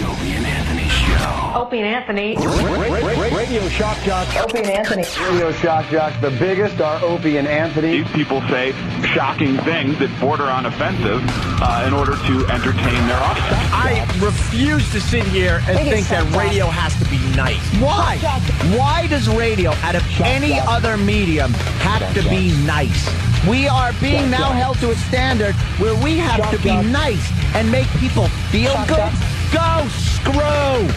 Opie and Anthony Show. Opie and Anthony. Radio Shock Jocks. Opie and Anthony. Radio Shock Jocks. The biggest are Opie and Anthony. These people say shocking things that border on offensive in order to entertain their audience. I refuse to sit here and think that radio has to be nice. Why? Why does radio, out of any other medium, have to be nice? We are being now held to a standard where we have to be nice and make people feel good. Go screw!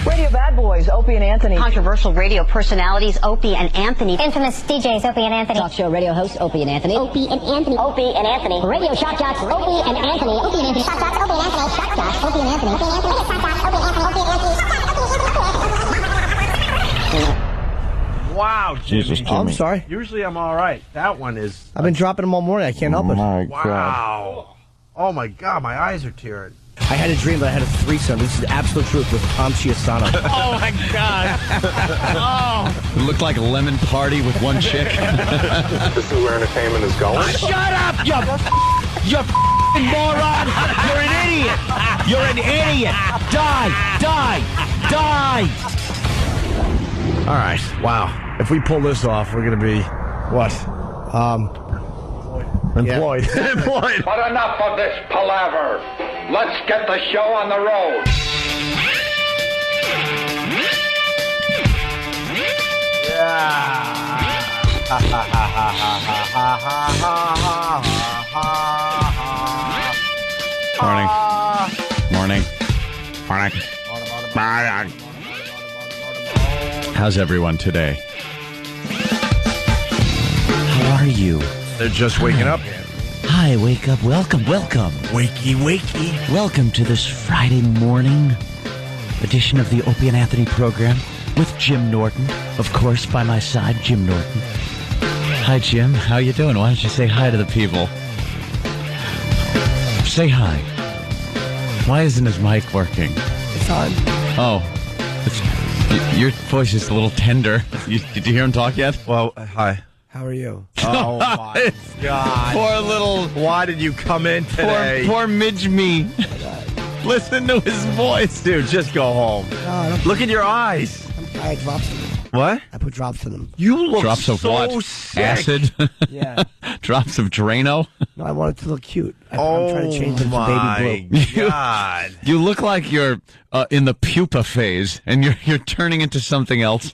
Radio Bad Boys, Opie and Anthony. Controversial radio personalities, Opie and Anthony. Infamous DJs, Opie and Anthony. Talk show radio hosts, Opie and Anthony. Opie and Anthony. Opie and Anthony. Radio Shock Jocks, Opie and Anthony. Opie and Anthony. Shock Jocks, Opie and Anthony. Shock Jocks, Opie and Anthony. Opie and Anthony. Shock Jocks, Opie and Anthony. Opie and Anthony. Wow, Jimmy. Jesus, Jimmy. I'm sorry. Usually I'm all right. That one is... I've been dropping them all morning. I can't help it. My God. Wow. Oh, my God. My eyes are tearing. I had a dream that I had a threesome. This is the absolute truth with Tom Chiasano. Oh, my God. Oh. It looked like a lemon party with one chick. This is where entertainment is going. Shut up, you moron. You're an idiot. You're an idiot. Die. All right. Wow. If we pull this off, we're going to be, what? Employed. Employed. But enough of this palaver. Let's get the show on the road. Morning. How's everyone today? How are you? They're just waking up. Hi, wake up. Welcome. Wakey. Welcome to this Friday morning edition of the Opie and Anthony program with Jim Norton. Of course, by my side, Jim Norton. Hi, Jim. How you doing? Why don't you say hi to the people? Say hi. Why isn't his mic working? It's on. Oh. Your voice is a little tender. Did you hear him talk yet? Well, hi. How are you? Oh, my God. Poor little... Why did you come in today? Poor Midge me. Listen to his voice. Dude, just go home. No, Look at your eyes. I drops in them. What? I put drops in them. You look Drops of so what? sick. Acid? Yeah. Drops of Drano? No, I want it to look cute. I'm Oh, trying to change them to baby blue. my God. You look like you're in the pupa phase, and you're turning into something else.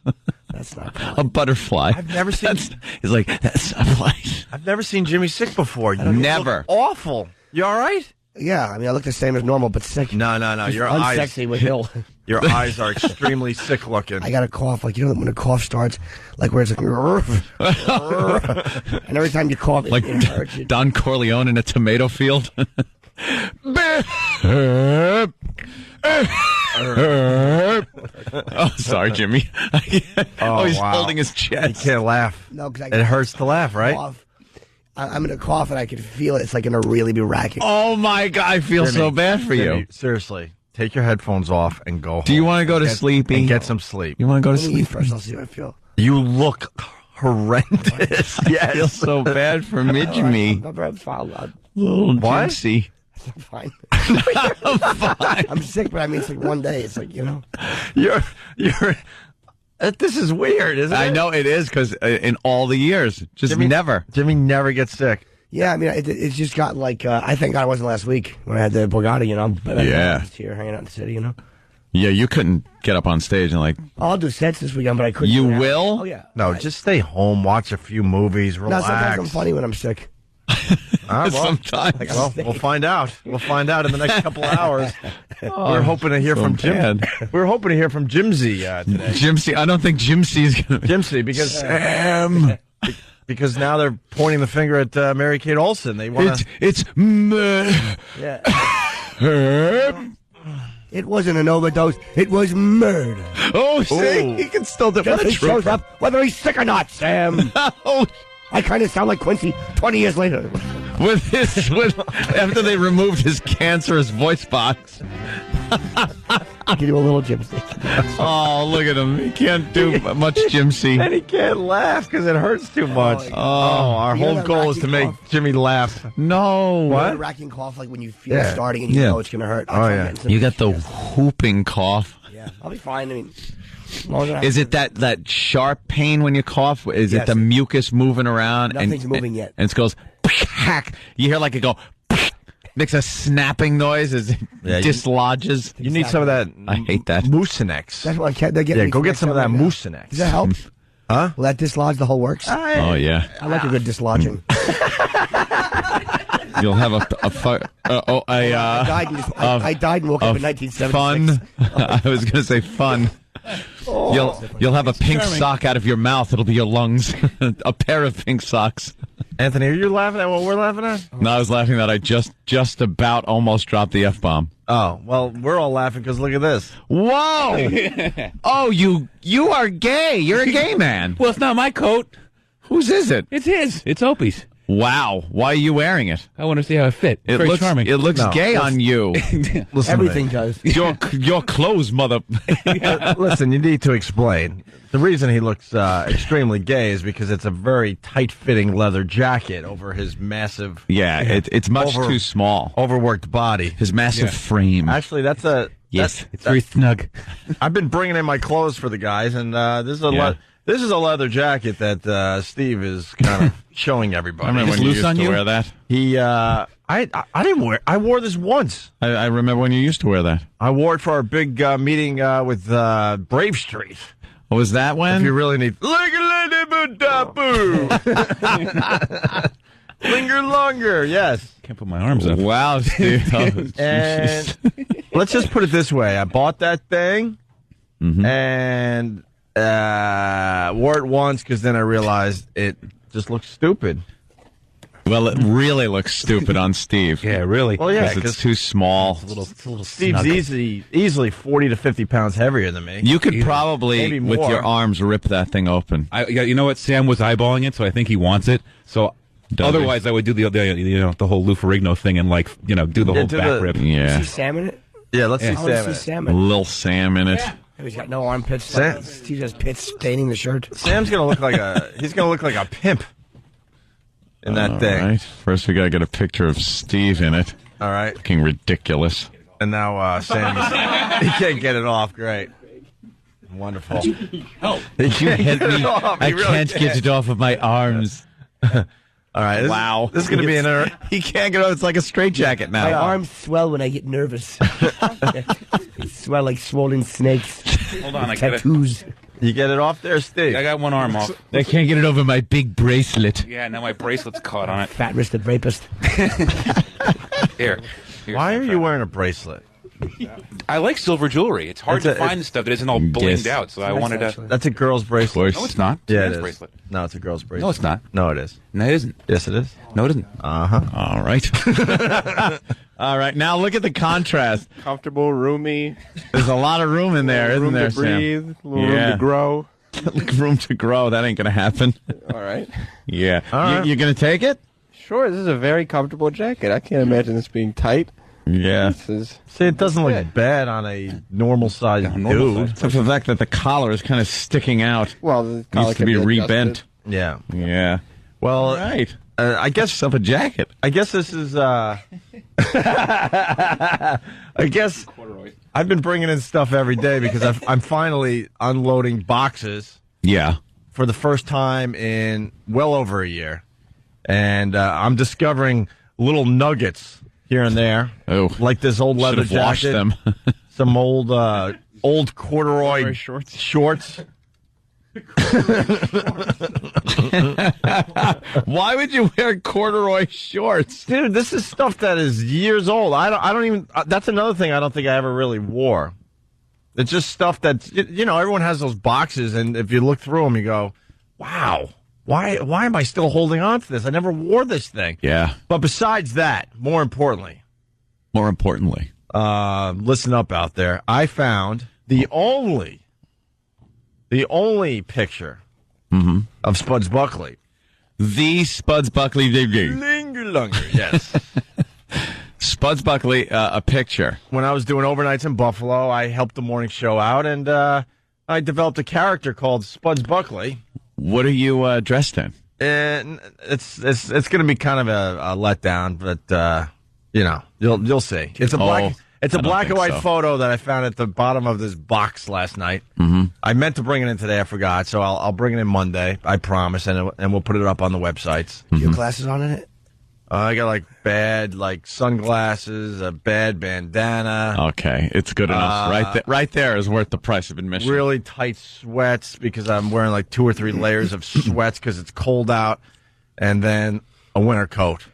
That's not cool. A butterfly. I've never seen... He's like, that's a place. I've never seen Jimmy sick before. You Never. look awful. You all right? Yeah, I mean, I look the same as normal, but sick. No. Your eyes... Unsexy with Hill. Your eyes are extremely sick looking. I got a cough. Like, you know when a cough starts? Like, where it's like... and every time you cough, Like it hurts you. Don Corleone in a tomato field. Oh, sorry, Jimmy. Oh, he's wow. holding his You chest. can't laugh. No, because It hurts to laugh, right? cough. I'm going to cough, and I can feel it. It's like going to really be racking. Oh, my God. I feel Jimmy, so bad for you. Jimmy, seriously, take your headphones off and go home. Do you want to go to sleepy? And get some sleep. You want to go to Let me eat sleep? first. I'll see how I feel. You look horrendous. I feel so bad for Midge me. I'm fine. Little What? gypsy. I'm fine. I'm fine. I'm sick, but I mean, it's like one day. It's like, you know. You're. This is weird, isn't it? I know it is because in all the years, just Jimmy, never. Jimmy never gets sick. Yeah, I mean, it's just got like, I thank God it wasn't last week when I had the Bugatti, you know. But Yeah. I was here hanging out in the city, you know. Yeah, you couldn't get up on stage and like. I'll do sets this weekend, but I couldn't. You do it. will? Oh, yeah. No, just stay home, watch a few movies, No, relax. sometimes I'm funny when I'm sick. Well, Sometimes. well, we'll find out. We'll find out in the next couple of hours. We're hoping to hear so from Jim. bad. We're hoping to hear from Jimsy today. Jimsy, I don't think Jimsy's going to. Jimsy, because Sam. because now they're pointing the finger at Mary Kate Olsen. They want It's. Yeah. It wasn't an overdose. It was murder. Oh, see? Ooh. He can still do Just it. he shows up, whether he's sick or not, Sam. Oh, I kind of sound like Quincy 20 years later. after they removed his cancerous voice box. I'll give you a little Jimsy. Oh, look at him. He can't do much Jim C. And he can't laugh because it hurts too much. Our whole goal is to make Jimmy laugh. No. What? A racking cough, like when you feel it starting and you know it's going to hurt. Oh, yeah. You got the whooping cough. Yeah, I'll be fine. I mean, is it that sharp pain when you cough? Is it the mucus moving around? Nothing's moving yet. And it goes, hack. You hear like it go, makes a snapping noise as it dislodges. You need some of that. I hate that. Mucinex. That's what they're getting. Yeah, go get some of that Mucinex. Does that help? Huh? Will that dislodge the whole works? Oh, yeah. I like a good dislodging. You'll have I died and woke up in 1976. Fun. I was going to say fun. You'll have a pink sock out of your mouth. It'll be your lungs. A pair of pink socks. Anthony, are you laughing at what we're laughing at? No, I was laughing that I just about almost dropped the F-bomb. Oh, well, we're all laughing because look at this. Whoa! Oh, you are gay. You're a gay man. Well, it's not my coat. Whose is it? It's his. It's Opie's. Wow. Why are you wearing it? I want to see how it fit. It's very charming. It looks gay on you. Listen, everything does. Your clothes, mother. Listen, you need to explain. The reason he looks extremely gay is because it's a very tight-fitting leather jacket over his massive... Yeah, it's much too small. Overworked body. His massive frame. Actually, that's a... Yes, it's very snug. I've been bringing in my clothes for the guys, and this is a leather jacket that Steve is kind of showing everybody. I remember when you used to wear that. I didn't wear. I wore this once. I remember when you used to wear that. I wore it for our big meeting with Brave Street. Oh, was that when? If you really need linger longer. Yes. Can't put my arms up. Wow, Steve. And let's just put it this way: I bought that thing and wore it once because then I realized it just looks stupid. Well, it really looks stupid on Steve. Yeah, really. Well, yeah, because it's too small. It's a little Steve's snug. easily 40 to 50 pounds heavier than me. You could probably, Maybe with more. your arms, rip that thing open. You know what? Sam was eyeballing it, so I think he wants it. So otherwise, I would do the whole Lou Ferrigno thing and do the whole back rip. Yeah. See Sam in it? Yeah, let's see I Sam. want to see Sam in it. Little Sam in it. He's got no armpits. Sam. Steve has pits staining the shirt. Sam's gonna look like a pimp in that thing. All right. First, we gotta get a picture of Steve in it. All right. Looking ridiculous. And now Sam, he can't get it off. Great. Wonderful. You hit me. I can't get it off of my arms. All right. Wow. This is going to be He can't get it off. It's like a straitjacket now. My arms swell when I get nervous. They swell like swollen snakes. Hold on, I got it. Tattoos. You get it off there, Steve? I got one arm off. I can't get it over my big bracelet. Yeah, now my bracelet's caught on it. Fat-wristed rapist. Here. Why are you wearing a bracelet? I like silver jewelry. It's hard to find stuff that isn't all blinged out, so I wanted to... That's a girl's bracelet. No, it's not. Yeah, It's a it men's is. bracelet. No, it's a girl's bracelet. No, it's not. No, it is. No, it isn't. Yes, it is. No, it isn't. Uh-huh. All right. All right. Now look at the contrast. Comfortable, roomy. There's a lot of room in there, isn't room there, to breathe, Sam? little room to grow. Room to grow. That ain't going to happen. All right. Yeah. right. You going to take it? Sure, this is a very comfortable jacket. I can't imagine this being tight. Yeah. This is... See, it doesn't look bad on a normal-sized dude. Except for the fact that the collar is kind of sticking out. Well, the collar needs to can be be rebent. Yeah. Yeah. Well, All right. I guess Yourself a jacket. I guess this is. I guess I've been bringing in stuff every day because I'm finally unloading boxes. Yeah. For the first time in well over a year, and I'm discovering little nuggets here and there. Oh, like this old leather Should've washed jacket, them. some old corduroy shorts. Why would you wear corduroy shorts, dude? This is stuff that is years old. I don't even. That's another thing I don't think I ever really wore. It's just stuff that everyone has those boxes, and if you look through them, you go, "Wow, why am I still holding on to this? I never wore this thing." Yeah. But besides that, more importantly, listen up out there. I found the only picture of Spuds Buckley. The Spuds Buckley. Linger longer, yes. Spuds Buckley, a picture. When I was doing overnights in Buffalo, I helped the morning show out, and I developed a character called Spuds Buckley. What are you dressed in? And it's going to be kind of a letdown, but you'll see. It's a black and white photo that I found at the bottom of this box last night. Mm-hmm. I meant to bring it in today, I forgot, so I'll bring it in Monday, I promise, and we'll put it up on the websites. You have glasses on in it? I got bad sunglasses, a bad bandana. Okay, it's good enough. Right there is worth the price of admission. Really tight sweats because I'm wearing 2 or 3 layers of sweats because it's cold out, and then a winter coat.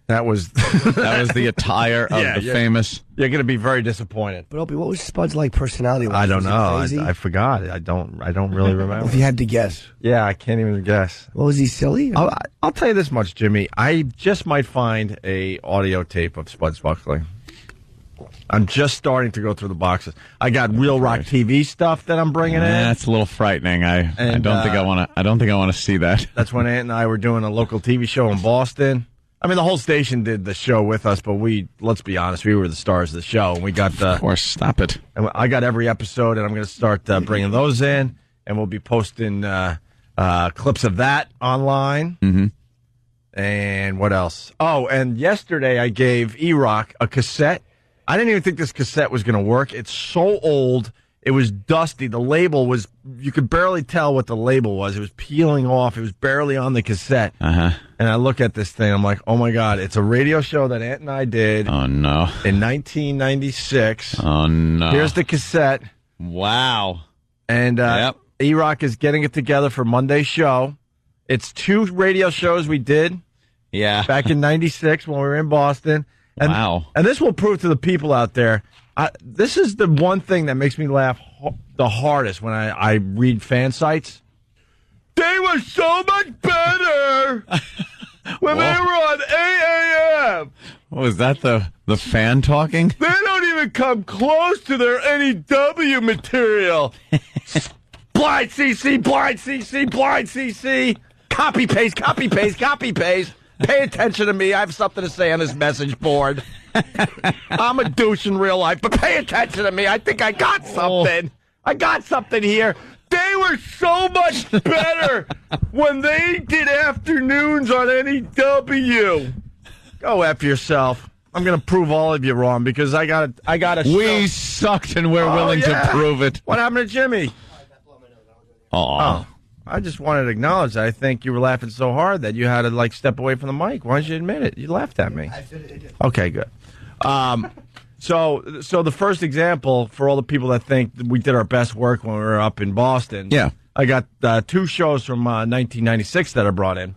That was the attire of the famous. You're going to be very disappointed. But Opie, what was Spud's personality-wise? I don't know. I forgot. I don't really remember. If you had to guess. Yeah, I can't even guess. Well, was he silly? I'll tell you this much, Jimmy. I just might find a audio tape of Spuds Buckley. I'm just starting to go through the boxes. I got Real Rock TV stuff that I'm bringing in. That's a little frightening. I don't think I want to. I don't think I want to see that. That's when Ant and I were doing a local TV show in Boston. I mean, the whole station did the show with us, but let's be honest, we were the stars of the show. And we got of course, stop it. And I got every episode, and I'm going to start bringing those in, and we'll be posting clips of that online. Mm-hmm. And what else? Oh, and yesterday I gave E-Rock a cassette. I didn't even think this cassette was going to work. It's so old. It was dusty. The label was, you could barely tell what the label was. It was peeling off. It was barely on the cassette. Uh-huh. And I look at this thing. I'm like, oh, my God. It's a radio show that Ant and I did. Oh, no. In 1996. Oh, no. Here's the cassette. Wow. And E-Rock is getting it together for Monday's show. It's 2 radio shows we did. Yeah. Back in 96 when we were in Boston. And, wow. And this will prove to the people out there, this is the one thing that makes me laugh the hardest when I read fan sites. They were so much better when they were on AAM. Oh, is that the fan talking? They don't even come close to their NEW material. Blind CC, blind CC, blind CC. Copy paste, copy paste, copy paste. Pay attention to me. I have something to say on this message board. I'm a douche in real life, but pay attention to me. I think I got something. I got something here. They were so much better when they did afternoons on NEW. Go F yourself. I'm going to prove all of you wrong because I got a show. We sucked and we're willing to prove it. What happened to Jimmy? Oh. I just wanted to acknowledge that I think you were laughing so hard that you had to step away from the mic. Why don't you admit it? You laughed at me. I did. Okay, good. So the first example for all the people that think that we did our best work when we were up in Boston. Yeah. I got 2 shows from 1996 that I brought in.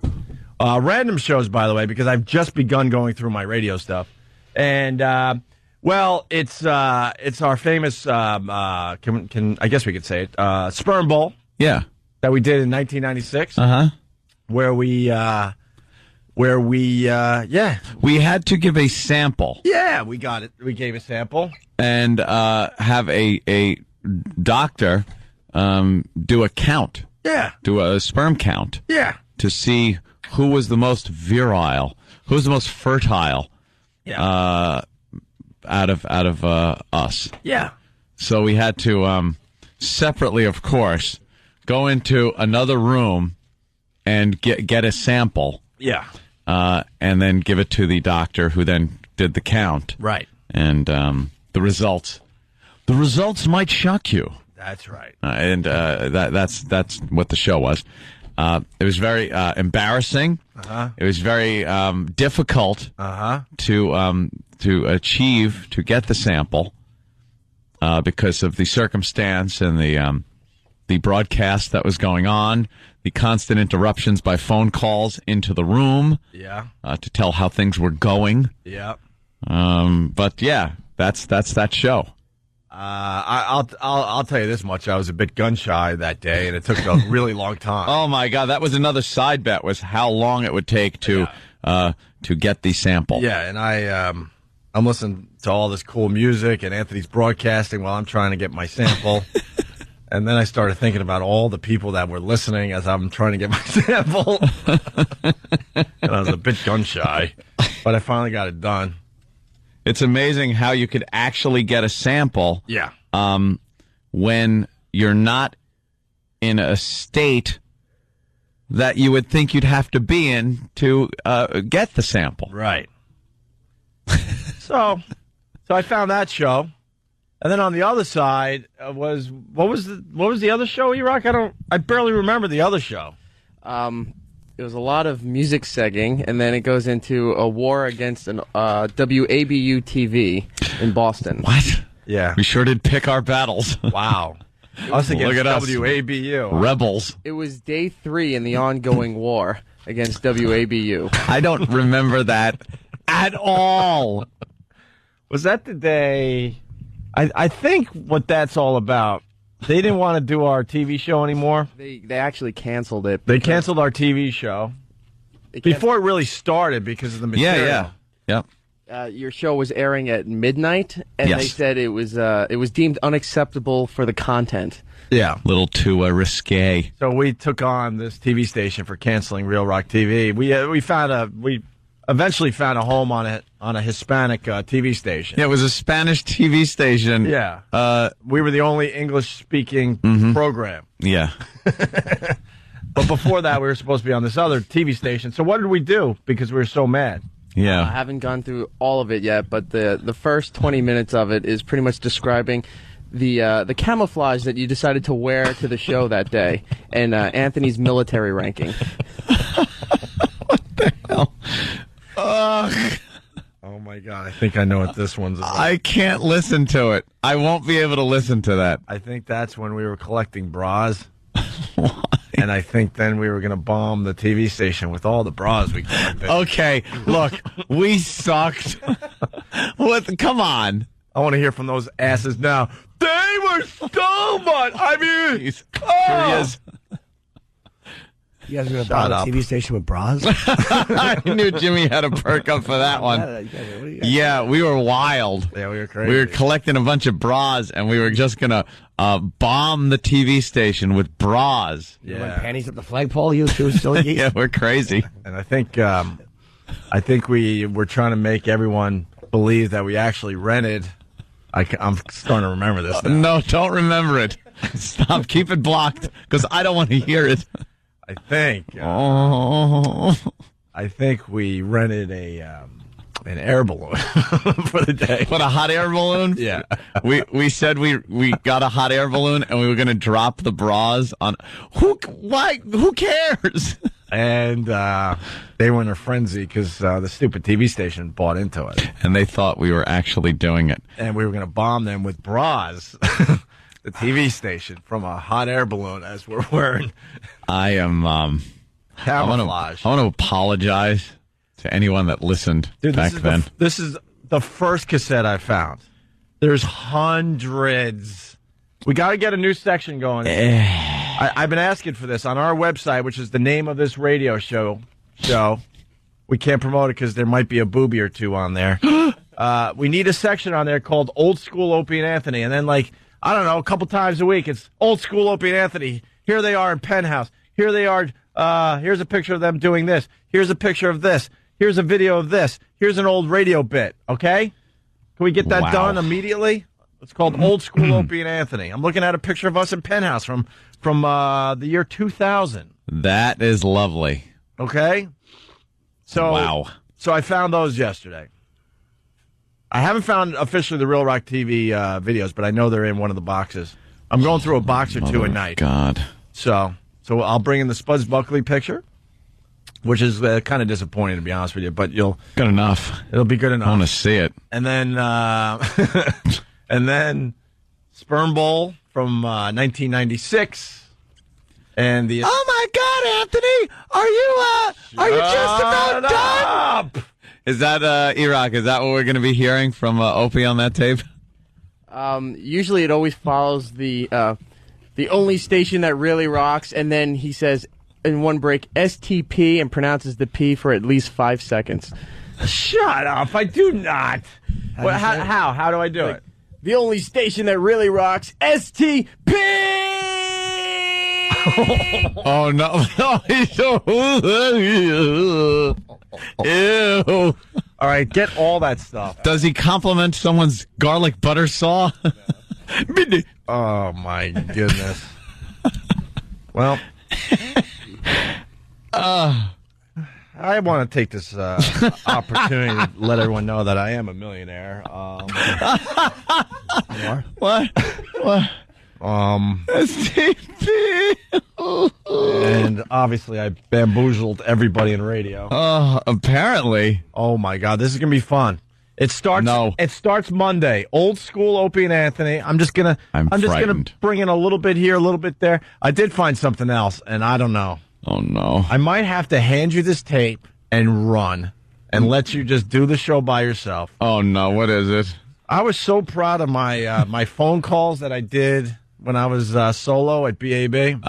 Random shows, by the way, because I've just begun going through my radio stuff. And, it's our famous, I guess we could say it, Sperm Bowl. Yeah. That we did in 1996. Uh-huh. Where we had to give a sample. Yeah, we got it. We gave a sample. And have a doctor do a count. Yeah. Do a sperm count. Yeah. To see who was the most virile, who was the most fertile out of us. Yeah. So we had to separately, of course, go into another room and get a sample. Yeah. And then give it to the doctor who then did the count. Right. And the results might shock you. That's right. That's what the show was. It was very embarrassing. Uh-huh. It was very difficult to achieve, to get the sample because of the circumstance and the broadcast that was going on, the constant interruptions by phone calls into the room to tell how things were going. Yeah. But yeah, that's that show. I'll tell you this much. I was a bit gun shy that day, and it took a really long time. Oh my God, that was another side bet, was how long it would take to get the sample. Yeah, and I'm listening to all this cool music, and Anthony's broadcasting while I'm trying to get my sample. And then I started thinking about all the people that were listening as I'm trying to get my sample. And I was a bit gun shy, but I finally got it done. It's amazing how you could actually get a sample. Yeah. When you're not in a state that you would think you'd have to be in to get the sample. Right. So I found that show, and then on the other side was what was the other show, E-Rock? I barely remember the other show. It was a lot of music segging, and then it goes into a war against an WABU TV in Boston. What? Yeah. We sure did pick our battles. Wow. Us against Look at us. WABU. Rebels. It was day 3 in the ongoing war against WABU. I don't remember that at all. Was that the day? I think what that's all about. They didn't want to do our TV show anymore. They actually canceled it. They canceled our TV show before it really started because of the material. Yeah. Your show was airing at midnight, and Yes. they said it was deemed unacceptable for the content. Yeah. Little too risque. So we took on this TV station for canceling Real Rock TV. We eventually found a home on a Hispanic TV station. Yeah, it was a Spanish TV station. Yeah. We were the only English-speaking program. Yeah. But before that, we were supposed to be on this other TV station. So what did we do? Because we were so mad. Yeah. I haven't gone through all of it yet, but the first 20 minutes of it is pretty much describing the camouflage that you decided to wear to the show that day and Anthony's military ranking. What the hell? Oh, my God. I think I know what this one's about. I can't listen to it. I won't be able to listen to that. I think that's when we were collecting bras. And I think then we were going to bomb the TV station with all the bras we collected. Okay, look, we sucked. Come on. I want to hear from those asses now. They were so much. I mean, Here he is. You guys are going to bomb a TV station with bras? I knew Jimmy had a perk up for that one. Yeah, we were wild. Yeah, we were crazy. We were collecting a bunch of bras, and we were just going to bomb the TV station with bras. You wearing panties up the flagpole, you two silly geese? Yeah, we're crazy. And I think we were trying to make everyone believe that we actually rented. I'm starting to remember this now. No, don't remember it. Stop. Keep it blocked, because I don't want to hear it. I think we rented an air balloon for the day. What, a hot air balloon? Yeah. We said we got a hot air balloon and we were going to drop the bras on. Who cares? And they were in a frenzy because the stupid TV station bought into it. And they thought we were actually doing it. And we were going to bomb them with bras. The TV station from a hot air balloon as we're wearing. I am camouflage. I want to apologize to anyone that listened back then. This is the first cassette I found. There's hundreds. We got to get a new section going. I've been asking for this on our website, which is the name of this radio show. We can't promote it because there might be a booby or two on there. We need a section on there called Old School Opie and Anthony, and then I don't know, a couple times a week, it's Old School Opie and Anthony. Here they are in Penthouse. Here they are. Here's a picture of them doing this. Here's a picture of this. Here's a video of this. Here's an old radio bit. Okay? Can we get that done immediately? It's called Old School Opie and Anthony. I'm looking at a picture of us in Penthouse from the year 2000. That is lovely. Okay? So, wow. So I found those yesterday. I haven't found officially the Real Rock TV videos, but I know they're in one of the boxes. I'm going through a box or two a night. God. So I'll bring in the Spuds Buckley picture, which is kind of disappointing, to be honest with you, but good enough. It'll be good enough. I want to see it. And then and then Sperm Bowl from 1996. And the Oh my God, Anthony! Are you just about done? Is that E-Rock? Is that what we're going to be hearing from Opie on that tape? Usually, it always follows the only station that really rocks, and then he says in one break STP and pronounces the P for at least 5 seconds. Shut up! I do not. How do I do it? The only station that really rocks, STP. Oh no! Ew! All right, get all that stuff. Does he compliment someone's garlic butter saw? Oh, my goodness. Well, I want to take this opportunity to let everyone know that I am a millionaire. What? STP. And obviously I bamboozled everybody in radio. Apparently. Oh my God, this is gonna be fun. It starts Monday. Old school Opie and Anthony. I'm just gonna bring in a little bit here, a little bit there. I did find something else, and I don't know. Oh no. I might have to hand you this tape and run and let you just do the show by yourself. Oh no, what is it? I was so proud of my my phone calls that I did when I was solo at BAB.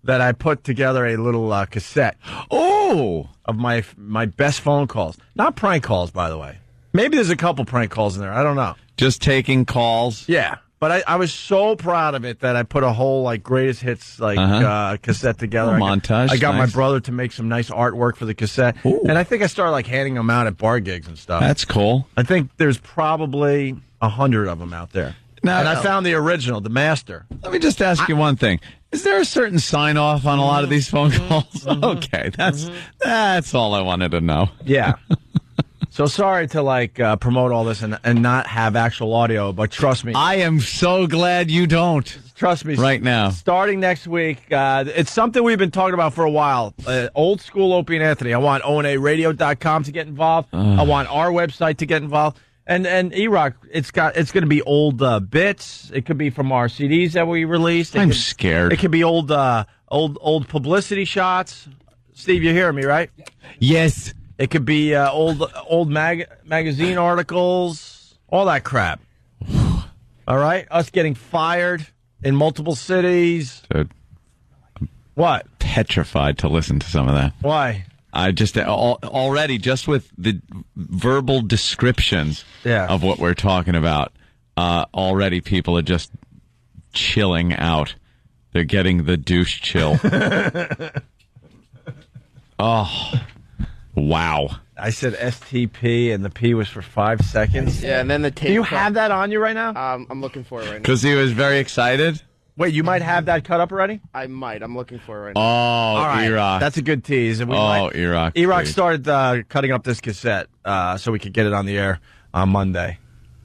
That I put together a little cassette. Oh, of my best phone calls. Not prank calls, by the way. Maybe there's a couple prank calls in there. I don't know. Just taking calls? Yeah. But I was so proud of it that I put a whole greatest hits cassette together. Montage. I got my brother to make some nice artwork for the cassette. Ooh. And I think I started handing them out at bar gigs and stuff. That's cool. I think there's probably 100 of them out there. And I found the original, the master. Let me just ask you one thing. Is there a certain sign-off on a lot of these phone calls? Okay, that's all I wanted to know. Yeah. So sorry to promote all this and not have actual audio, but trust me. I am so glad you don't. Trust me. Right now. Starting next week, it's something we've been talking about for a while. Old school Opie and Anthony. I want onaradio.com to get involved. I want our website to get involved. And E-Rock, it's going to be old bits. It could be from our CDs that we released. I'm scared. It could be old publicity shots. Steve, you hearing me, right? Yes. It could be old magazine articles, all that crap. All right? Us getting fired in multiple cities. Dude. What? Petrified to listen to some of that. Why? I just already, just with the verbal descriptions of what we're talking about, already people are just chilling out. They're getting the douche chill. Oh, wow. I said STP, and the P was for 5 seconds. Yeah, and then the tape. Do you have that on you right now? I'm looking for it right now. Because he was very excited? Wait, you might have that cut up already? I might. I'm looking for it right now. Oh, all right. E-Rock. That's a good tease. E-Rock. E-Rock started cutting up this cassette so we could get it on the air on Monday.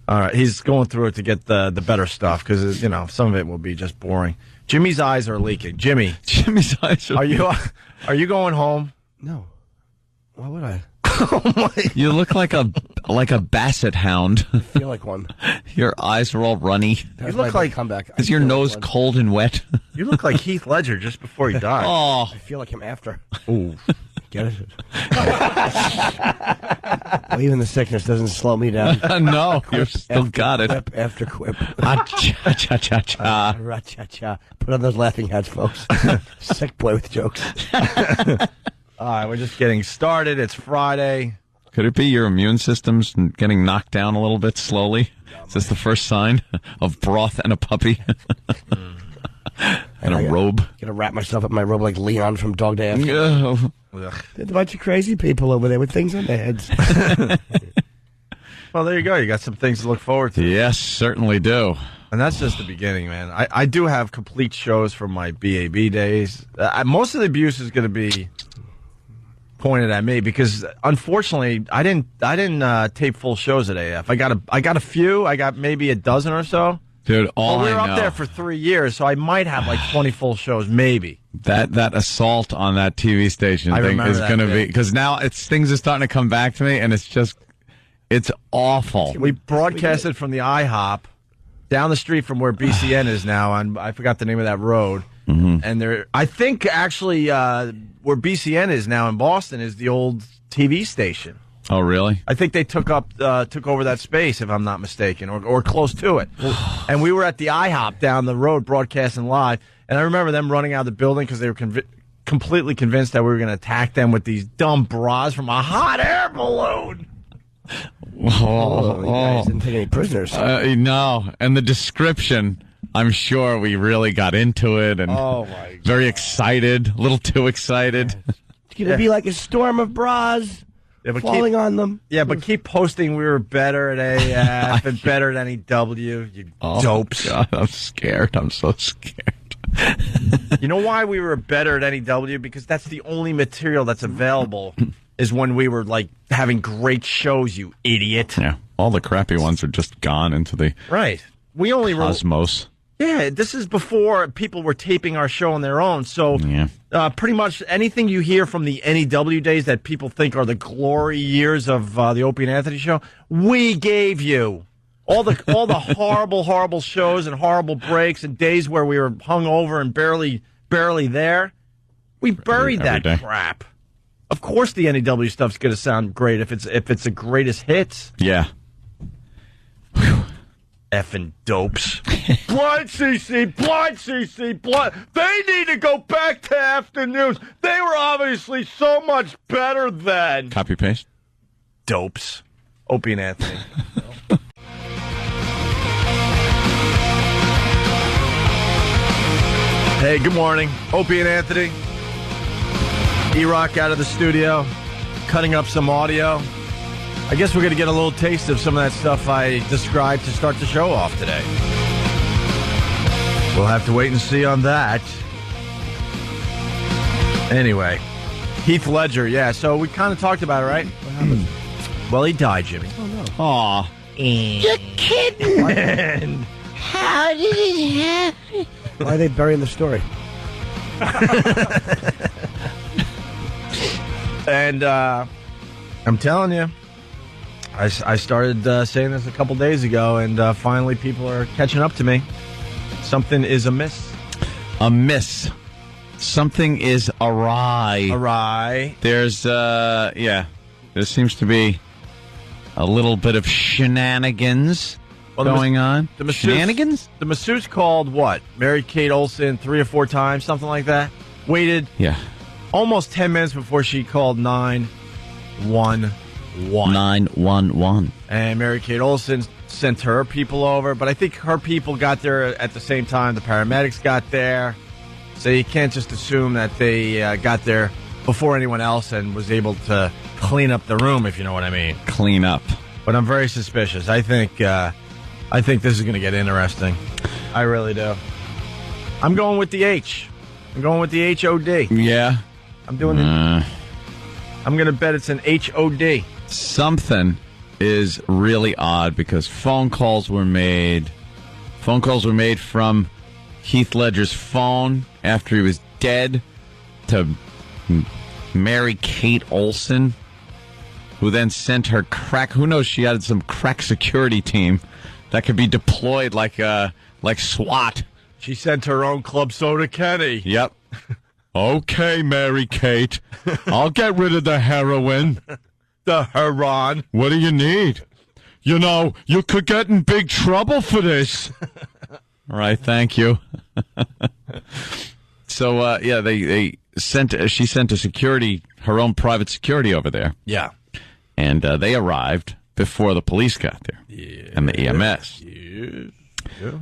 All right. He's going through it to get the better stuff because, some of it will be just boring. Jimmy's eyes are leaking. Jimmy's eyes are leaking. Are you going home? No. Why would I? You look like a basset hound. I feel like one. Your eyes are all runny. You look like comeback. Is your nose cold and wet? You look like Heath Ledger just before he died. Oh, I feel like him after. Ooh. Get it? Well, even the sickness doesn't slow me down. No, you still got it. Quip after quip. Cha-cha-cha-cha. Ra-cha-cha. Put on those laughing hats, folks. Sick boy with jokes. All right, we're just getting started. It's Friday. Could it be your immune system's getting knocked down a little bit slowly? Is this the first sign of broth and a puppy? And a robe? Gonna wrap myself up in my robe like Leon from Dog Day After. Oh. There's a bunch of crazy people over there with things on their heads. Well, there you go. You got some things to look forward to. Yes, certainly do. And that's just the beginning, man. I do have complete shows from my BAB days. Most of the abuse is going to be pointed at me because, unfortunately, I didn't tape full shows at AF. I got a few. I got maybe a dozen or so. Dude, we were up there for 3 years, so I might have 20 full shows, maybe. That assault on that TV station thing is going to be, because now things are starting to come back to me, and it's awful. We broadcasted from the IHOP down the street from where BCN is now, and I forgot the name of that road. Mm-hmm. And I think actually where BCN is now in Boston is the old TV station. Oh, really? I think they took over that space, if I'm not mistaken, or close to it. And we were at the IHOP down the road broadcasting live, and I remember them running out of the building because they were completely convinced that we were going to attack them with these dumb bras from a hot air balloon. You guys didn't take any prisoners. No, and the description, I'm sure we really got into it, and very excited, a little too excited. It's going to be like a storm of bras. Yeah, but falling on them. Yeah, but keep posting we were better at AF and better at NEW, you dopes. God, I'm scared. I'm so scared. You know why we were better at NEW? Because that's the only material that's available is when we were, like, having great shows, you idiot. Yeah, all the crappy ones are just gone into the right. We only cosmos. Yeah, this is before people were taping our show on their own. So pretty much anything you hear from the NEW days that people think are the glory years of the Opie and Anthony show, we gave you. All the horrible, horrible shows and horrible breaks and days where we were hungover and barely there. We buried that crap. Of course the NEW stuff's going to sound great if it's the greatest hits. Yeah. Effing dopes. Blind CC, blind. They need to go back to afternoons. They were obviously so much better then. Copy paste. Dopes. Opie and Anthony. Hey, good morning. Opie and Anthony. E-Rock out of the studio, cutting up some audio. I guess we're going to get a little taste of some of that stuff I described to start the show off today. We'll have to wait and see on that. Anyway, Heath Ledger, yeah, so we kind of talked about it, right? What happened? Well, he died, Jimmy. Oh, no. Aw. You're kidding. And how did it happen? Why are they burying the story? And I'm telling you, I started saying this a couple days ago, and finally people are catching up to me. Something is amiss. Amiss. Something is awry. Awry. There's, there seems to be a little bit of shenanigans going on. The masseuse, shenanigans? The masseuse called what? Mary-Kate Olsen 3 or 4 times, something like that. Waited almost 10 minutes before she called 911. 911. And Mary-Kate Olsen sent her people over, but I think her people got there at the same time. The paramedics got there. So you can't just assume that they got there before anyone else and was able to clean up the room, if you know what I mean. Clean up. But I'm very suspicious. I think this is going to get interesting. I really do. I'm going with the H. I'm going with the HOD. Yeah. I'm doing it. I'm going to bet it's an HOD. Something is really odd because phone calls were made from Heath Ledger's phone after he was dead to Mary-Kate Olsen, who then sent her crack. Who knows? She had some crack security team that could be deployed like SWAT. She sent her own Club Soda Kenny. Yep. Okay, Mary-Kate. I'll get rid of the heroin. The heroin. What do you need? You know, you could get in big trouble for this. All right, thank you. So, she sent her own private security over there. Yeah. And they arrived before the police got there. Yeah. And the EMS. Yeah.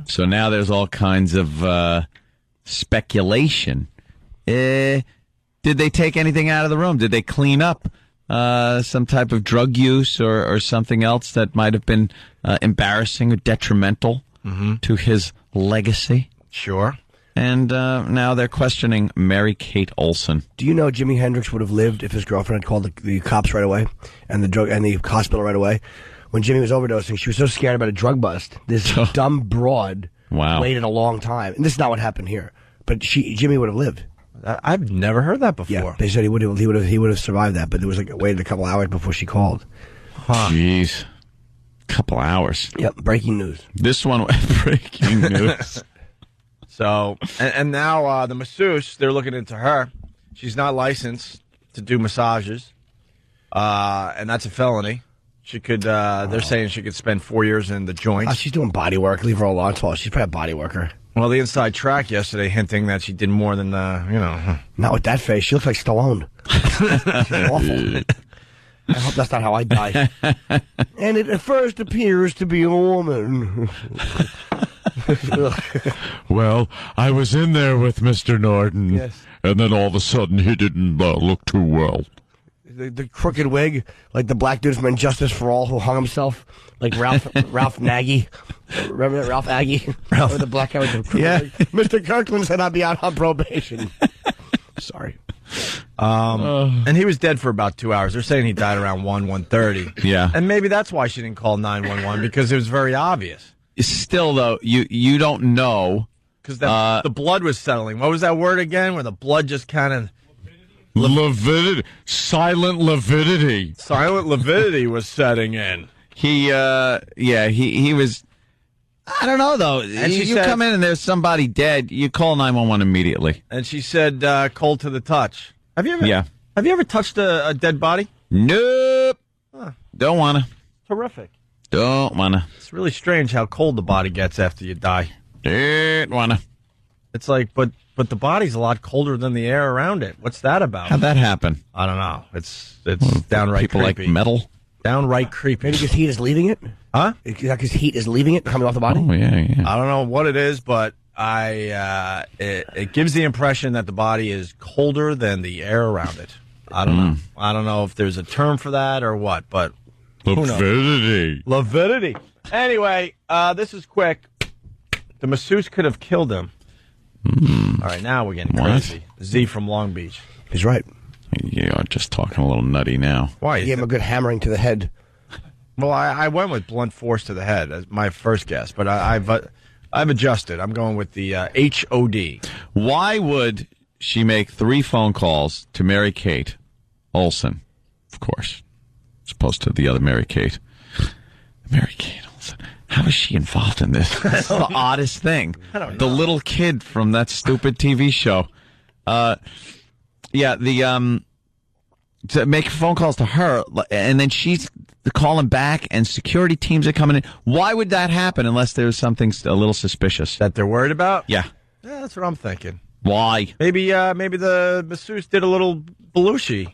So now there's all kinds of speculation. Did they take anything out of the room? Did they clean up some type of drug use or something else that might have been embarrassing or detrimental to his legacy? Sure. And now they're questioning Mary-Kate Olsen. Do you know Jimi Hendrix would have lived if his girlfriend had called the cops right away and the hospital right away? When Jimmy was overdosing, she was so scared about a drug bust. This dumb broad waited a long time. And this is not what happened here. But Jimmy would have lived. I've never heard that before. Yeah, they said he would have survived that, but it was waited a couple hours before she called. Huh. Jeez. Couple hours. Yep, breaking news. This one, breaking news. So, and now the masseuse, they're looking into her. She's not licensed to do massages, and that's a felony. She could, they're saying she could spend 4 years in the joint. She's doing body work. Leave her alone. She's probably a body worker. Well, the Inside Track yesterday hinting that she did more than, Not with that face. She looks like Stallone. She's awful. I hope that's not how I die. And it at first appears to be a woman. Well, I was in there with Mr. Norton, yes. And then all of a sudden he didn't look too well. The crooked wig, like the black dude from Injustice for All who hung himself, like Ralph Nagy. Remember that Ralph Aggie? Ralph, the black guy with the crooked wig. Mr. Kirkland said I'd be out on probation. Sorry. And he was dead for about 2 hours. They're saying he died around 1:30. Yeah. And maybe that's why she didn't call 911, because it was very obvious. Still, though, you don't know. Because the blood was settling. What was that word again? Where the blood just kind of... Lividity. Silent lividity. Silent lividity was setting in. He was... I don't know, though. And you said, come in and there's somebody dead, you call 911 immediately. And she said, cold to the touch. Have you ever touched a dead body? Nope. Huh. Don't want to. Terrific. Don't want to. It's really strange how cold the body gets after you die. Don't want to. It's like, but the body's a lot colder than the air around it. What's that about? How'd that happen? I don't know. It's downright people creepy. Like metal? Downright creepy. Maybe because heat is leaving it? Huh? Because heat is leaving it, coming off the body? Oh, yeah. I don't know what it is, but it gives the impression that the body is colder than the air around it. I don't know. I don't know if there's a term for that or what, but who knows? Lividity. Anyway, this is quick. The masseuse could have killed him. All right, now we're getting crazy. Z from Long Beach. He's right. You're just talking a little nutty now. Why? He gave him a good hammering to the head. Well, I went with blunt force to the head as my first guess, but I've adjusted. I'm going with the HOD. Why would she make 3 phone calls to Mary Kate Olsen, of course, as opposed to the other Mary Kate? Mary Kate Olsen. How is she involved in this? That's the oddest thing. I don't know. The little kid from that stupid TV show. To make phone calls to her, and then she's calling back, and security teams are coming in. Why would that happen unless there's something a little suspicious? That they're worried about? Yeah. Yeah, that's what I'm thinking. Why? Maybe the masseuse did a little Belushi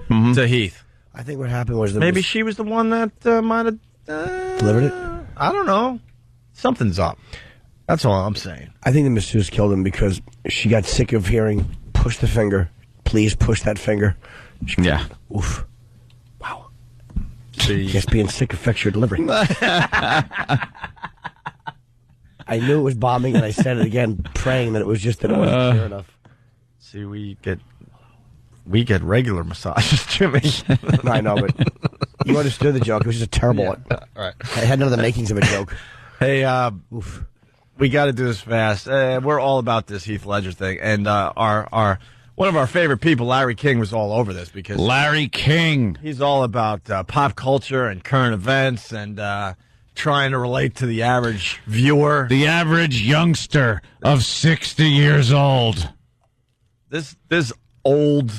to Heath. I think what happened was... Maybe she was the one that might have... delivered it? I don't know. Something's up. That's all I'm saying. I think the masseuse killed him because she got sick of hearing, push the finger. Please push that finger. Yeah. Oof. Wow. See. I guess being sick affects your delivery. I knew it was bombing, and I said it again, praying that it was just that it wasn't clear enough. See, we get regular massages, Jimmy. I know, but you understood the joke. It was just a terrible one. All right. I had none of the makings of a joke. Hey, we got to do this fast. We're all about this Heath Ledger thing, and one of our favorite people, Larry King, was all over this because Larry King. He's all about pop culture and current events and trying to relate to the average viewer, the average youngster of 60 years old. This old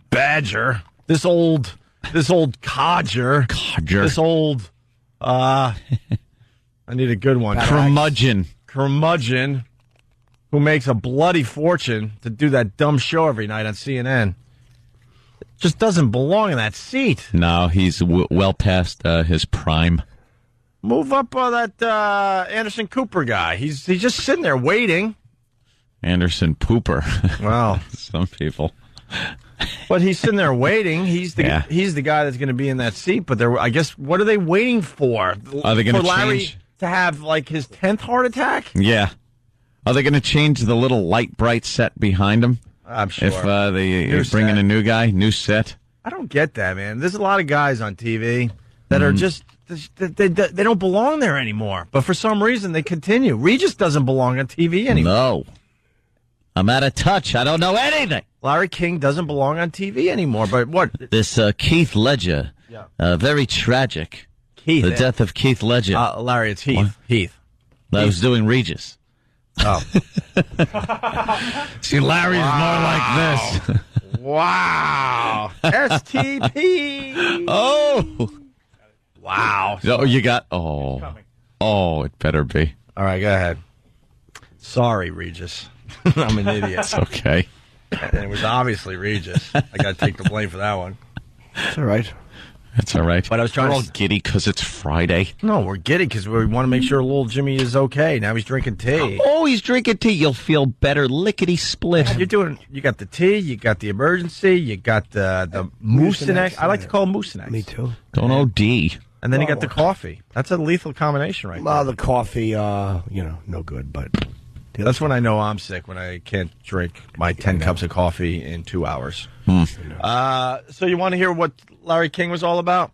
badger, this old codger, this old. I need a good one. Curmudgeon. Who makes a bloody fortune to do that dumb show every night on CNN. Just doesn't belong in that seat. No, he's well past his prime. Move up that Anderson Cooper guy. He's just sitting there waiting. Anderson Pooper. Wow. Some people. But he's sitting there waiting. He's the guy that's going to be in that seat. But I guess, what are they waiting for? Are they going to Larry change? To have like his 10th heart attack? Yeah. Are they going to change the little light bright set behind him? I'm sure. If they bring in a new guy, new set? I don't get that, man. There's a lot of guys on TV that are just, they don't belong there anymore. But for some reason, they continue. Regis doesn't belong on TV anymore. No. I'm out of touch. I don't know anything. Larry King doesn't belong on TV anymore. But what? This Keith Ledger, very tragic. Keith. The death of Keith Ledger. Larry, it's Heath. What? Heath. I was doing Regis. Oh. See, Larry's more like this. Wow. STP. Oh. Wow. Oh, you got... Oh, it better be. All right, go ahead. Sorry, Regis. I'm an idiot. It's okay. And it was obviously Regis. I got to take the blame for that one. It's all right. That's all right. But I was trying We're all to... giddy because it's Friday. No, we're giddy because we want to make sure little Jimmy is okay. Now he's drinking tea. Oh, he's drinking tea. You'll feel better. Lickety-split. You got the tea, you got the emergency, you got the Mucinex. I like to call them Mucinex. Me too. Don't OD. And then you got the coffee. That's a lethal combination right Well, the coffee, no good, but... That's when I know I'm sick, when I can't drink my 10 cups of coffee in 2 hours. So you want to hear what Larry King was all about?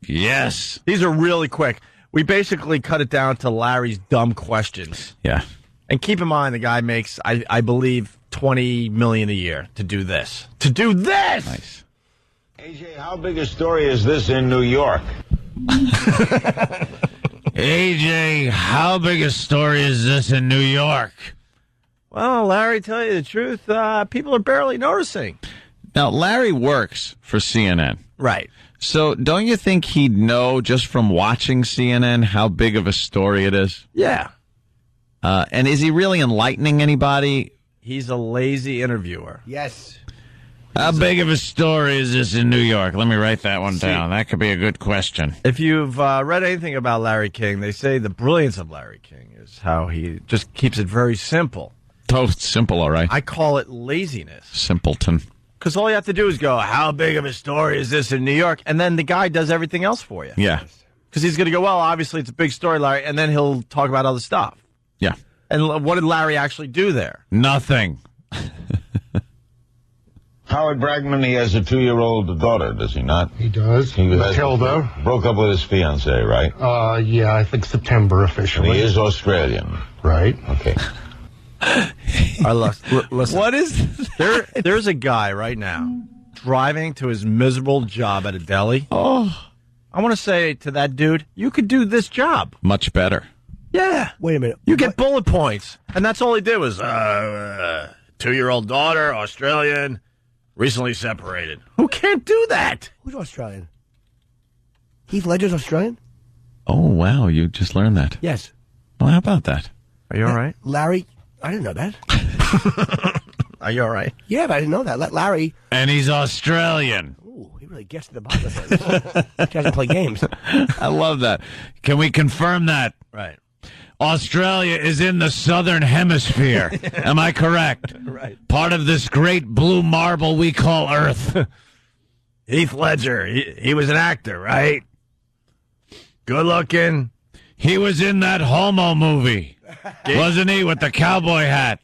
Yes. These are really quick. We basically cut it down to Larry's dumb questions. Yeah. And keep in mind, the guy makes, I believe, $20 million a year to do this. To do this! Nice. AJ, how big a story is this in New York? AJ, how big a story is this in New York? Well, Larry, tell you the truth, people are barely noticing. Now, Larry works for CNN. Right. So don't you think he'd know just from watching CNN how big of a story it is? Yeah. And is he really enlightening anybody? He's a lazy interviewer. Yes. How big of a story is this in New York? Let me write that one down. That could be a good question. If you've read anything about Larry King, they say the brilliance of Larry King is how he just keeps it very simple. Oh, it's simple, all right. I call it laziness. Simpleton. Because all you have to do is go, how big of a story is this in New York? And then the guy does everything else for you. Yeah. Because he's going to go, well, obviously it's a big story, Larry, and then he'll talk about other stuff. Yeah. And what did Larry actually do there? Nothing. Howard Bragman, he has a 2-year-old daughter, does he not? He does. He has Hilda. Broke up with his fiancée, right? Yeah, I think September officially. And he is Australian. Right. Okay. Listen. What is there's a guy right now driving to his miserable job at a deli. Oh. I want to say to that dude, you could do this job. Much better. Yeah. Wait a minute. You get bullet points. And that's all he did was, 2-year-old daughter, Australian, recently separated. Who can't do that? Who's Australian? Heath Ledger's Australian? Oh, wow. You just learned that. Yes. Well, how about that? Are you all right? Larry, I didn't know that. Are you all right? Yeah, but I didn't know that. Larry. And he's Australian. Ooh, he really gets to the bottom of things. He doesn't play games. I love that. Can we confirm that? Right. Australia is in the southern hemisphere. Am I correct? Right. Part of this great blue marble we call Earth. Heath Ledger, he was an actor, right? Good looking. He was in that Homo movie, wasn't he, with the cowboy hat?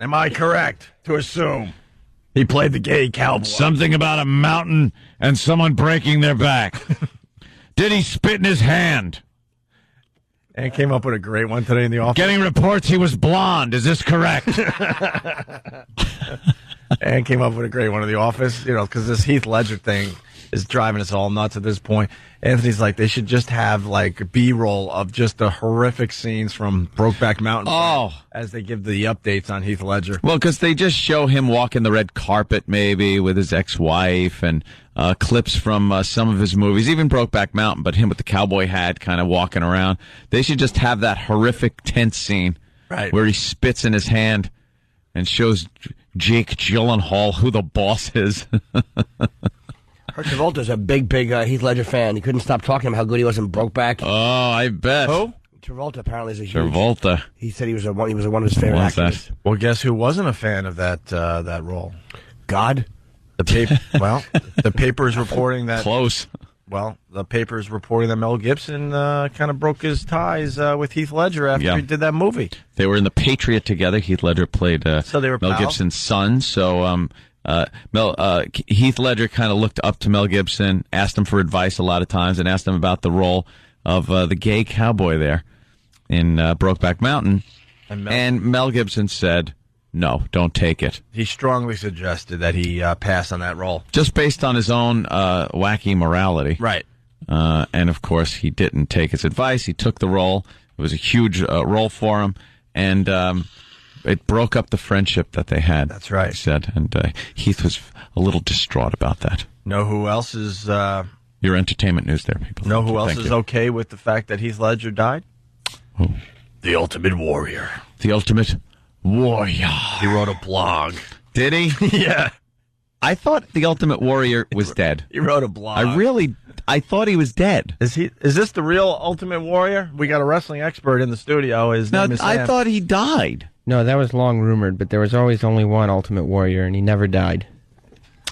Am I correct to assume he played the gay cowboy? Something about a mountain and someone breaking their back. Did he spit in his hand? And came up with a great one today in the office. Getting reports he was blonde. Is this correct? And came up with a great one in the office, because this Heath Ledger thing is driving us all nuts at this point. Anthony's like, they should just have like B-roll of just the horrific scenes from Brokeback Mountain as they give the updates on Heath Ledger. Well, because they just show him walking the red carpet maybe with his ex-wife and clips from some of his movies, even Brokeback Mountain, but him with the cowboy hat kind of walking around. They should just have that horrific tense scene where he spits in his hand and shows Jake Gyllenhaal who the boss is. Kurt Travolta's a big Heath Ledger fan. He couldn't stop talking about how good he was in Brokeback. Oh, I bet. Who? Travolta apparently is a huge... Travolta. He said he was one of his favorite actors. That? Well, guess who wasn't a fan of that role? God? The paper's reporting that... Close. Well, the paper's reporting that Mel Gibson kind of broke his ties with Heath Ledger after he did that movie. They were in The Patriot together. Heath Ledger played so they were Mel Gibson's son. So Heath Ledger kind of looked up to Mel Gibson, asked him for advice a lot of times, and asked him about the role of the gay cowboy there in Brokeback Mountain. And Mel Gibson said, no, don't take it. He strongly suggested that he pass on that role. Just based on his own wacky morality. Right. And, of course, he didn't take his advice. He took the role. It was a huge role for him. And it broke up the friendship that they had. That's right. He said. And Heath was a little distraught about that. Know who else is... Your entertainment news there, people. Know who else is okay with the fact that Heath Ledger died? Who? The Ultimate Warrior. The Ultimate Warrior. He wrote a blog. Did he? Yeah. I thought the Ultimate Warrior was dead. He wrote a blog. I thought he was dead. Is this the real Ultimate Warrior? We got a wrestling expert in the studio. His name is Sam. I thought he died. No, that was long rumored, but there was always only one Ultimate Warrior, and he never died.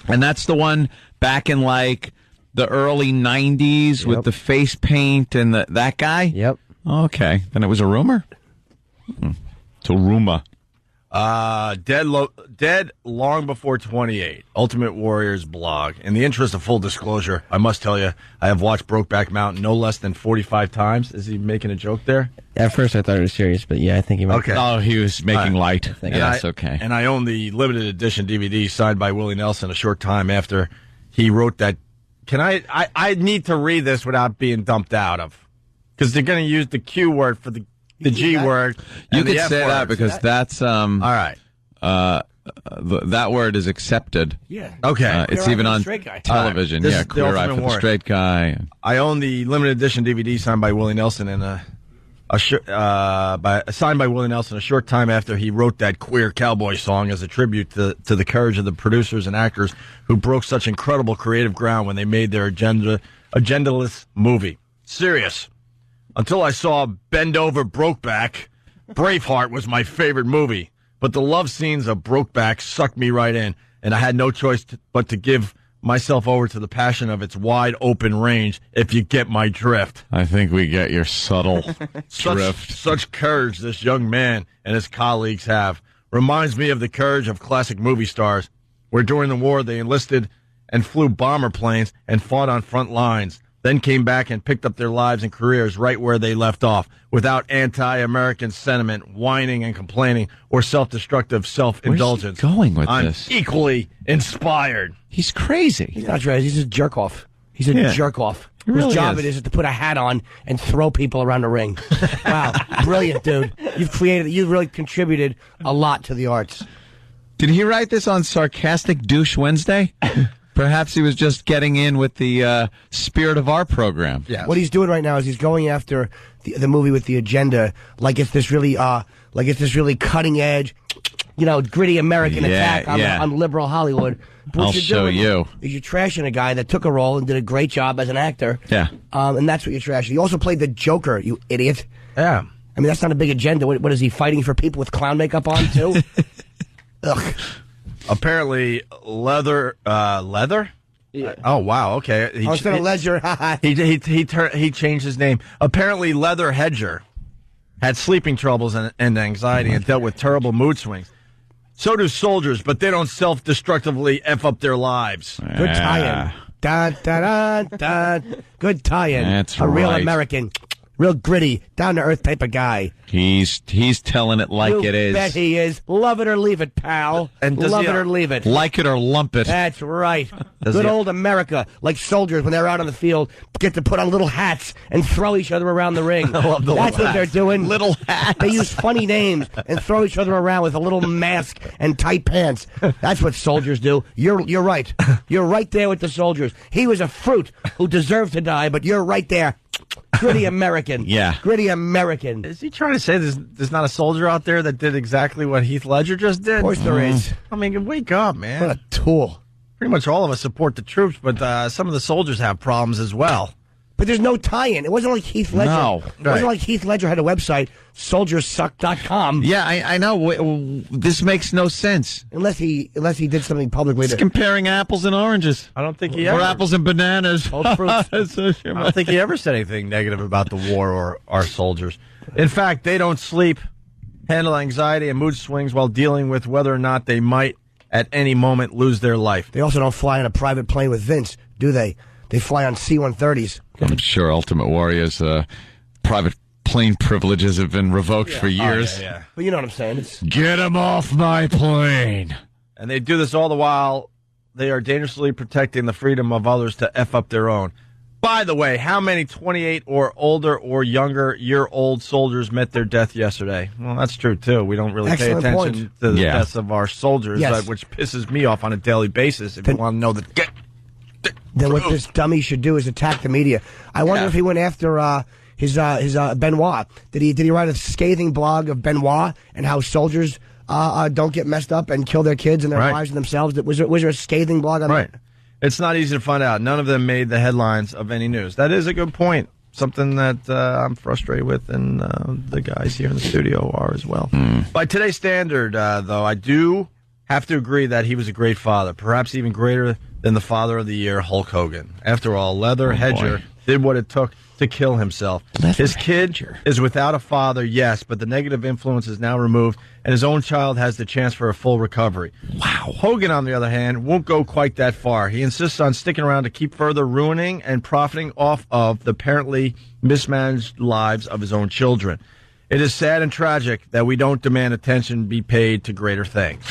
And that's the one back in like the early 90s with the face paint and that guy? Yep. Okay. Then it was a rumor? It's a rumor. Dead long before 28. Ultimate Warrior's blog. In the interest of full disclosure, I must tell you, I have watched Brokeback Mountain no less than 45 times. Is he making a joke there? At first I thought it was serious, but yeah, I think he might. Okay. Oh, he was making light. Yes, okay. And I own the limited edition DVD signed by Willie Nelson a short time after he wrote that. I need to read this without being dumped out of. Because they're going to use the Q word for the G word. You could say that because that's all right. That word is accepted. Yeah. Okay. It's even on television. Right. Yeah, Queer Eye for the Straight Guy. I own the limited edition DVD signed by Willie Nelson and signed by Willie Nelson a short time after he wrote that queer cowboy song as a tribute to the courage of the producers and actors who broke such incredible creative ground when they made their agendaless movie. Serious. Until I saw Bend Over Brokeback, Braveheart was my favorite movie. But the love scenes of Brokeback sucked me right in, and I had no choice but to give myself over to the passion of its wide open range, if you get my drift. I think we get your subtle drift. Such courage this young man and his colleagues have reminds me of the courage of classic movie stars, where during the war they enlisted and flew bomber planes and fought on front lines, then came back and picked up their lives and careers right where they left off, without anti-American sentiment, whining and complaining, or self-destructive self-indulgence. Where's he going with I'm this? Equally inspired. He's crazy. He's not crazy. He's a jerk-off. He's a jerk-off. Really His job is. it is to put a hat on and throw people around the ring. Wow. Brilliant, dude. You've really contributed a lot to the arts. Did he write this on Sarcastic Douche Wednesday? Perhaps he was just getting in with the spirit of our program. Yes. What he's doing right now is he's going after the movie with the agenda, like it's this really cutting edge, gritty American attack on liberal Hollywood. But I'll show you. You're trashing a guy that took a role and did a great job as an actor. Yeah. And that's what you're trashing. He also played the Joker, you idiot. Yeah. I mean, that's not a big agenda. What is he fighting for people with clown makeup on too? Ugh. Apparently, leather. Yeah. Oh wow. Okay. Instead of Ledger, he changed his name. Apparently, Leather Hedger had sleeping troubles and anxiety and dealt with terrible mood swings. So do soldiers, but they don't self-destructively F up their lives. Good tie-in. Da, da, da, da. Good tie-in. That's a real right. American. Real gritty, down-to-earth type of guy. He's telling it like it is. You bet he is. Love it or leave it, pal. Love it or leave it. Like it or lump it. That's right. Good old America, like soldiers when they're out on the field, get to put on little hats and throw each other around the ring. That's what they're doing. Little hats. They use funny names and throw each other around with a little mask and tight pants. That's what soldiers do. You're right. You're right there with the soldiers. He was a fruit who deserved to die, but you're right there. Gritty American. Yeah. Gritty American. Is he trying to say there's not a soldier out there that did exactly what Heath Ledger just did? Of course there is. I mean, wake up, man. What a tool. Pretty much all of us support the troops, but some of the soldiers have problems as well. But there's no tie-in. It wasn't like Heath Ledger. No. It wasn't like Heath Ledger had a website, soldiersuck.com. Yeah, I know. This makes no sense. Unless he did something publicly. It's comparing apples and oranges. I don't think he Or ever. apples and bananas. Old fruits. I don't think he ever said anything negative about the war or our soldiers. In fact, they don't sleep, handle anxiety and mood swings while dealing with whether or not they might at any moment lose their life. They also don't fly on a private plane with Vince, do they? They fly on C-130s. I'm sure Ultimate Warrior's private plane privileges have been revoked for years. Yeah. But you know what I'm saying. Get him off my plane. And they do this all the while they are dangerously protecting the freedom of others to F up their own. By the way, how many 28 or older or younger year-old soldiers met their death yesterday? Well, that's true, too. We don't really Excellent pay attention point. to the deaths of our soldiers, Yes. which pisses me off on a daily basis if you want to know the... Then what this dummy should do is attack the media. I wonder if he went after his Benoit. Did he write a scathing blog of Benoit and how soldiers don't get messed up and kill their kids and their wives and themselves. Was there a scathing blog on that? It's not easy to find out. None of them made the headlines of any news. That is a good point. Something that I'm frustrated with, and the guys here in the studio are as well. By today's standard, though, I do have to agree that he was a great father, perhaps even greater than the Father of the Year, Hulk Hogan. After all, Leather Hedger did what it took to kill himself. His kid is without a father, yes, but the negative influence is now removed, and his own child has the chance for a full recovery. Wow. Hogan, on the other hand, won't go quite that far. He insists on sticking around to keep further ruining and profiting off of the apparently mismanaged lives of his own children. It is sad and tragic that we don't demand attention be paid to greater things.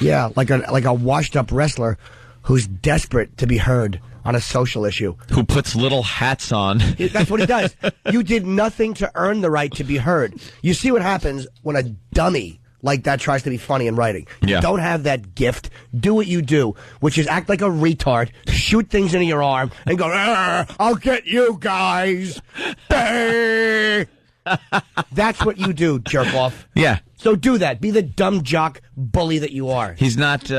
Yeah, like a washed-up wrestler who's desperate to be heard on a social issue. Who puts little hats on. That's what he does. You did nothing to earn the right to be heard. You see what happens when a dummy like that tries to be funny in writing. You don't have that gift. Do what you do, which is act like a retard, shoot things into your arm, and go, I'll get you guys. That's what you do, jerk off. Yeah. So do that. Be the dumb jock bully that you are. He's not,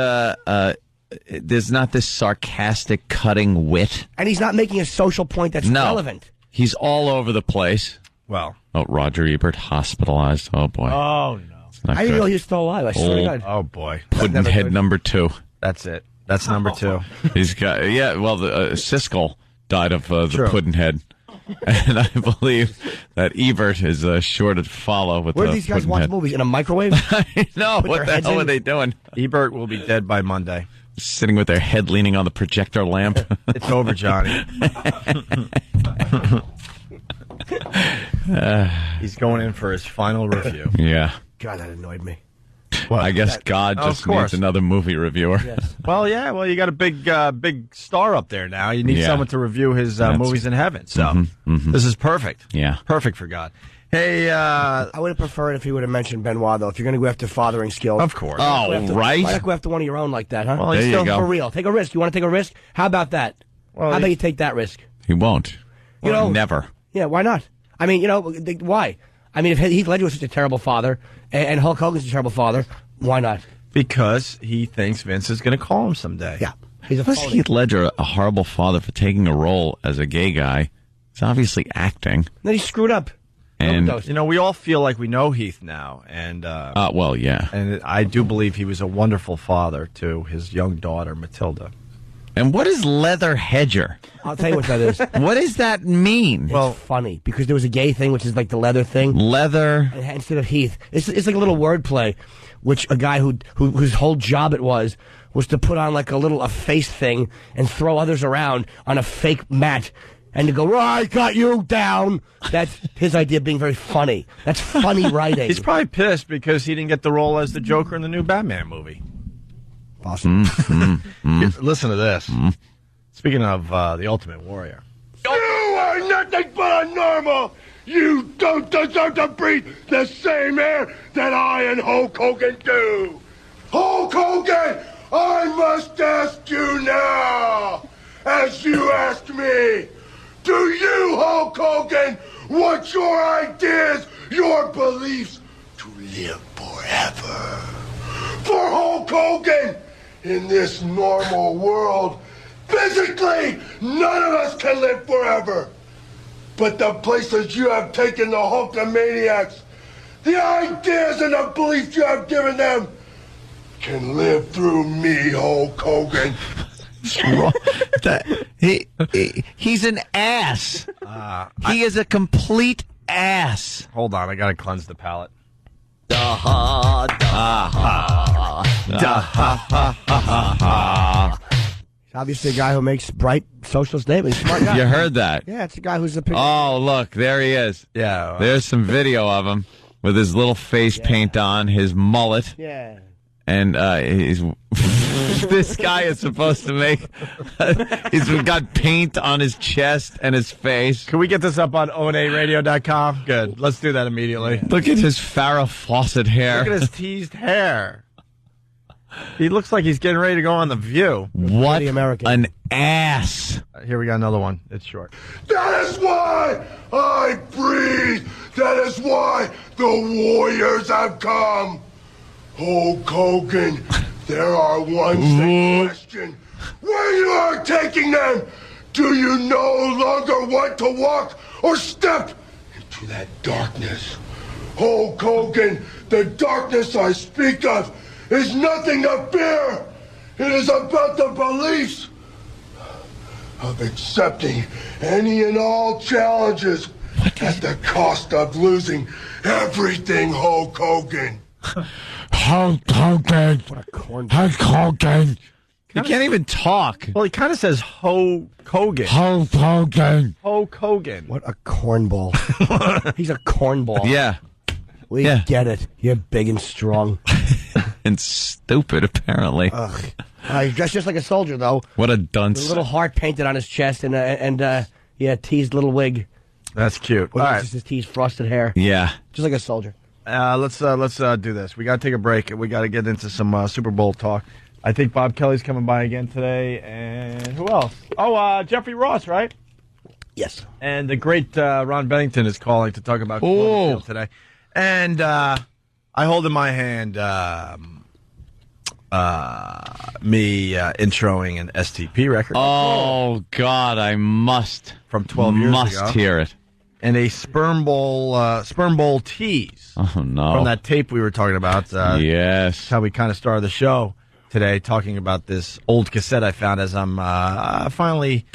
there's not this sarcastic, cutting wit. And he's not making a social point that's relevant. He's all over the place. Well. Oh, Roger Ebert hospitalized. Oh, boy. Oh, no. I didn't know he was still alive. I swear to God. Oh, boy. Puddinhead number 2. That's it. That's number 2. He's got, Siskel died of the Puddinhead. And I believe that Ebert is sure to follow with Where do these guys watch movies? In a microwave? I know. What the hell are they doing? Ebert will be dead by Monday. Sitting with their head leaning on the projector lamp. It's over, Johnny. He's going in for his final review. Yeah. God, that annoyed me. What? I guess God just needs another movie reviewer. Yes. Well, yeah. Well, you got a big star up there now. You need someone to review his movies in heaven. So this is perfect. Yeah. Perfect for God. Hey, I would have preferred if he would have mentioned Benoit, though. If you're going to go after fathering skills. Of course. Oh, Why not go after one of your own like that, huh? Well, there you go. For real. Take a risk. You want to take a risk? How about that? Well, How about you take that risk? He won't. Never. Yeah, why not? I mean, why? I mean, if Heath Ledger was such a terrible father, and Hulk Hogan's a terrible father, why not? Because he thinks Vince is going to call him someday. Yeah. He's a Was phony. Heath Ledger a horrible father for taking a role as a gay guy? He's obviously acting. Then he screwed up. And we all feel like we know Heath now, and well, yeah. And I do believe he was a wonderful father to his young daughter Matilda. And what is Leather Hedger? I'll tell you what that is. What does that mean? Well, funny because there was a gay thing, which is like the leather thing. Leather instead of Heath. It's like a little wordplay, which a guy whose whole job it was to put on like a face thing and throw others around on a fake mat. And to go, I got you down. That's his idea of being very funny. That's funny writing. He's probably pissed because he didn't get the role as the Joker in the new Batman movie. Awesome. Listen to this. Speaking of The Ultimate Warrior. You are nothing but a normal. You don't deserve to breathe the same air that I and Hulk Hogan do. Hulk Hogan, I must ask you now, as you asked me. Do you, Hulk Hogan, want your ideas, your beliefs to live forever? For Hulk Hogan, in this normal world, physically, none of us can live forever. But the places you have taken the Hulkamaniacs, the ideas and the beliefs you have given them, can live through me, Hulk Hogan. He's an ass. He is a complete ass. Hold on, I gotta cleanse the palate. He's obviously a guy who makes bright social statements. Smart guy. You heard that? Yeah, it's a guy who's a. Oh, look, there he is. Yeah, there's some video of him with his little face paint on, his mullet. Yeah. And he's this guy is supposed to make. He's got paint on his chest and his face. Can we get this up on onaradio.com? Good. Let's do that immediately. Look at his Farrah Fawcett hair. Look at his teased hair. He looks like he's getting ready to go on The View. What an ass. Here we got another one. It's short. That is why I breathe. That is why the Warriors have come. Hulk Hogan, there are one thing question. Where you are taking them, do you no longer want to walk or step into that darkness? Hulk Hogan, the darkness I speak of is nothing to fear. It is about the beliefs of accepting any and all challenges at the cost of losing everything, Hulk Hogan. Hulk Hogan. Hulk Hogan. He can't even talk. Well, he kind of says Hulk Hogan. Hulk Hogan. Hulk Hogan. What a cornball. He's a cornball. Yeah. We get it. You're big and strong. And stupid, apparently. He's dressed just like a soldier, though. What a dunce. With a little heart painted on his chest and teased little wig. That's cute. All right. Just his teased frosted hair. Yeah. Just like a soldier. Let's do this. We got to take a break. We got to get into some Super Bowl talk. I think Bob Kelly's coming by again today. And who else? Oh, Jeffrey Ross, right? Yes. And the great Ron Bennington is calling to talk about Columbus Field today. And I hold in my hand me introing an STP record. Oh, God, I must. From 12 years ago. Must hear it. And a Sperm Bowl tease. Oh, no. From that tape we were talking about. Yes. That's how we kind of started the show today, talking about this old cassette I found as I'm finally,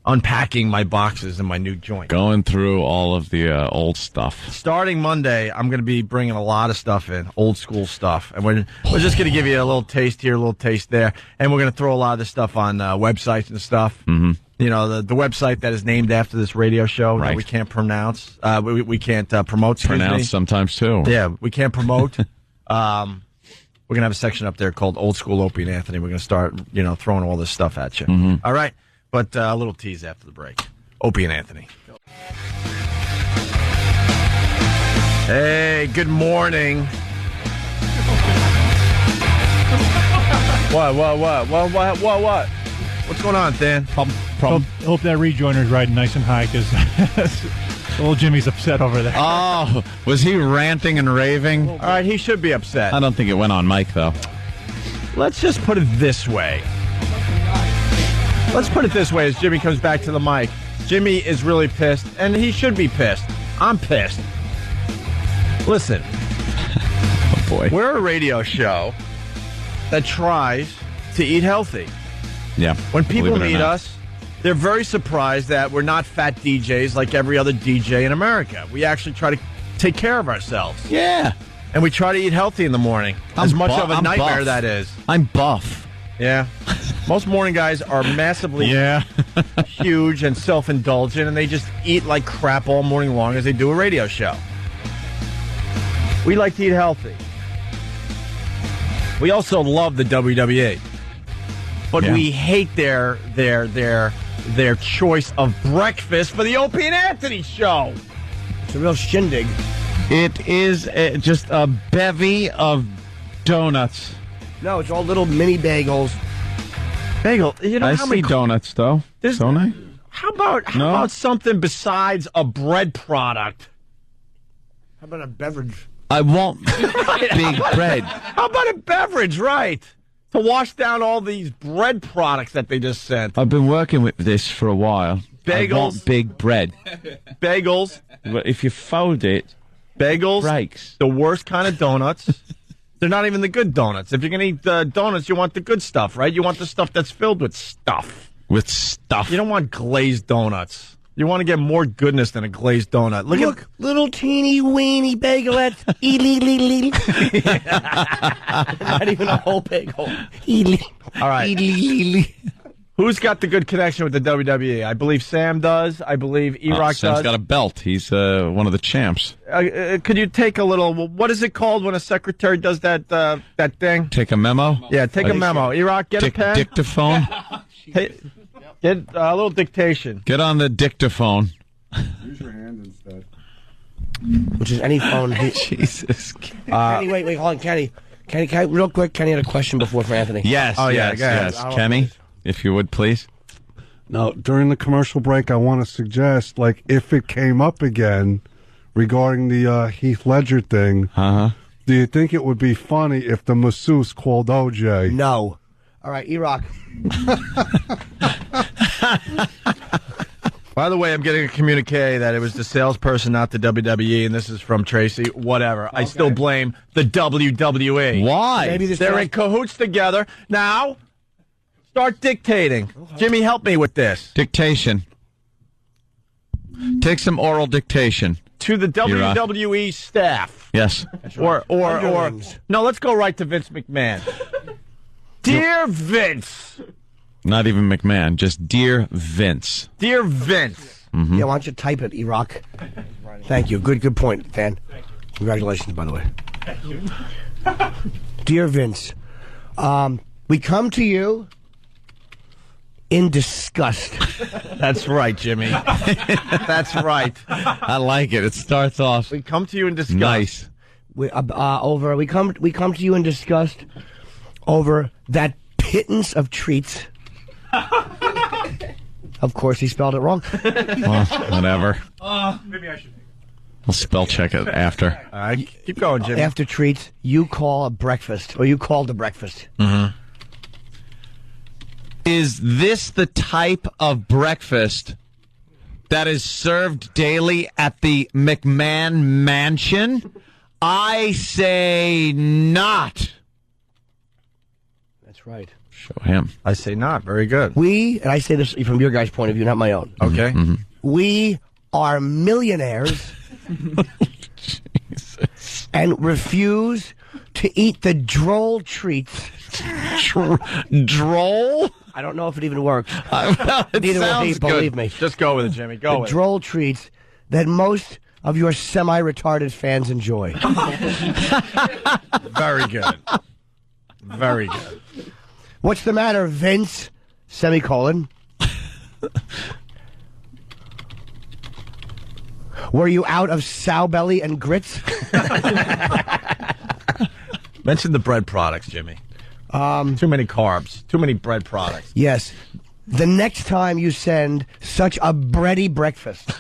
unpacking my boxes in my new joint. Going through all of the old stuff. Starting Monday, I'm going to be bringing a lot of stuff in, old school stuff. And we're just going to give you a little taste here, a little taste there. And we're going to throw a lot of this stuff on websites and stuff. Mm-hmm. The website that is named after this radio show right. that we can't pronounce. We can't promote. Pronounce sometimes, too. Yeah, we can't promote. We're going to have a section up there called Old School Opie and Anthony. We're going to start, throwing all this stuff at you. Mm-hmm. All right? But a little tease after the break. Opie and Anthony. Hey, good morning. What? What's going on, Dan? Hope that rejoiner's riding nice and high, because old Jimmy's upset over there. Oh, was he ranting and raving? All right, he should be upset. I don't think it went on mic, though. Let's just put it this way. As Jimmy comes back to the mic. Jimmy is really pissed, and he should be pissed. I'm pissed. Listen. Oh, boy. We're a radio show that tries to eat healthy. Yeah. When people meet us, they're very surprised that we're not fat DJs like every other DJ in America. We actually try to take care of ourselves. Yeah. And we try to eat healthy in the morning. As much of a nightmare that is. I'm buff. Yeah. Most morning guys are massively huge and self-indulgent, and they just eat like crap all morning long as they do a radio show. We like to eat healthy. We also love the WWE. But we hate their choice of breakfast for the Opie and Anthony show. It's a real shindig. It is just a bevy of donuts. No, it's all little mini bagels. Bagel. I see donuts, though. Don't I? How about something besides a bread product? How about a beverage? I want big bread. How about a beverage, right? To wash down all these bread products that they just sent. I've been working with this for a while. Bagels. I want big bread. Bagels. But if you fold it, bagels. Breaks. The worst kind of donuts. They're not even the good donuts. If you're going to eat donuts, you want the good stuff, right? You want the stuff that's filled with stuff. With stuff. You don't want glazed donuts. You want to get more goodness than a glazed donut. Look, little teeny weeny bagelettes. Not even a whole bagel. All right. Who's got the good connection with the WWE? I believe Sam does. I believe E-Rock does. Sam's got a belt. He's one of the champs. Could you take a little... What is it called when a secretary does that thing? Take a memo? Yeah, take a memo. E-Rock, get a pen. Dictaphone? Hey, get a little dictation. Get on the dictaphone. Use your hand instead. Which is any phone. Jesus. Kenny, wait, hold on, Kenny. Kenny, real quick, Kenny had a question before for Anthony. Yes, yes. Kenny, if you would, please. Now, during the commercial break, I want to suggest, like, if it came up again regarding the Heath Ledger thing, Do you think it would be funny if the masseuse called OJ? No. All right, E-Rock. By the way, I'm getting a communique that it was the salesperson, not the WWE, and this is from Tracy. Whatever. Okay. I still blame the WWE. Why? Maybe they're in cahoots together. Now, start dictating. Jimmy, help me with this. Dictation. Take some oral dictation. To the WWE staff. Yes. Or no, let's go right to Vince McMahon. Dear Vince. Not even McMahon, just Dear Vince. Dear Vince. Mm-hmm. Yeah, why don't you type it, E-Rock? Thank you. Good point, Dan. Congratulations, by the way. Thank you. Dear Vince, we come to you in disgust. That's right, Jimmy. That's right. I like it. It starts off. We come to you in disgust. Nice. We come to you in disgust over that pittance of treats. Of course, he spelled it wrong. Well, whatever. Maybe I should. We'll spell check it after. Keep going, Jimmy. After treats, you call a breakfast, or you called a breakfast. Mm-hmm. Is this the type of breakfast that is served daily at the McMahon Mansion? I say not. That's right. Show him. I say not. Very good. And I say this from your guys' point of view, not my own. Okay. Mm-hmm. We are millionaires and refuse to eat the droll treats. Droll? I don't know if it even works. It Neither will he, sounds believe good. me. Just go with it, Jimmy. Go with droll treats that most of your semi-retarded fans enjoy. Very good. Very good. What's the matter, Vince? Semicolon. Were you out of sow belly and grits? Mention the bread products, Jimmy. Too many carbs. Too many bread products. Yes. The next time you send such a bready breakfast.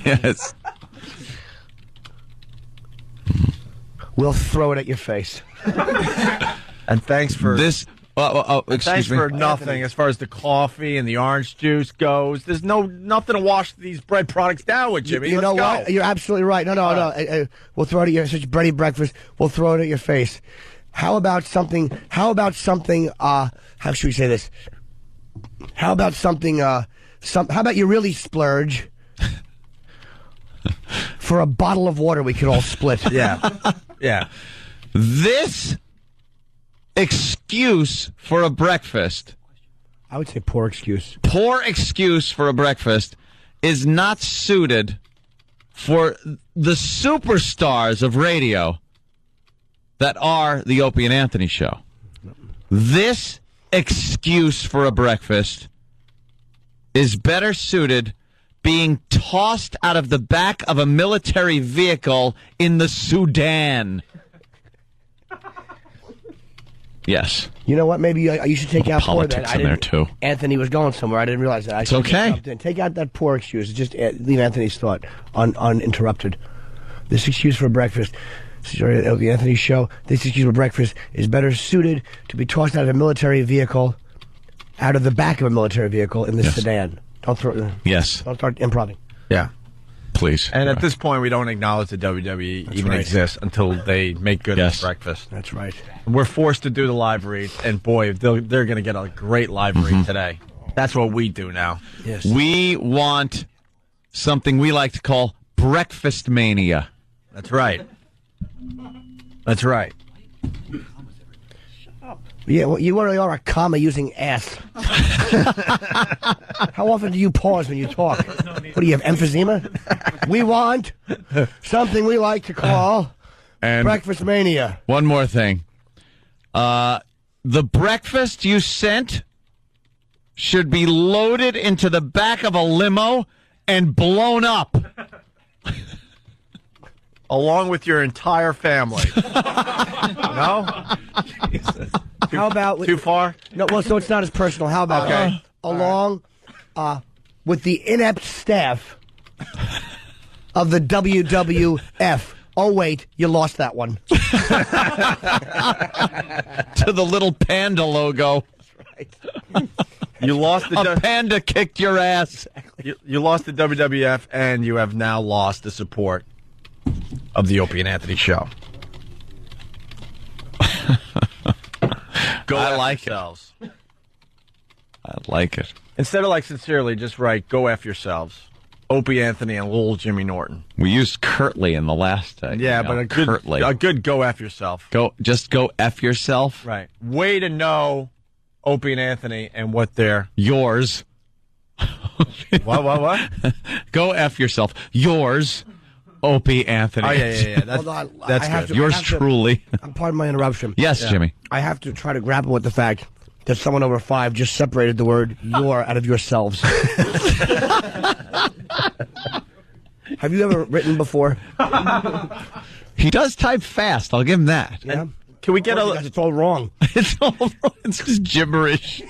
Yes. We'll throw it at your face. And thanks for this. Excuse thanks me. for nothing as far as the coffee and the orange juice goes. There's nothing to wash these bread products down with, Jimmy. You know Let's what? go. You're absolutely right. No. We'll throw it at your such bready breakfast. We'll throw it at your face. How about something? How should we say this? How about something? How about you really splurge for a bottle of water we could all split? Yeah. This excuse for a breakfast, I would say poor excuse. Poor excuse for a breakfast is not suited for the superstars of radio that are the Opie and Anthony show. This excuse for a breakfast is better suited being tossed out of the back of a military vehicle in the Sudan. Yes. You know what? Maybe you should take out poor. Politics in there, too. Anthony was going somewhere. I didn't realize that. It's okay. Take out that poor excuse. Just leave Anthony's thought uninterrupted. This excuse for breakfast, the Anthony show, this excuse for breakfast is better suited to be tossed out of a military vehicle, out of the back of a military vehicle in the sedan. Don't throw. Yes. Don't start improvising. Yeah. Please. And at this point, we don't acknowledge the WWE even exists until they make good breakfast. That's right. We're forced to do the live read, and boy, they're going to get a great live read today. That's what we do now. Yes. We want something we like to call breakfast mania. That's right. That's right. Yeah, well, you really are a comma using ass. How often do you pause when you talk? What do you have, emphysema? We want something we like to call breakfast mania. One more thing. The breakfast you sent should be loaded into the back of a limo and blown up. Along with your entire family. No? Jesus. How about too far? No, well, so it's not as personal. How about along with the inept staff of the WWF Oh, wait, you lost that one. To the little panda logo. You lost A panda kicked your ass. You lost the WWF, and you have now lost the support of the Opie and Anthony show. Go I F like yourselves. I like it. Instead of like sincerely, just write "Go F yourselves." Opie Anthony and Little Jimmy Norton. We used curtly in the last yeah, but a good go F yourself. Go F yourself. Right. Way to know Opie and Anthony and what they're yours. What? Go F yourself. Yours, Opie Anthony. Oh yeah. Hold on. That's good. Yours truly. Pardon my interruption. Yes, Jimmy. I have to try to grapple with the fact that someone over 5 just separated the word "your" out of yourselves. Have you ever written before? He does type fast. I'll give him that. Yeah. Can we get It's all wrong. It's all wrong. It's just gibberish.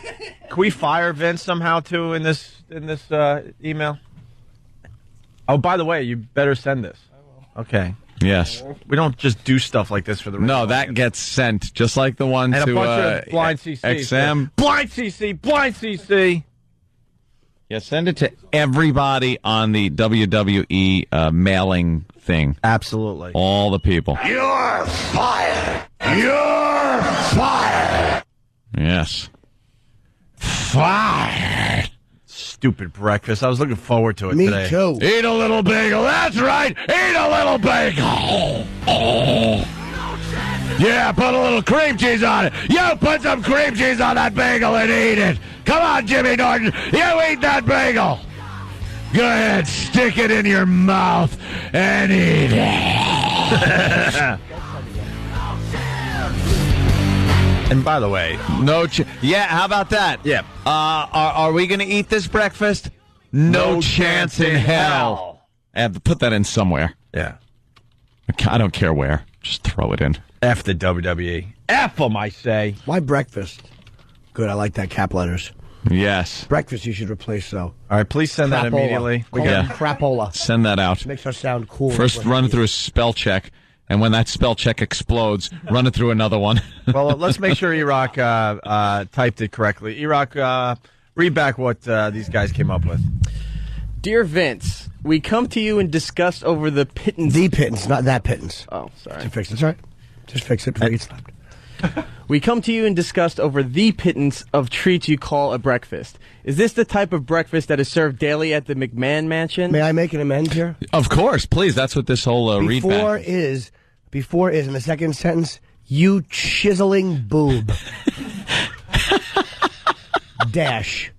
Can we fire Vince somehow too in this email? Oh, by the way, you better send this. Okay. Yes. We don't just do stuff like this for the radio. No, that gets sent just like the one and to a bunch of blind CC. XM. Blind CC. Yeah, send it to everybody on the WWE mailing thing. Absolutely. All the people. You're fired. You're fired. Yes. Fired. Stupid breakfast. I was looking forward to it today. Me too. Eat a little bagel. That's right. Eat a little bagel. Yeah, put a little cream cheese on it. You put some cream cheese on that bagel and eat it. Come on, Jimmy Norton. You eat that bagel. Go ahead, stick it in your mouth and eat it. And by the way, yeah, how about that? Yeah. Are we going to eat this breakfast? No chance in hell. I have to put that in somewhere. Yeah. I don't care where. Just throw it in. F the WWE. F them, I say. Why breakfast? Good, I like that, cap letters. Yes. Breakfast you should replace, though. All right, please send that immediately. Call it crapola. Send that out. Makes us sound cool. First, run through a spell check, and when that spell check explodes, run it through another one. Well, let's make sure E-Rock typed it correctly. E-Rock, read back what these guys came up with. Dear Vince, we come to you in disgust over the pittance. The pittance, not that pittance. Oh, sorry. Just fix it. It's all right. Just fix it before you get slapped. We come to you in disgust over the pittance of treats you call a breakfast. Is this the type of breakfast that is served daily at the McMahon Mansion? May I make an amend here? Of course, please. That's what this whole Before readback is in the second sentence, you chiseling boob. Dash.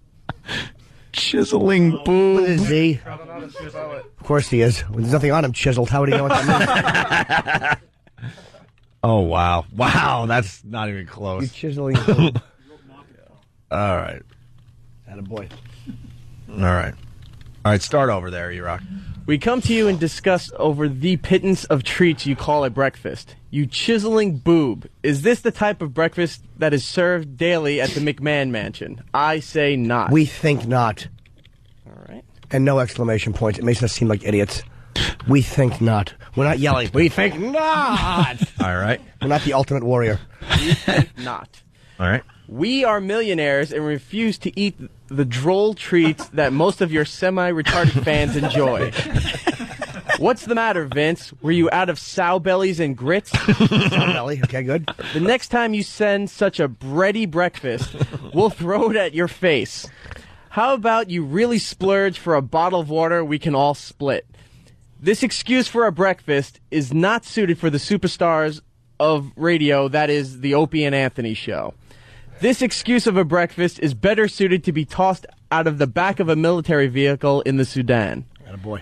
Chiseling boob. What is he? Of course he is. There's nothing on him chiseled. How would he know what that means? Oh, wow. Wow, that's not even close. You chiseling boob. All right. Attaboy. All right. All right, start over there, E-Rock. We come to you in disgust over the pittance of treats you call a breakfast. You chiseling boob. Is this the type of breakfast that is served daily at the McMahon Mansion? I say not. We think not. All right. And no exclamation points. It makes us seem like idiots. We think not. We're not yelling. We think not. All right. We're not the ultimate warrior. We think not. All right. We are millionaires and refuse to eat the droll treats that most of your semi-retarded fans enjoy. What's the matter, Vince? Were you out of sow bellies and grits? Sow belly. Okay, good. The next time you send such a bready breakfast, we'll throw it at your face. How about you really splurge for a bottle of water we can all split? This excuse for a breakfast is not suited for the superstars of radio, that is, the Opie and Anthony show. This excuse of a breakfast is better suited to be tossed out of the back of a military vehicle in the Sudan. Attaboy.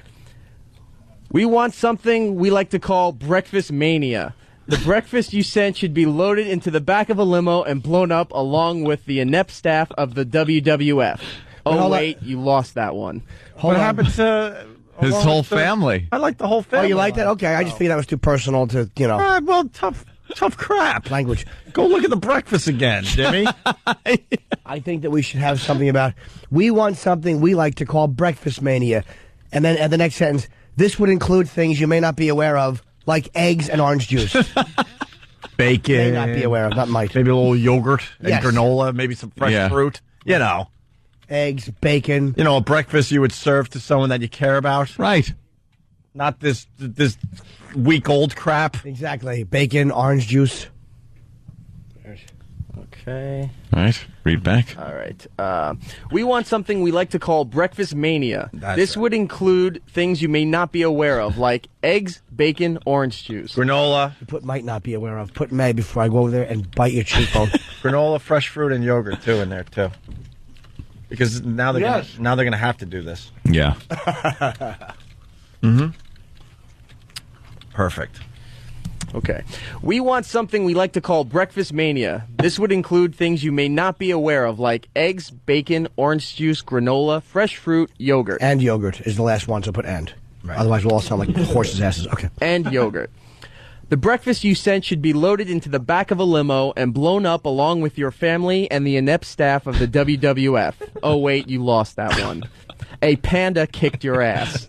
We want something we like to call breakfast mania. The breakfast you sent should be loaded into the back of a limo and blown up along with the inept staff of the WWF. Oh, wait, you lost that one. What happened to... his whole family? I like the whole family. Oh, you like that? Okay, I just figured that was too personal to, you know. Well, tough crap. Language. Go look at the breakfast again, Jimmy. I think that we should have something about, we want something we like to call breakfast mania. And then at the next sentence, this would include things you may not be aware of, Like eggs and orange juice. Bacon. May not be aware of, not might. Maybe a little yogurt and Yes. granola, maybe some fresh fruit. You know. Eggs, bacon. You know, a breakfast you would serve to someone that you care about. Right. Not this week-old crap. Exactly. Bacon, orange juice. Okay. All right. Read back. All right. We want something we like to call breakfast mania. That's this would include things you may not be aware of, like eggs, bacon, orange juice. Granola. You put might not be aware of. Put may before I go over there and bite your cheekbone. Granola, fresh fruit, and yogurt, too, in there, too. Because now they're gonna have to do this. Yeah. Mm-hmm. Perfect. Okay. We want something we like to call breakfast mania. This would include things you may not be aware of, like eggs, bacon, orange juice, granola, fresh fruit, yogurt. And yogurt is the last one, so put and. Right. Otherwise, we'll all sound like horses' asses. Okay. And yogurt. The breakfast you sent should be loaded into the back of a limo and blown up along with your family and the inept staff of the WWF. Oh, wait, you lost that one. A panda kicked your ass.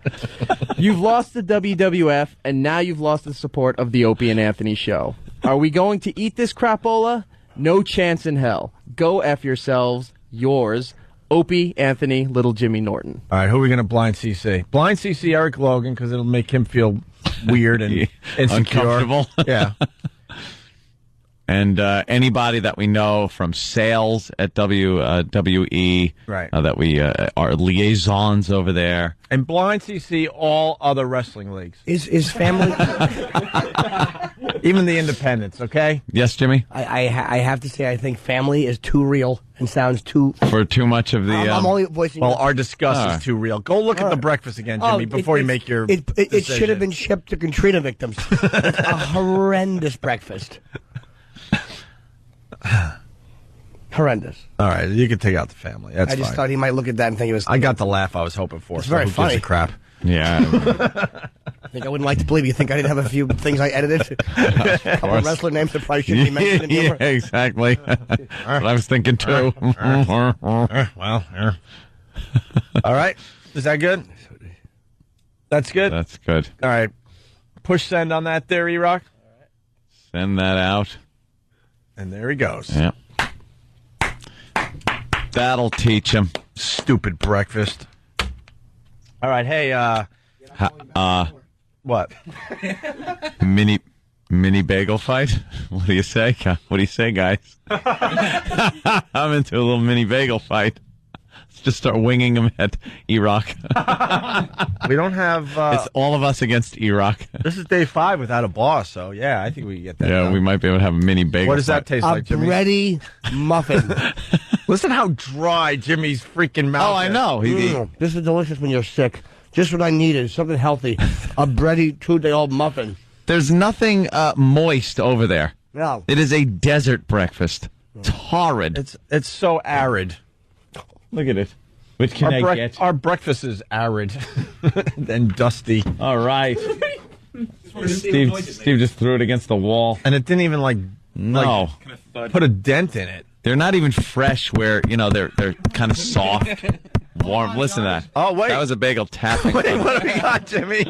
You've lost the WWF, and now you've lost the support of the Opie and Anthony show. Are we going to eat this crapola? No chance in hell. Go F yourselves. Yours, Opie, Anthony, Little Jimmy Norton. All right, who are we going to blind CC? Blind CC Eric Logan, because it'll make him feel weird and insecure. Uncomfortable. Yeah. And anybody that we know from sales at WE, right? That we are liaisons over there. And blind CC all other wrestling leagues. Is family... Even the independents, okay? Yes, Jimmy? I have to say, I think family is too real and sounds too... For too much of the... I'm only voicing... Well, our disgust is too real. Go look at the breakfast again, Jimmy, before you make your It should have been shipped to Katrina victims. It's a horrendous breakfast. Horrendous. All right, you can take out the family. That's I just fine. thought he might look at that and think it was... I got the laugh I was hoping for. It's so very who gives funny. a crap. Yeah. I think I wouldn't like to believe you think I didn't have a few things I edited. A couple of wrestler names that probably shouldn't be mentioned in humor. Yeah, exactly. That's what I was thinking, too. Well, all right. Is that good? That's good? That's good. All right. Push send on that there, E-Rock. Send that out. And there he goes. Yeah. That'll teach him. Stupid breakfast. All right, hey, what? Mini bagel fight? What do you say? What do you say, guys? I'm into a little mini bagel fight. Let's just start winging them at E-Rock. We don't have... it's all of us against E-Rock. This is day 5 without a boss, so yeah, I think we can get that Yeah, done. we might be able to have a mini bagel What does fight. that taste like, Jimmy? A bready muffin. Listen how dry Jimmy's freaking mouth Oh, I know. This is delicious when you're sick. Just what I needed, something healthy. A bready 2-day-old muffin. There's nothing moist over there. No. It is a desert breakfast. It's horrid. It's so arid. Look at it. Which can I get? Our breakfast is arid and dusty. All right. Steve just threw it against the wall. And it didn't even No. put a dent in it. They're not even fresh where, they're kind of soft, warm. Listen to that. Oh, wait. That was a bagel tapping. Wait, what do we got, Jimmy?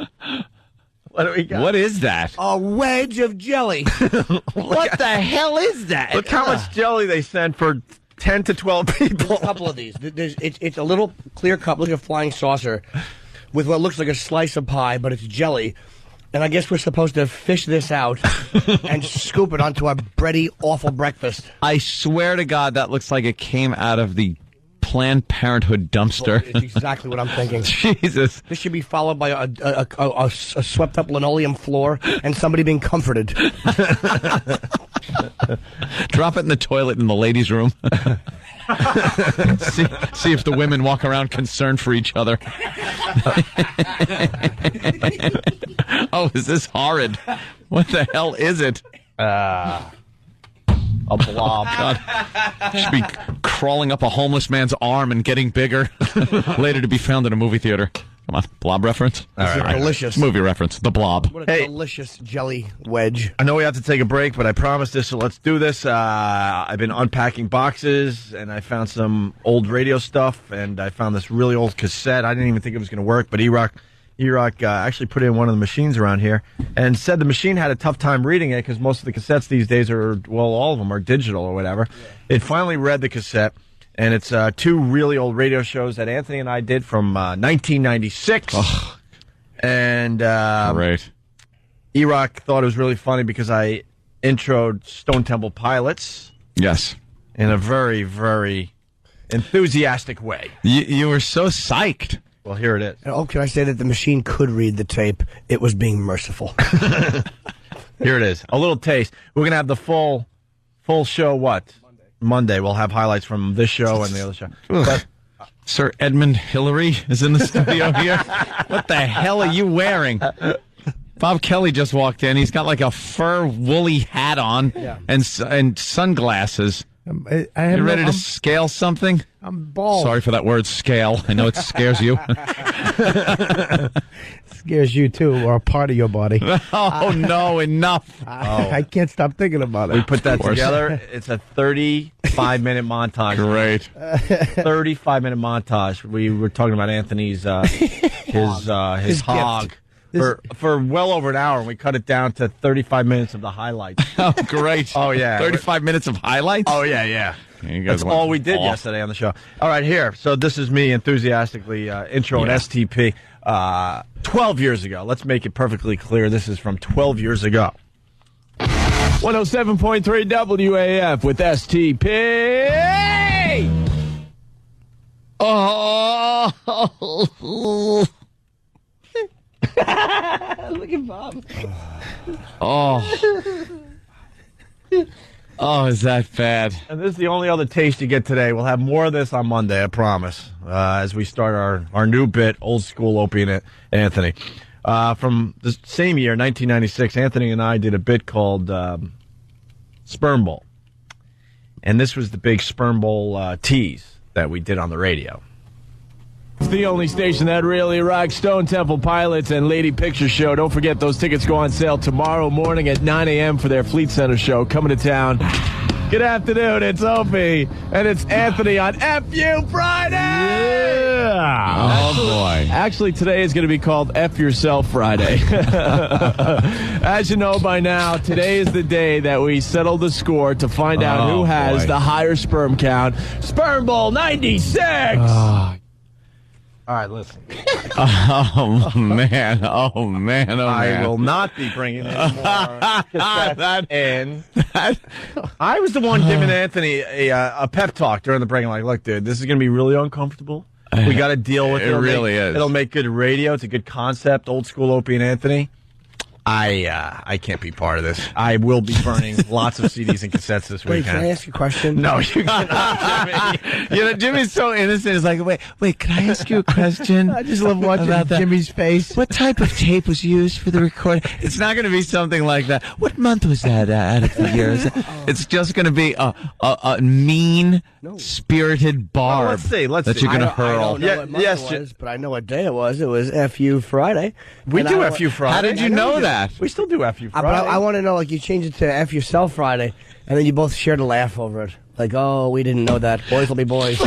What do we got? What is that? A wedge of jelly. What the hell is that? Look how much jelly they sent for 10 to 12 people. A couple of these. It's a little clear cup, like a flying saucer, with what looks like a slice of pie, but it's jelly. And I guess we're supposed to fish this out and scoop it onto our bready, awful breakfast. I swear to God, that looks like it came out of the Planned Parenthood dumpster. It's exactly what I'm thinking. Jesus. This should be followed by a swept-up linoleum floor and somebody being comforted. Drop it in the toilet in the ladies' room. see if the women walk around concerned for each other. Oh, is this horrid? What the hell is it? A blob. God. Should be crawling up a homeless man's arm and getting bigger. Later to be found in a movie theater. Come on, Blob reference? All right. Delicious. Movie reference, The Blob. What a delicious jelly wedge. I know we have to take a break, but I promised this, so let's do this. I've been unpacking boxes, and I found some old radio stuff, and I found this really old cassette. I didn't even think it was going to work, but E-Rock E-Rock actually put it in one of the machines around here and said the machine had a tough time reading it because most of the cassettes these days are, well, all of them are digital or whatever. Yeah. It finally read the cassette, and it's two really old radio shows that Anthony and I did from 1996. Oh. And Great. E-Rock thought it was really funny because I introed Stone Temple Pilots. Yes. In a very, very enthusiastic way. You were so psyched. Well, here it is. Oh, can I say that the machine could read the tape? It was being merciful. Here it is. A little taste. We're going to have the full show, what? Monday. We'll have highlights from this show and the other show. But, Sir Edmund Hillary is in the studio here. What the hell are you wearing? Bob Kelly just walked in. He's got like a fur woolly hat on and sunglasses. You ready to scale something? I'm bald. Sorry for that word, scale. I know it scares you. Scares you too, or a part of your body. Oh, no, enough. I can't stop thinking about it. we put that together. It's a 35-minute montage. Great. 35-minute montage. We were talking about Anthony's his hog. For well over an hour, and we cut it down to 35 minutes of the highlights. Oh, great. Oh, yeah. 35 minutes of highlights? Oh, yeah. You guys That's all we did yesterday on the show. All right, here. So this is me enthusiastically introing STP 12 years ago. Let's make it perfectly clear. This is from 12 years ago. 107.3 WAF with STP. Oh. Look at Bob. Oh, is that bad? And this is the only other taste you get today. We'll have more of this on Monday, I promise, as we start our new bit, Old School Opie and Anthony. From the same year, 1996, Anthony and I did a bit called Sperm Bowl. And this was the big Sperm Bowl tease that we did on the radio. It's the only station that really rocks. Stone Temple Pilots and Lady Picture Show. Don't forget, those tickets go on sale tomorrow morning at 9 a.m. for their Fleet Center show coming to town. Good afternoon, it's Opie, and it's Anthony on FU Friday! Yeah! Oh, boy. Actually, today is going to be called F Yourself Friday. As you know by now, today is the day that we settle the score to find out who has the higher sperm count. Sperm Bowl 96! All right, listen. Oh, man. I will not be bringing any more cassettes in. I was the one giving Anthony a pep talk during the break. I'm like, look, dude, this is going to be really uncomfortable. We got to deal with it. It really is. It'll make good radio. It's a good concept. Old School Opie and Anthony. I can't be part of this. I will be burning lots of CDs and cassettes this weekend. Wait, can I ask you a question? No, you cannot, Jimmy. Jimmy's so innocent. He's like, wait, can I ask you a question? I just love watching Jimmy's face. What type of tape was used for the recording? It's not going to be something like that. What month was that out of the year? It's just going to be a mean-spirited barb. Let's see. You're going to hurl. I don't know what month it was, but I know what day it was. It was FU Friday. We do FU Friday. How did you know that? We still do FU Friday. But I want to know, like, you changed it to F Yourself Friday, and then you both shared a laugh over it. Like, oh, we didn't know that. Boys will be boys.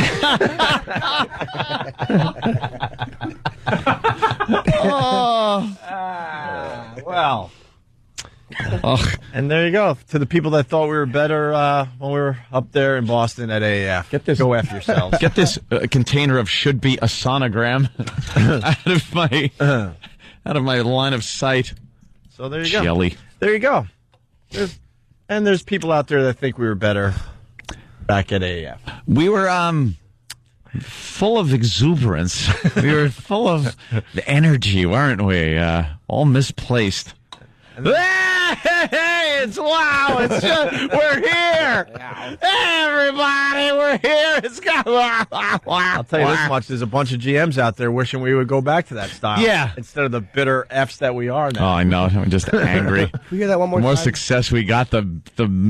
Well. And there you go. To the people that thought we were better when we were up there in Boston at AAF. Get this. Go F yourselves. Get this container of should be a sonogram out of my line of sight. So there you Jelly. go. There you go. There's people out there that think we were better back at AAF. We were full of exuberance. We were full of energy, weren't we? All misplaced. Hey, it's wow! It's just, we're here. Hey, everybody, we're here. It's got I'll tell you this much: there's a bunch of GMs out there wishing we would go back to that style. Yeah. Instead of the bitter Fs that we are now. Oh, I know. I'm just angry. We hear that one more The more time? success we got, the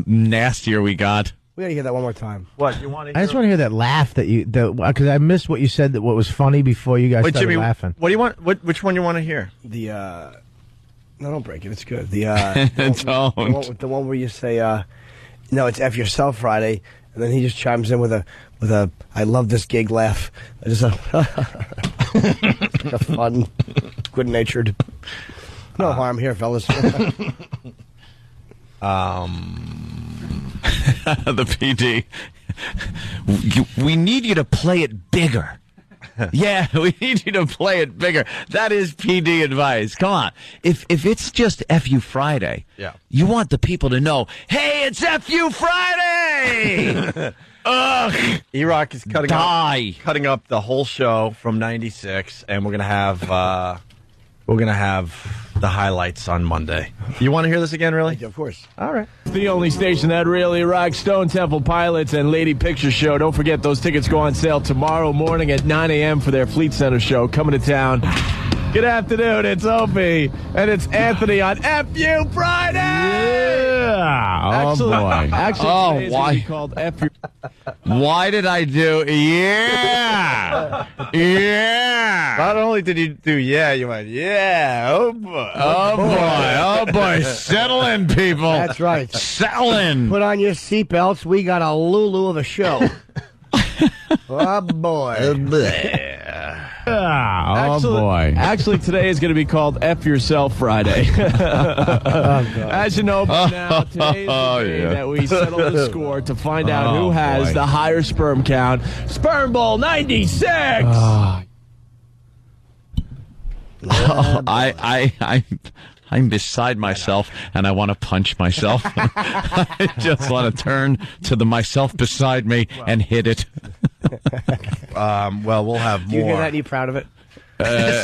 nastier we got. We got to hear that one more time. What you want to hear? I just want to hear that laugh that you, because I missed what you said. That what was funny before you guys started Jimmy, laughing. What do you want? Which one you want to hear? No, don't break it. It's good. The one where you say, no, it's F Yourself Friday, and then he just chimes in with a I love this gig laugh. Just a fun. good-natured. No harm here, fellas. The PD. We need you to play it bigger. Yeah, we need you to play it bigger. That is PD advice. Come on. If it's just FU Friday, you want the people to know, hey, it's FU Friday! Ugh. E-Rock is cutting up the whole show from 96, and we're gonna have the highlights on Monday. You want to hear this again, really? Of course. All right. The only station that really rocks Stone Temple Pilots and Lady Picture Show. Don't forget, those tickets go on sale tomorrow morning at 9 a.m. for their Fleet Center show coming to town. Good afternoon, it's Opie, and it's Anthony on FU Friday! Yeah! Actually, oh, why? It's called FU. Why did I do yeah? Yeah! Not only did you do you went, yeah, oh boy. Oh boy, settle in, people. That's right. Settle in. Put on your seatbelts. We got a Lulu of a show. Oh, boy. Actually, today is going to be called F Yourself Friday. As you know by now, today is the day that we settle the score to find out who has the higher sperm count. Sperm Bowl 96! I'm beside myself, and I want to punch myself. I just want to turn to the myself beside me and hit it. Well, we'll have more. Do you hear that? Are you proud of it?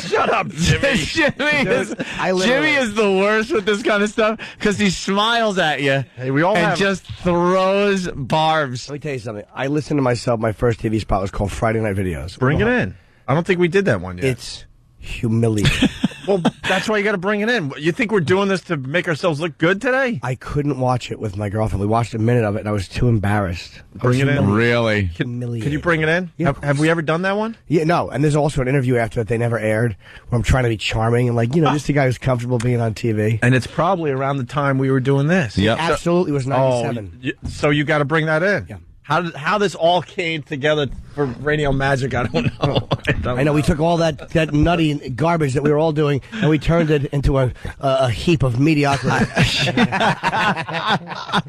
Shut up, Jimmy. Jimmy is the worst with this kind of stuff because he smiles at you and just throws barbs. Let me tell you something. I listened to myself. My first TV spot was called Friday Night Videos. Bring it in. I don't think we did that one yet. It's humiliating. Well, that's why you got to bring it in. You think we're doing this to make ourselves look good today? I couldn't watch it with my girlfriend. We watched a minute of it, and I was too embarrassed. Bring it in? Really? Can you bring it in? Yeah, have we ever done that one? Yeah, no. And there's also an interview after that they never aired where I'm trying to be charming and, just a guy who's comfortable being on TV. And it's probably around the time we were doing this. Yep. It absolutely was 97. So you got to bring that in. Yeah. How this all came together for Radio Magic, I don't know. I know. We took all that nutty garbage that we were all doing, and we turned it into a heap of mediocrity. We got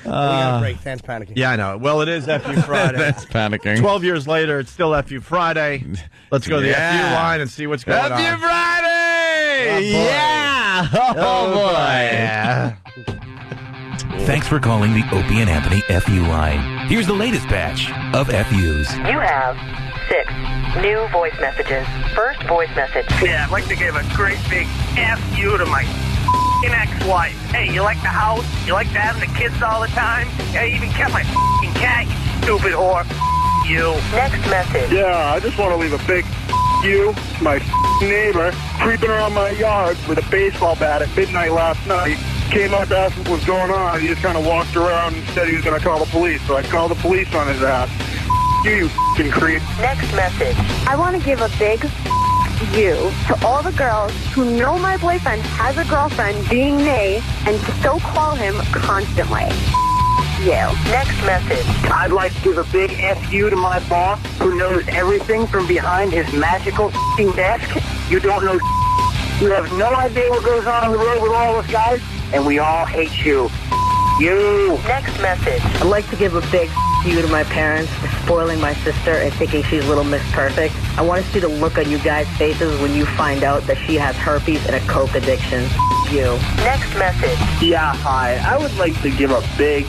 a break. Fans panicking. Yeah, I know. Well, it is FU Friday. That's panicking. 12 years later, it's still FU Friday. Let's go to the FU line and see what's going on. FU Friday! Yeah! Oh, boy. Yeah. Thanks for calling the Opie and Anthony FU line. Here's the latest batch of FUs. You have 6 new voice messages. First voice message. Yeah, I'd like to give a great big FU to my ex-wife. Hey, you like the house? You like to have the kids all the time? Yeah, you even kept my cat, you stupid whore. You. Next message. Yeah, I just want to leave a big you to my neighbor creeping around my yard with a baseball bat at midnight last night. Came up to ask what was going on. He just kind of walked around and said he was going to call the police. So I called the police on his ass. You f***ing creep. Next message. I want to give a big you to all the girls who know my boyfriend has a girlfriend being me and still call him constantly. You. Next message. I'd like to give a big FU to my boss who knows everything from behind his magical f***ing desk. You don't know. You have no idea what goes on the road with all those guys, and we all hate you. You. Next message. I'd like to give a big you to my parents for spoiling my sister and thinking she's Little Miss Perfect. I want to see the look on you guys' faces when you find out that she has herpes and a coke addiction. You. Next message. Yeah, hi. I would like to give a big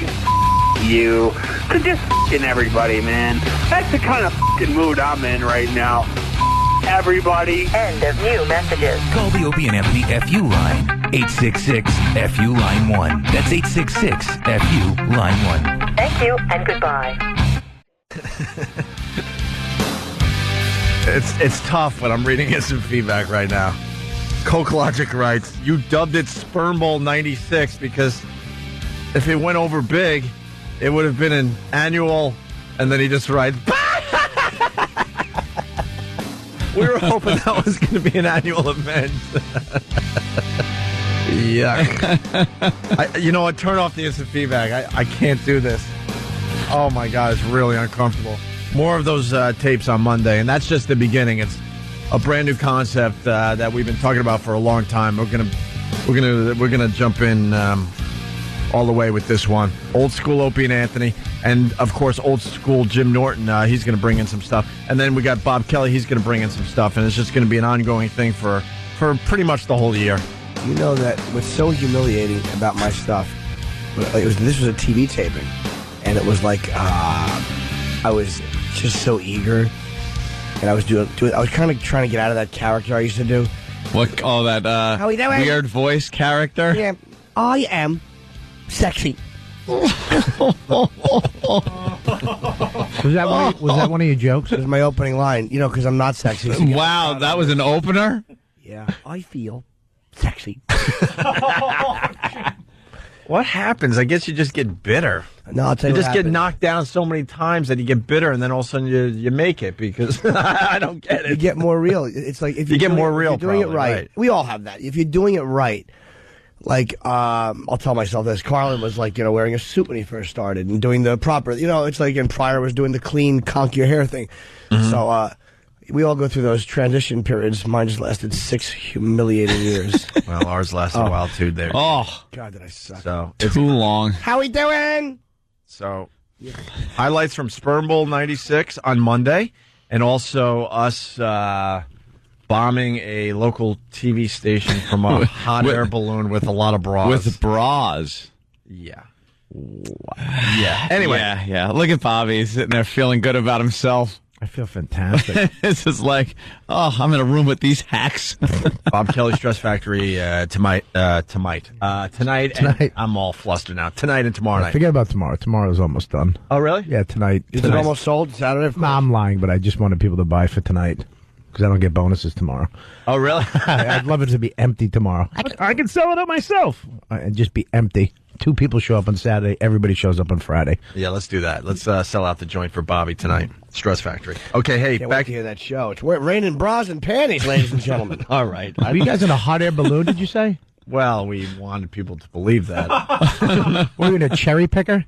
you to just f***ing everybody, man. That's the kind of f***ing mood I'm in right now. Everybody. End of new messages. Call the Opie and Anthony FU line. 866-FU line 1. That's 866-FU line 1. Thank you and goodbye. It's tough when I'm reading some feedback right now. Coke Logic writes, you dubbed it Sperm Bowl 96 because if it went over big, it would have been an annual, and then he just writes, we were hoping that was going to be an annual event. Yuck. You know what? Turn off the instant feedback. I can't do this. Oh, my God. It's really uncomfortable. More of those tapes on Monday, and that's just the beginning. It's a brand new concept that we've been talking about for a long time. We're gonna jump in all the way with this one. Old school Opie and Anthony, and of course old school Jim Norton. He's gonna bring in some stuff, and then we got Bob Kelly. He's gonna bring in some stuff, and it's just gonna be an ongoing thing for pretty much the whole year. You know that what's so humiliating about my stuff? This was a TV taping, and it was like I was just so eager. And I was I was kind of trying to get out of that character I used to do. What? Oh, that weird voice character? Yeah, I am sexy. Was that one of your jokes? It was my opening line. You know, because I'm not sexy. So wow, that was an opener? Yeah, I feel sexy. What happens? I guess you just get bitter. No, I'll tell you what just happens. Get knocked down so many times that you get bitter, and then all of a sudden you make it because I don't get it. You get more real. It's like if you get more real. If you're doing it right. We all have that. If you're doing it right, like I'll tell myself this: Carlin was like wearing a suit when he first started and doing the proper. It's like and Pryor was doing the clean conk your hair thing. Mm-hmm. So we all go through those transition periods. Mine just lasted 6 humiliating years. Well, ours lasted a while too. There. Oh God, did I suck? So too long. How we doing? So, highlights from Sperm Bowl 96 on Monday, and also us bombing a local TV station from a hot air balloon with a lot of bras. With bras. Yeah. Yeah. Anyway. Yeah. Look at Bobby. He's sitting there feeling good about himself. I feel fantastic. It's just like, I'm in a room with these hacks. Bob Kelly Stress Factory tonight. I'm all flustered now. Tonight and tomorrow night. Forget about tomorrow. Tomorrow's almost done. Oh, really? Yeah, tonight. Is it almost sold Saturday? No, I'm lying, but I just wanted people to buy for tonight because I don't get bonuses tomorrow. Oh, really? I'd love it to be empty tomorrow. I can sell it up myself and just be empty. 2 people show up on Saturday. Everybody shows up on Friday. Yeah, let's do that. Let's sell out the joint for Bobby tonight. Stress Factory. Okay, hey, back to hear that show. It's raining bras and panties, ladies and gentlemen. All right. Were you guys in a hot air balloon, did you say? Well, we wanted people to believe that. Were you in a cherry picker?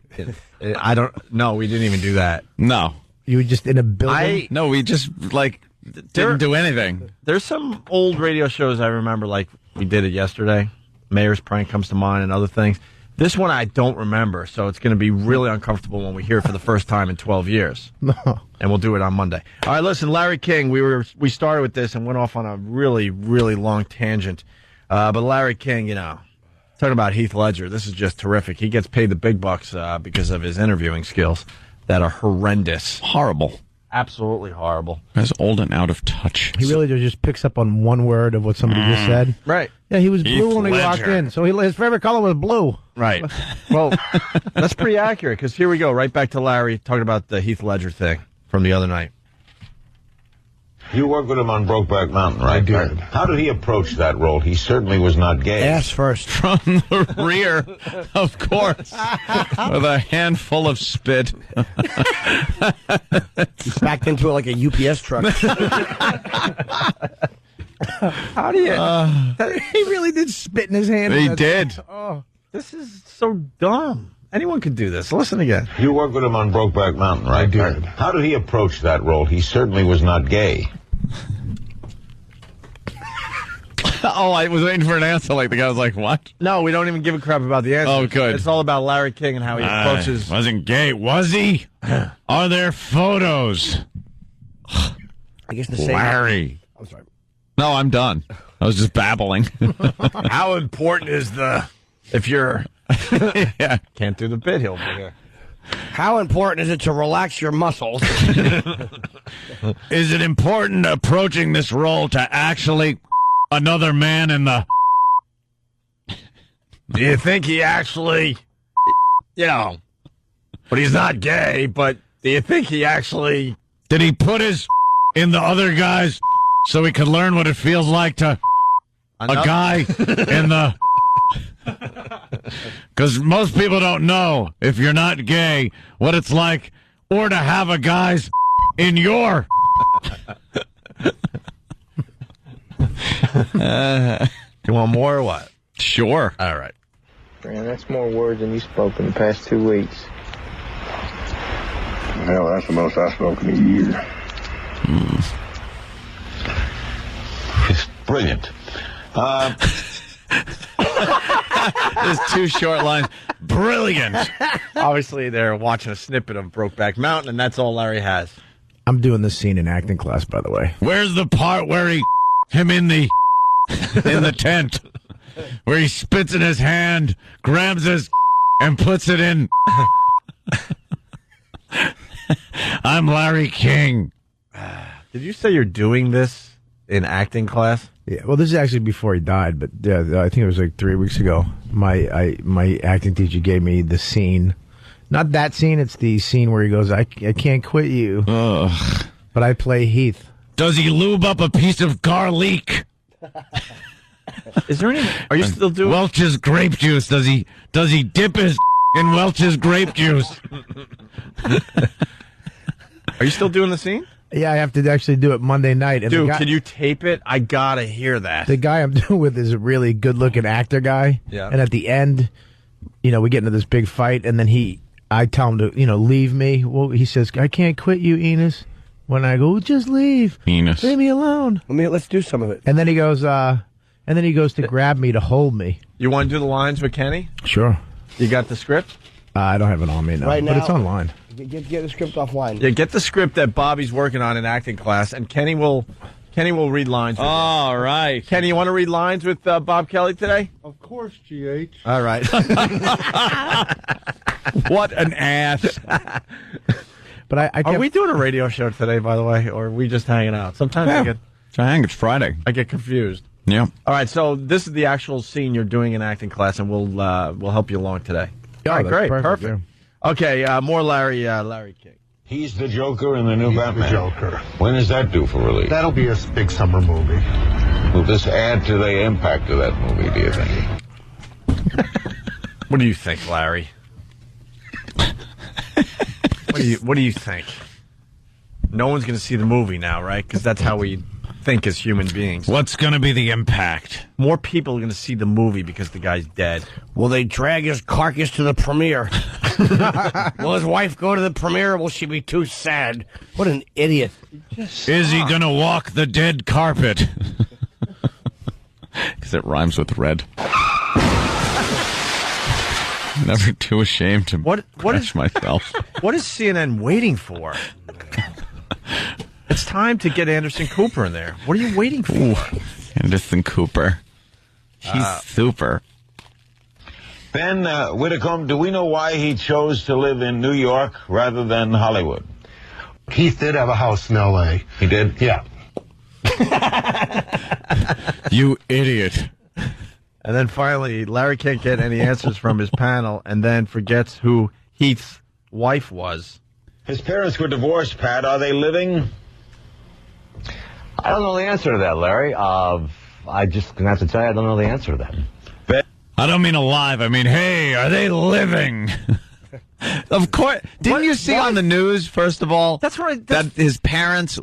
I don't. No, we didn't even do that. No. You were just in a building? No, we just, didn't do anything. There's some old radio shows I remember, like we did it yesterday. Mayor's Prank comes to mind and other things. This one I don't remember, so it's going to be really uncomfortable when we hear it for the first time in 12 years. No. And we'll do it on Monday. All right, listen, Larry King, we started with this and went off on a really, really long tangent. But Larry King, talking about Heath Ledger, this is just terrific. He gets paid the big bucks because of his interviewing skills that are horrendous. Horrible. Absolutely horrible. He's old and out of touch. He really just picks up on one word of what somebody just said. Right. Yeah, he was Heath blue when he walked Ledger. in, so his favorite color was blue. Right. Well, that's pretty accurate, because here we go, right back to Larry talking about the Heath Ledger thing from the other night. You worked with him on Brokeback Mountain, right? I did. How did he approach that role? He certainly was not gay. Ass first. From the rear, of course, with a handful of spit. He's backed into it like a UPS truck. How do you... He really did spit in his hand. He did. Oh, this is so dumb. Anyone could do this. Listen again. You worked with him on Brokeback Mountain, right? I did. How did he approach that role? He certainly was not gay. Oh, I was waiting for an answer. Like the guy was like, "What?" No, we don't even give a crap about the answer. Oh, good. It's all about Larry King and how he approaches. Wasn't gay, was he? Are there photos? I guess the same. Larry. I'm sorry. No, I'm done. I was just babbling. How important is if you're yeah, can't do the bit, he'll be here. How important is it to relax your muscles? Is it important approaching this role to actually another man in the... Do you think he actually, but he's not gay, but do you think he actually... Did he put his in the other guy's so he could learn what it feels like to a guy in the... Because most people don't know, if you're not gay, what it's like, or to have a guy's in your... You want more or what? Sure. All right. Man, that's more words than you spoke in the past 2 weeks. Hell, that's the most I've spoken in a year. brilliant. There's two short lines. Brilliant. Obviously, they're watching a snippet of Brokeback Mountain, and that's all Larry has. I'm doing this scene in acting class, by the way. Where's the part where he him in the tent? Where he spits in his hand, grabs his and puts it in. I'm Larry King. Did you say you're doing this in acting class? Yeah, well, this is actually before he died, but I think it was like 3 weeks ago. My acting teacher gave me the scene. Not that scene, it's the scene where he goes, I can't quit you. Ugh. But I play Heath. Does he lube up a piece of garlic? Is there any? Are you still doing Welch's grape juice? Does he dip his in Welch's grape juice? Are you still doing the scene? Yeah, I have to actually do it Monday night. And Dude, can you tape it? I gotta hear that. The guy I'm doing with is a really good-looking actor guy. Yeah. And at the end, we get into this big fight, and then I tell him to, leave me. Well, he says, I can't quit you, Enos. When I go, just leave. Enos. Leave me alone. Let's do some of it. And then he goes, to grab me to hold me. You want to do the lines with Kenny? Sure. You got the script? I don't have it on me now, Right now, but it's online. Get the script offline. Yeah, get the script that Bobby's working on in acting class, and Kenny will read lines. With All right. Kenny, you want to read lines with Bob Kelly today? Of course, GH. All right. What an ass. But Are we doing a radio show today, by the way, or are we just hanging out? Sometimes It's Friday. I get confused. Yeah. All right, so this is the actual scene you're doing in acting class, and we'll help you along today. All right, that's great, perfect, perfect. Okay, more Larry King. He's the Joker in the new Batman. The Joker. When is that due for release? That'll be a big summer movie. Will this add to the impact of that movie, do you think? What do you think, Larry? What do you think? No one's going to see the movie now, right? Because that's how we think as human beings. What's going to be the impact? More people are going to see the movie because the guy's dead. Will they drag his carcass to the premiere? Will his wife go to the premiere, or will she be too sad? What an idiot. Is he going to walk the dead carpet? Because it rhymes with red. Never too ashamed to crush myself. What is CNN waiting for? It's time to get Anderson Cooper in there. What are you waiting for? Ooh, Anderson Cooper. He's super. Ben Whitcomb, do we know why he chose to live in New York rather than Hollywood? Heath did have a house in L.A. He did? Yeah. You idiot. And then finally, Larry can't get any answers from his panel and then forgets who Heath's wife was. His parents were divorced, Pat. Are they living? I don't know the answer to that, Larry. I just gonna have to tell you, I don't know the answer to that. I don't mean alive. I mean, hey, are they living? Of course. Didn't you see on the news, first of all, that his parents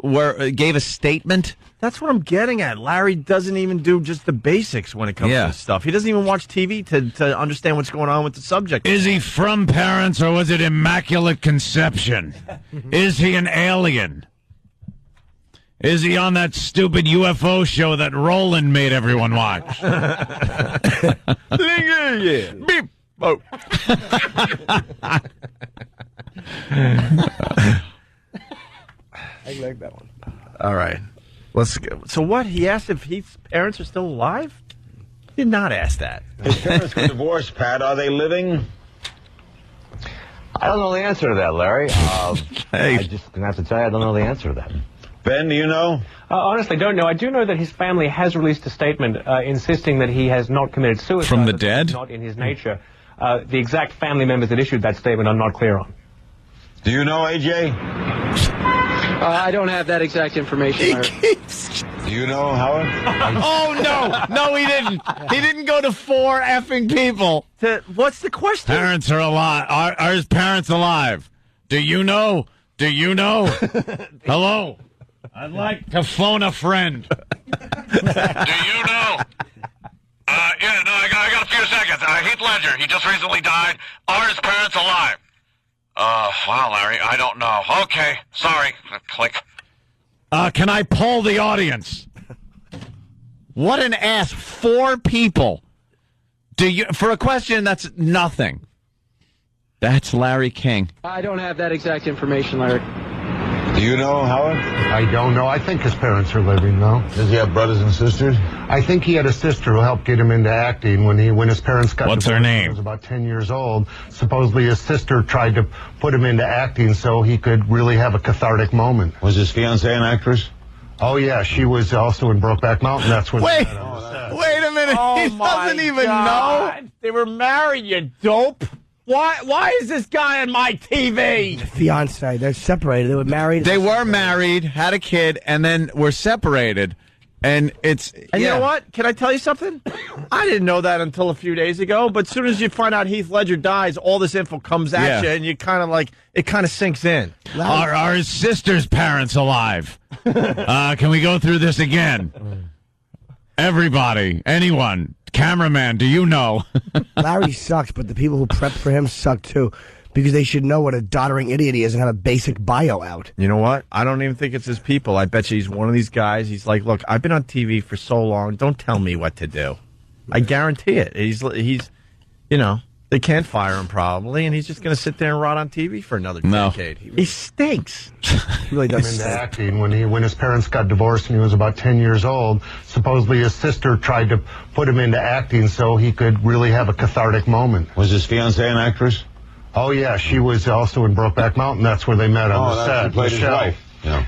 gave a statement? That's what I'm getting at. Larry doesn't even do just the basics when it comes to this stuff. He doesn't even watch TV to understand what's going on with the subject. Is he from parents or was it immaculate conception? Is he an alien? Is he on that stupid UFO show that Roland made everyone watch? Yeah. Beep. Oh. I like that one. All right. Let's go. So what? He asked if Heath's parents are still alive? He did not ask that. His parents were divorced, Pat. Are they living? I don't know the answer to that, Larry. I just gonna have to tell you, I don't know the answer to that. Ben, do you know? Honestly, don't know. I do know that his family has released a statement insisting that he has not committed suicide. From the that dead? It's not in his nature. The exact family members that issued that statement I'm not clear on. Do you know, AJ? I don't have that exact information. Do you know, Howard? Oh, no, he didn't. He didn't go to 4 effing people. What's the question? Parents are alive. Are his parents alive? Do you know? Do you know? Hello? I'd like to phone a friend. Do you know? I got a few seconds. Heath Ledger, he just recently died. Are his parents alive? Wow, Larry, I don't know. Okay, sorry. Click. Can I poll the audience? What an ass. 4 people. For a question that's nothing. That's Larry King. I don't have that exact information, Larry. Do you know, Howard? I don't know. I think his parents are living, though. Does he have brothers and sisters? I think he had a sister who helped get him into acting when his parents got What's her divorced when name? he was about 10 years old. Supposedly his sister tried to put him into acting so he could really have a cathartic moment. Was his fiancée an actress? Oh, yeah. She was also in Brokeback Mountain. That's where Wait a minute. He doesn't even know. They were married, you dope. Why is this guy on my TV? Fiance. They're separated. They were married. They were married, had a kid, and then were separated. And you know what? Can I tell you something? I didn't know that until a few days ago. But as soon as you find out Heath Ledger dies, all this info comes at you, and you kind of it kind of sinks in. Are his sister's parents alive? Can we go through this again? Everybody, anyone, cameraman, do you know? Larry sucks, but the people who prepped for him suck too, because they should know what a doddering idiot he is and have a basic bio out. You know what? I don't even think it's his people. I bet you he's one of these guys. He's like, look, I've been on TV for so long. Don't tell me what to do. I guarantee it. He's they can't fire him probably, and he's just going to sit there and rot on TV for another decade. He stinks. He really does into acting when his parents got divorced and he was about 10 years old. Supposedly his sister tried to put him into acting so he could really have a cathartic moment. Was his fiancée an actress? Oh, yeah. She was also in Brokeback Mountain. That's where they met on the set. She played his wife. Yeah.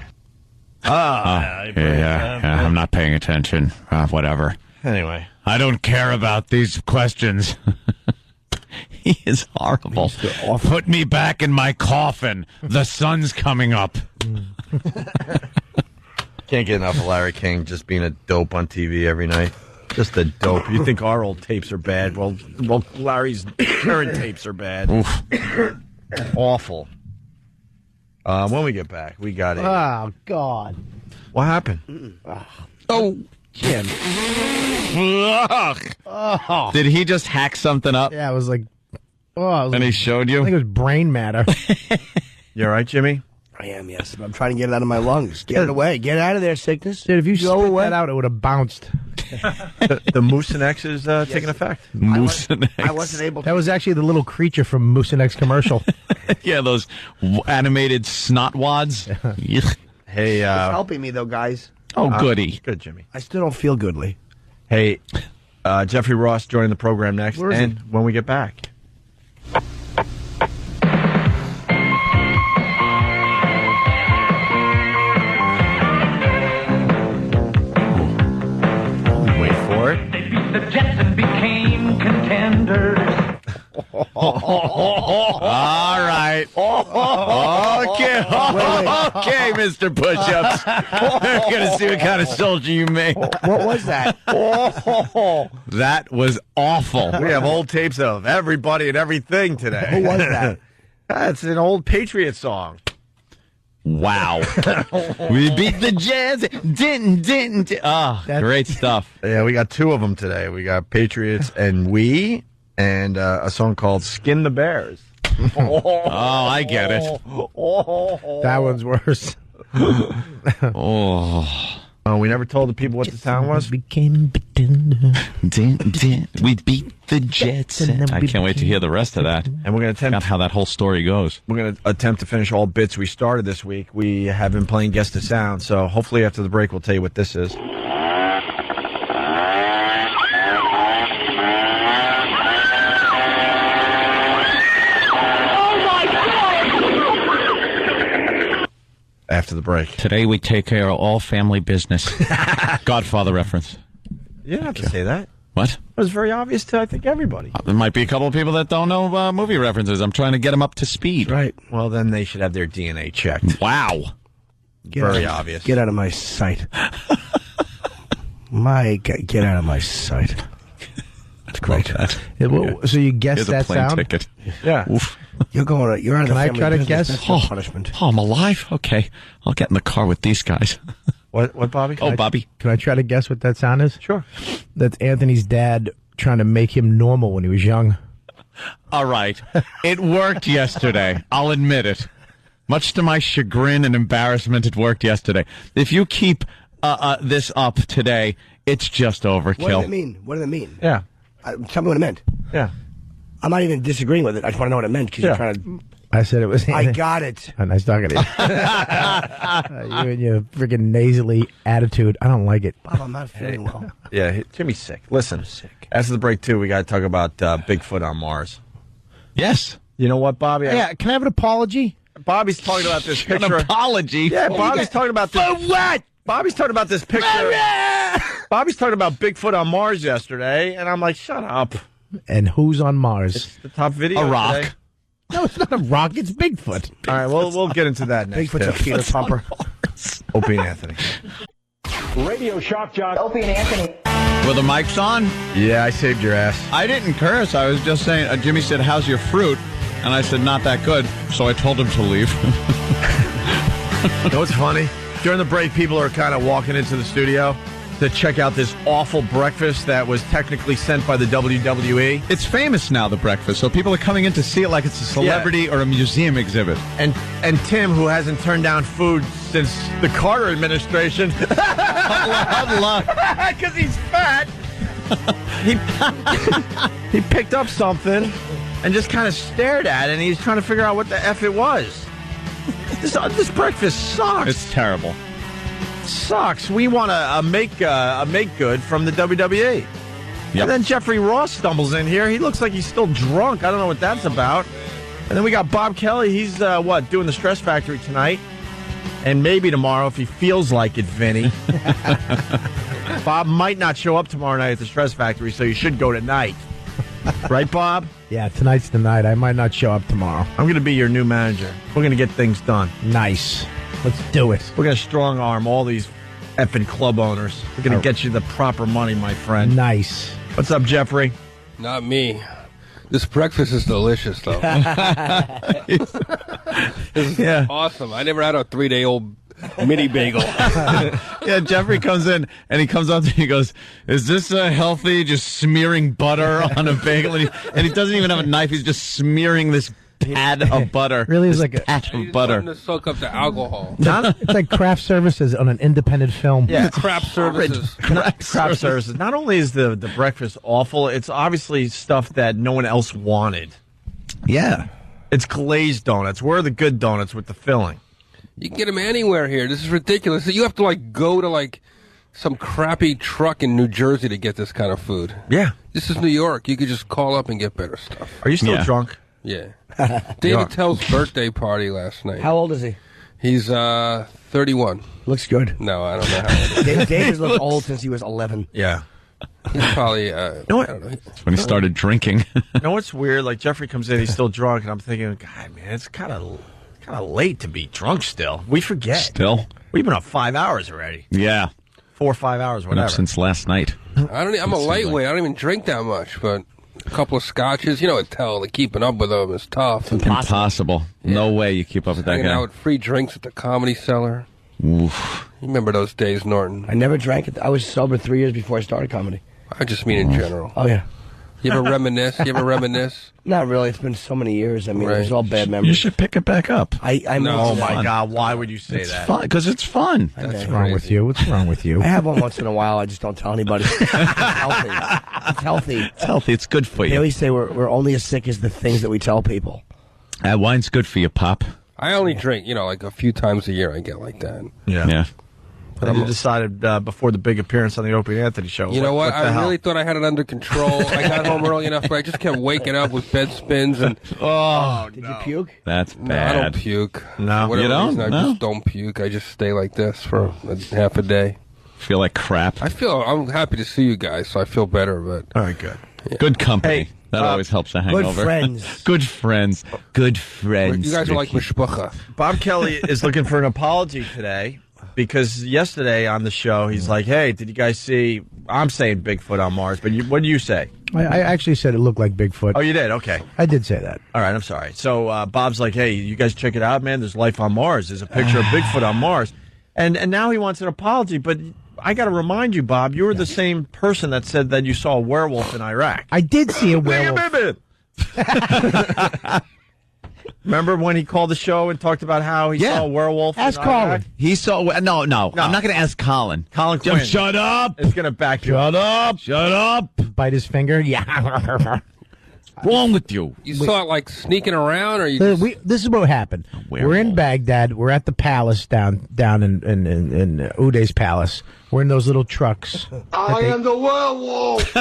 Yeah, I'm not paying attention. Whatever. Anyway. I don't care about these questions. He is horrible. Put me back in my coffin. The sun's coming up. Can't get enough of Larry King just being a dope on TV every night. Just a dope. You think our old tapes are bad? Well, Larry's current tapes are bad. Awful. When we get back, we got it. Oh, God. What happened? Oh, Jim. Did he just hack something up? Yeah, it was like... and he showed you? I think it was brain matter. You all right, Jimmy? I am, yes. I'm trying to get it out of my lungs. Get it away. Get out of there, sickness. Dude, if you spit that out, it would have bounced. The Mucinex is taking effect. Mucinex. I wasn't able to. That was actually the little creature from Mucinex commercial. Yeah, those animated snot wads. Hey, It's helping me, though, guys. Oh, goody. Good, Jimmy. I still don't feel goodly. Hey, Jeffrey Ross joining the program next. Where is and when we get back. Wait for it. They beat the Jets and became contenders. All right. Okay, Mr. Push-Ups. We're going to see what kind of soldier you make. What was that? That was awful. We have old tapes of everybody and everything today. Who was that? That's an old Patriot song. Wow. We beat the Jazz. Didn't. Oh, great stuff. Yeah, we got 2 of them today. We got Patriots and We, and a song called Skin the Bears. Oh, I get it. That one's worse. We never told the people what the sound was. Became We beat the Jets. I can't wait to hear the rest of that. And we're going to attempt how that whole story goes. We're going to attempt to finish all bits we started this week. We have been playing Guess the Sound, so hopefully after the break we'll tell you what this is. After the break. Today we take care of all family business. Godfather reference. You didn't have to say that. What? It was very obvious to, I think, everybody. There might be a couple of people that don't know movie references. I'm trying to get them up to speed. Right. Well, then they should have their DNA checked. Wow. Very obvious. Get out of my sight. Get out of my sight. That's great. So you guessed Here's that a plane sound? ticket. Yeah. Oof. You're out of the Can I family try to business. guess? That's no punishment. Oh, I'm alive? Okay. I'll get in the car with these guys. What, Bobby? Bobby. Can I try to guess what that sound is? Sure. That's Anthony's dad trying to make him normal when he was young. All right. It worked yesterday. I'll admit it. Much to my chagrin and embarrassment, it worked yesterday. If you keep this up today, It's just overkill. What does it mean? What does it mean? Yeah. Tell me what it meant. Yeah. I'm not even disagreeing with it. I just want to know what it meant because you're trying to. I said it was. I got it. Oh, nice talking to you. You and your freaking nasally attitude. I don't like it. Bob, I'm not feeling well. Yeah, Jimmy's sick. Listen, after the break, too, we got to talk about Bigfoot on Mars. Yes. You know what, Bobby? Yeah, can I have an apology? Bobby's talking about this picture. An apology? Yeah, Bobby's talking about this. For what? Bobby's talking about this picture. Bobby's talking about Bigfoot on Mars yesterday, and I'm like, shut up. And who's on Mars? It's the top video. A rock. Today. No, it's not a rock. It's Bigfoot. All right, we'll get into that next. Bigfoot's a Peter Pumper. Opie and Anthony. Radio shock jock. Opie and Anthony. Were the mics on? Yeah, I saved your ass. I didn't curse. I was just saying, Jimmy said, how's your fruit? And I said, not that good. So I told him to leave. You know what's funny? During the break, people are kind of walking into the studio to check out this awful breakfast that was technically sent by the WWE. It's famous now, the breakfast, so people are coming in to see it like it's a celebrity or a museum exhibit. And Tim, who hasn't turned down food since the Carter administration, because he's fat, he picked up something and just kind of stared at it, and he's trying to figure out what the F it was. This breakfast sucks. It's terrible. Sucks. We want a make good from the WWE. Yep. And then Jeffrey Ross stumbles in here. He looks like he's still drunk. I don't know what that's about. And then we got Bob Kelly. He's doing the Stress Factory tonight, and maybe tomorrow if he feels like it, Vinny. Bob might not show up tomorrow night at the Stress Factory, so you should go tonight. Right, Bob? Yeah, tonight's the night. I might not show up tomorrow. I'm going to be your new manager. We're going to get things done. Nice. Let's do it. We're going to strong arm all these effing club owners. We're going to get you the proper money, my friend. Nice. What's up, Jeffrey? Not me. This breakfast is delicious, though. This is awesome. I never had a 3-day-old mini bagel. Yeah, Jeffrey comes in and he comes up to me and he goes, is this healthy, just smearing butter on a bagel? And he doesn't even have a knife. He's just smearing this pad of butter. Really is like a patch of butter. To soak up the alcohol. It's like craft services on an independent film. Yeah, craft services. Craft services. Not only is the breakfast awful, it's obviously stuff that no one else wanted. Yeah. It's glazed donuts. Where are the good donuts with the filling? You can get them anywhere here. This is ridiculous. You have to go to some crappy truck in New Jersey to get this kind of food. Yeah. This is New York. You could just call up and get better stuff. Are you still drunk? Yeah. David Tell's birthday party last night. How old is he? He's 31. Looks good. No, I don't know how old he is. David's looked old since he was 11. Yeah. He's probably, you know what? I don't know. That's when he started drinking. You know what's weird? Like, Jeffrey comes in, he's still drunk, and I'm thinking, God, man, it's kind of late to be drunk still. We forget. Still? We've been up 5 hours already. Yeah. 4 or 5 hours, Been whatever. up since last night. I'm a lightweight. I don't even drink that much, but a couple of scotches. You know what, keeping up with them is tough. Impossible. Yeah. No way you keep up with that Hanging guy. out with free drinks at the Comedy Cellar. Oof. You remember those days, Norton? I never drank it. I was sober 3 years before I started comedy. I just mean in general. Oh, yeah. You ever reminisce? Not really. It's been so many years. I mean, it was all bad memories. You should pick it back up. Oh, my God. Why would you say it's that? Fun, because it's fun. What's wrong with you? What's wrong with you? I have one once in a while. I just don't tell anybody. It's healthy. It's healthy. It's healthy. It's good for They you. always say we're only as sick as the things that we tell people. Wine's good for you, Pop. I only drink, a few times a year I get like that. Yeah. But you decided before the big appearance on the Opie and Anthony show. You know what? the I hell? really thought I had it under control. I got home early enough, but I just kept waking up with bed spins and. Did you puke? That's No, bad. I don't puke. No. For whatever You don't? reason, I No? just don't puke. I just stay like this for half a day. Feel like crap. I'm happy to see you guys, so I feel better. But all right, good. Good company. Hey, that always helps a hangover. friends. Good friends. Good friends. you guys are like Vicky. mishpacha. Bob Kelly is looking for an apology today because yesterday on the show, he's like, hey, did you guys see? I'm saying Bigfoot on Mars, but what do you say? I actually said it looked like Bigfoot. Oh, you did? Okay. I did say that. All right, I'm sorry. So Bob's like, hey, you guys check it out, man. There's life on Mars. There's a picture of Bigfoot on Mars. And now he wants an apology, but I got to remind you, Bob, you were the same person that said that you saw a werewolf in Iraq. I did see a werewolf. Remember when he called the show and talked about how he saw a werewolf? Ask Colin. He saw. No. I'm not going to ask Colin. Colin Quinn. Shut up. It's going to back you up. Shut up. Bite his finger. Yeah. Wrong with you? You saw it like sneaking around, or you? This is what happened. We're in Baghdad. We're at the palace down in Uday's palace. We're in those little trucks. I am the werewolf.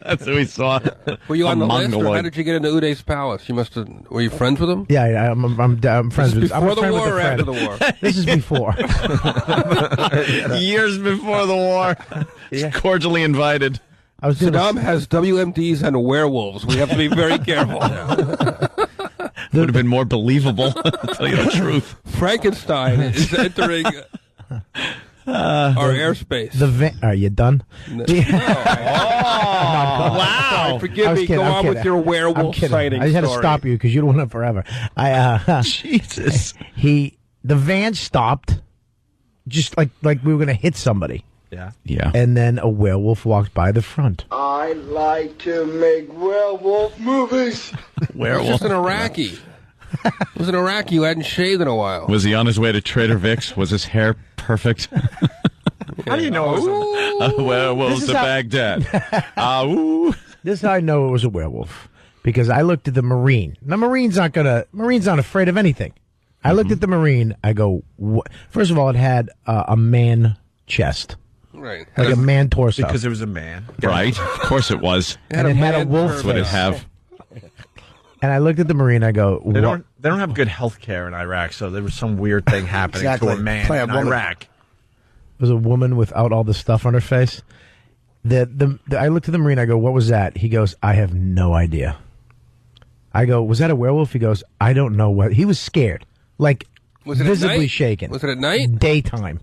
That's who we saw. Were you on the list, or how did you get into Uday's palace? You must have. Were you friends with him? Yeah, I'm friends with. Before I'm a the friend war with or a friend. after the war? This is before. Years before the war. Cordially invited. Saddam has WMDs and werewolves. We have to be very careful. Would have been more believable, to tell you the truth. Frankenstein is entering our airspace. Are you done? No. Wow. Sorry, forgive me. Go on with your werewolf sighting I just had to story. stop you because you don't want it forever. Jesus. The van stopped, just like we were going to hit somebody. Yeah. And then a werewolf walked by the front. I like to make werewolf movies. It was just an Iraqi. It was an Iraqi who hadn't shaved in a while. Was he on his way to Trader Vic's? Was his hair perfect? How do you know it was a werewolf to Baghdad? This is how I know it was a werewolf. Because I looked at the Marine. The Marine's not afraid of anything. I looked at the Marine. I go, first of all, it had a man chest. Right. Like a man torso. Because it was a man. Right. Of course it was. And it had a wolf That's what it face. have. And I looked at the Marine. I go, They don't have good health care in Iraq, so there was some weird thing happening to a man in Iraq. It was a woman without all the stuff on her face. I looked at the Marine. I go, what was that? He goes, I have no idea. I go, was that a werewolf? He goes, I don't know what. He was scared. Like, Was it at visibly night? shaken. Was it at night? Daytime.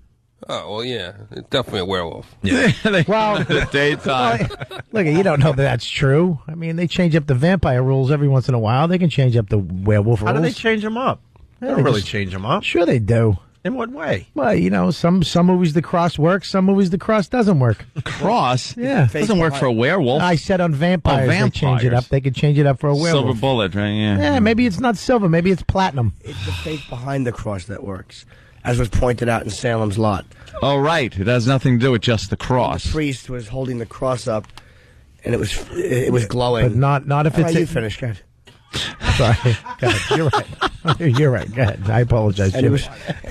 Oh, well, yeah. It's definitely a werewolf. Yeah. Well, daytime. Look, you don't know that that's true. I mean, they change up the vampire rules every once in a while. They can change up the werewolf rules. How do they change them up? They don't really change them up. Sure they do. In what way? Well, some movies the cross works, some movies the cross doesn't work. Cross? Yeah. Doesn't work for a werewolf. I said on vampires, they change it up. They could change it up for a werewolf. Silver bullet, right? Yeah. Yeah, maybe it's not silver. Maybe it's platinum. It's the faith behind the cross that works, as was pointed out in Salem's Lot. Oh, right. It has nothing to do with just the cross. The priest was holding the cross up, and it was glowing. But not if it's... You finish, go ahead. Sorry. Go ahead. You're right. You're right. Go ahead. I apologize, And Jim.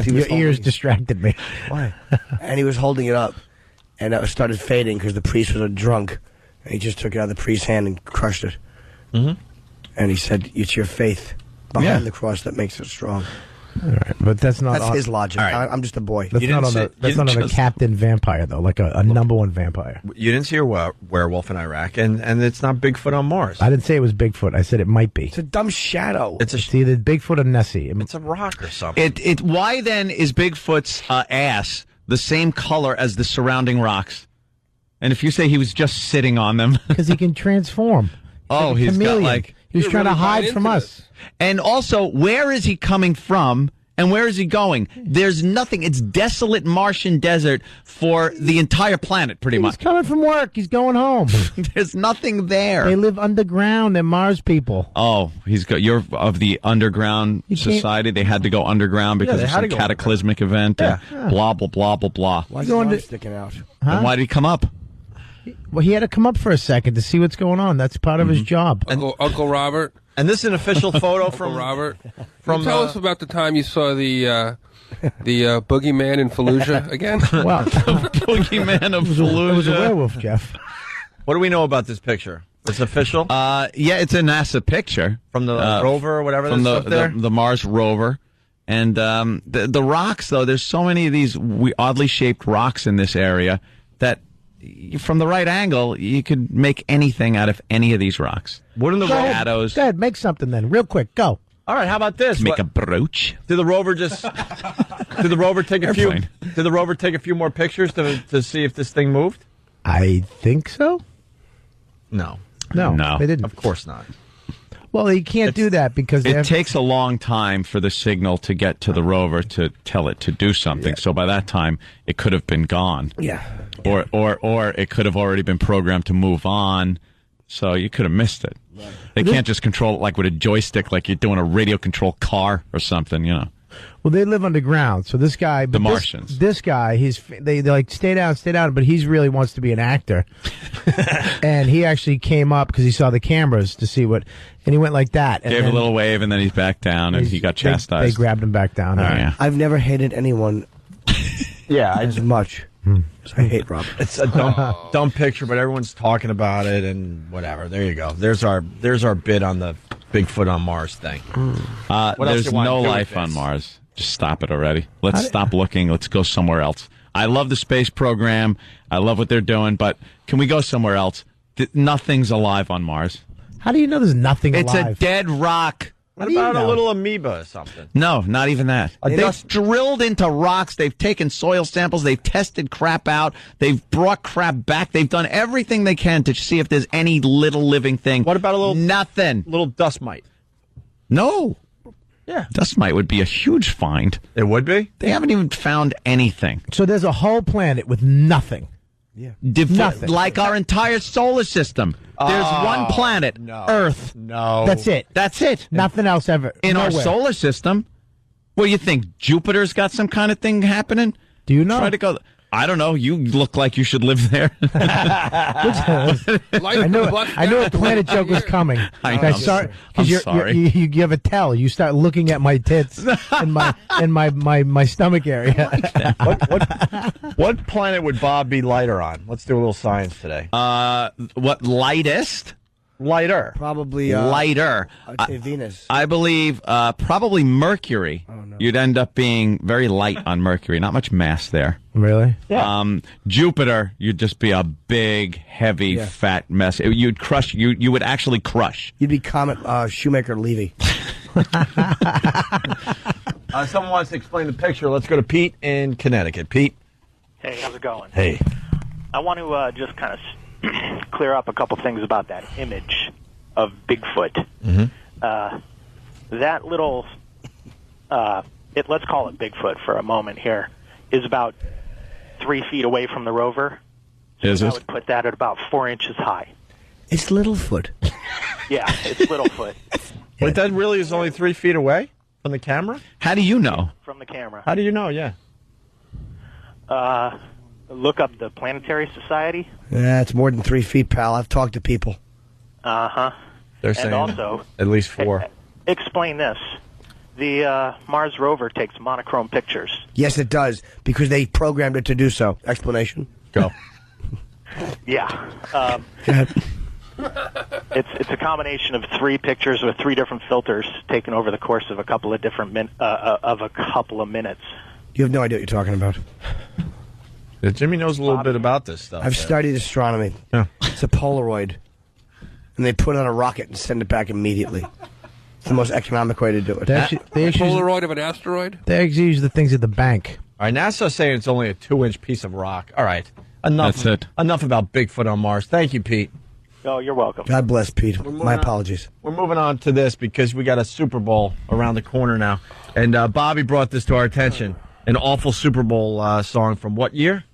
he was Your ears holding- distracted me. Why? And he was holding it up, and it started fading because the priest was a drunk. And he just took it out of the priest's hand and crushed it. Mm-hmm. And he said, it's your faith behind the cross that makes it strong. All right, but that's not... That's his logic. I'm just a boy. That's not on the captain vampire, though, like a number one vampire. You didn't see a werewolf in Iraq, and it's not Bigfoot on Mars. I didn't say it was Bigfoot. I said it might be. It's a dumb shadow. It's either Bigfoot or Nessie. It's a rock or something. Why then is Bigfoot's ass the same color as the surrounding rocks? And if you say he was just sitting on them, because he can transform. Oh, he's got chameleon. like He was trying to hide from us. And also, where is he coming from? And where is he going? There's nothing. It's desolate Martian desert for the entire planet, pretty much. He's coming from work. He's going home. There's nothing there. They live underground. They're Mars people. Oh, you're of the underground society. They had to go underground because of some cataclysmic event. Blah, blah, blah, blah, blah. Why is his arm sticking out? And why did he come up? Well, he had to come up for a second to see what's going on. That's part of his job. Uncle Robert. And this is an official photo from Robert. Tell us about the time you saw the boogeyman in Fallujah again. Well, boogeyman of Fallujah. It was a werewolf, Jeff. What do we know about this picture? It's official. Yeah, it's a NASA picture from the rover or whatever. From that's up there? the Mars rover, and the rocks. Though there's so many of these oddly shaped rocks in this area that, from the right angle, you could make anything out of any of these rocks. Wouldn't the shadows? Go ahead, make something then, real quick. Go. All right, how about this? Make a brooch. Did the rover just? Did the rover take a few? Did the rover take a few more pictures to see if this thing moved? I think so. No, they didn't. Of course not. Well, you can't do that because it takes a long time for the signal to get to the rover to tell it to do something. So by that time, it could have been gone. Yeah. Or it could have already been programmed to move on. so you could have missed it. Right. They can't just control it like with a joystick, like you're doing a radio control car or something, you know. Well, they live underground, so this guy, the Martians. This guy, they like stay down, but he really wants to be an actor, and he actually came up because he saw the cameras to see what, and he went like that, and gave a little wave, and then he's back down, and he got chastised. They grabbed him back down. Oh, yeah. I've never hated anyone, as much. I hate Rob. It's a dumb picture, but everyone's talking about it and whatever. There you go. There's our bid on the Bigfoot on Mars thing. There's no life on Mars. Just stop it already. Let's stop looking. Let's go somewhere else. I love the space program. I love what they're doing, but can we go somewhere else? Nothing's alive on Mars. How do you know there's nothing alive? It's a dead rock. What about a little amoeba or something? No, not even that. They've drilled into rocks. They've taken soil samples. They've tested crap out. They've brought crap back. They've done everything they can to see if there's any little living thing. What about a little... Nothing. Little dust mite? No. Yeah. Dust mite would be a huge find. It would be? They haven't even found anything. So there's a whole planet with nothing. Yeah. Nothing. Like our entire solar system. There's one planet, Earth. No. That's it. That's it. Nothing else ever. In our Nowhere. solar system. Well, you think Jupiter's got some kind of thing happening? Do you know? Try to go. I don't know. You look like you should live there. I knew a planet joke was coming. I'm sorry. You have a tell. You start looking at my tits and my stomach area. What planet would Bob be lighter on? Let's do a little science today. What lightest? Lighter. Probably lighter. I'd say Venus. I believe probably Mercury. Oh, no. You'd end up being very light on Mercury. Not much mass there. Really? Yeah. Jupiter, you'd just be a big, heavy, fat mess. You'd crush. You would actually crush. You'd be Comet Shoemaker Levy. Someone wants to explain the picture. Let's go to Pete in Connecticut. Pete. Hey, how's it going? Hey. I want to just kind of clear up a couple things about that image of Bigfoot. Mm-hmm. That little, let's call it Bigfoot for a moment here, is about 3 feet away from the rover. Is I it? would put that at about 4 inches high. It's Littlefoot. Yeah, it's Littlefoot. Wait, that really is only 3 feet away from the camera? How do you know? From the camera. How do you know? Yeah. Look up the Planetary Society. Yeah, it's more than 3 feet, pal. I've talked to people. Uh-huh. They're And saying also, at least 4. Explain this. The Mars rover takes monochrome pictures. Yes, it does, because they programmed it to do so. Explanation? Go. Yeah. Go ahead. It's a combination of 3 pictures with 3 different filters taken over the course of a couple of different minutes. You have no idea what you're talking about. Yeah, Jimmy knows a little bit about this stuff. I've studied astronomy. Yeah. It's a Polaroid. And they put it on a rocket and send it back immediately. It's the most economic way to do it. They actually Polaroid of an asteroid? They actually use the things at the bank. All right, NASA's saying it's only a 2-inch piece of rock. All right. Enough. That's it. Enough about Bigfoot on Mars. Thank you, Pete. Oh, you're welcome. God bless, Pete. My apologies. We're moving on to this because we got a Super Bowl around the corner now. And Bobby brought this to our attention. An awful Super Bowl song from what year?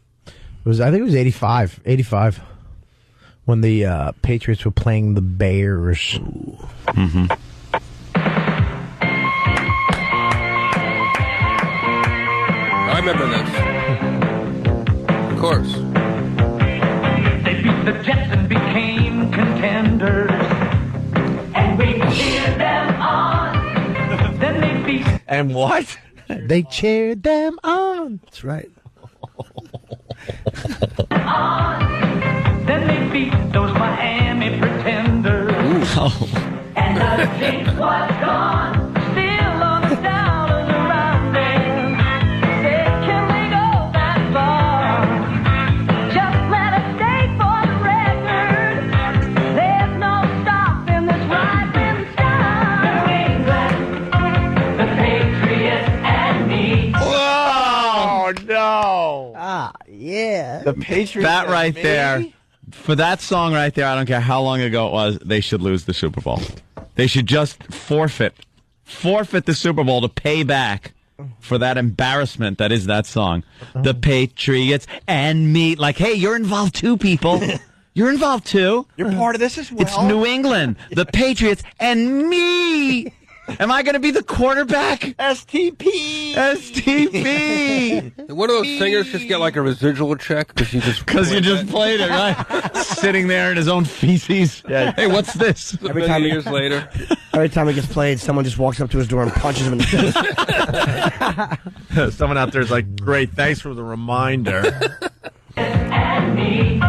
I think it was 85. 85. When the Patriots were playing the Bears. Mm-hmm. I remember this. Of course. They beat the Jets and became contenders. And we cheered them on. Then they beat... And what? They cheered them on. That's right. Then they beat those Miami pretenders. And the jinx was gone. Still on the dollars around them. Said, can we go that far? Just let us stay for the record. There's no stopping this rising star. New England, the Patriots and me. Oh, no. Yeah. The Patriots. That right there. For that song right there, I don't care how long ago it was, they should lose the Super Bowl. They should just forfeit the Super Bowl to pay back for that embarrassment that is that song. The Patriots and me. Like, hey, you're involved too, people. You're involved too. You're part of this as well. It's New England, the Patriots, and me. Am I going to be the quarterback? STP. STP. One of those singers just get like a residual check because you just played it, right? Sitting there in his own feces. Yeah. Hey, what's this? Every time years later. Every time it gets pplayed, someone just walks up to his door and punches him in the face. Someone out there is like, great, thanks for the reminder. And me.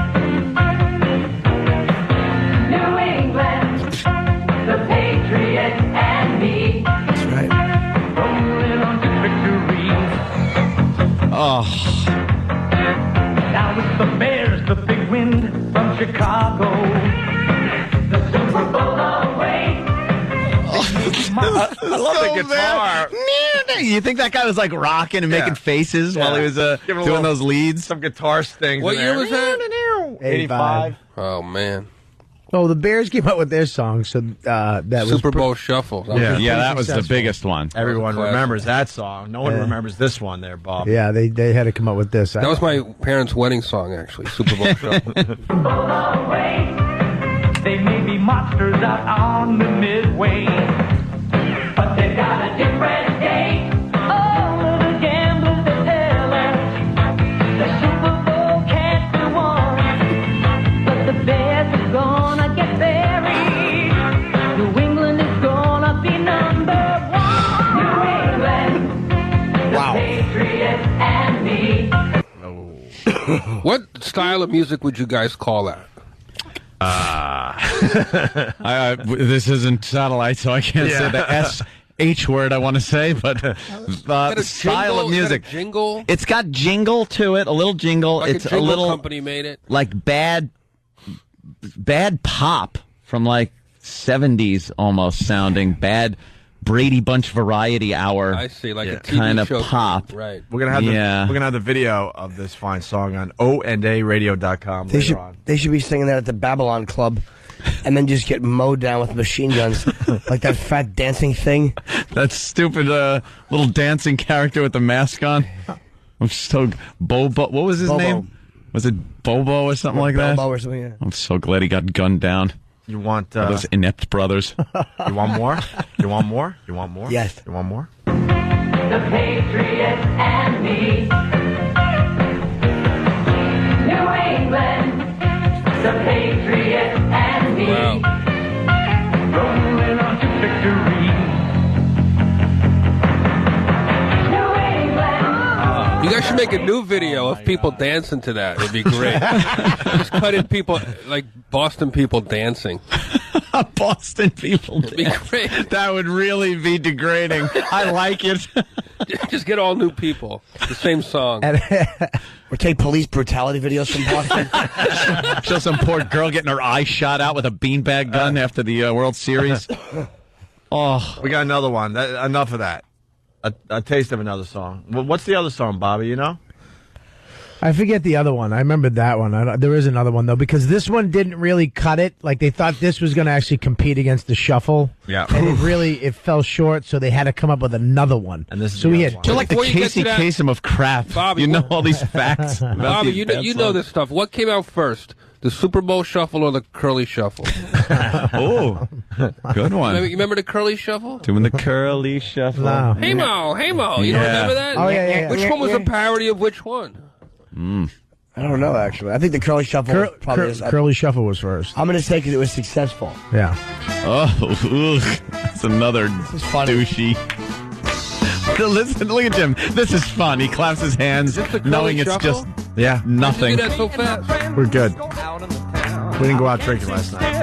New England, the Patriots and me. That's right. Rolling on to victory. Oh. Now it's the Bears, the big wind from Chicago. The Super Bowl away. I love the guitar. You think that guy was like rocking and making faces while he was doing those leads? Some guitar stings. What year was that? 85. Oh, man. Oh, the Bears came out with their song, so that was Super Bowl Shuffle. That was the biggest one. Everyone remembers that song. No one remembers this one there, Bob. Yeah, they had to come up with this. That was my parents' wedding song, actually. Super Bowl Shuffle. Away. They may be monsters out on the midway, but they've got a different day. All of the gamblers they tell us the Super Bowl can't be won, but the Bears are gonna get buried. New England is gonna be number one. New England, the Patriots and me. What style of music would you guys call that? This isn't satellite, so I can't say the S-H word I want to say, but style of music. Jingle? It's got jingle to it, a little jingle. Like it's a jingle little company made it? Like bad pop from like 70s almost sounding, bad Brady Bunch Variety Hour. I see, like a TV kind of show. pop. Right. We're gonna have the video of this fine song on ONARadio.com later on. They should be singing that at the Babylon Club, and then just get mowed down with machine guns, like that fat dancing thing. That stupid little dancing character with the mask on. I'm so Bobo. What was his name? Was it Bobo or something like that? Bobo or something. Yeah. I'm so glad he got gunned down. You want those inept brothers? You want more? You want more? You want more? Yes. You want more? The Patriots and me. New England, the Patriots and me. Rolling on to victory. New England. You guys should make a new video of people dancing to that. It'd be great. Just cut in people, like Boston people dancing. Boston people. It'd be great. That would really be degrading. I like it. Just get all new people. The same song. Or take police brutality videos from Boston. Show some poor girl getting her eye shot out with a beanbag gun after the World Series. Oh, we got another one. Enough of that. A taste of another song. What's the other song, Bobby? You know? I forget the other one. I remember that one. There is another one, though, because this one didn't really cut it. Like, they thought this was going to actually compete against the Shuffle. Yeah. And it fell short, so they had to come up with another one. And this is so we had You're like the Casey Kasem of crap. Bobby, you know all these facts. Bobby, you know this stuff. What came out first? The Super Bowl Shuffle or the Curly Shuffle? Oh, good one. You remember the Curly Shuffle? Doing the Curly Shuffle. No. Hey Mo. You don't remember that? Oh, yeah. Which one was a parody of which one? I don't know, actually. I think the Curly Shuffle probably is. Curly Shuffle was first. I'm going to say because it was successful. Yeah. Oh, ugh. That's another douchey. Listen, look at Jim. This is fun. He claps his hands, knowing it's Shuffle? just nothing. You do that so fast. We're good. We didn't go out drinking last night.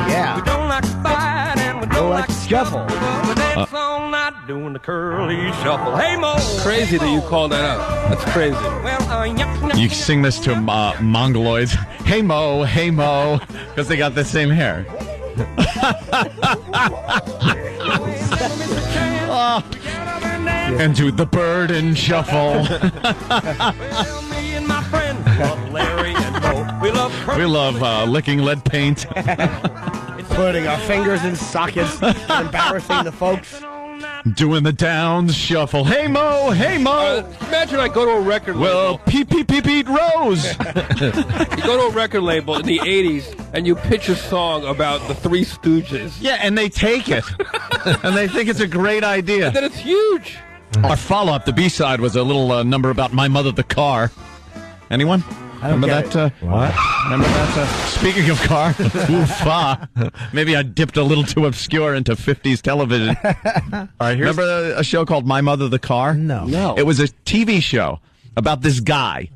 Yeah. We don't like to fight and we Don't don't like to scuffle. But that's all night doing the Curly Shuffle. Hey Mo. Crazy that you called that out. That's crazy. Well, You sing this to Mongoloids. Hey Mo, because they got the same hair. And to the bird and shuffle. well, me and my friends love Larry and Mo. We love licking lead paint. Putting our fingers in sockets, embarrassing the folks. Doing the Downs Shuffle. Hey, Mo. Hey, Mo. Imagine I go to a record label. Well, Pete Rose. You go to a record label in the 80s and you pitch a song about the Three Stooges. Yeah, and they take it. And they think it's a great idea. And then it's huge. Our follow-up, the B-side, was a little number about My Mother the Car. Anyone? Remember that? What? Remember that? Speaking of car, maybe I dipped a little too obscure into 50s television. All right, remember a show called My Mother the Car? No. It was a TV show about this guy,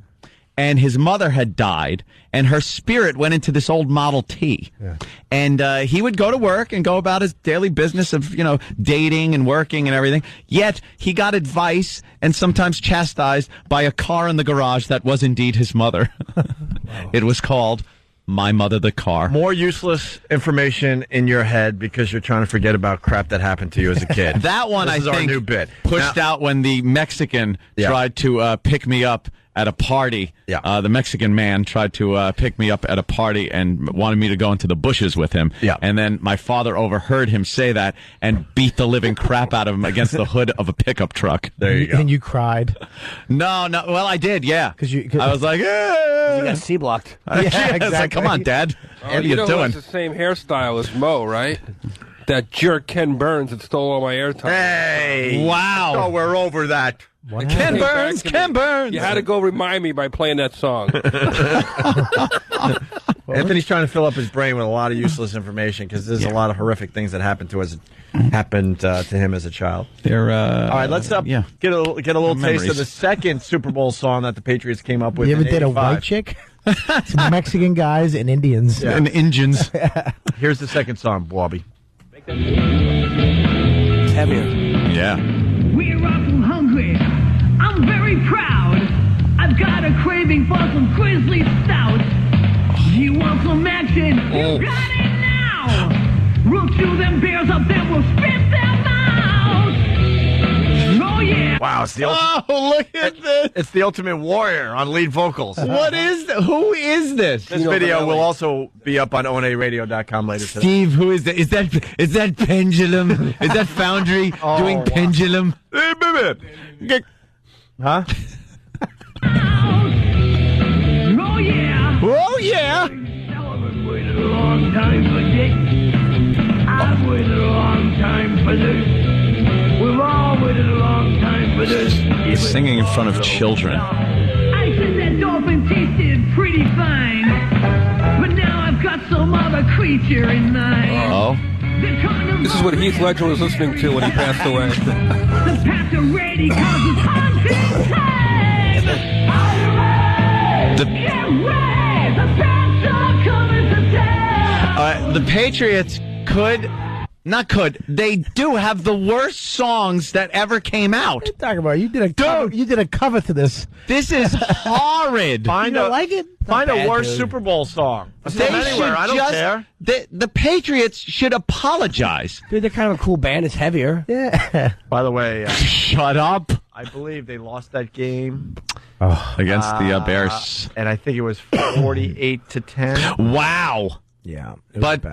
and his mother had died, and her spirit went into this old Model T. Yeah. And he would go to work and go about his daily business of, dating and working and everything. Yet he got advice and sometimes chastised by a car in the garage that was indeed his mother. Wow. It was called My Mother the Car. More useless information in your head because you're trying to forget about crap that happened to you as a kid. That one, this I is think, our new bit. pushed out when the Mexican tried to pick me up at a party. Yeah. The Mexican man tried to pick me up at a party and wanted me to go into the bushes with him. Yeah. And then my father overheard him say that and beat the living crap out of him against the hood of a pickup truck. There you go. And you cried. No. Well, I did, yeah. Cause I was like, yeah. You got C-blocked. Yeah, exactly. Like, come on, Dad. What are you know doing? It's the same hairstyle as Mo, right? That jerk Ken Burns that stole all my airtime. Hey. Wow. Oh, we're over that. What Ken happened? Burns. You had to go remind me by playing that song. Anthony's trying to fill up his brain with a lot of useless information because there's a lot of horrific things that happened to him as a child. They're, all right, let's get a little taste Memories. of the second Super Bowl song that the Patriots came up with. You ever in did a 85. white chick? Some Mexican guys and Indians. Yeah. And Indians. Here's the second song, Bobby. It's heavier. Yeah. We're awful hungry. I'm very proud. I've got a craving for some grizzly stout. You want some action? You got it now. We'll chew them bears up, then we'll spit them out. Oh yeah. Wow, it's the ultimate. Oh, look at this. It's the Ultimate Warrior on lead vocals. What is who is this? This video will also be up on onaradio.com later today. Steve, who is that? Is that Pendulum? Is that Foundry doing wow. Pendulum? Huh? Oh yeah. Oh yeah. I've waited a long time for this. I've waited a long time for this. We've all waited a long time for this. He's singing in front of children. I said that dolphin tasted pretty fine, but now I've got some other creature in mind. Oh. This is what Heath Ledger was listening to when he passed away. The path already causes hunting time. Are you ready? Get ready. The paths are coming to town. The Patriots they do have the worst songs that ever came out. What are you talking about? You did a cover to this. This is horrid. You don't like it? Find a worse dude. Super Bowl song. They Anywhere. I don't care. The Patriots should apologize. Dude, they're kind of a cool band. It's heavier. Yeah. By the way, Shut up. I believe they lost that game Against the Bears. and I think it was 48-10. Wow. Yeah. But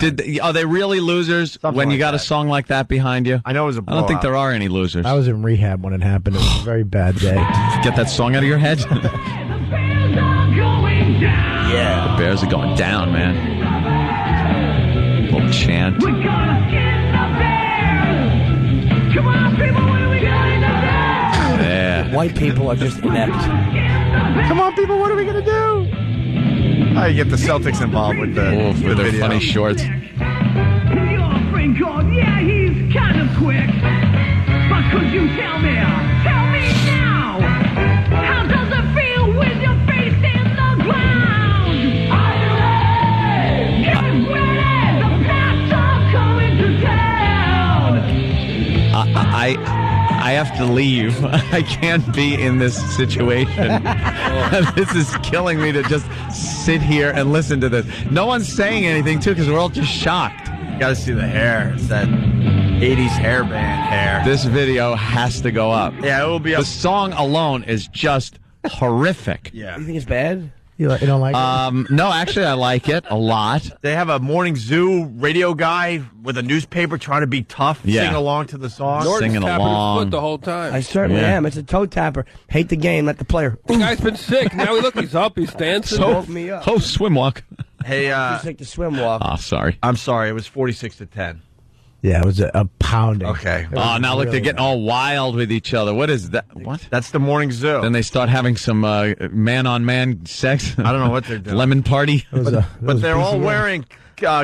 are they really losers when you got a song like that behind you? I know it was a I don't think blowout. there are any losers. I was in rehab when it happened. It was a very bad day. Get that song out of your head. The bears are going down. Yeah. The Bears are going down, man. Little chant. We're gonna skin the bears. Come on, people, what do we got in the bears? Yeah. White people are just inept. Come on, people, what are we going to do? You get the Celtics involved with the With their video. funny shorts. Your friend called, yeah, he's kind of quick. But could you tell me now, how does it feel with your face in the ground? Are you ready? Get ready, the paths are coming to town. I have to leave. I can't be in this situation. This is killing me to just sit here and listen to this. No one's saying anything, too, because we're all just shocked. You got to see the hair. It's that 80s hairband hair. This video has to go up. Yeah, it will be up. The song alone is just horrific. Yeah. You think it's bad? You don't like it? No, actually, I like it a lot. They have a morning zoo radio guy with a newspaper trying to be tough, sing along to the song. Norton's Singing tapping along. his foot the whole time. I certainly am. It's a toe tapper. Hate the game, let the player. The guy's been sick. Now he's up. He's dancing. Woke me up. Oh, swim walk. Hey, Just take the swim walk. Oh, sorry. I'm sorry. It was 46-10. Yeah, it was a pounding. Okay. Oh, now look, they're getting all wild with each other. What is that? What? That's the morning zoo. Then they start having some man-on-man sex. I don't know what they're doing. Lemon party. But they're all wearing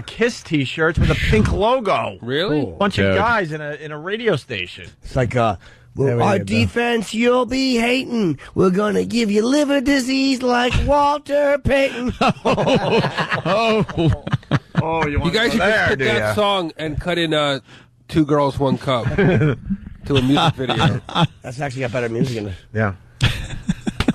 Kiss T-shirts with a pink logo. Really? Cool. Bunch of guys in a radio station. It's like, our defense you'll be hating. We're going to give you liver disease like Walter Payton. You guys should just put that song and cut in Two Girls, One Cup to a music video. That's actually got better music in it. Yeah.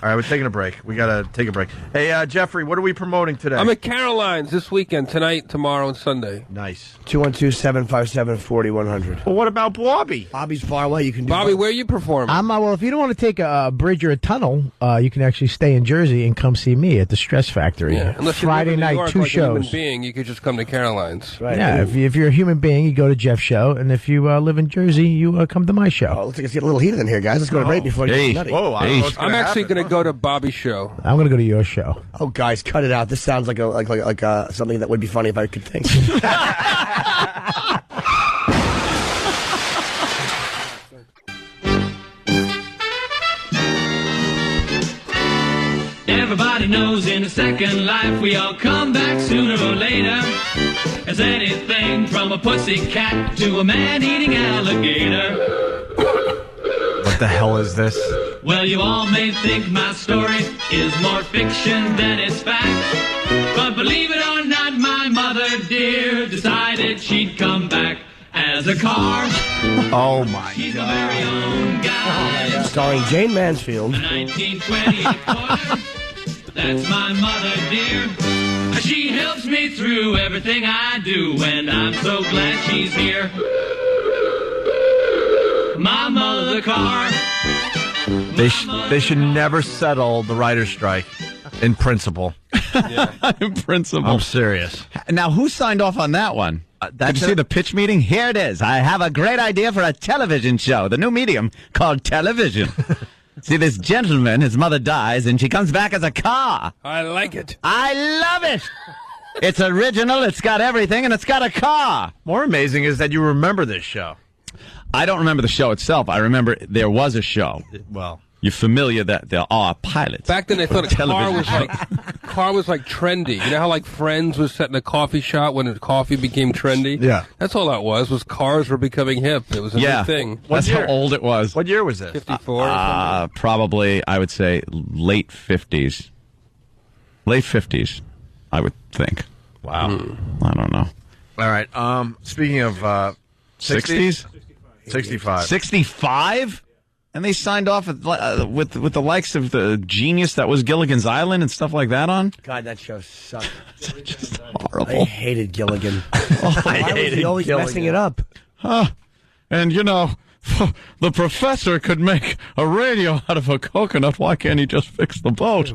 All right, we're taking a break. We got to take a break. Hey, Jeffrey, what are we promoting today? I'm at Caroline's this weekend, tonight, tomorrow, and Sunday. Nice. 212-757-4100. Well, what about Bobby? Bobby's far away. You can do Bobby, where are you performing? Well, if you don't want to take a bridge or a tunnel, you can actually stay in Jersey and come see me at the Stress Factory. Yeah. Unless Friday you live in New night, York, 2 like shows. A human being, you could just come to Caroline's. Right. Yeah, if you're a human being, you go to Jeff's show, and if you live in Jersey, you come to my show. Oh, looks like it's getting a little heated in here, guys. Let's go to break before it gets nutty. Whoa, I don't know what's I'm gonna actually happen. going to go to Bobby's show. I'm going to go to your show. Oh, guys, cut it out. This sounds like something that would be funny if I could think. Everybody knows in a second life we all come back sooner or later. As anything from a pussycat to a man-eating alligator. What the hell is this? Well, you all may think my story is more fiction than it's fact. But believe it or not, my mother dear decided she'd come back as a car. Oh, my She's God. my very own guy. Starring Jane Mansfield. A 1920 Accord. That's my mother dear. She helps me through everything I do, and I'm so glad she's here. My mother car. They should never settle the writer's strike in principle. In principle. I'm serious. Now, who signed off on that one? Did you see the pitch meeting? Here it is. I have a great idea for a television show, the new medium called television. See, this gentleman, his mother dies, and she comes back as a car. I like it. I love it. It's original, it's got everything, and it's got a car. More amazing is that you remember this show. I don't remember the show itself. I remember there was a show. Well, you're familiar that there are pilots. Back then, they thought a car television was like trendy. You know how like Friends was set in a coffee shop when coffee became trendy? Yeah. That's all that was cars were becoming hip. It was a new thing. That's how old it was. What year was this? 54? Probably, I would say, late 50s. Late 50s, I would think. Wow. I don't know. All right. Speaking of 60s? 65. 65? And they signed off with the likes of the genius that was Gilligan's Island and stuff like that on? God, that show sucked. Just horrible. I hated Gilligan. I Why was he always messing it up? And, you know, the professor could make a radio out of a coconut. Why can't he just fix the boat?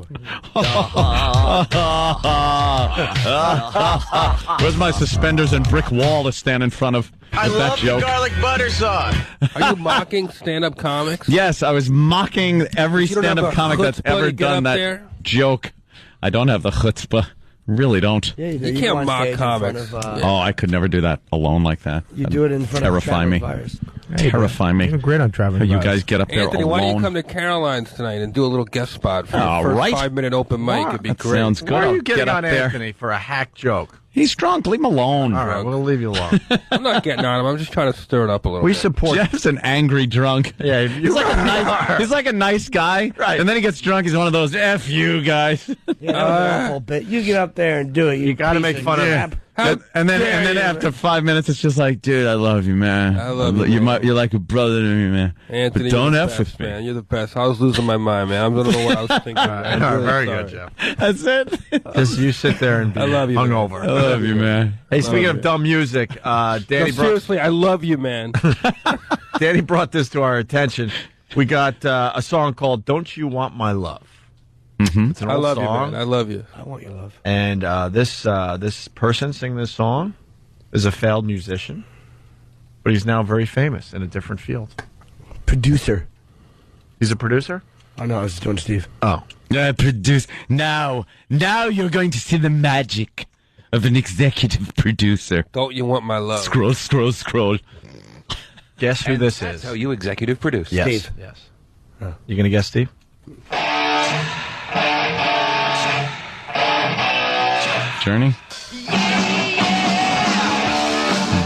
Where's my suspenders and brick wall to stand in front of? I that love joke? the garlic butter song. Are you mocking stand-up comics? Yes, I was mocking every You don't have stand-up the comic that's chutzpah to ever get done up that there? joke. I don't have the chutzpah. Really don't. Yeah, You go can't on mock stage in front comics. of, Oh, I could never do that alone like that. You That'd do it in front of terrify me. Traveling Virus. Terrify me. You're great on traveling. You Virus. guys get up there Anthony, alone. why don't you come to Caroline's tonight and do a little guest spot for Oh, your first right. 5-minute open mic? It'd be That great. sounds good. Why are I'll you getting get up on there. Anthony for a hack joke? He's drunk. Leave him alone. All right, we'll leave you alone. I'm not getting on him. I'm just trying to stir it up a little We bit. support. Jeff's an angry drunk. Yeah, He's like a nice guy. Right. And then he gets drunk. He's one of those F you guys. Yeah, that was an awful bit. You get up there and do it. You gotta make fun of crap. him. And then after 5 minutes, it's just like, dude, I love you, man. I love you, You're man. you're like a brother to me, man. Anthony, but don't you're the F best, with me. man. You're the best. I was losing my mind, man. I don't know what I was thinking. man. I'm really Very sorry. good, Jeff. That's it. Just you sit there and be I love you, man. hungover. I love you, man. Hey, speaking of dumb music, No, Danny seriously, I love you, man. brought this to our attention. We got a song called "Don't You Want My Love." Mm-hmm. It's an I old love song. you, man. I love you. I want your love. And this person singing this song is a failed musician, but he's now very famous in a different field. Producer. He's a producer? Oh, no, I was doing Steve. Oh. Produce. Now you're going to see the magic of an executive producer. Don't you want my love? Scroll, scroll, scroll. Guess who this That's is? how you executive produce. Yes. Steve. Yes. You going to guess, Steve? Journey?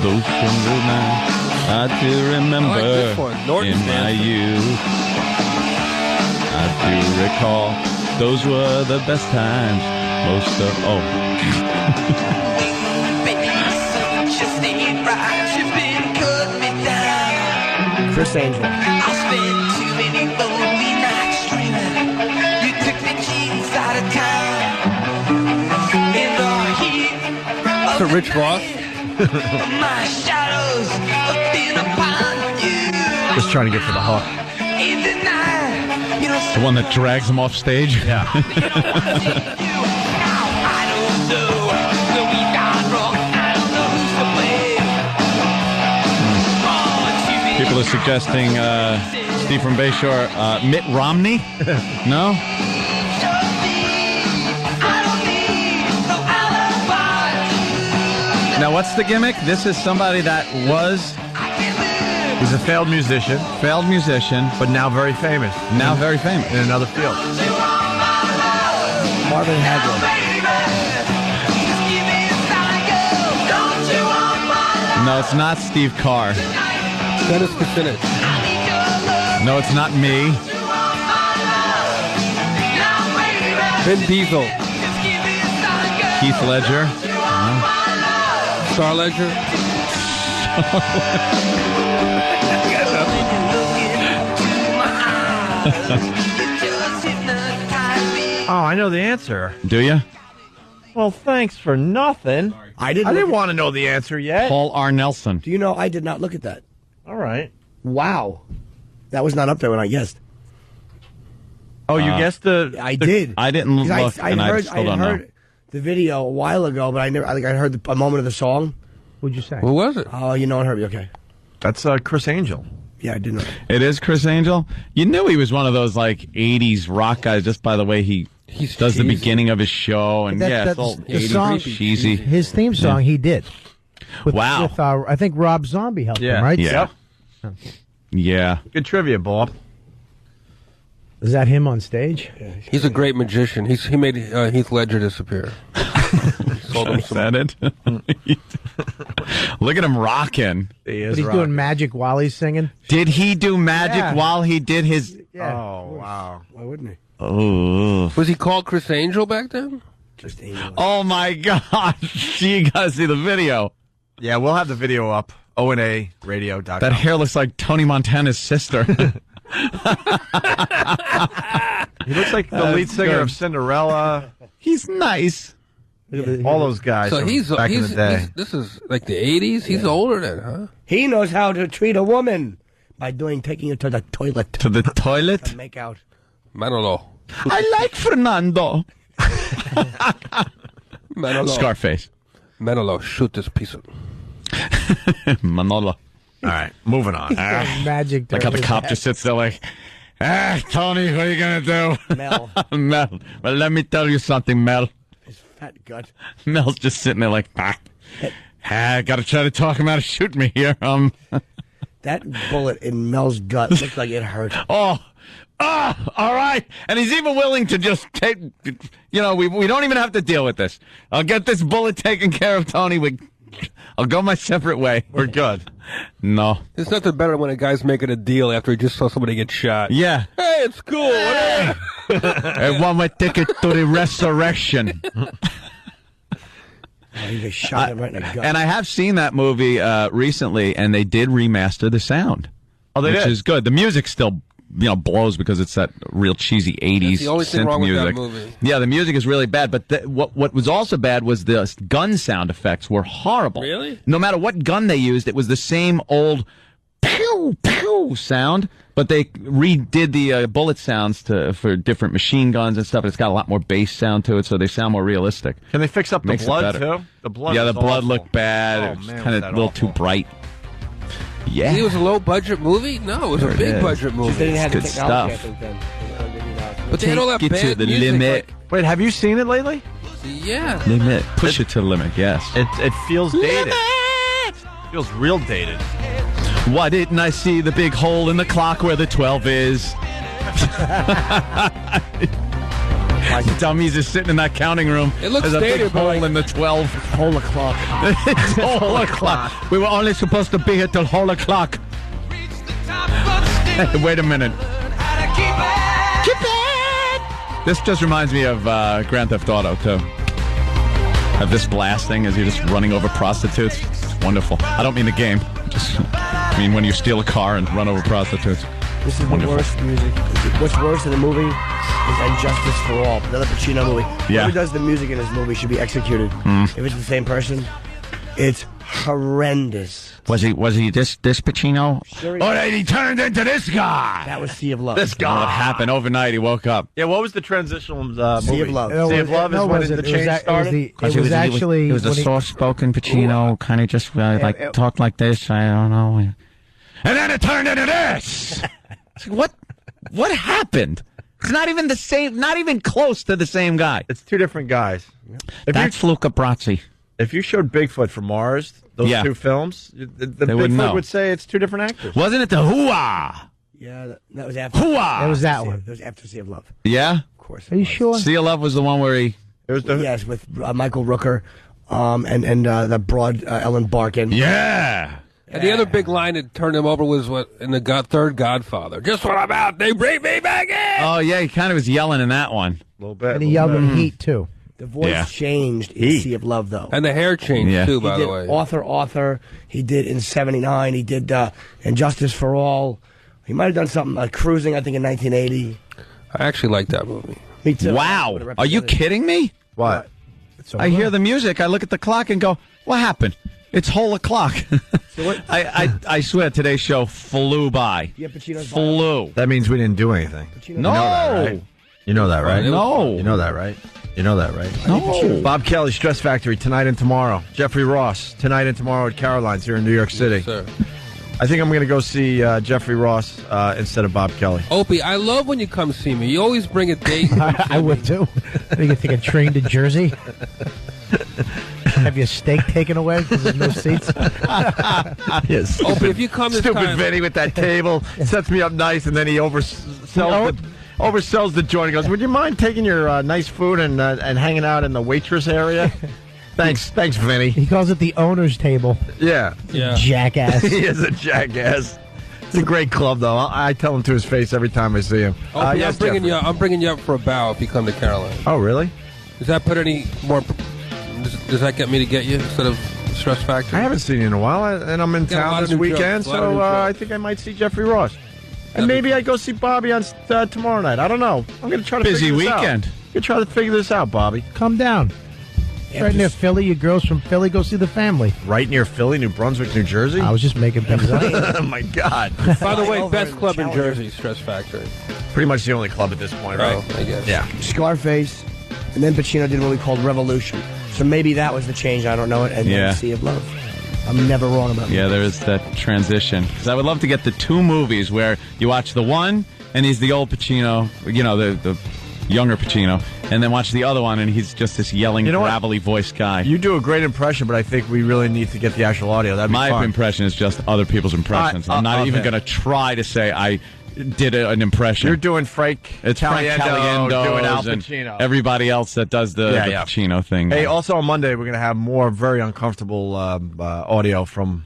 Those summer nights I do remember I like this one. Norton's in my dancing. youth. I do recall those were the best times. Chris Angel. I spent too many lonely nights dreaming. You took the keys out of town. In the heat That's a Rich Ross. of my shadows have been upon you. Just trying to get to the hook. In the night, you know, The one that drags him off stage? Yeah. I don't know. So we got wrong. I don't know who's to blame. Oh, too many People are suggesting Steve from Bayshore, Mitt Romney? No? Now, what's the gimmick? This is somebody that was He's a failed musician, but now very famous. now very famous. In another field. Marvin Hagler. No, it's not Steve Carr. Dennis Kucinich. No, it's not me. Vin Diesel. Keith Ledger. Star Ledger. Oh, I know the answer. Do you? Well, thanks for nothing. I didn't I didn't want to know the answer yet. Paul R. Nelson. Do you know I did not look at that? All right. Wow. That was not up there when I guessed. Oh, you guessed the... I did. I didn't look, 'Cause and I still don't know. heard the video a while ago, but I think I heard a moment of the song. What'd you say? Who was it? Oh, you know it, Herbie. Okay. That's Chris Angel. Yeah, I didn't know. It is Chris Angel. You knew he was one of those like '80s rock guys just by the way he does the beginning of his show, and it's all the 80s song, cheesy. His theme song he did. With, Wow. With, I think Rob Zombie helped him, right? Yeah. So- Yeah. Good trivia, Bob. Is that him on stage? He's a great magician. He made Heath Ledger disappear. Sold him Is that it? Look at him rocking. He But he's doing magic while he's singing. Did he do magic Yeah. while he did his? Yeah. Oh, wow. Why wouldn't he? Oh. Was he called Chris Angel back then? Just Angel. Oh my gosh! You gotta see the video. Yeah, we'll have the video up. ONARadio.com. That hair looks like Tony Montana's sister. He looks like the lead singer of Cinderella. He's nice. All those guys So from he's back in the day. this is like the 80s. He's older than, huh? He knows how to treat a woman by taking her to the toilet. To the toilet? Make out. Manolo. I like Fernando. Manolo. Scarface. Manolo, shoot this piece of... Manolo. All right, moving on. Magic. Like how the cop just sits there like, Tony, what are you going to do? Mel. Mel. Well, let me tell you something, Mel. His fat gut. Mel's just sitting there like, I got to try to talk him out of shooting me here. That bullet in Mel's gut looked like it hurt. All right. And he's even willing to just take, we don't even have to deal with this. I'll get this bullet taken care of, Tony. I'll go my separate way. We're good. No. There's nothing better when a guy's making a deal after he just saw somebody get shot. Yeah. Hey, it's cool. Hey. I want my ticket to the resurrection. He just shot him right in the gut. And I have seen that movie recently, and they did remaster the sound. Oh, they which did? is good. The music still blows because it's that real cheesy 80s That's the only thing synth wrong with that music. movie. Yeah, the music is really bad, but what was also bad was the gun sound effects were horrible. Really? No matter what gun they used, it was the same old pew, pew, pew sound, but they redid the bullet sounds for different machine guns and stuff. It's got a lot more bass sound to it, so they sound more realistic. Can they fix up the Makes it blood, better. too? The blood Yeah, the was blood awful. looked bad. Oh, It was man, kind of was a that little awful. too bright. Yeah. It was a low-budget movie? No, it was There a it big is. budget movie. They didn't have the Good technology, stuff. I think, then. But they had all that Take it to bad the music. limit. Wait, have you seen it lately? Yeah. Limit. Push it to the limit, yes. It feels dated. It feels real dated. Why didn't I see the big hole in the clock where the 12 is? Dummies are sitting in that counting room. It looks There's a big dated, but hole like- in the 12. Whole o'clock. It's whole o'clock. We were only supposed to be here till whole o'clock. Hey, wait a minute. This just reminds me of Grand Theft Auto, too. Of this blasting as you're just running over prostitutes. It's wonderful. I don't mean the game. I mean when you steal a car and run over prostitutes. This is Wonderful. the worst music. What's worse than the movie is Injustice for All, another Pacino movie. Yeah. Whoever does the music in this movie should be executed. If it's the same person, it's horrendous. Was he this Pacino? Sure he Or is. he turned into this guy. That was Sea of Love. This guy. What happened overnight? He woke up. Yeah, what was the transitional movie? Sea of Love. No, Sea of Love no, is when was the it? change started? It was actually It was a when he- soft-spoken Pacino, kind of just talked like this. I don't know. And then it turned into this. What happened? It's not even the same. Not even close to the same guy. It's two different guys. That's Luca Brasi. If you showed Bigfoot from Mars, those Yeah. two films, the They wouldn't know. Bigfoot would say it's two different actors. Wasn't it the Hooah? Yeah, that was after. Hooah! That was that one. That was after Sea of Love. Yeah. Of course. Are you sure? Sea of Love was the one where he. It was the Yes, with Michael Rooker, and the broad Ellen Barkin. Yeah. And the other big line that turned him over was in the third Godfather. Just what I'm out, they bring me back in. Oh yeah, he kind of was yelling in that one. A little bit. And he yelled in Heat too. The voice Yeah. changed in Sea of Love, though. And the hair changed, Yeah. too, He by did the way. Arthur. He did in '79. He did Injustice for All. He might have done something like Cruising, I think, in 1980. I actually like that movie. Me too. Wow. Would've Are you represented- kidding me? What? I hear the music. I look at the clock and go, "What happened? It's whole o'clock." I swear today's show flew by. Yeah, Pacino's Flew. That means we didn't do anything. No. You know that, right? No. You know that, right? You know that, right? No. Bob Kelly, Stress Factory, tonight and tomorrow. Jeffrey Ross, tonight and tomorrow at Caroline's here in New York City. Sir. I think I'm going to go see Jeffrey Ross instead of Bob Kelly. Opie, I love when you come see me. You always bring a date. I would too. I think you take a train to Jersey. Have your steak taken away because there's no seats. Yes. Opie, if you come this Stupid time, Vinny with that table sets me up nice, and then he oversells the joint. He goes, "Would you mind taking your nice food and hanging out in the waitress area?" Thanks, Vinny. He calls it the owner's table. Yeah, Jackass. He is a jackass. It's a great club, though. I tell him to his face every time I see him. Opie, Yes, I'm bringing you up for a bow if you come to Caroline. Oh, really? Does that put any more? Does that get me to get you instead of Stress Factory? I haven't seen you in a while, and I'm in Got a lot town of this new weekend, jokes, a lot of so new I jokes. think I might see Jeffrey Ross. And maybe I go see Bobby on tomorrow night. I don't know. I'm going to try to Busy figure this out. weekend. I'm going to try to figure this out, Bobby. Come down. It's right near Philly. Your girls from Philly. Go see the family. Right near Philly, New Brunswick, New Jersey? I was just making things up. Oh, my God. By the way, over best in club in Challenger. Jersey, Stress Factory. Pretty much the only club at this point, right? Oh, I guess. Yeah. Scarface, and then Pacino did what we called Revolution. So maybe that was the change. I don't know it. And Yeah. then Sea of Love. I'm never wrong about Yeah, that. there is that transition. Because I would love to get the two movies where you watch the one and he's the old Pacino, you know, the younger Pacino, and then watch the other one and he's just this yelling, You know what? gravelly voiced guy. You do a great impression, but I think we really need to get the actual audio. That'd be My fun. impression is just other people's impressions. I'm not even okay. going to try to say I did an impression. You're doing Frank It's Frank Caliendo doing Al and Pacino. everybody else that does the Pacino thing. Hey, also on Monday we're going to have more very uncomfortable audio from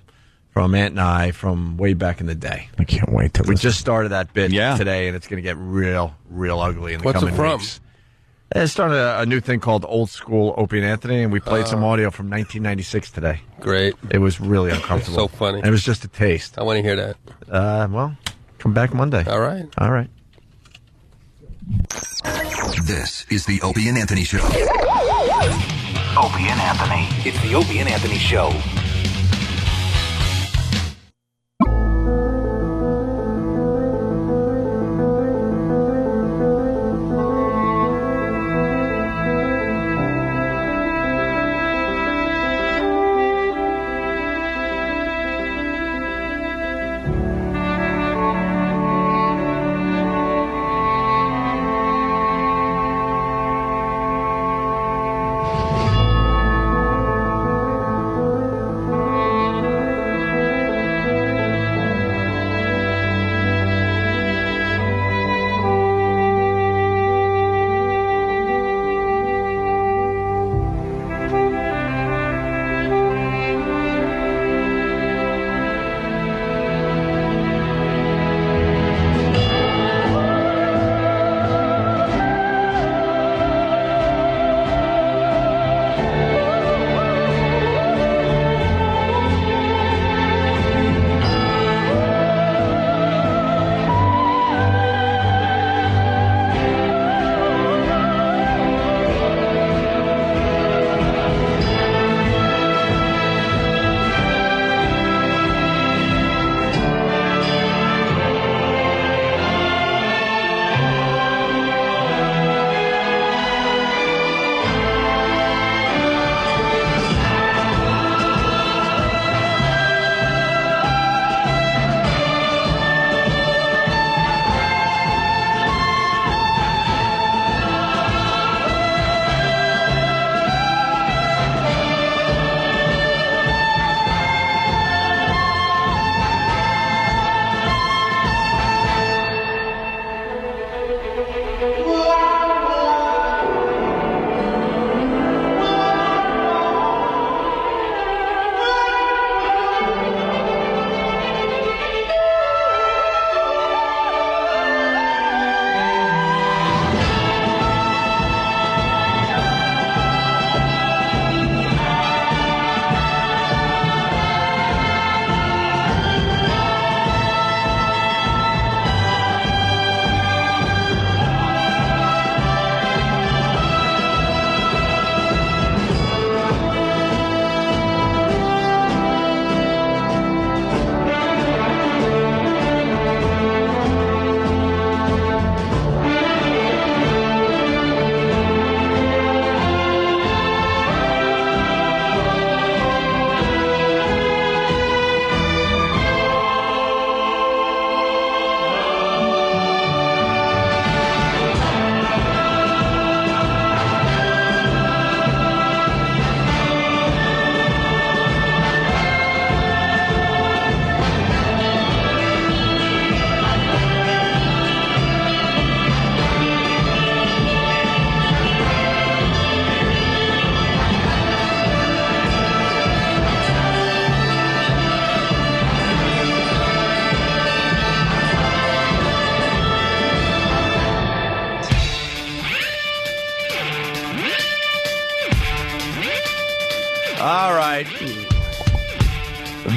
Ant and I from way back in the day. I can't wait to We listen. just started that bit today, and it's going to get real ugly in the What's it coming from? weeks. It's started a new thing called Old School Opie and Anthony, and we played some audio from 1996 today. Great. It was really uncomfortable. So funny. And it was just a taste. I want to hear that. Well, come back Monday. All right. All right. This is the Opie and Anthony Show. Opie and Anthony. It's the Opie and Anthony Show.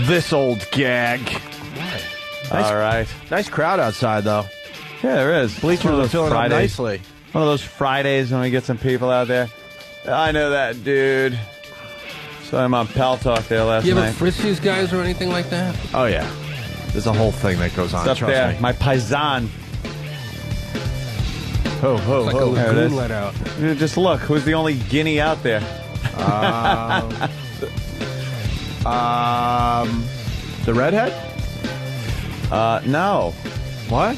this old gag. All right. Nice crowd outside, though. Yeah, there is. Bleachers are filling up Fridays. nicely. One of those Fridays when we get some people out there. I know that dude. So I'm on Pal Talk there last You ever night. frisk these guys or anything like that? Oh, yeah. There's a whole thing that goes on. It's up trust there. me. My paisan. Ho, ho, It's like a ho. There it lagoon is. let out. Just look. Who's the only guinea out there? The redhead? No. What?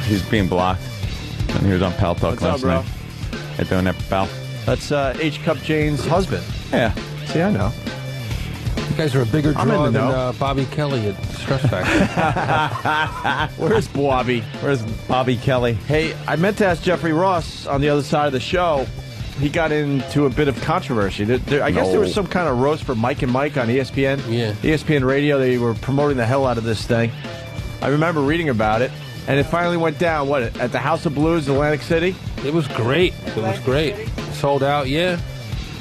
He's being blocked. And he was on Pal Talk What's up, last bro? night. How you doing there, pal? That's H. Cup Jane's husband. Yeah. See, I know. You guys are a bigger I'm draw in the than know. Bobby Kelly at Stress Factory. Where's Bobby? Where's Bobby Kelly? Hey, I meant to ask Jeffrey Ross on the other side of the show. He got into a bit of controversy. I guess there was some kind of roast for Mike and Mike on ESPN. Yeah. ESPN Radio, they were promoting the hell out of this thing. I remember reading about it, and it finally went down, at the House of Blues, Atlantic City? It was great. It was great. Sold out, yeah.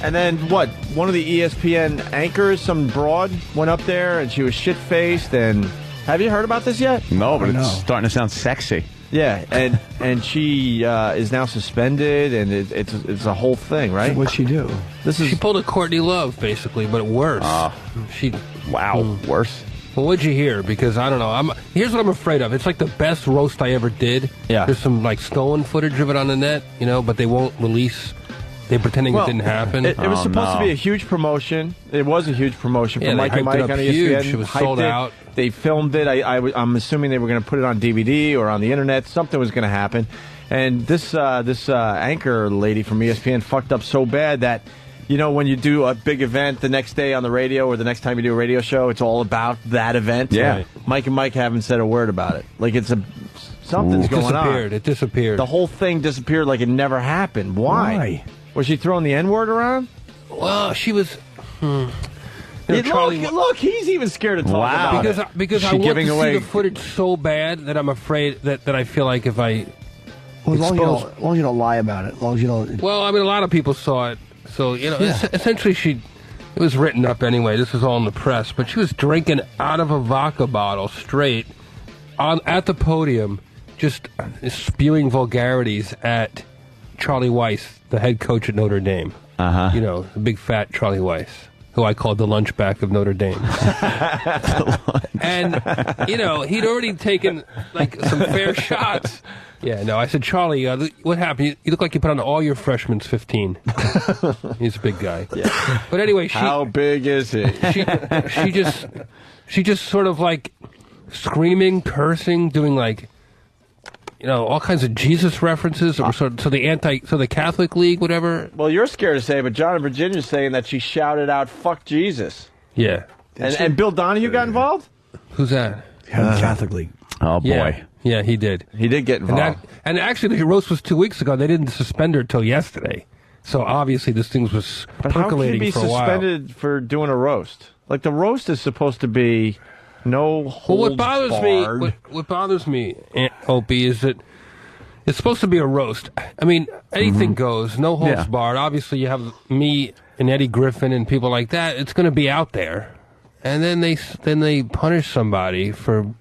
And then, one of the ESPN anchors, some broad, went up there, and she was shit-faced, and... Have you heard about this yet? No, but it's starting to sound sexy. Yeah, and she is now suspended, and it's a whole thing, right? What'd she do? She pulled a Courtney Love, basically, but worse. Worse. Well, what'd you hear? Because I don't know. Here's what I'm afraid of. It's like the best roast I ever did. Yeah. There's some like stolen footage of it on the net, but they won't release. They're pretending it didn't happen. It was supposed to be a huge promotion. It was a huge promotion Yeah, for they Mike and hyped it Mike up on huge. ESPN. It was Hyped sold it. out. They filmed it. I'm assuming they were going to put it on DVD or on the internet. Something was going to happen. And this anchor lady from ESPN fucked up so bad that, when you do a big event the next day on the radio or the next time you do a radio show, it's all about that event. Yeah. Right. Mike and Mike haven't said a word about it. Like something's going on. It disappeared. The whole thing disappeared like it never happened. Why? Was she throwing the N-word around? Well, she was. Look, he's even scared to talk about it. Because I want to see the footage so bad that I'm afraid that I feel like if I. Well, as long as you don't lie about it. As long as you don't. Well, I mean, a lot of people saw it. So, essentially it was written up anyway. This was all in the press. But she was drinking out of a vodka bottle straight at the podium, just spewing vulgarities at Charlie Weiss, the head coach at Notre Dame. Uh-huh. The big fat Charlie Weiss, who I called the lunchback of Notre Dame. And, he'd already taken, some fair shots. Yeah, no, I said, Charlie, what happened? You look like you put on all your freshmen's 15. He's a big guy. Yeah. But anyway, how big is he? She just sort of screaming, cursing, doing all kinds of Jesus references. So the Catholic League, whatever. Well, you're scared to say it, but John in Virginia's saying that she shouted out, "Fuck Jesus." Yeah. And Bill Donahue got involved? Who's that? Catholic League. Oh, boy. Yeah, he did. He did get involved. And actually, the roast was 2 weeks ago. They didn't suspend her till yesterday. So obviously, this thing was percolating for a while. How can you be suspended for doing a roast? The roast is supposed to be no holds barred. What bothers me, Opie, is that it's supposed to be a roast. I mean, anything goes, no holds barred. Obviously, you have me and Eddie Griffin and people like that. It's going to be out there, and then they punish somebody for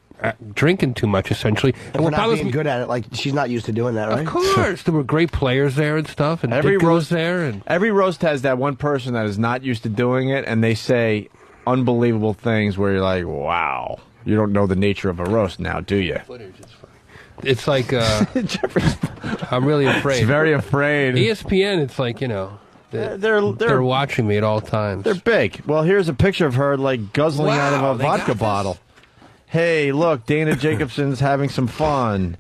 drinking too much, essentially. And we're not being good at it. She's not used to doing that, right? Of course, there were great players there and stuff, and every Ditka was there. And every roast has that one person that is not used to doing it, and they say unbelievable things where you're like, "Wow, you don't know the nature of a roast now, do you?" It's like I'm really afraid. He's very afraid. ESPN, it's like they're watching me at all times. They're big. Well, here's a picture of her guzzling out of a vodka bottle. Hey, look, Dana Jacobson's having some fun.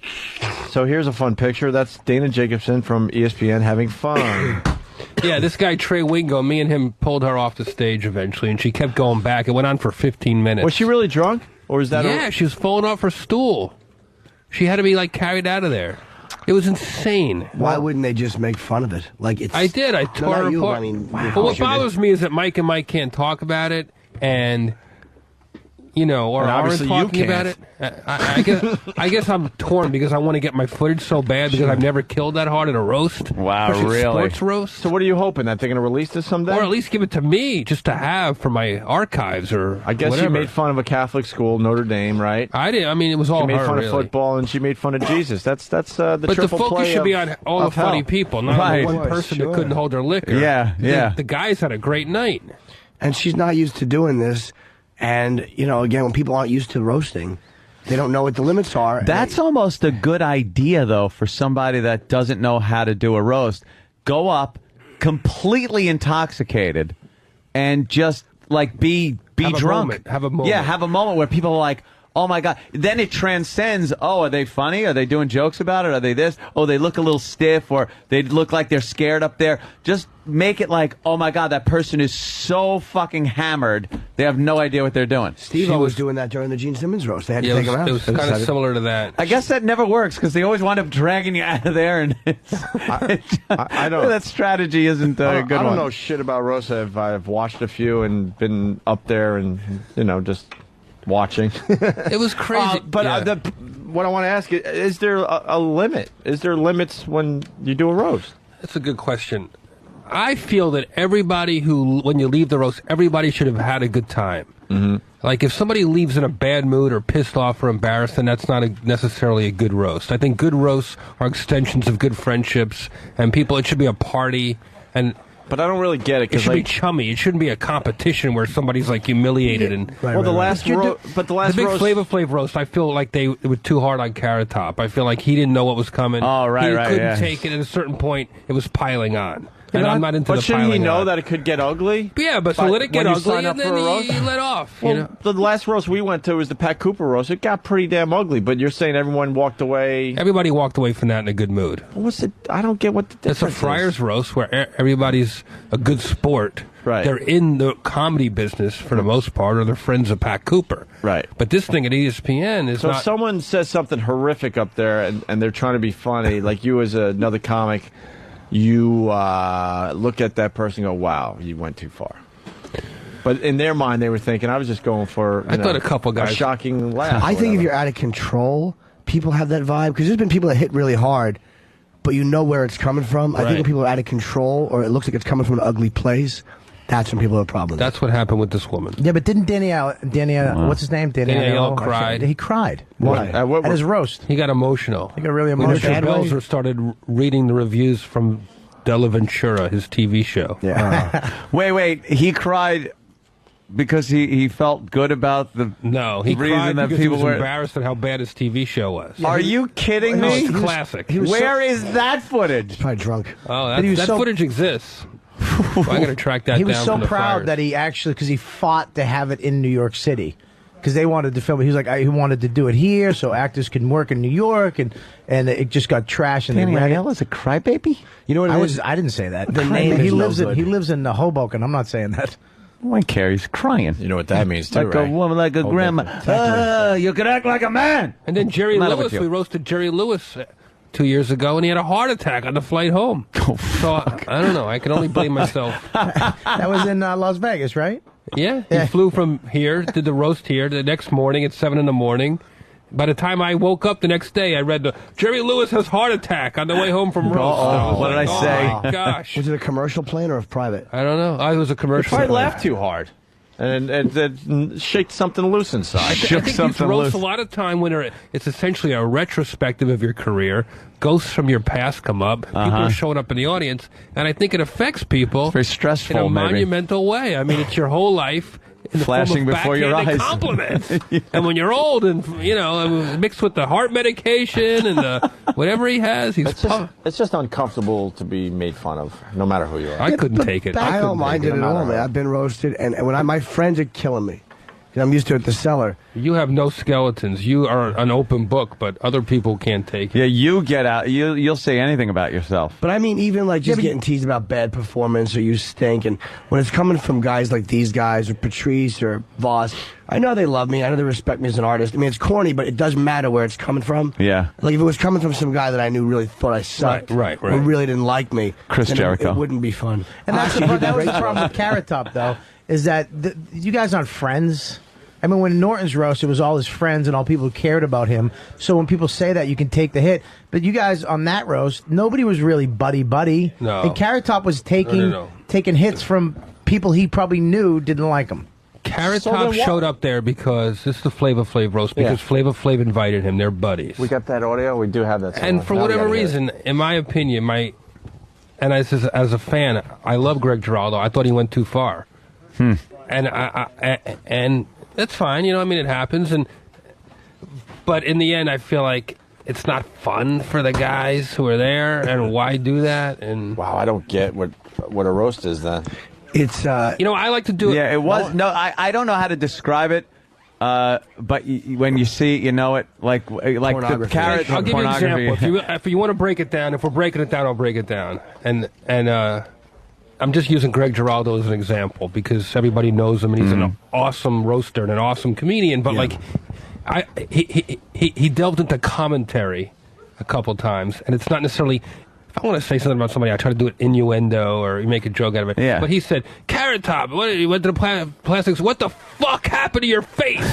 So here's a fun picture. That's Dana Jacobson from ESPN having fun. Yeah, this guy, Trey Wingo, me and him pulled her off the stage eventually, and she kept going back. It went on for 15 minutes. Was she really drunk? Or is that Yeah, she was falling off her stool. She had to be, carried out of there. It was insane. Why wouldn't they just make fun of it? I did. I tore her apart. But what bothers me is that Mike and Mike can't talk about it, and you know, or And aren't obviously you talking about it. can't. I guess I'm torn because I want to get my footage so bad because I've never killed that hard in a roast. Wow, especially really? Sports roast. So what are you hoping that they're going to release this someday? Or at least give it to me just to have for my archives or I guess whatever. you made fun of a Catholic school, Notre Dame, right? I did. I mean, it was all She made her, fun really. of football, and she made fun of Jesus. That's the But the triple focus play should be of- on all the of hell. funny people, not Right. on one person Sure. that couldn't hold their liquor. Yeah, yeah. The guys had a great night. And she's not used to doing this. And, you know, again, when people aren't used to roasting, they don't know what the limits are. That's almost a good idea, though, for somebody that doesn't know how to do a roast. Go up completely intoxicated and just, like, be Have a drunk. moment. Have a moment. Yeah, have a moment where people are like, oh, my God. Then it transcends, oh, are they funny? Are they doing jokes about it? Are they this? Oh, they look a little stiff, or they look like they're scared up there. Just make it like, oh, my God, that person is so fucking hammered, they have no idea what they're doing. Steve was doing that during the Gene Simmons roast. They had to Yeah, take him out. it was kind of similar to that. I guess that never works because they always wind up dragging you out of there, and I don't. that strategy isn't a good I don't one. know shit about roasts. I've watched a few and been up there and, you know, just watching. It was crazy. But what I want to ask is there a limit? Is there limits when you do a roast? That's a good question. I feel that everybody who, when you leave the roast, everybody should have had a good time. Mm-hmm. Like, if somebody leaves in a bad mood or pissed off or embarrassed, then that's not necessarily a good roast. I think good roasts are extensions of good friendships, and it should be a party, but I don't really get it. It should be chummy. It shouldn't be a competition where somebody's like humiliated and. the big roast- Flavor Flav roast, I feel like they were too hard on Carrot Top. I feel like he didn't know what was coming. Oh, right, he right, couldn't yeah. take it. At a certain point, it was piling on. And I'm not into but the shouldn't piling he know on. that it could get ugly? Yeah, but so let it get when you ugly sign up and then for a roast? you let off. Well, you know? the last roast we went to was the Pat Cooper roast. It got pretty damn ugly, but you're saying everyone walked away. Everybody walked away from that in a good mood. What's it? I don't get what the difference It's a Friars roast where everybody's a good sport. Right. They're in the comedy business for the most part, or they're friends of Pat Cooper. Right. But this thing at ESPN is So not. if someone says something horrific up there and they're trying to be funny, like you as another comic, you look at that person and go, wow, you went too far. But in their mind, they were thinking, I was just going for I thought a couple guys- a shocking laugh. I think if you're out of control, people have that vibe. Because there's been people that hit really hard, but you know where it's coming from. I think Right. when people are out of control, or it looks like it's coming from an ugly place, that's when people have a problem. That's what happened with this woman. Yeah, but didn't Danielle, what's his name? Danielle cried. He cried. Why? At his roast. He got emotional. He got really When emotional. Richard Belzer started reading the reviews from Della Ventura, his TV show. Yeah. Wait, he cried because he felt good about the No, he reason cried that because he people was were. embarrassed at how bad his TV show was. Are you kidding No, me? it's classic. Where is that footage? Probably drunk. Oh, But he was that so- footage exists. I'm going to track that He down. was so from the proud Friars. that he actually, because he fought to have it in New York City. Because they wanted to film it. He was like, he wanted to do it here so actors can work in New York, and it just got trashed. And they ran it. is a crybaby? You know what it is? I didn't say that. The name he is no lives in good. he lives in Hoboken. I'm not saying that. One Carrie's crying. You know what that means, too, Like right? a woman, like a grandma. You could act like a man. And then Jerry Matter Lewis, with you? we roasted Jerry Lewis 2 years ago, and he had a heart attack on the flight home. So I don't know. I can only blame myself. That was in Las Vegas, right? Yeah, he flew from here, did the roast here. The next morning at 7 in. By the time I woke up the next day, I read Jerry Lewis has heart attack on the way home from roast. Uh-oh. What did I say? Oh my gosh! Was it a commercial plane or a private? I don't know. I was a You commercial. probably plane. laughed too hard and shake something loose inside. I think you roast a lot of time when it's essentially a retrospective of your career. Ghosts from your past come up. People are showing up in the audience, and I think it affects people. It's very stressful, in a maybe. monumental way. I mean, it's your whole life. In the Flashing form of before your backhanded eyes. compliments. And when you're old and, mixed with the heart medication and the whatever he has, he's It's just uncomfortable to be made fun of, no matter who you are. I couldn't take it. I don't mind it at all, man. I've been roasted, and when my friends are killing me. 'Cause I'm used to it at the cellar. You have no skeletons. You are an open book, but other people can't take it. Yeah, you get out. You'll say anything about yourself. But I mean, even like just getting teased about bad performance or you stink, and when it's coming from guys like these guys or Patrice or Voss, I know they love me. I know they respect me as an artist. I mean, it's corny, but it doesn't matter where it's coming from. Yeah. Like if it was coming from some guy that I knew really thought I sucked, Right. or really didn't like me, Chris then Jericho. it wouldn't be fun. And that's Actually, that was great the problem job. with Carrot Top, though, is that you guys aren't friends. I mean, when Norton's roast, it was all his friends and all people who cared about him. So when people say that, you can take the hit. But you guys on that roast, nobody was really buddy-buddy. No. And Carrot Top was taking No. taking hits from people he probably knew didn't like him. Carrot Top showed up there because this is the Flavor Flav roast, because Flavor Flav invited him. They're buddies. We got that audio. We do have that. And for whatever reason, in my opinion, and as a fan, I love Greg Giraldo. I thought he went too far. And and that's fine, I mean, it happens. But in the end, I feel like it's not fun for the guys who are there. And why do that? And wow, I don't get what a roast is then. It's I like to do it. Yeah, it was. No, I don't know how to describe it. But when you see it, you know it. Like the Carrot. I'll give you an example. If you want to break it down, if we're breaking it down, I'll break it down. And I'm just using Greg Giraldo as an example because everybody knows him and he's an awesome roaster and an awesome comedian. But he delved into commentary a couple times, and it's not necessarily. If I want to say something about somebody, I try to do it innuendo or make a joke out of it. Yeah. But he said, Carrot Top, you went to the plastics. What the fuck happened to your face?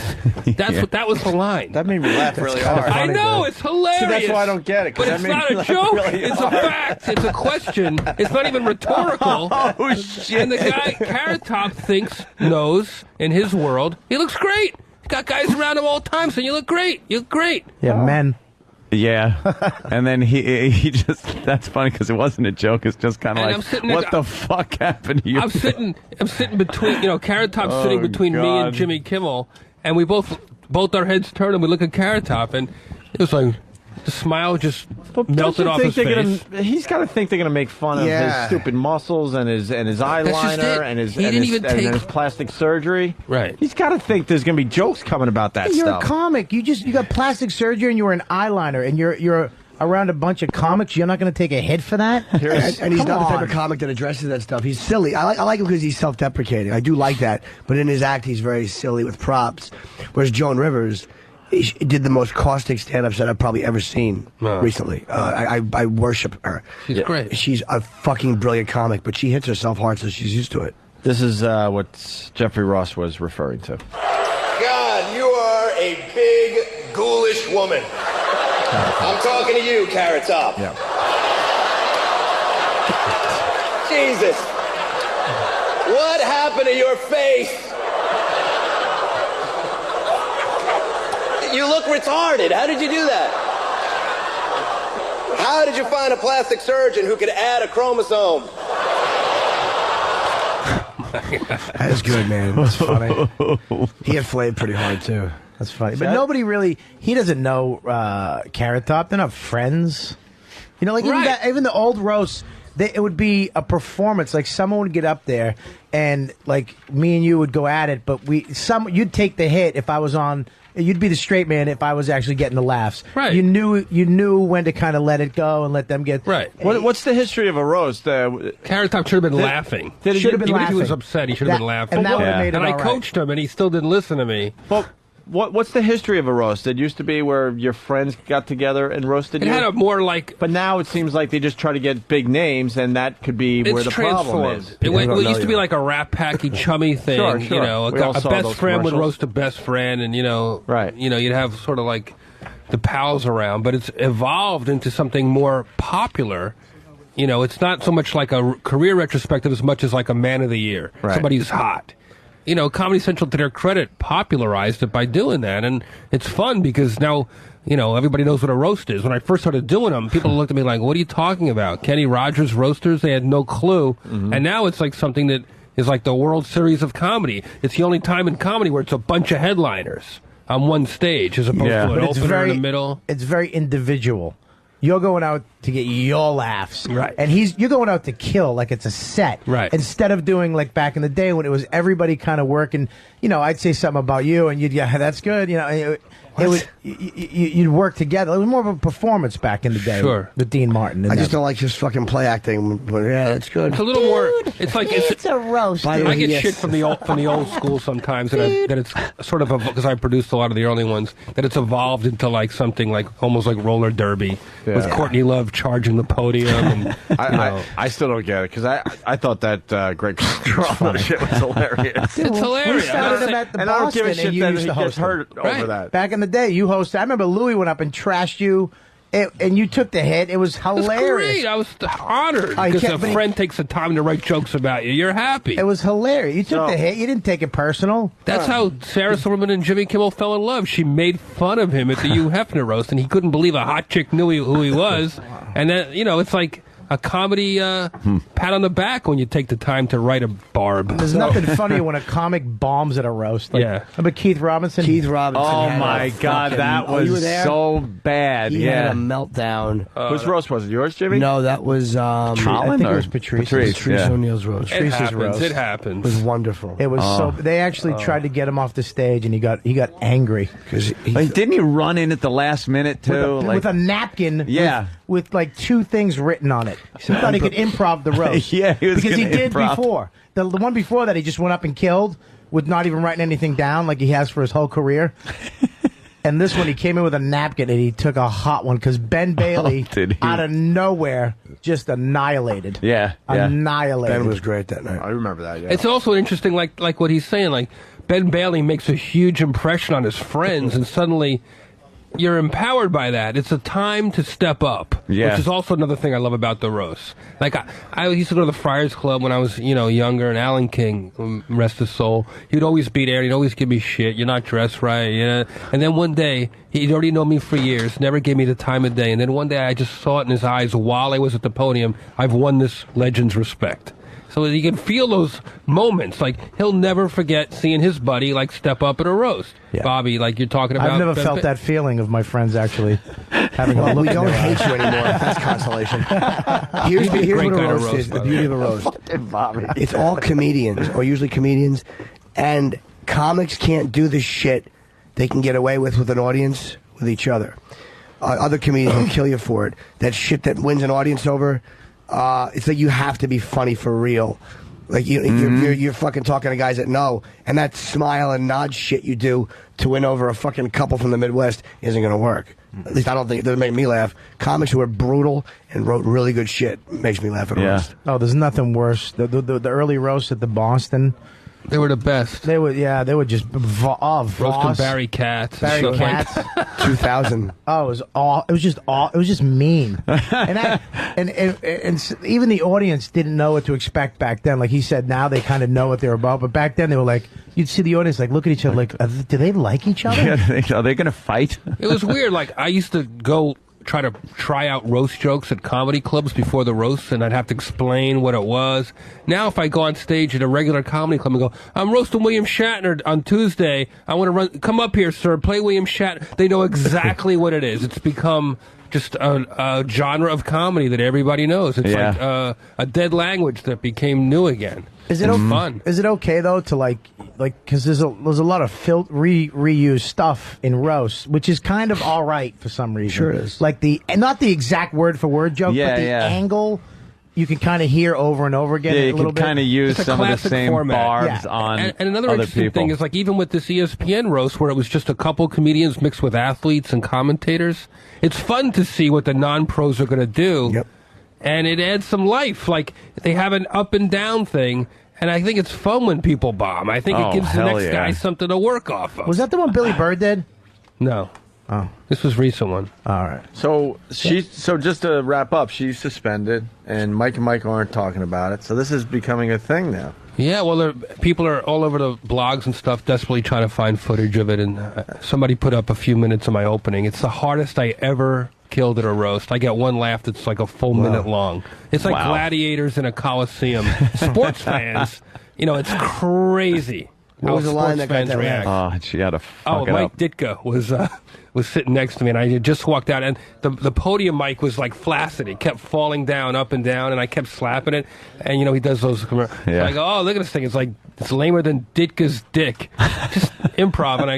That was the line. That made me laugh really hard. I know, it's hilarious. So that's why I don't get it. But it's not a joke. Really it's a fact. It's a question. It's not even rhetorical. Oh, shit. And the guy, Carrot Top, knows in his world, he looks great. He's got guys around him all the time saying, you look great. You look great. Yeah, men. Yeah, and then he just, that's funny because it wasn't a joke. It's just kind of like, what the fuck happened to you? I'm sitting between, Carrot Top's sitting between me and Jimmy Kimmel, and we both our heads turn and we look at Carrot Top, and it was like, the smile just melted off his face. He's got to think they're going to make fun of his stupid muscles and his eyeliner and his plastic surgery. Right. He's got to think there's going to be jokes coming about that You're stuff. a comic. You got plastic surgery and you're an eyeliner and you're around a bunch of comics. You're not going to take a hit for that. And he's not the type of comic that addresses that stuff. He's silly. I like him because he's self-deprecating. I do like that. But in his act, he's very silly with props. Whereas Joan Rivers did the most caustic stand-ups that I've probably ever seen recently. I worship her. She's great. She's a fucking brilliant comic, but she hits herself hard, so she's used to it. This is what Jeffrey Ross was referring to. God, you are a big, ghoulish woman. I'm talking to you, Carrot Top. Yeah. Jesus. What happened to your face? You look retarded. How did you do that? How did you find a plastic surgeon who could add a chromosome? That is good, man. That's funny. He had Flav pretty hard, too. That's funny. But nobody really, he doesn't know Carrot Top. They're not friends. Even the old roasts, it would be a performance. Like someone would get up there and like me and you would go at it, but you'd take the hit if I was on. You'd be the straight man if I was actually getting the laughs. Right. You knew when to kind of let it go and let them get. Right. What's the history of a roast? Carrot Top should have been laughing. Should have been Even laughing. if he was upset, he should have been laughing. And that would have made it And I all right. coached him, and he still didn't listen to me. Well, what's the history of a roast? It used to be where your friends got together and roasted you. It had a more like. But now it seems like they just try to get big names, and that could be where the problem is. It used to be like a rap packy chummy thing. Sure. A best friend would roast a best friend, and you'd have sort of like the pals around. But it's evolved into something more popular. It's not so much like a career retrospective as much as like a man of the year. Right. Somebody's hot. Comedy Central, to their credit, popularized it by doing that. And it's fun because now, everybody knows what a roast is. When I first started doing them, people looked at me like, what are you talking about? Kenny Rogers roasters? They had no clue. Mm-hmm. And now it's like something that is like the World Series of comedy. It's the only time in comedy where it's a bunch of headliners on one stage as opposed to an opener in the middle. It's very individual. You're going out to get your laughs. Right. And you're going out to kill like it's a set. Right. Instead of doing like back in the day when it was everybody kind of working, I'd say something about you and that's good. You'd work together. It was more of a performance back in the day. Sure. With Dean Martin. I just don't like just fucking play acting. But yeah, that's good. It's a little more. It's like It's a roast. By the way, I get yes. shit from the old school sometimes that it's sort of because I produced a lot of the early ones that it's evolved into like something like almost like roller derby with Courtney Love charging the podium. And, I still don't get it because I thought that Greg Giraldo shit was hilarious. It's hilarious. We started him at the and I don't give a Boston, shit and you that used he to gets host hurt him. over that. Back in the day, you hosted. I remember Louis went up and trashed you. And you took the hit. It was hilarious. It was great. I was honored because a friend takes the time to write jokes about you. You're happy. It was hilarious. You took the hit. You didn't take it personal. That's how Sarah Silverman and Jimmy Kimmel fell in love. She made fun of him at the Hugh Hefner roast, and he couldn't believe a hot chick knew who he was. And then, it's like a comedy pat on the back when you take the time to write a barb. There's nothing funnier when a comic bombs at a roast. Remember Keith Robinson? Keith Robinson. Oh had my a God, fucking- that you was were there? so bad. He yeah. had a meltdown. Whose roast was it? Yours, Jimmy? No, that was I think it was Patrice. Patrice O'Neal's roast. It happens. It happens. was wonderful. It was so. They actually tried to get him off the stage, and he got angry because didn't he run in at the last minute too? with a napkin. Yeah. With like 2 things written on it. He thought he could improv the roast. Yeah, he was because he gonna did improv. before. The one before that, he just went up and killed with not even writing anything down like he has for his whole career. And this one, he came in with a napkin and he took a hot one because Ben Bailey, did he? out of nowhere, just annihilated. Yeah. Annihilated. Ben was great that night. I remember that. Yeah. It's also interesting, like what he's saying. Like Ben Bailey makes a huge impression on his friends, and suddenly you're empowered by that. It's a time to step up, Yeah. which is also another thing I love about the roast. Like I used to go to the Friars Club when I was younger, and Alan King, rest his soul, he'd always be there. He'd always give me shit. You're not dressed right, And then one day he'd already known me for years, never gave me the time of day. And then one day I just saw it in his eyes while I was at the podium. I've won this legend's respect. So you can feel those moments. Like, he'll never forget seeing his buddy, step up at a roast. Yeah. Bobby, like you're talking about. I've never felt that feeling of my friends actually having a look We in don't their hate eyes. you anymore. That's consolation. Here's You'd be a what great a guy to roast roast, is. The by the beauty way. of a roast. It's all comedians, or usually comedians, and comics can't do the shit they can get away with an audience with each other. Other comedians will kill you for it. That shit that wins an audience over, it's like you have to be funny for real. Like you're fucking talking to guys that know, and that smile and nod shit you do to win over a fucking couple from the Midwest isn't going to work. At least I don't think it doesn't make me laugh. Comics who are brutal and wrote really good shit makes me laugh at a roast. Oh, there's nothing worse. The early roast at the Boston. They were the best. They were just Roasting Barry Katz. Barry Stuff like Katz. 2000. Oh, it was just mean. and even the audience didn't know what to expect back then. Like he said, now they kind of know what they're about. But back then they were like, you'd see the audience look at each other like, do they like each other? Are they going to fight? It was weird. Like, I used to go try out roast jokes at comedy clubs before the roast, and I'd have to explain what it was. Now, if I go on stage at a regular comedy club and go, I'm roasting William Shatner on Tuesday, I want to come up here, sir, play William Shatner. They know exactly what it is. It's become just a genre of comedy that everybody knows. It's like a dead language that became new again. Is it fun? Is it okay though to because there's a lot of reused stuff in roast, which is kind of all right for some reason. Sure it is. Like and not the exact word for word joke, Yeah, but the yeah. angle you can kind of hear over and over again. Yeah, a you little can bit. kind of use It's a some of the classic same format. barbs Yeah. on And another other interesting people. thing is, even with this ESPN roast, where it was just a couple comedians mixed with athletes and commentators, it's fun to see what the non-pros are going to do. Yep. And it adds some life. Like, they have an up and down thing, and I think it's fun when people bomb. I think Oh, it gives the hell next yeah. guy something to work off of. Was that the one Billy Bird did? No. Oh, this was a recent one. All right. So just to wrap up, she's suspended, and Mike and Mike aren't talking about it. So this is becoming a thing now. Yeah, well, people are all over the blogs and stuff desperately trying to find footage of it, and somebody put up a few minutes of my opening. It's the hardest I ever killed at a roast. I get one laugh that's like a full minute long. It's like gladiators in a coliseum. Sports fans, it's crazy. What how was the line sports that got fans that react. Oh, she had to fuck it Mike up. Ditka was sitting next to me, and I had just walked out, and the podium mic was like flaccid. It kept falling down, up and down, and I kept slapping it. And he does those. Yeah. I go, oh, look at this thing. It's lamer than Ditka's dick. Just improv, and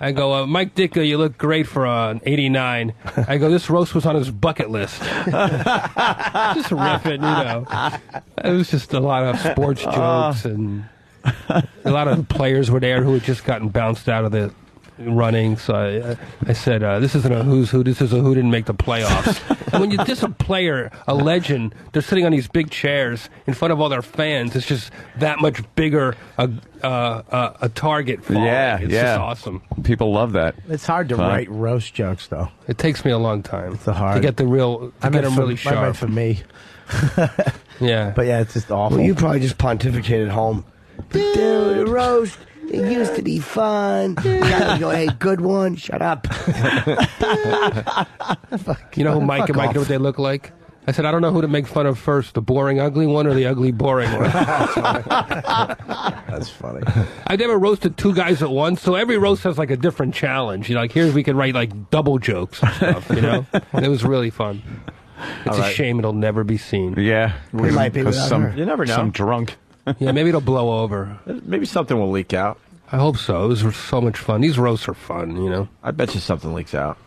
I go, Mike Ditka, you look great for an 89. I go, this roast was on his bucket list. Just riffing, It was just a lot of sports jokes, and a lot of players were there who had just gotten bounced out of the running. So I said, this isn't a who's who. This is a who didn't make the playoffs. And when you diss a player, a legend, they're sitting on these big chairs in front of all their fans. It's just that much bigger a target for It's just awesome. People love that. It's hard to write roast jokes, though. It takes me a long time hard. to get the real, to get them really sharp. I meant for me. Yeah. But yeah, it's just awful. Well, you probably just pontificated at home. But dude, roast, it used to be fun. You go, hey, good one. Shut up. You know who Mike and Mike know what they look like? I said, I don't know who to make fun of first, the boring ugly one or the ugly boring one. That's funny. I've never roasted two guys at once, so every roast has like a different challenge. You know, like here we could write like double jokes and stuff, you know? And it was really fun. It's a shame it'll never be seen. Yeah. We might be without her. You never know. Some drunk. Yeah, maybe it'll blow over. Maybe something will leak out. I hope so. It was so much fun. These roasts are fun, you know? I bet you something leaks out.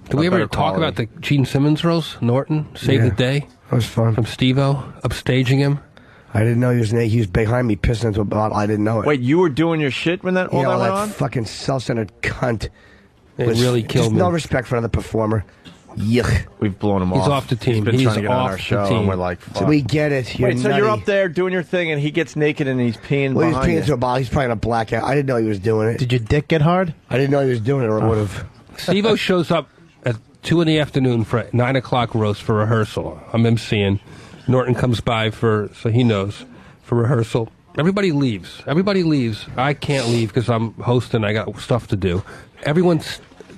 Did we ever talk about the Gene Simmons roast? Norton saved the day? That was fun. From Steve-O, upstaging him? I didn't know he was behind me pissing into a bottle. I didn't know it. Wait, you were doing your shit when all that went on? Fucking self-centered cunt. It really killed just me. No respect for another performer. Yuck. We've blown him off. He's off the team. He's been trying to get on our show, and we're like, fuck. So we get it. Wait, so you're up there doing your thing, and he gets naked, and he's peeing Well, he's behind peeing you. into a bottle. He's probably in a blackout. I didn't know he was doing it. Did your dick get hard? I didn't know he was doing it, or it would have. Steve-O shows up at 2 in the afternoon for a 9 o'clock roast for rehearsal. I'm emceeing. Norton comes by so he knows, for rehearsal. Everybody leaves. I can't leave because I'm hosting. I got stuff to do.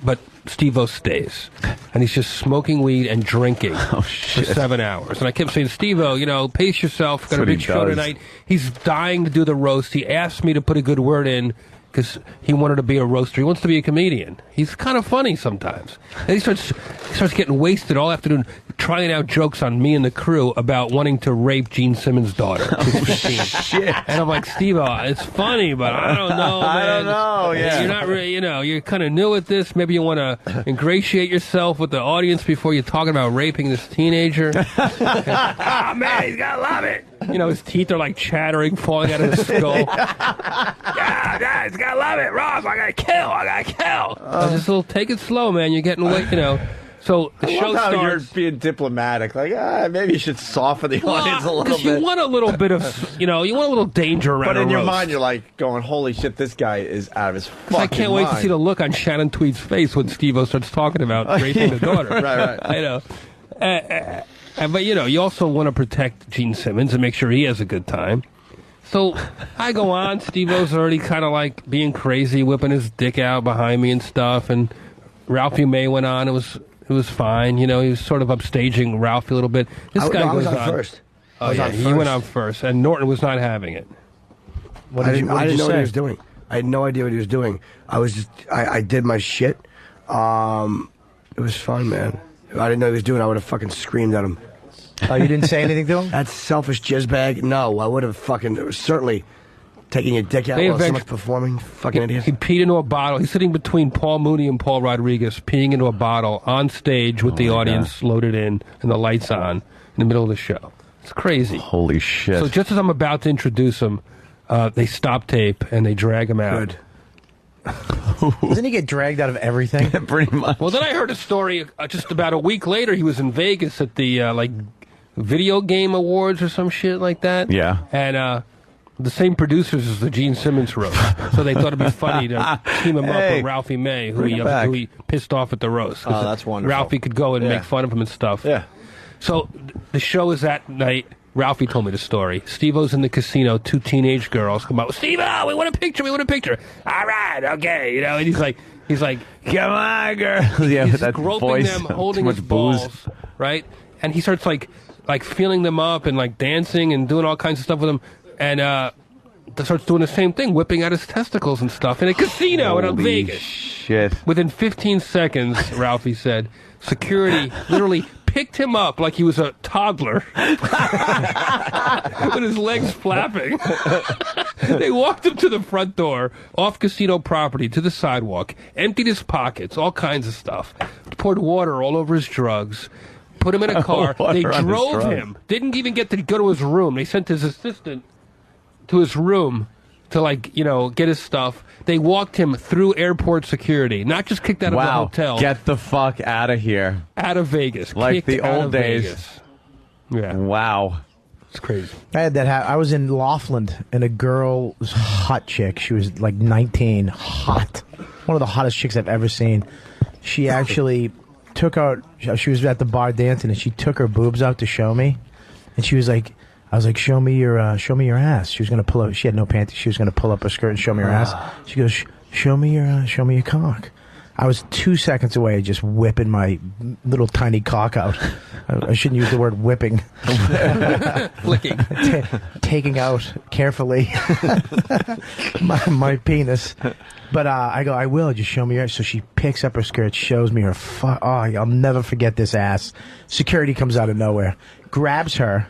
But Steve-O stays. And he's just smoking weed and drinking for 7 hours. And I kept saying, Steve-O, you know, pace yourself. Got a big show tonight. He's dying to do the roast. He asked me to put a good word in because he wanted to be a roaster. He wants to be a comedian. He's kind of funny sometimes. And he starts getting wasted all afternoon trying out jokes on me and the crew about wanting to rape Gene Simmons' daughter. Shit. And I'm like, Steve-O, it's funny, but I don't know, man. I don't know, yeah. You're not really, you know, you're kind of new at this. Maybe you want to ingratiate yourself with the audience before you're talking about raping this teenager. Man, he's got to love it. You know, his teeth are like chattering, falling out of his skull. Yeah, guys, he's got to love it. Rob, I got to kill. Just a little, take it slow, man. You're getting away, you know. So the show starts. You're being diplomatic. Like, maybe you should soften the audience a little bit. You want a little bit of, you want a little danger around. But in a your roast. mind, you're like going, "Holy shit, this guy is out of his fucking I can't wait to mind." see the look on Shannon Tweed's face when Steve-O starts talking about raping the daughter. Right. I know. But you also want to protect Gene Simmons and make sure he has a good time. So I go on. Steve-O's already kind of like being crazy, whipping his dick out behind me and stuff. And Ralphie May went on. It was fine. You know, he was sort of upstaging Ralphie a little bit. This guy I was goes on first. Oh, yeah, he went on first. And Norton was not having it. I didn't know what he was doing. I had no idea what he was doing. I did my shit. It was fun, man. If I didn't know what he was doing, I would have fucking screamed at him. Oh, you didn't say anything to him? That selfish jizzbag? No, I would have fucking certainly taking your dick out while someone's performing. Fucking idiots. He peed into a bottle. He's sitting between Paul Mooney and Paul Rodriguez, peeing into a bottle on stage with the audience loaded in and the lights on in the middle of the show. It's crazy. Holy shit. So just as I'm about to introduce him, they stop tape and they drag him out. Good. Doesn't he get dragged out of everything? Pretty much. Well, then I heard a story just about a week later. He was in Vegas at the video game awards or some shit like that. Yeah. And the same producers as the Gene Simmons roast. So they thought it'd be funny to team him up with Ralphie May, who he pissed off at the roast. Oh, that's wonderful. Ralphie could go and make fun of him and stuff. Yeah. So the show is that night. Ralphie told me the story. Steve-O's in the casino. 2 teenage girls come out. Steve-O, we want a picture. All right, okay. And he's like, come on, girl. Yeah, he's that groping voice, them, holding too his much booze. balls, right? And he starts like feeling them up and like dancing and doing all kinds of stuff with them. And starts doing the same thing, whipping out his testicles and stuff in a casino in Vegas. Shit. Within 15 seconds, Ralphie said, security literally picked him up like he was a toddler with his legs flapping. They walked him to the front door, off casino property, to the sidewalk, emptied his pockets, all kinds of stuff, poured water all over his drugs, put him in a car. They drove him. Didn't even get to go to his room. They sent his assistant to his room to, like, get his stuff. They walked him through airport security, not just kicked out of the hotel. Get the fuck out of here. Out of Vegas. Like Kicked the out old of days. Vegas. Yeah. Wow. It's crazy. I had that. I was in Laughlin, and a girl was a hot chick. She was like 19, hot. One of the hottest chicks I've ever seen. She actually took out. She was at the bar dancing, and she took her boobs out to show me. And she was like, I was like, show me your ass. She was gonna pull up. She had no panties. She was gonna pull up her skirt and show me her ass. She goes, show me your cock. I was 2 seconds away, just whipping my little tiny cock out. I shouldn't use the word whipping. Flicking. Taking out carefully my penis. But I go, I will. Just show me your ass. So she picks up her skirt, shows me her. I'll never forget this ass. Security comes out of nowhere, grabs her,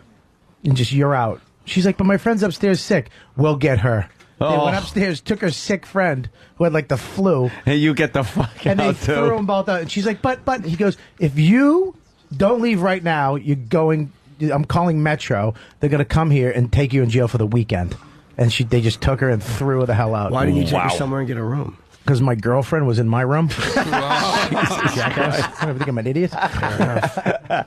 and just, you're out. She's like, but my friend's upstairs sick. We'll get her. They went upstairs, took her sick friend who had like the flu. And you get the fuck and out, they threw them both out. And she's like, but he goes, if you don't leave right now, I'm calling Metro. They're going to come here and take you in jail for the weekend. And they just took her and threw her the hell out. Why didn't you take her somewhere and get a room? Because my girlfriend was in my room. Jackass. I think I'm an idiot. All right,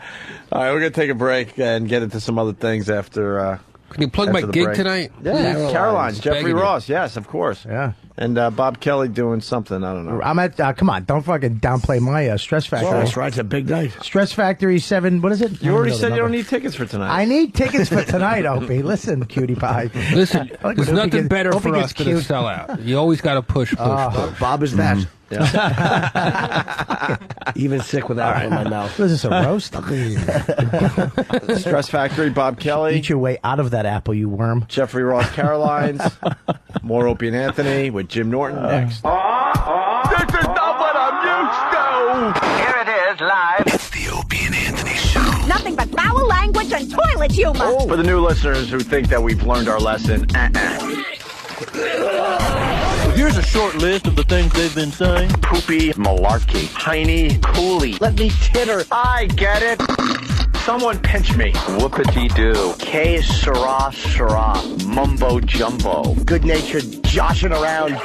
we're going to take a break and get into some other things after... Can you plug my the gig break. tonight? Yeah, Caroline's, Jeffrey Begging you. Ross, yes, of course. Yeah. And Bob Kelly doing something, I don't know. I'm at, come on, don't fucking downplay my Stress Factory. Well, that's right, it's a big night. Stress Factory 7, what is it? You already said you don't need tickets for tonight. I need tickets for tonight, Opie. Listen, cutie pie. Listen, Like there's when Opie nothing gets- better Opie for gets us than a cute. sellout. You always got to push. Bob is that. Even sick with apple in my mouth. What is this, a roast? Stress Factory, Bob Kelly. Eat your way out of that apple, you worm. Jeffrey Ross, Caroline's. More Opie and Anthony with Jim Norton next. This is not what I'm used to. Here it is, live. It's the Opie and Anthony Show. Nothing but foul language and toilet humor. For the new listeners who think that we've learned our lesson, Here's a short list of the things they've been saying. Poopy malarkey. Tiny coolie. Let me titter. I get it. Someone pinch me. Whoopity-doo. K Sarah Sarah. Mumbo jumbo. Good-natured joshing around.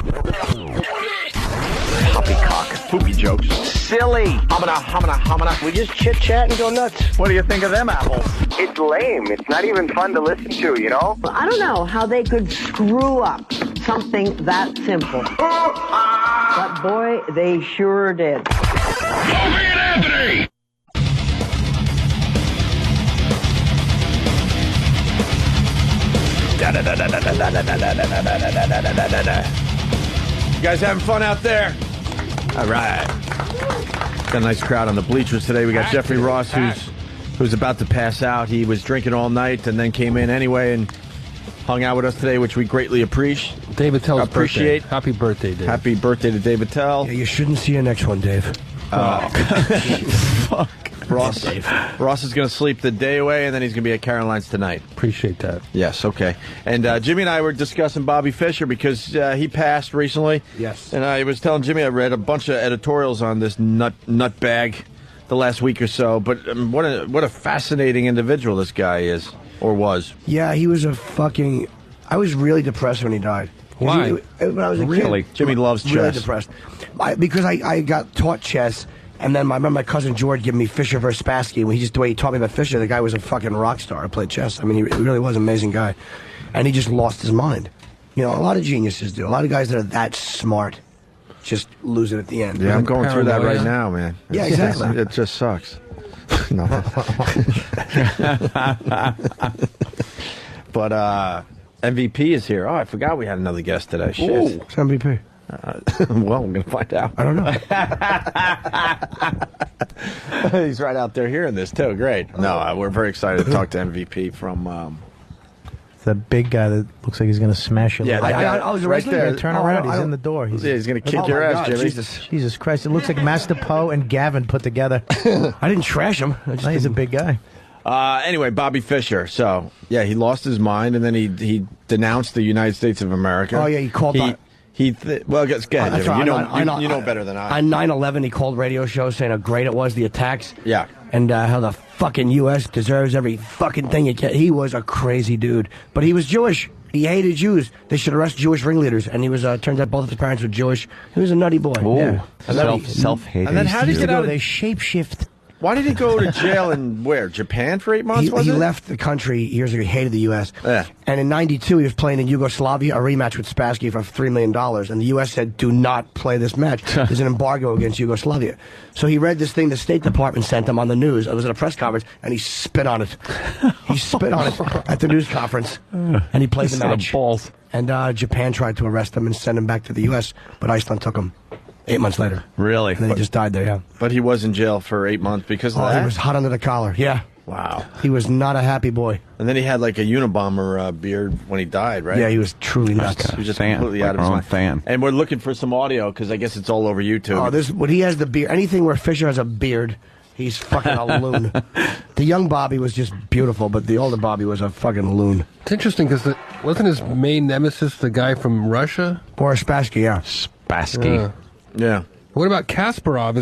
Poppycock. Poopy jokes. Silly. Humana. We just chit-chat and go nuts. What do you think of them apples? It's lame. It's not even fun to listen to, you know? Well, I don't know how they could screw up something that simple. But boy, they sure did. Opie and Anthony. You guys having fun out there? All right. Got a nice crowd on the bleachers today. We got Jeffrey Ross, who's about to pass out. He was drinking all night and then came in anyway and hung out with us today, which we greatly appreciate. David Tell's appreciate. birthday. Happy birthday, Dave. Happy birthday to David Tell. Yeah, you shouldn't see your next one, Dave. Fuck. Ross is going to sleep the day away, and then he's going to be at Caroline's tonight. Appreciate that. Yes, okay. And Jimmy and I were discussing Bobby Fischer because he passed recently. Yes. And I was telling Jimmy I read a bunch of editorials on this nutbag the last week or so. But what a fascinating individual this guy is, or was. Yeah, he was a fucking... I was really depressed when he died. Why? When I was a Really? kid. Jimmy loves Really chess. depressed. Because I got taught chess, and then I remember my cousin George giving me Fischer versus Spassky. When the way he taught me about Fischer, the guy was a fucking rock star. I played chess. I mean, he really was an amazing guy. And he just lost his mind. You know, a lot of geniuses do. A lot of guys that are that smart just lose it at the end. Yeah, I'm going through that Paranoia. right now, man. Yeah, exactly. It just sucks. No. But MVP is here. Oh, I forgot we had another guest today. Shit. Ooh, it's MVP. Well, we're going to find out. I don't know. He's right out there hearing this, too. Great. No, we're very excited to talk to MVP from... The big guy that looks like he's going to smash you. Yeah, that guy I was right wrestling there. Yeah, turn around. He's in the door. He's going to kick Oh, your my ass, God, Jimmy. Jesus Christ. It looks like Master Poe and Gavin put together. I didn't trash him. He's a big guy. Anyway, Bobby Fischer. So, yeah, he lost his mind, and then he denounced the United States of America. Oh, yeah, he called that. Well, go ahead, That's Jimmy. right. You know better than I. On 9/11, he called radio shows saying how great it was, the attacks. Yeah. And how the fucking U.S. deserves every fucking thing it gets. He was a crazy dude. But he was Jewish. He hated Jews. They should arrest Jewish ringleaders. And he was, turns out both of his parents were Jewish. He was a nutty boy. Ooh, Yeah. self-hating. And then how did he get out of... They shapeshift. Why did he go to jail in where? Japan for 8 months, He left the country years ago. He hated the U.S. Yeah. And in '92, he was playing in Yugoslavia, a rematch with Spassky for $3 million. And the U.S. said, do not play this match. There's an embargo against Yugoslavia. So he read this thing the State Department sent him on the news. It was at a press conference, and he spit on it. He spit on it at the news conference, and he played the match. And Japan tried to arrest him and send him back to the U.S., but Iceland took him 8 months later. Really? And then he just died there, yeah. But he was in jail for 8 months because of that? He was hot under the collar, yeah. Wow. He was not a happy boy. And then he had like a Unabomber beard when he died, right? Yeah, he was truly nuts. He was just completely out of his mind. And we're looking for some audio because I guess it's all over YouTube. Oh, when he has the beard, anything where Fisher has a beard, he's fucking a loon. The young Bobby was just beautiful, but the older Bobby was a fucking loon. It's interesting because wasn't his main nemesis the guy from Russia? Boris Spassky, yeah. Spassky. Yeah. What about Kasparov?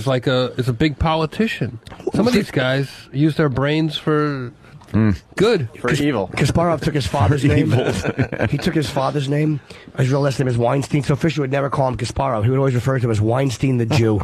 Is a big politician. Some of these guys use their brains for good, for evil. Kasparov took his father's name. He took his father's name. His real last name is Weinstein. So Fisher would never call him Kasparov. He would always refer to him as Weinstein the Jew.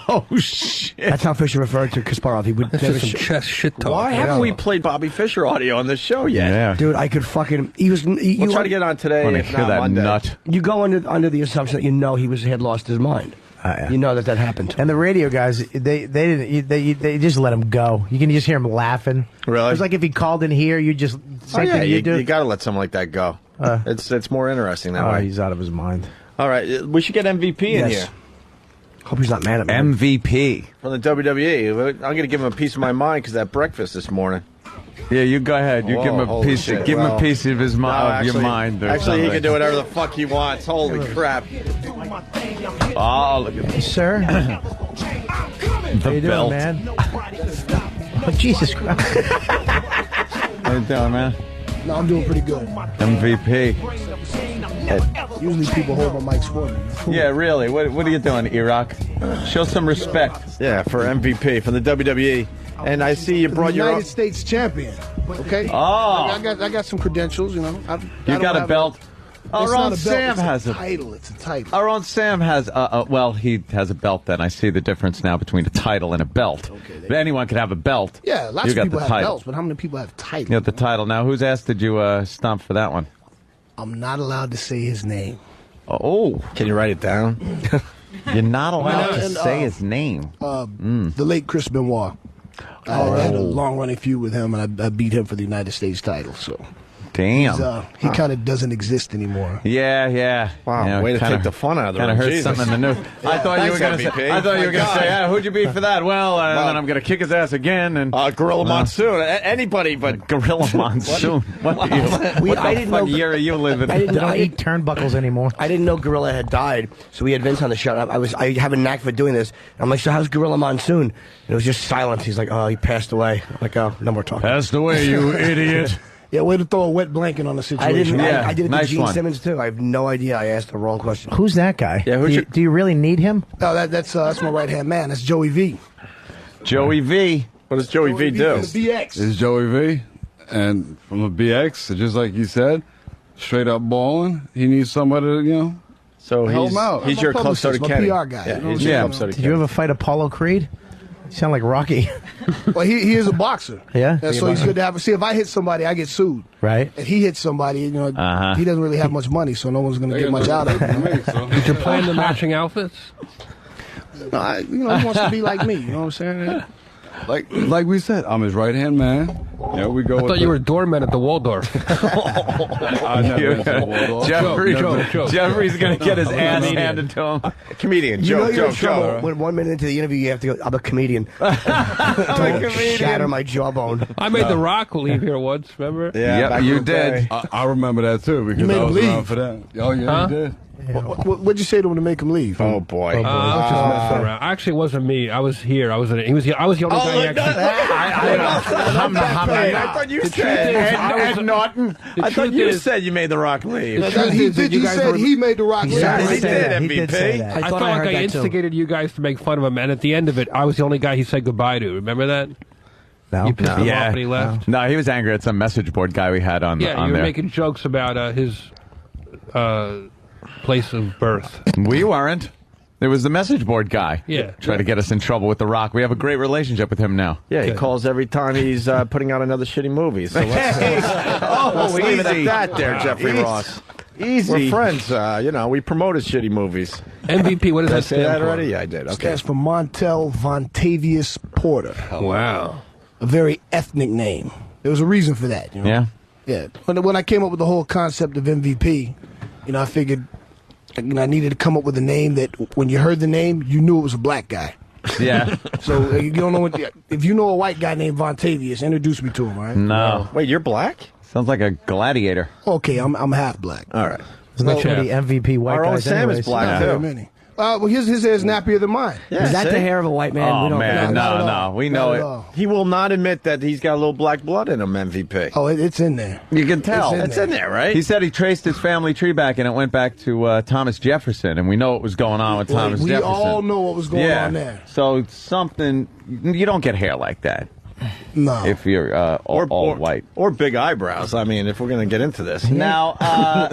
Oh shit! That's how Fisher referred to Kasparov. He would. That's just some chess shit talk. Why haven't we played Bobby Fischer audio on the show yet? Yeah. Dude, I could fucking. He was. We'll try to get on today. Want to If hear not that Monday. nut? You go under the assumption that he had lost his mind. Yeah. You know that happened. And the radio guys, they didn't. They just let him go. You can just hear him laughing. Really? It's like if he called in here, you just same thing you do. You got to let something like that go. It's more interesting that way. He's out of his mind. All right, we should get MVP in here. Hope he's not mad at me. MVP from the WWE. I'm going to give him a piece of my mind because that breakfast this morning. Yeah, you go ahead. You give him a piece. Give him a piece of his your mind. Or actually, he something. can do whatever the fuck he wants. Holy crap! Oh, look at this. Sir. The How you belt. doing, man? Oh, Jesus Christ. How you doing, man? No, I'm doing pretty good. MVP. Usually people hold my mics for me. Yeah, really. What are you doing, Iraq? Show some respect. Yeah, for MVP from the WWE. And I see you brought your United States champion. Okay. Oh. I got some credentials. You know. You got a belt. Our own Sam has a title. It's a title. Our own Sam has well, he has a belt. Then I see the difference now between a title and a belt. Okay, but anyone could have a belt. Yeah, lots you of got people the have title. belts, but how many people have titles? You got the title. Now, whose ass did you stomp for that one? I'm not allowed to say his name. Oh, can you write it down? You're not allowed to And, say his name. The late Chris Benoit. I had a long-running feud with him, and I beat him for the United States title. So, damn, he kind of doesn't exist anymore. Yeah. Wow, You know, way to kinda- take the fun out of the Kind of room. heard Jesus. something in the news. I thought you were going to say. I thought you were going to say, "Yeah, who'd you beat for that?" Well, and then I'm going to kick his ass again. And Gorilla Monsoon. Anybody but Gorilla Monsoon. What the fuck year are you living? I didn't know I don't eat turnbuckles anymore. I didn't know Gorilla had died, so we had Vince on the show. I have a knack for doing this. I'm like, so how's Gorilla Monsoon? And it was just silence. He's like, oh, he passed away. I'm like, oh, no more talking. Passed away, you idiot. Yeah, way to throw a wet blanket on the situation. I didn't. I did it nice to Gene one. Simmons too. I have no idea. I asked the wrong question. Who's that guy? Yeah, do you really need him? No, that's my right-hand man. That's Joey V. Joey V. What does Joey V do? The BX. It's Joey V. And from the BX, just like you said, straight up balling. He needs somebody to, So help him out. He's your Club Soda my Kenny. PR guy. Yeah, You know he's what your I'm Club saying? Soda Did Kenny. you ever fight Apollo Creed? You sound like Rocky. Well, he is a boxer. Yeah? And so he's good to have. See, if I hit somebody, I get sued. Right. If he hits somebody, he doesn't really have much money, so no one's going to get much out of it. Did you plan the matching outfits? No, he wants to be like me. You know what I'm saying? like we said, I'm his right-hand man. Yeah, we go I with thought you were a doorman at the Waldorf. I never been to the Waldorf. Jeffrey's going to get his ass handed to him. Comedian. You know you're in Joe. trouble when 1 minute into the interview you have to go, I'm a comedian. Don't shatter my jawbone. I made The Rock leave here once, remember? Yeah, back you in the did. day. I remember that too because You made I him was around leave. for that. Oh yeah, Huh? you did. What'd you say to him to make him leave? Oh boy. Just messing around. Actually, it wasn't me. I was here. I was the only guy. I thought you said Ed Norton. I thought you said you made The Rock leave. He said he made the Rock leave. Yeah, he did, He did say MVP. that. I felt like I instigated you guys to make fun of him, and at the end of it, I was the only guy he said goodbye to. Remember that? No. You pissed him off and he left? No, he was angry at some message board guy we had on Yeah, on you were there. making jokes about his place of birth. We weren't. There was the message board guy. Yeah. Trying to get us in trouble with The Rock. We have a great relationship with him now. Yeah, he calls every time he's putting out another shitty movie. So let's leave it at that there, Jeffrey Ross. Easy. We're friends. We promote his shitty movies. MVP, what does Did I that say stand that for? already? Yeah, I did. Okay. Stands for Montel Vontavious Porter. Wow. A very ethnic name. There was a reason for that. You know? Yeah. Yeah. When I came up with the whole concept of MVP, I figured I needed to come up with a name that when you heard the name, you knew it was a black guy. Yeah. So you don't know if you know a white guy named Vontavious, introduce me to him, all right? No. Wait, you're black? Sounds like a gladiator. Okay, I'm half black. All right. There's not too many MVP white Our own guys Sam anyways. is black, Not too. very many. Well, his hair is nappier than mine. Is that the hair of a white man? Oh, We don't man. not at No, all. we know Not at it. all. He will not admit that he's got a little black blood in him, MVP. Oh, it's in there. You can tell. It's in there. right? He said he traced his family tree back, and it went back to Thomas Jefferson, and we know what was going on with Thomas we Jefferson. all know what was going yeah. on there. So something, you don't get hair like that No. if you're all white. Or big eyebrows. I mean, if we're going to get into this. Now,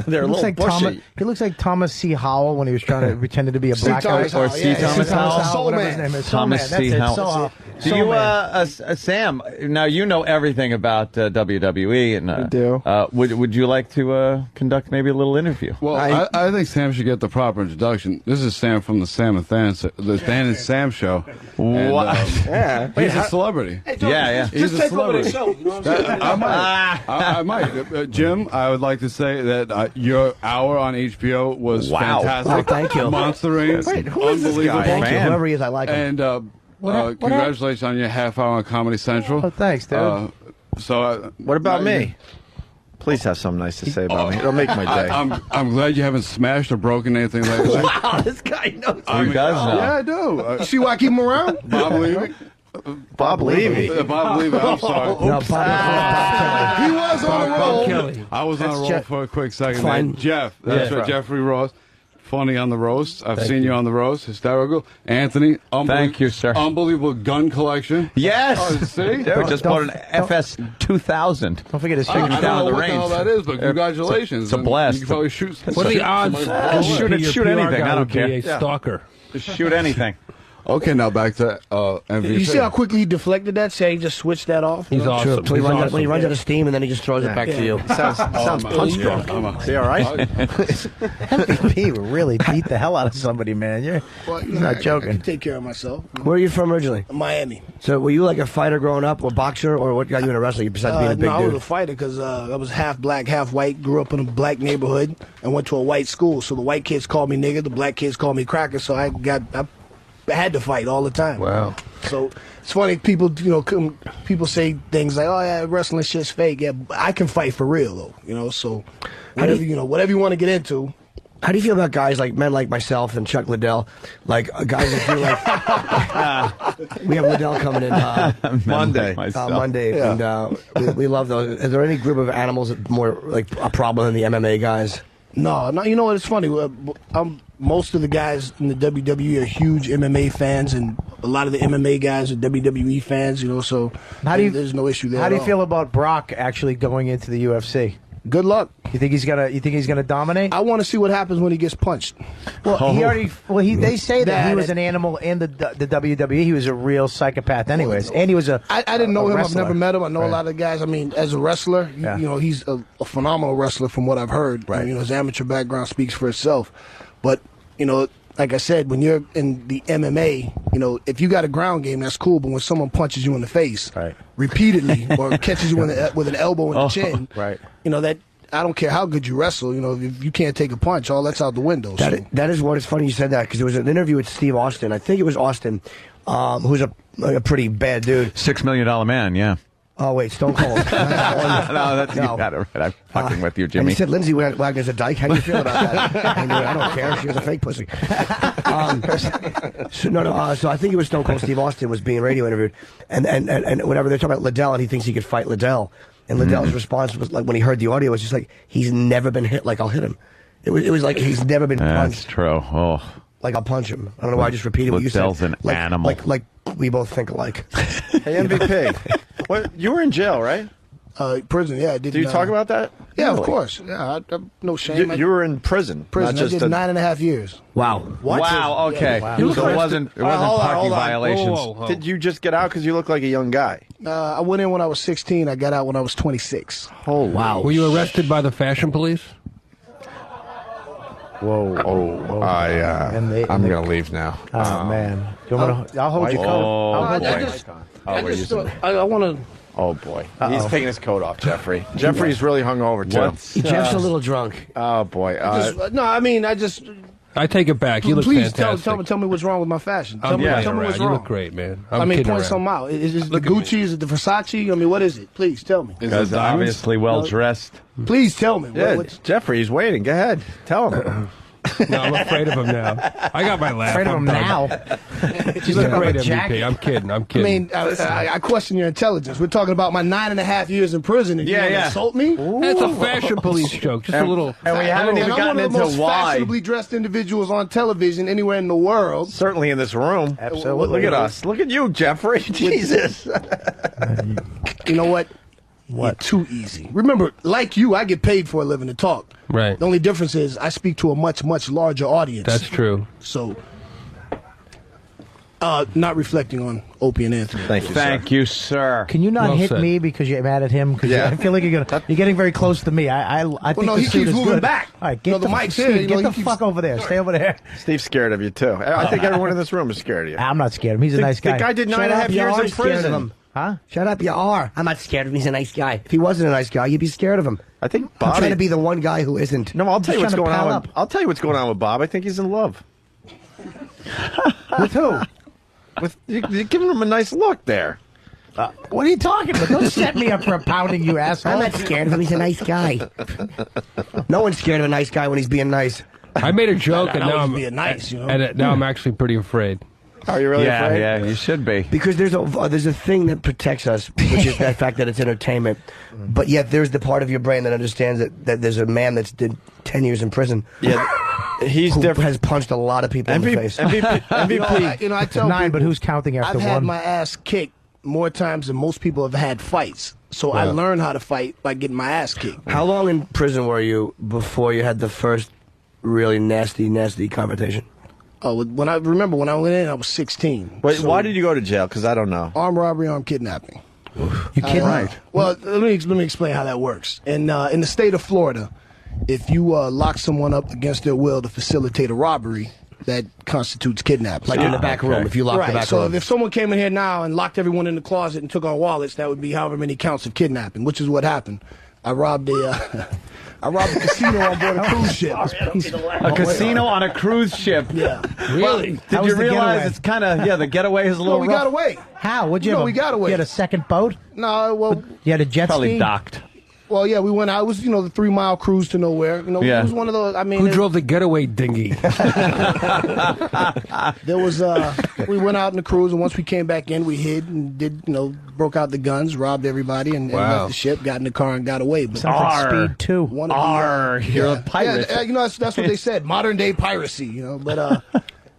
They're a He looks little like bushy. he looks like Thomas C. Howell when he was trying to pretend to be a C. black guy. Thomas Howell, Or C. Thomas Howell. Soul whatever Man. his name is. Thomas Soul Man, C. that's it. Howell. Soul- Do Soul you, Man. Sam? Now you know everything about WWE, and I do. Would you like to conduct maybe a little interview? Well, I think Sam should get the proper introduction. This is Sam from the Sam and Sam show. And, What? he's a celebrity. Yeah. He's a take over the celebrity. show. You know what I'm saying? I might. Jim, I would like to say that your hour on HBO was fantastic. Oh, thank you. Monster Reigns. Wait, who is this Unbelievable. guy? Thank you. Man. Whoever he is, I like him. And congratulations on your half hour on Comedy Central. Oh, thanks, dude. What about me? Please have something nice to say about me. It'll make my day. I'm glad you haven't smashed or broken anything lately. Wow, this guy knows. He does know. Yeah, I do. See why I keep him around? Bob Levy. Bob Levy. Bob Levy. I'm sorry. No, Bob- He was on the roll. Kelly. I was on a roll Jeff- for a quick second. Fine. There. Jeff. That's Yeah. right. Jeffrey Ross. Funny on the roast. I've seen you on the roast. Hysterical. Anthony. Thank you, sir. Unbelievable gun collection. Yes. Oh, see? Dude, just bought an FS 2000. Don't forget his I fingers don't down know the what range. the hell that is, but congratulations. It's a blast. You can probably shoot. What are the odds? Shoot anything. I don't care. A stalker. Just shoot anything. Okay, now back to MVP. You see how quickly he deflected that? Say he just switched that off? He's awesome. So he He's runs out, awesome. when he runs out of steam, and then he just throws it back to you. Sounds punch drunk. Is he all right? MVP really beat the hell out of somebody, man. You're Well, not I joking. can take care of myself. Where are you from originally? Miami. So were you like a fighter growing up, or boxer, or what got you into wrestling besides being a big no, I was dude? a fighter because I was half black, half white. Grew up in a black neighborhood and went to a white school. So the white kids called me nigga, the black kids called me cracker. So I had to fight all the time. Wow. So it's funny, people people say things like, "Oh yeah, wrestling shit's fake." Yeah, but I can fight for real though. So whatever you want to get into. How do you feel about guys like men like myself and Chuck Liddell, like guys that feel like we have Liddell coming in Monday. Monday, Yeah. and we love those. Is there any group of animals that more like a problem than the MMA guys? No, you know what? It's funny. Most of the guys in the WWE are huge MMA fans, and a lot of the MMA guys are WWE fans. So there's no issue there. How do you at all. feel about Brock actually going into the UFC? Good luck. You think he's gonna dominate? I want to see what happens when he gets punched. Well, they say that he That- was an animal in the WWE. He was a real psychopath, anyways, and he was a. I didn't know him. wrestler. I've never met him. I know Right. a lot of guys. I mean, as a wrestler, he's a phenomenal wrestler from what I've heard. Right. His amateur background speaks for itself. But like I said, when you're in the MMA, if you got a ground game, that's cool. But when someone punches you in the face repeatedly or catches you with an elbow in the chin, right? That. I don't care how good you wrestle. If you can't take a punch, all that's out the window. That is what. It's funny you said that because there was an interview with Steve Austin. I think it was Austin, who's a pretty bad dude. $6 million man, yeah. Oh wait, Stone Cold. You got it right. I'm fucking with you, And Jimmy. he said Lindsay Wagner's a dyke. How do you feel about that? I don't care. She was a fake pussy. So I think it was Stone Cold Steve Austin was being radio interviewed, and whenever they're talking about Liddell, and he thinks he could fight Liddell, and Liddell's response was like when he heard the audio was just like he's never been hit like I'll hit him. It was like he's never been punched. That's true. Oh, like I'll punch him. I don't know why I just repeated what you said. Liddell's an animal. Like we both think alike. Hey, MVP. What? You were in jail, right? Prison, yeah. I did you talk about that? Yeah, of Really? course. Yeah, no shame. You were in prison. Prison. Not I just did 9.5 years. Wow. What? Wow. Okay. Yeah, wow. So You it look wasn't like- hold on, parking hold on. violations. Whoa. Did you just get out because you look like a young guy? I went in when I was 16. I got out when I was 26. Oh wow! Were you arrested by the fashion police? Whoa. I'm gonna leave now. Oh, man. You want me to, I'll hold your coat. I'll hold your coat. I want to. Oh boy, he's taking his coat off, Jeffrey. Jeffrey's really hungover too. Jeff's a little drunk. Oh boy. No, I mean, I just. I take it back. You look Please fantastic. tell me what's wrong with my fashion. Tell me what's You wrong. look great, man. I mean, kidding point around. something out. Is it the Gucci? Is it the Versace? I mean, what is it? Please tell me. Because obviously well dressed. Please tell me. Yeah, Jeffrey, he's waiting. Go ahead, tell him. No, I'm afraid of him now. I got my laugh. Afraid of I'm him done. now. He's a great MVP. I'm kidding. I'm I kidding. mean, I question your intelligence. We're talking about my 9.5 years in prison, and you want to insult me? That's a fashion police joke. Just a little. And we haven't even I'm gotten one of the into most why. fashionably dressed individuals on television anywhere in the world. Certainly in this room. Absolutely. Look at us. Look at you, Jeffrey. Jesus. You know what? You're too easy. Remember, like you, I get paid for a living to talk. Right. The only difference is I speak to a much, much larger audience. That's true. So, not reflecting on Opie and Anthony. Thank you, sir. Can you not Well hit said. me because you're mad at him? Because Yeah. I feel like you're getting very close to me. I think no, the he suit keeps is moving good. back. All right, get No, the the mic's Steve, here, you know, get he the keeps- fuck over there. Stay over there. Steve's scared of you too. I think everyone in this room is scared of you. I'm not scared of him. He's a nice guy. The guy did Shut 9.5 up, you years are in scared of prison. him. Huh? Shut up, you are. I'm not scared of him. He's a nice guy. If he wasn't a nice guy, you'd be scared of him. I think I'm Bobby. trying to be the one guy who isn't. No, I'll tell you what's trying to going pal on. up. I'll tell you what's going on with Bob. I think he's in love. With who? With you're giving him a nice look there. What are you talking about? Don't set me up for pounding, you asshole. I'm not scared of him. He's a nice guy. No one's scared of a nice guy when he's being nice. I made a joke, and now I'm being nice, you know. and now I'm actually pretty afraid. Are you really afraid? Yeah, you should be. Because there's a thing that protects us, which is the fact that it's entertainment. But yet there's the part of your brain that understands that there's a man that's did 10 years in prison. Yeah, he's who different. has punched a lot of people in the face. MVP. I tell 9, people, but who's counting after I've had one? my ass kicked more times than most people have had fights. So I learned how to fight by getting my ass kicked. How long in prison were you before you had the first really nasty confrontation? Oh, when I went in, I was 16. Wait, So, why did you go to jail? Because I don't know. armed robbery, armed kidnapping? You kidding? Right. Well, let me explain how that works. In the state of Florida, if you lock someone up against their will to facilitate a robbery, that constitutes kidnapping. Like in the back room, if you lock the back so room. if someone came in here now and locked everyone in the closet and took our wallets, that would be however many counts of kidnapping, which is what happened. I robbed a casino on board a cruise ship. A casino on a cruise ship. Yeah. Really? Did was you the realize getaway? it's kind of the getaway is a No, little we rough. got away. How? What'd you No, have? we got away. You had a second boat? No, well, You had a jet Probably ski? docked. well, yeah, we went out. It was, the 3-mile cruise to nowhere. Yeah. It was one of those. I mean, Who drove the getaway dinghy? There was we went out in the cruise, and once we came back in, we hid and did, broke out the guns, robbed everybody, and Wow. left the ship, got in the car, and got away. But Sounds like Speed 2. one of the, You're a pirate. Yeah, that's what they said, modern day piracy. But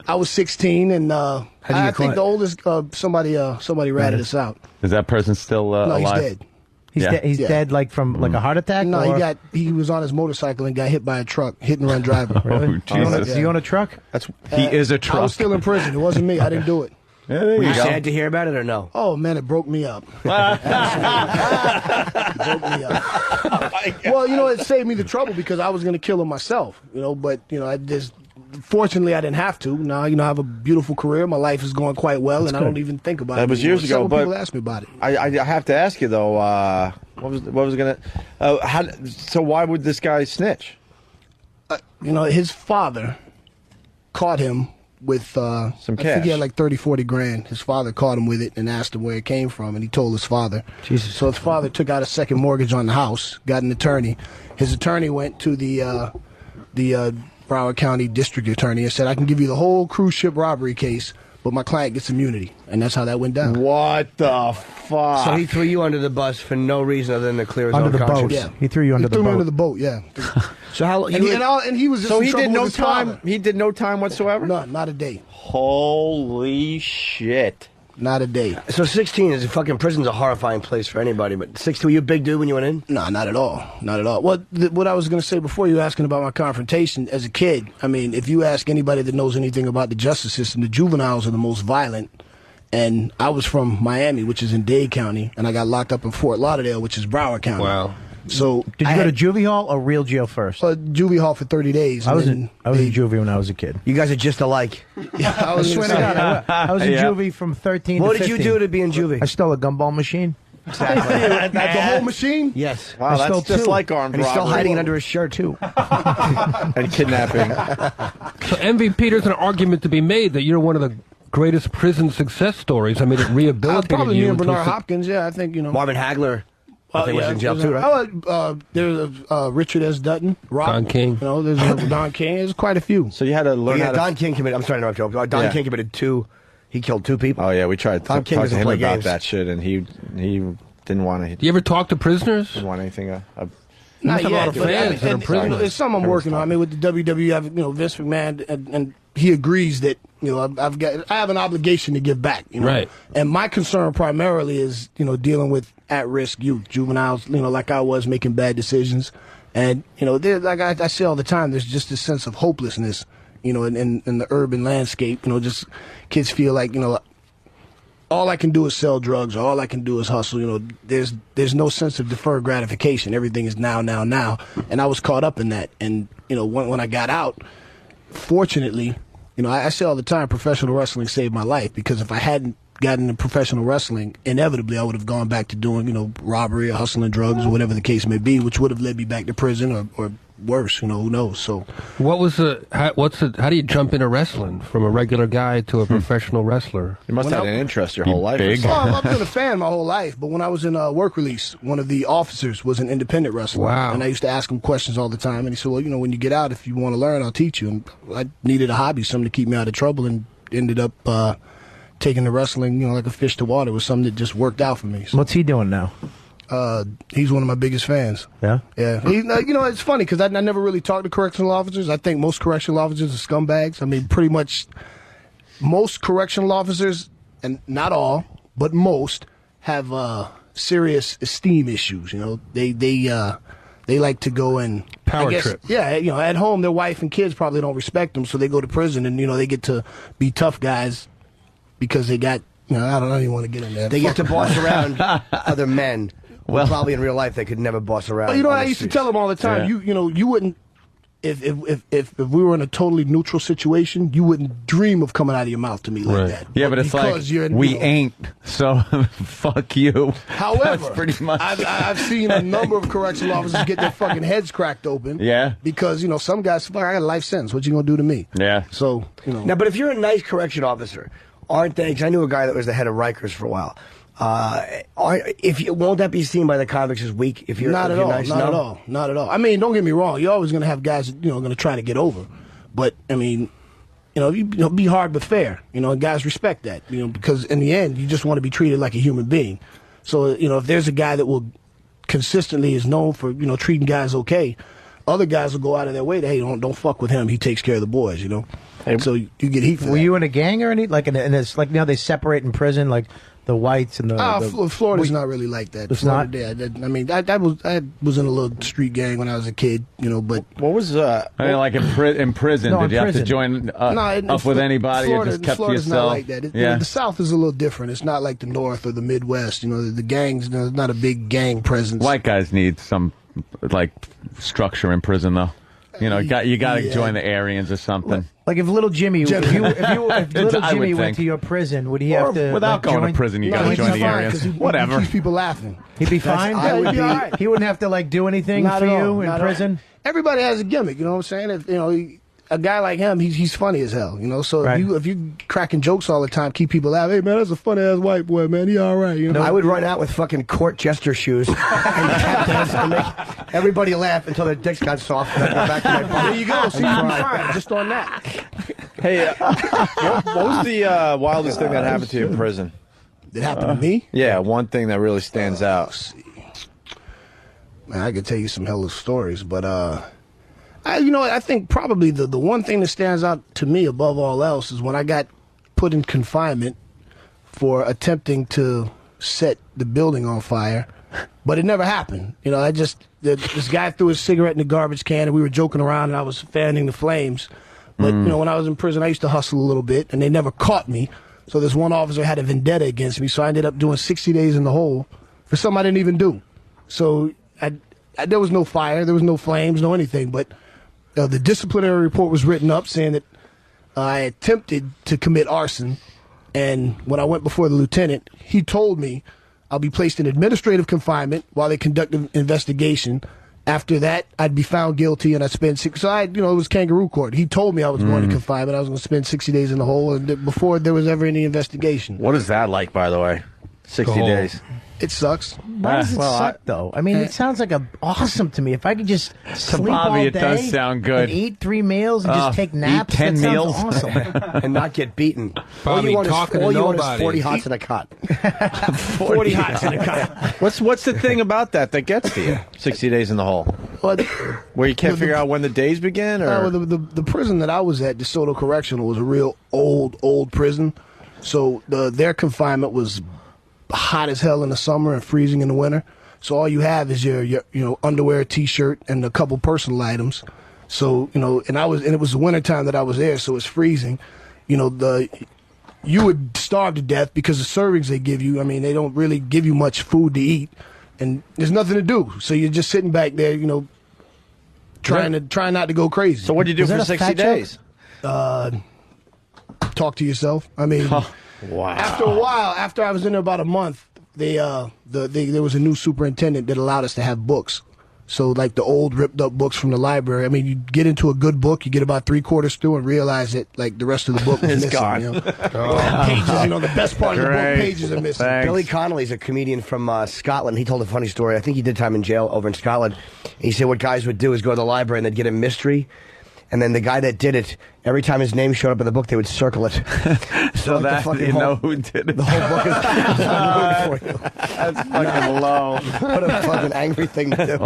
I was 16, and I get think caught? the oldest somebody ratted us out. Is that person still No, alive? he's dead. He's, Yeah. he's Yeah. dead like from like a heart attack? No, or? he was on his motorcycle and got hit by a truck, hit and run driver. Really? Oh, Jesus. Is he on a truck? He is a I truck. was still in prison. It wasn't me. I didn't do it. Yeah, there Were you you go. sad to hear about it or no? Oh man, it broke me up. Absolutely. Broke me up. Well, it saved me the trouble because I was going to kill him myself. But I just fortunately I didn't have to. Now I have a beautiful career. My life is going quite well, and I don't even think about it. That was anymore. years ago, Several but people ask me about it. I have to ask you though. What was gonna? So why would this guy snitch? His father caught him with Some I think cash. he had like 30-40 grand. His father caught him with it and asked him where it came from, and he told his father. Jesus. So his father took out a second mortgage on the house, got an attorney. His attorney went to the Broward County District Attorney and said, I can give you the whole cruise ship robbery case, but my client gets immunity. And that's how that went down. What the fuck? So he threw you under the bus for no reason other than to clear his Under own the conscience. boat. Yeah. He threw you under the threw me boat. under the boat, yeah. So how And he was just So in he trouble did with no his time. father. He did no time whatsoever. None, not a day. Holy shit! Not a day. So 16 is a fucking prison's a horrifying place for anybody. But 16, were you a big dude when you went in? No, not at all. Not at all. What I was going to say before you were asking about my confrontation as a kid, I mean, if you ask anybody that knows anything about the justice system, the juveniles are the most violent. And I was from Miami, which is in Dade County, and I got locked up in Fort Lauderdale, which is Broward County. Wow. So Did you go to juvie hall or real jail first? Juvie hall for 30 days. I was in juvie when I was a kid. You guys are just alike. I was swear to God, I was in juvie from 13 What to 15. did you do to be in juvie? I stole a gumball machine. The whole machine? Yes. Wow, I that's stole just two. like armed And he's still robbery. hiding it under his shirt, too. And kidnapping. So MVP, there's an argument to be made that you're one of the greatest prison success stories. I mean, it rehabilitated Probably you. me and into Bernard a- Hopkins, yeah, I think, Marvin Hagler, I think was in jail, too, right? There's Richard S. Dutton. Rock, Don King. You know, there's Don King. There's quite a few. So you had to learn Yeah, how to... Don King committed, I'm sorry to interrupt you. Don Yeah. King committed he killed 2 people. Oh, yeah, we tried to Don talk King to doesn't him play about games. that shit, and he didn't want to... Do you ever talk to prisoners? Didn't want anything... Not have a lot yet, of but fans that are prisoners. it's something I'm working on. I mean, with the WWE, I have, Vince McMahon, and he agrees that I have an obligation to give back. Right. And my concern primarily is dealing with at-risk youth, juveniles. Like I was making bad decisions, and like I say all the time, there's just this sense of hopelessness. In the urban landscape. Just kids feel like all I can do is sell drugs, or all I can do is hustle. There's no sense of deferred gratification. Everything is now. And I was caught up in that. And, when I got out, fortunately, I say all the time, professional wrestling saved my life, because if I hadn't gotten into professional wrestling, inevitably I would have gone back to doing, robbery or hustling drugs or whatever the case may be, which would have led me back to prison or worse, who knows. So What was how do you jump into wrestling from a regular guy to a professional wrestler? You must have had an interest your whole life. Well, I've been a fan my whole life, but when I was in work release, one of the officers was an independent wrestler. Wow. And I used to ask him questions all the time, and he said, well, when you get out, if you want to learn, I'll teach you. And I needed a hobby, something to keep me out of trouble, and ended up taking the wrestling, like a fish to water. It was something that just worked out for me. So, What's he doing now? he's one of my biggest fans. Yeah? Yeah. It's funny because I never really talked to correctional officers. I think most correctional officers are scumbags. I mean, pretty much most correctional officers, and not all, but most, have serious esteem issues. They like to go and Power trip. Yeah, at home their wife and kids probably don't respect them, so they go to prison and they get to be tough guys because they got I don't even want to get in there. They get to boss around other men. Well, probably in real life they could never boss around. Well, I used to tell them all the time. Yeah. You wouldn't if we were in a totally neutral situation, you wouldn't dream of coming out of your mouth to me like that. Yeah, but it's like we ain't, so fuck you. However, That's pretty much. I've seen a number of correctional officers get their fucking heads cracked open. Yeah. Because some guys, I got a life sentence. What you gonna do to me? Yeah. So Now, but if you're a nice correction officer, aren't they? Because I knew a guy that was the head of Rikers for a while. Won't that be seen by the convicts as weak? If you're not if at you're all, nice? not at all, not at all. I mean, don't get me wrong. You're always gonna have guys that gonna try to get over, but I mean, you be hard but fair. And guys respect that. Because in the end, you just want to be treated like a human being. So if there's a guy that will consistently is known for treating guys okay, other guys will go out of their way to don't fuck with him. He takes care of the boys. So you get heat for Were that. you in a gang or anything? Like, and it's like now they separate in prison, like the whites and the. Florida's not really like that. It's Florida, not? I mean, I was in a little street gang when I was a kid, but what was I mean, like in prison, No, did in you have to prison. join up with anybody, or just kept to Florida's yourself? not like that. Yeah. The South is a little different. It's not like the North or the Midwest. The gangs, there's not a big gang presence. White guys need some like structure in prison, though. You got to join the Aryans or something. Like if little Jimmy, if little I Jimmy would went think. to your prison, would he have to? Without like, going join? to prison, you got to he'd join be the fine, Aryans. 'cause he Whatever. keeps people laughing. He'd be fine. I would be all right. He wouldn't have to like do anything Not for at all, you in not at all. prison. Everybody has a gimmick, you know what I'm saying? If a guy like him, he's funny as hell, So Right. if you cracking jokes all the time, keep people laughing. Hey man, that's a funny ass white boy, man. He all right, I would run out with fucking court jester shoes and tap dance and make everybody laugh until their dicks got soft and I go back to my bar. There you go. See, you'd be fine just on that. Hey, what was the wildest thing that happened to you in prison? That happened to me? Yeah, one thing that really stands out. Man, I could tell you some hella stories, but I think probably the one thing that stands out to me above all else is when I got put in confinement for attempting to set the building on fire, but it never happened. You know, this guy threw his cigarette in the garbage can, and we were joking around, and I was fanning the flames. But, you know, when I was in prison, I used to hustle a little bit, and they never caught me. So this one officer had a vendetta against me, so I ended up doing 60 days in the hole for something I didn't even do. So there was no fire, there was no flames, no anything, but the disciplinary report was written up saying that I attempted to commit arson, and when I went before the lieutenant, he told me I'll be placed in administrative confinement while they conduct an investigation. After that, I'd be found guilty, and I'd spend it was kangaroo court. He told me I was going to confinement. I was going to spend 60 days in the hole, and before there was ever any investigation. What is that like, by the way? 60 days. It sucks. Why does it suck, though? I mean, it sounds like awesome to me. If I could just sleep Bobby, all it day does sound good. and eat 3 meals and just take naps, eat 10 that sounds meals. awesome. And not get beaten. Bobby, all talking to you want is nobody. 40 hots in a cot. 40 hots in a cot. What's the thing about that gets to you? 60 days in the hole. Where you can't figure out when the days begin? Or? The prison that I was at, DeSoto Correctional, was a real old prison. So their confinement was hot as hell in the summer and freezing in the winter. So all you have is your underwear, T-shirt, and a couple personal items. So and it was the winter time that I was there, so it's freezing. You would starve to death because the servings they give you. I mean, they don't really give you much food to eat, and there's nothing to do. So you're just sitting back there, trying not to go crazy. So what do you do for 60 days? Talk to yourself. I mean. Wow. After a while, after I was in there about a month, there was a new superintendent that allowed us to have books. So, like the old ripped up books from the library. I mean, you get into a good book, you get about 3/4 through, and realize that like the rest of the book is missing. Gone. Pages, the best part of the book, pages are missing. Thanks. Billy Connolly's a comedian from Scotland. He told a funny story. I think he did time in jail over in Scotland. He said what guys would do is go to the library and they'd get a mystery. And then the guy that did it, every time his name showed up in the book, they would circle it. So that who did it. The whole book is for you. That's fucking low. What a fucking angry thing to do.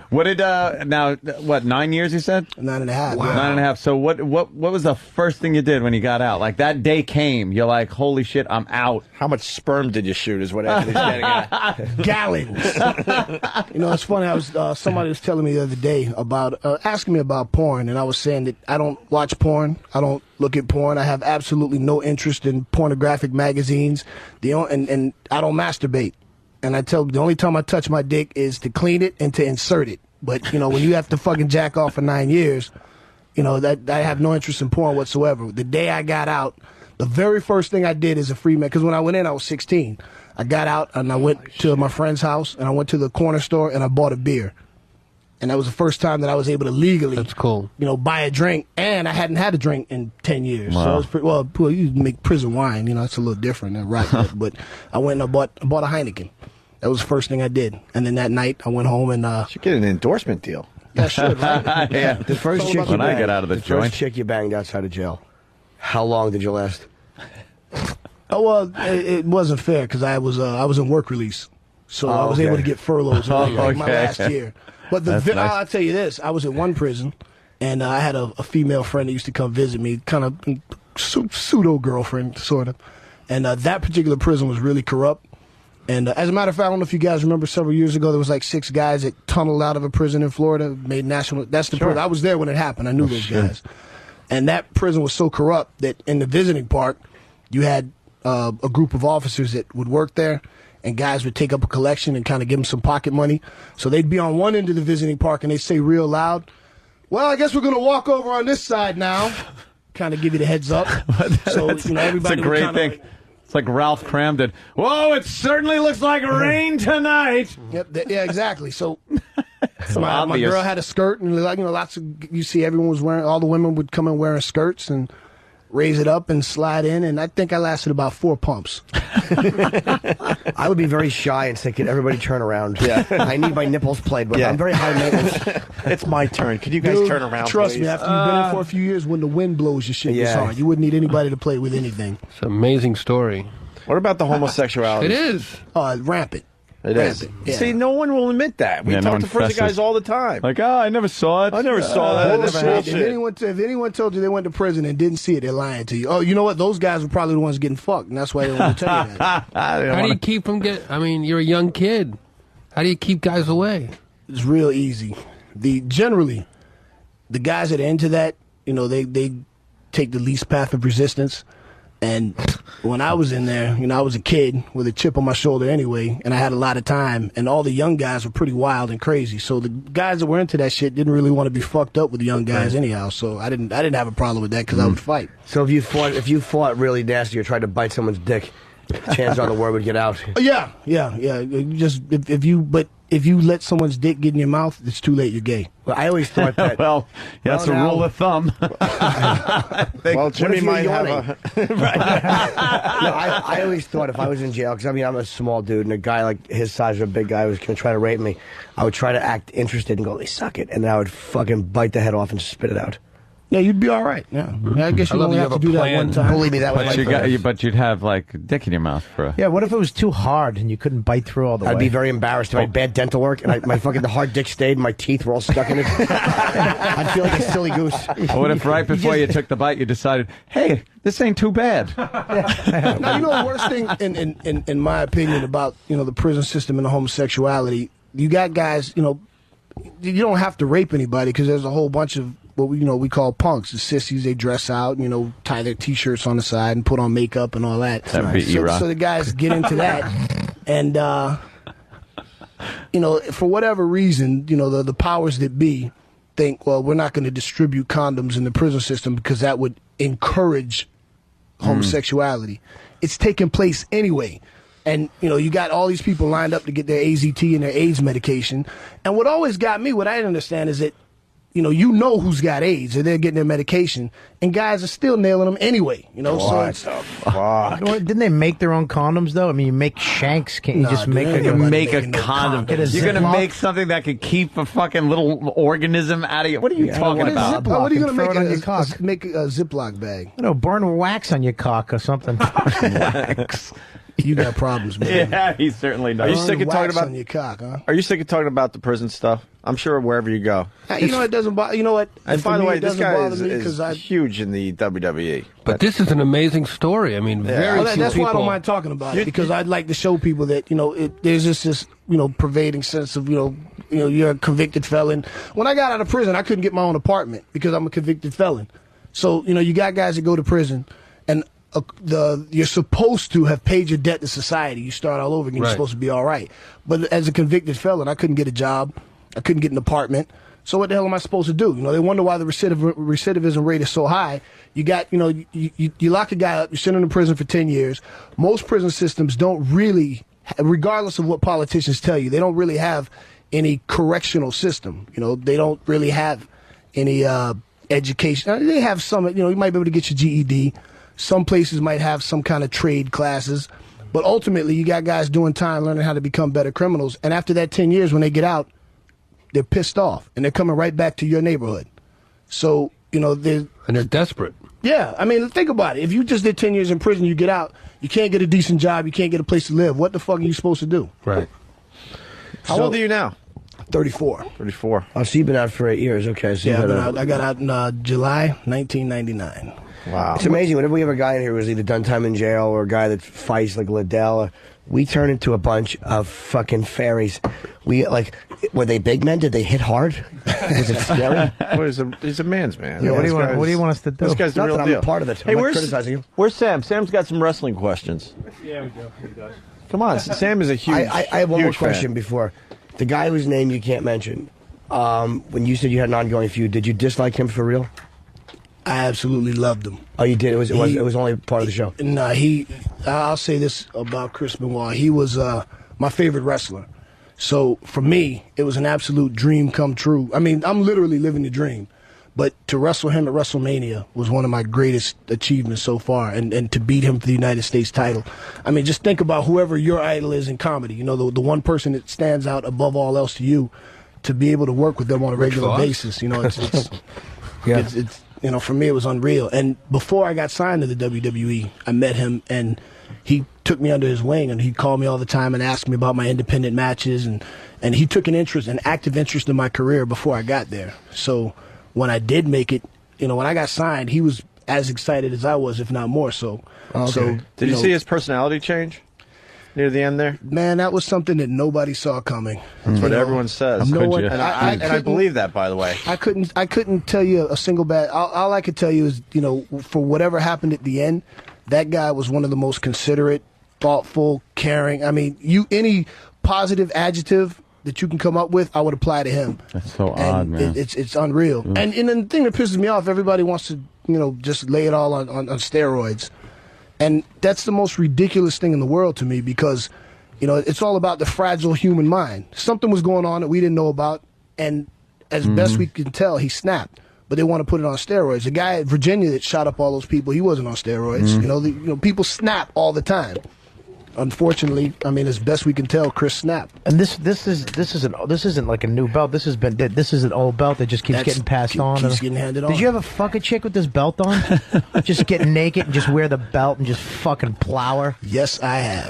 What did 9 years you said? 9.5. Wow. 9.5. So what was the first thing you did when you got out? Like that day came, you're like, holy shit, I'm out. How much sperm did you shoot is what Anthony's getting at. Gallons. It's funny. I was somebody was telling me the other day about asking me about porn, and I was saying that I don't watch porn. I don't look at porn. I have absolutely no interest in pornographic magazines. And I don't masturbate. And I tell the only time I touch my dick is to clean it and to insert it. But when you have to fucking jack off for 9 years, that I have no interest in porn whatsoever. The day I got out, the very first thing I did as a free man, because when I went in, I was 16. I got out and I went to my friend's house and I went to the corner store and I bought a beer. And that was the first time that I was able to legally, that's cool, buy a drink. And I hadn't had a drink in 10 years. Wow. So it was pretty, you make prison wine, that's a little different than right. But I went and I bought a Heineken. That was the first thing I did. And then that night I went home and should get an endorsement deal. Yeah, sure, right? Yeah. The first chick when I get out of the joint. First chick you banged outside of jail. How long did you last? Oh well, it wasn't fair because I was in work release, so I was able to get furloughs my last year. But Nice. I'll tell you this: I was at one prison, and I had a female friend that used to come visit me, kind of pseudo girlfriend, sort of. And that particular prison was really corrupt. And as a matter of fact, I don't know if you guys remember, several years ago there was like 6 guys that tunneled out of a prison in Florida, made national. That's the prison. I was there when it happened. I knew those guys. And that prison was so corrupt that in the visiting park, you had a group of officers that would work there, and guys would take up a collection and kind of give them some pocket money. So they'd be on one end of the visiting park and they'd say real loud, "Well, I guess we're going to walk over on this side now." Kind of give you the heads up. So everybody. It's a great thing. It's like Ralph Cramden. Whoa! It certainly looks like rain tonight. Yep. Yeah. Exactly. So. My girl had a skirt, and lots of you see everyone was wearing. All the women would come in wearing skirts and raise it up and slide in, and I think I lasted about 4 pumps. I would be very shy and say, "Can everybody turn around?" Yeah, I need my nipples played, but I'm very high maintenance. It's my turn. Could you guys turn around? Trust please? me, after you've been in for a few years, when the wind blows, your shit gets hard. You wouldn't need anybody to play with anything. It's an amazing story. What about the homosexuality? It is Rampant. It is. Yeah. See, no one will admit that. We Yeah, no talk one to prison fesses. guys all the time. Like, oh, I never saw it. I never saw that. It never Bullshit. happened. If anyone told you they went to prison and didn't see it, they're lying to you. Oh, you know what? Those guys were probably the ones getting fucked, and that's why they don't want to tell you that. How do you keep from I mean, you're a young kid. How do you keep guys away? It's real easy. Generally, the guys that are into that, they take the least path of resistance. And when I was in there, I was a kid with a chip on my shoulder anyway, and I had a lot of time, and all the young guys were pretty wild and crazy. So the guys that were into that shit didn't really want to be fucked up with the young guys anyhow. So I didn't have a problem with that because I would fight. So if you fought really nasty or tried to bite someone's dick, chances are the word would get out. Yeah. You just if you let someone's dick get in your mouth, it's too late. You're gay. Well, I always thought that. Well, that's a rule of thumb. Well, Jimmy might have No, I always thought if I was in jail, because I'm a small dude, and a guy like his size or a big guy was going to try to rape me, I would try to act interested and go, "They suck it," and then I would fucking bite the head off and spit it out. Yeah, you'd be all right. Yeah, I guess you only have to do that one time. Believe me, that would. But you'd have like a dick in your mouth for a... Yeah, what if it was too hard and you couldn't bite through all the way? I'd be very embarrassed if I had bad dental work and the hard dick stayed and my teeth were all stuck in it. I'd feel like a silly goose. Or what if right before you took the bite you decided, hey, this ain't too bad? Now, the worst thing, in my opinion, about the prison system and the homosexuality, you got guys, you don't have to rape anybody because there's a whole bunch of what we call punks. The sissies, they dress out, tie their T-shirts on the side and put on makeup and all that. So the guys get into that, and for whatever reason, the powers that be think, well, we're not going to distribute condoms in the prison system because that would encourage homosexuality. It's taking place anyway. And, you got all these people lined up to get their AZT and their AIDS medication. And what always got me, what I didn't understand is that, who's got AIDS and they're getting their medication, and guys are still nailing them anyway. What so the fuck? Didn't they make their own condoms though? I mean, you make shanks. Can't you just make a condom? You're going to make something that could keep a fucking little organism out of you. What are you talking about? What are you going to make on your cock? Make a Ziploc bag? Burn wax on your cock or something. Wax. You got problems, man. Yeah, he certainly does. Are you sick of talking about on your cock, huh? Are you sick of talking about the prison stuff? I'm sure wherever you go. It doesn't bother. You know what? And by the way, this guy is because huge in the WWE. But this is an amazing story. I mean, very few that's people. why I don't mind talking about it, because I'd like to show people that there's just this pervading sense of you're a convicted felon. When I got out of prison, I couldn't get my own apartment because I'm a convicted felon. So you got guys that go to prison and. You're supposed to have paid your debt to society. You start all over again. You're supposed to be all right. But as a convicted felon, I couldn't get a job. I couldn't get an apartment. So what the hell am I supposed to do? They wonder why the recidivism rate is so high. You got, you lock a guy up, you send him to prison for 10 years. Most prison systems don't really, regardless of what politicians tell you, they don't really have any correctional system. They don't really have any education. They have some, you might be able to get your GED. Some places might have some kind of trade classes, but ultimately you got guys doing time, learning how to become better criminals. And after that 10 years, when they get out, they're pissed off and they're coming right back to your neighborhood. So, they're desperate. Yeah. I mean, think about it. If you just did 10 years in prison, you get out, you can't get a decent job, you can't get a place to live. What the fuck are you supposed to do? Right. How old are you now? 34. 34. Oh, so you've been out for 8 years. Okay. So I got out in July 1999. Wow. It's amazing. Whenever we have a guy in here who's either done time in jail or a guy that fights like Liddell, we turn into a bunch of fucking fairies. Were they big men? Did they hit hard? Was it scary? Well, he's a man's man. Yeah, what do you want us to do? This guy's the real deal. I'm part of it. Hey, I'm not criticizing you. Where's Sam? Sam's got some wrestling questions. Yeah, we do. He does. Come on, Sam is a huge. I have one more fan. question before. The guy whose name you can't mention. When you said you had an ongoing feud, did you dislike him for real? I absolutely loved him. Oh, you did? It was only part of the show. No, I'll say this about Chris Benoit. He was my favorite wrestler. So for me, it was an absolute dream come true. I mean, I'm literally living the dream. But to wrestle him at WrestleMania was one of my greatest achievements so far, and to beat him for the United States title. I mean, just think about whoever your idol is in comedy. The one person that stands out above all else to you, to be able to work with them on a regular basis. It's for me, it was unreal. And before I got signed to the WWE, I met him, and he took me under his wing, and he called me all the time and asked me about my independent matches, and he took an active interest in my career before I got there. So when I did make it, when I got signed, he was as excited as I was, if not more so. Okay. So did you see his personality change near the end there? Man, that was something that nobody saw coming. That's what everyone says. No one, and I believe that, by the way. I couldn't tell you a single bad. All I could tell you is, for whatever happened at the end, that guy was one of the most considerate, thoughtful, caring. I mean, any positive adjective that you can come up with, I would apply to him. That's so odd, man. It's unreal. And the thing that pisses me off, everybody wants to, just lay it all on steroids. And that's the most ridiculous thing in the world to me because, it's all about the fragile human mind. Something was going on that we didn't know about, and as best we can tell, he snapped. But they want to put it on steroids. The guy at Virginia that shot up all those people, he wasn't on steroids. People snap all the time. Unfortunately, I mean, as best we can tell, Chris snapped. And this isn't like a new belt. This is an old belt that just keeps getting passed on. Keeps getting handed on. Did you ever fuck a chick with this belt on? Just get naked and just wear the belt and just fucking plow her? Yes, I have.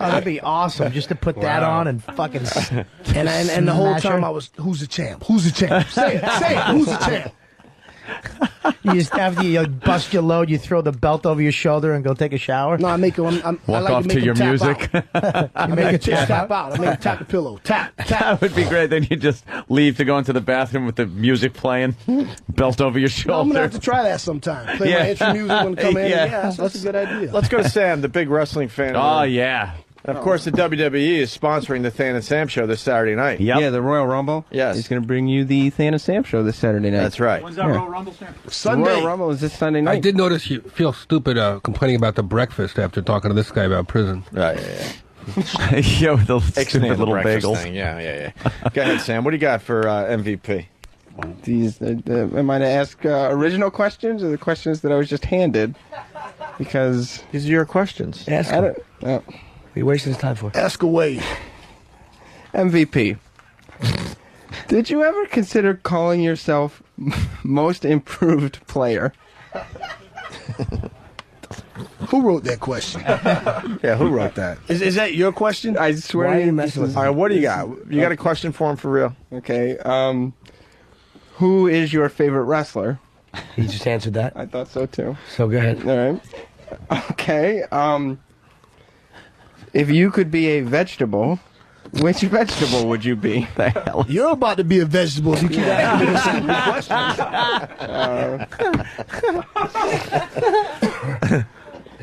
Oh, that'd be awesome. Just to put that on and fucking. And the whole time I was, who's the champ? Who's the champ? Say it. Who's the champ? You just after you bust your load, you throw the belt over your shoulder and go take a shower. No, I make him. Walk off to your music. I make it tap out. I make him tap the pillow. Tap. That would be great. Then you just leave to go into the bathroom with the music playing, belt over your shoulder. No, I'm gonna have to try that sometime. Play my intro music when I come in. Yeah, that's a good idea. Let's go to Sam, the big wrestling fan. Oh yeah. Of course, the WWE is sponsoring the Than and Sam show this Saturday night. Yep. Yeah, the Royal Rumble. Yes. He's going to bring you the Than and Sam show this Saturday night. That's right. When's that Royal Rumble, Sam? Sunday. The Royal Rumble is this Sunday night. I did notice you feel stupid complaining about the breakfast after talking to this guy about prison. Yeah. Yeah, with the stupid little bagels. Thing. Yeah. Go ahead, Sam. What do you got for MVP? These, am I to ask original questions or the questions that I was just handed? Because these are your questions. Ask him. What are you wasting his time for? Ask away. MVP. Did you ever consider calling yourself most improved player? Who wrote that question? Yeah, who wrote that? Is that your question? I swear to you. All right, what do you got? You got a question for him for real? Okay. Who is your favorite wrestler? He just answered that. I thought so too. So go ahead. All right. Okay. If you could be a vegetable, which vegetable would you be? The hell? You're about to be a vegetable if you keep asking me the same questions.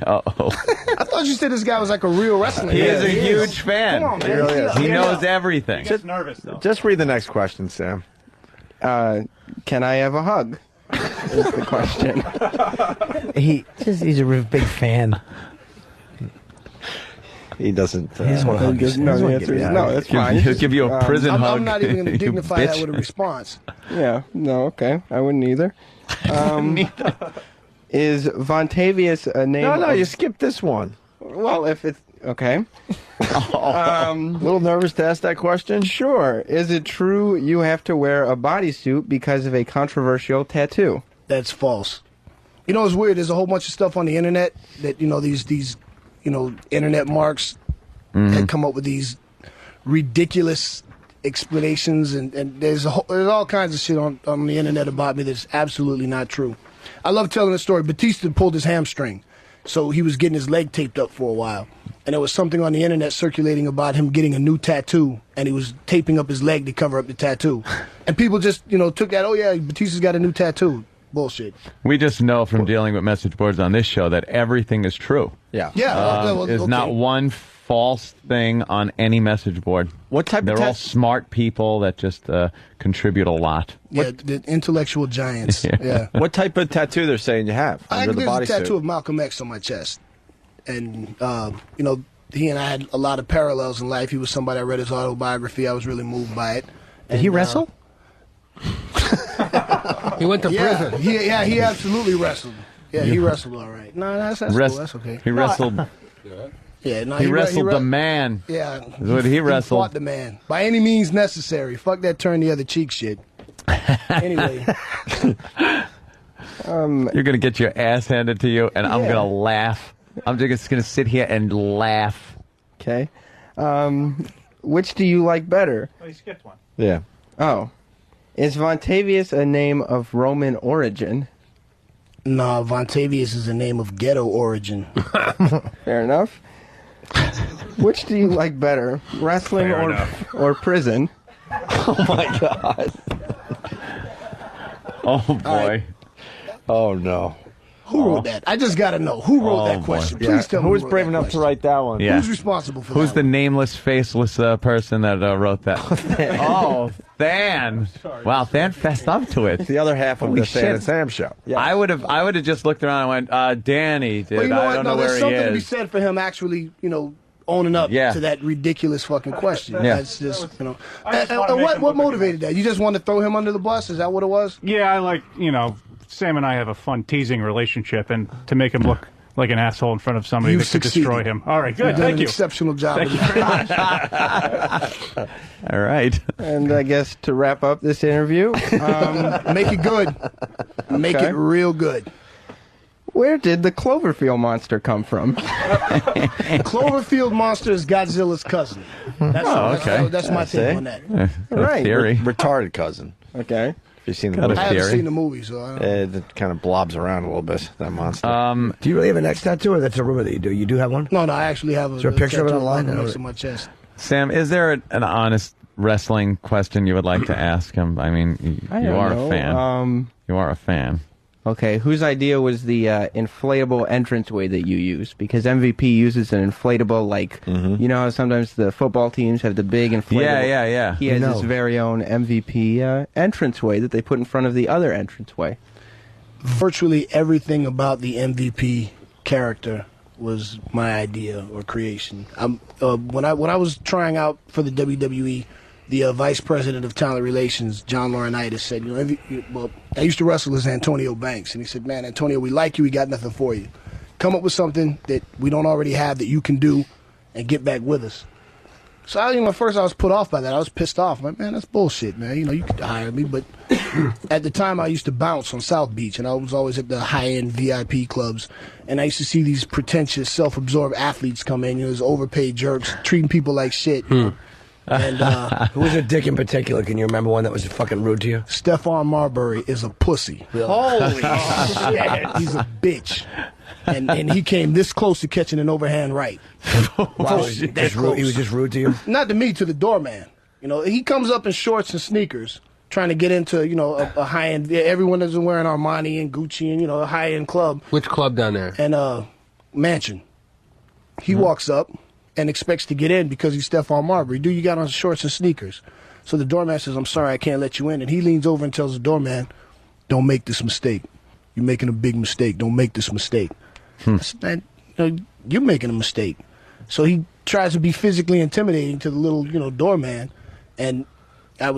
Uh-oh. I thought you said this guy was like a real wrestler. He is a huge fan. Come on, man. He really is. He knows everything. Just nervous though. Just read the next question, Sam. Can I have a hug? Is the question. He's a big fan. He doesn't. He doesn't want to hug you. No, the answer is no. That's fine. He'll give you a prison hug. I'm not even going to you dignify that bitch. with a response. Yeah. No. Okay. I wouldn't either. Is Vontavious a name? No, you skipped this one. Well, if it's okay. A little nervous to ask that question. Sure. Is it true you have to wear a bodysuit because of a controversial tattoo? That's false. You know, it's weird. There's a whole bunch of stuff on the internet that, these internet marks that come up with these ridiculous explanations, and there's all kinds of shit on the internet about me that's absolutely not true. I love telling the story. Batista pulled his hamstring, so he was getting his leg taped up for a while. And there was something on the internet circulating about him getting a new tattoo, and he was taping up his leg to cover up the tattoo. And people just, took that, oh yeah, Batista's got a new tattoo. Bullshit. We just know from dealing with message boards on this show that everything is true. Yeah. There's not one false thing on any message board. What type They're of all smart people that just contribute a lot. Yeah, the intellectual giants. Yeah. What type of tattoo they're saying you have under the There's a tattoo bodysuit? of Malcolm X on my chest. And, he and I had a lot of parallels in life. He was somebody I read his autobiography. I was really moved by it. Did he wrestle? He went to prison. He absolutely wrestled. Yeah, he wrestled all right. No, that's cool. That's okay. He wrestled. Yeah, no, he wrestled the man. Yeah, is what he wrestled. He fought the man by any means necessary. Fuck that turn the other cheek shit. Anyway. You're going to get your ass handed to you, and I'm going to laugh. I'm just going to sit here and laugh. Okay. Which do you like better? Oh, you skipped one. Yeah. Oh. Is Vontavious a name of Roman origin? Nah, Vontavious is a name of ghetto origin. Fair enough. Which do you like better, wrestling or prison? Oh, my God. Oh, boy. Right. Oh, no. Who wrote that? I just got to know. Who wrote that boy. question? Please tell me Who was wrote brave that enough question. to write that one? Yeah. Who's responsible for Who's that the one? nameless, faceless person that wrote that? Oh, Than. Wow, Than fessed up to it. The other half of Holy the Stan shit. and Sam show. Yeah. I would have just looked around and went, Danny, dude. Well, you know I what? don't No, know where there's he something to be is. said for him actually, owning up Yeah. to that ridiculous fucking question. Yeah. That's just, I just wanna And make what him look like motivated that? You just wanted to throw him under the bus? Is that what it was? Yeah, I like, Sam and I have a fun teasing relationship, and to make him look like an asshole in front of somebody You that could succeeded. destroy him. All right, You've good. done Thank an you. exceptional job. Thank with you that. very much. All right. And I guess to wrap up this interview, Make it good. Make Okay. it real good. where did the Cloverfield monster come from? Cloverfield monster is Godzilla's cousin. That's my take on that. Right. Theory. Retarded cousin. Okay. Have you seen the Got a movie? I haven't theory. seen the movie, so I don't know. It kind of blobs around a little bit, that monster. Do you really have a neck tattoo, or that's a rumor that you do? You do have one? No, I actually have a, Is there a picture of it tattoo online? next to my chest. Sam, is there an honest wrestling question you would like to ask him? I mean, I you don't are know. a fan. You are a fan. Okay, whose idea was the inflatable entranceway that you use? Because MVP uses an inflatable, you know how sometimes the football teams have the big inflatable. Yeah. He has his very own MVP entranceway that they put in front of the other entranceway. Virtually everything about the MVP character was my idea or creation. When I was trying out for the WWE, the vice president of talent relations, John Laurinaitis, said, I used to wrestle as Antonio Banks, and he said, man, Antonio, we like you, we got nothing for you. Come up with something that we don't already have that you can do, and get back with us. So at first I was put off by that. I was pissed off. I'm like, man, that's bullshit, man. You could hire me, but at the time I used to bounce on South Beach, and I was always at the high-end VIP clubs, and I used to see these pretentious, self-absorbed athletes come in, these overpaid jerks, treating people like shit. And who was a dick in particular? Can you remember one that was fucking rude to you? Stephon Marbury is a pussy. Holy shit. He's a bitch. And he came this close to catching an overhand right. Wow, he was just rude to you? Not to me, to the doorman. He comes up in shorts and sneakers trying to get into, a high-end. Everyone is wearing Armani and Gucci and, a high-end club. Which club down there? And Mansion. He walks up and expects to get in because he's Stephon Marbury. Dude, you got on shorts and sneakers. So the doorman says, I'm sorry, I can't let you in. And he leans over and tells the doorman, don't make this mistake. You're making a big mistake. Don't make this mistake. I said, man, you're making a mistake. So he tries to be physically intimidating to the little, doorman. And I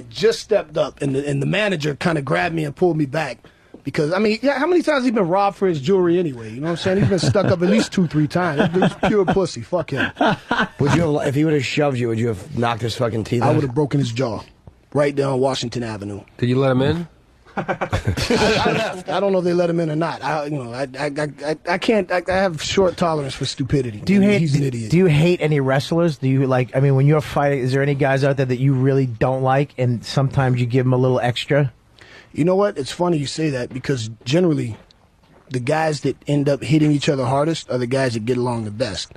just stepped up, and the manager kind of grabbed me and pulled me back. Because, how many times has he been robbed for his jewelry anyway? You know what I'm saying? He's been stuck up at least 2-3 times. He's pure pussy. Fuck him. Would you have, if he would have shoved you, would you have knocked his fucking teeth out? I would have broken his jaw right down Washington Avenue. Did you let him in? I left. I don't know if they let him in or not. I can't. I have short tolerance for stupidity. He's an idiot. Do you hate any wrestlers? Do you when you're fighting, is there any guys out there that you really don't like, and sometimes you give them a little extra? You know what? It's funny you say that because generally, the guys that end up hitting each other hardest are the guys that get along the best.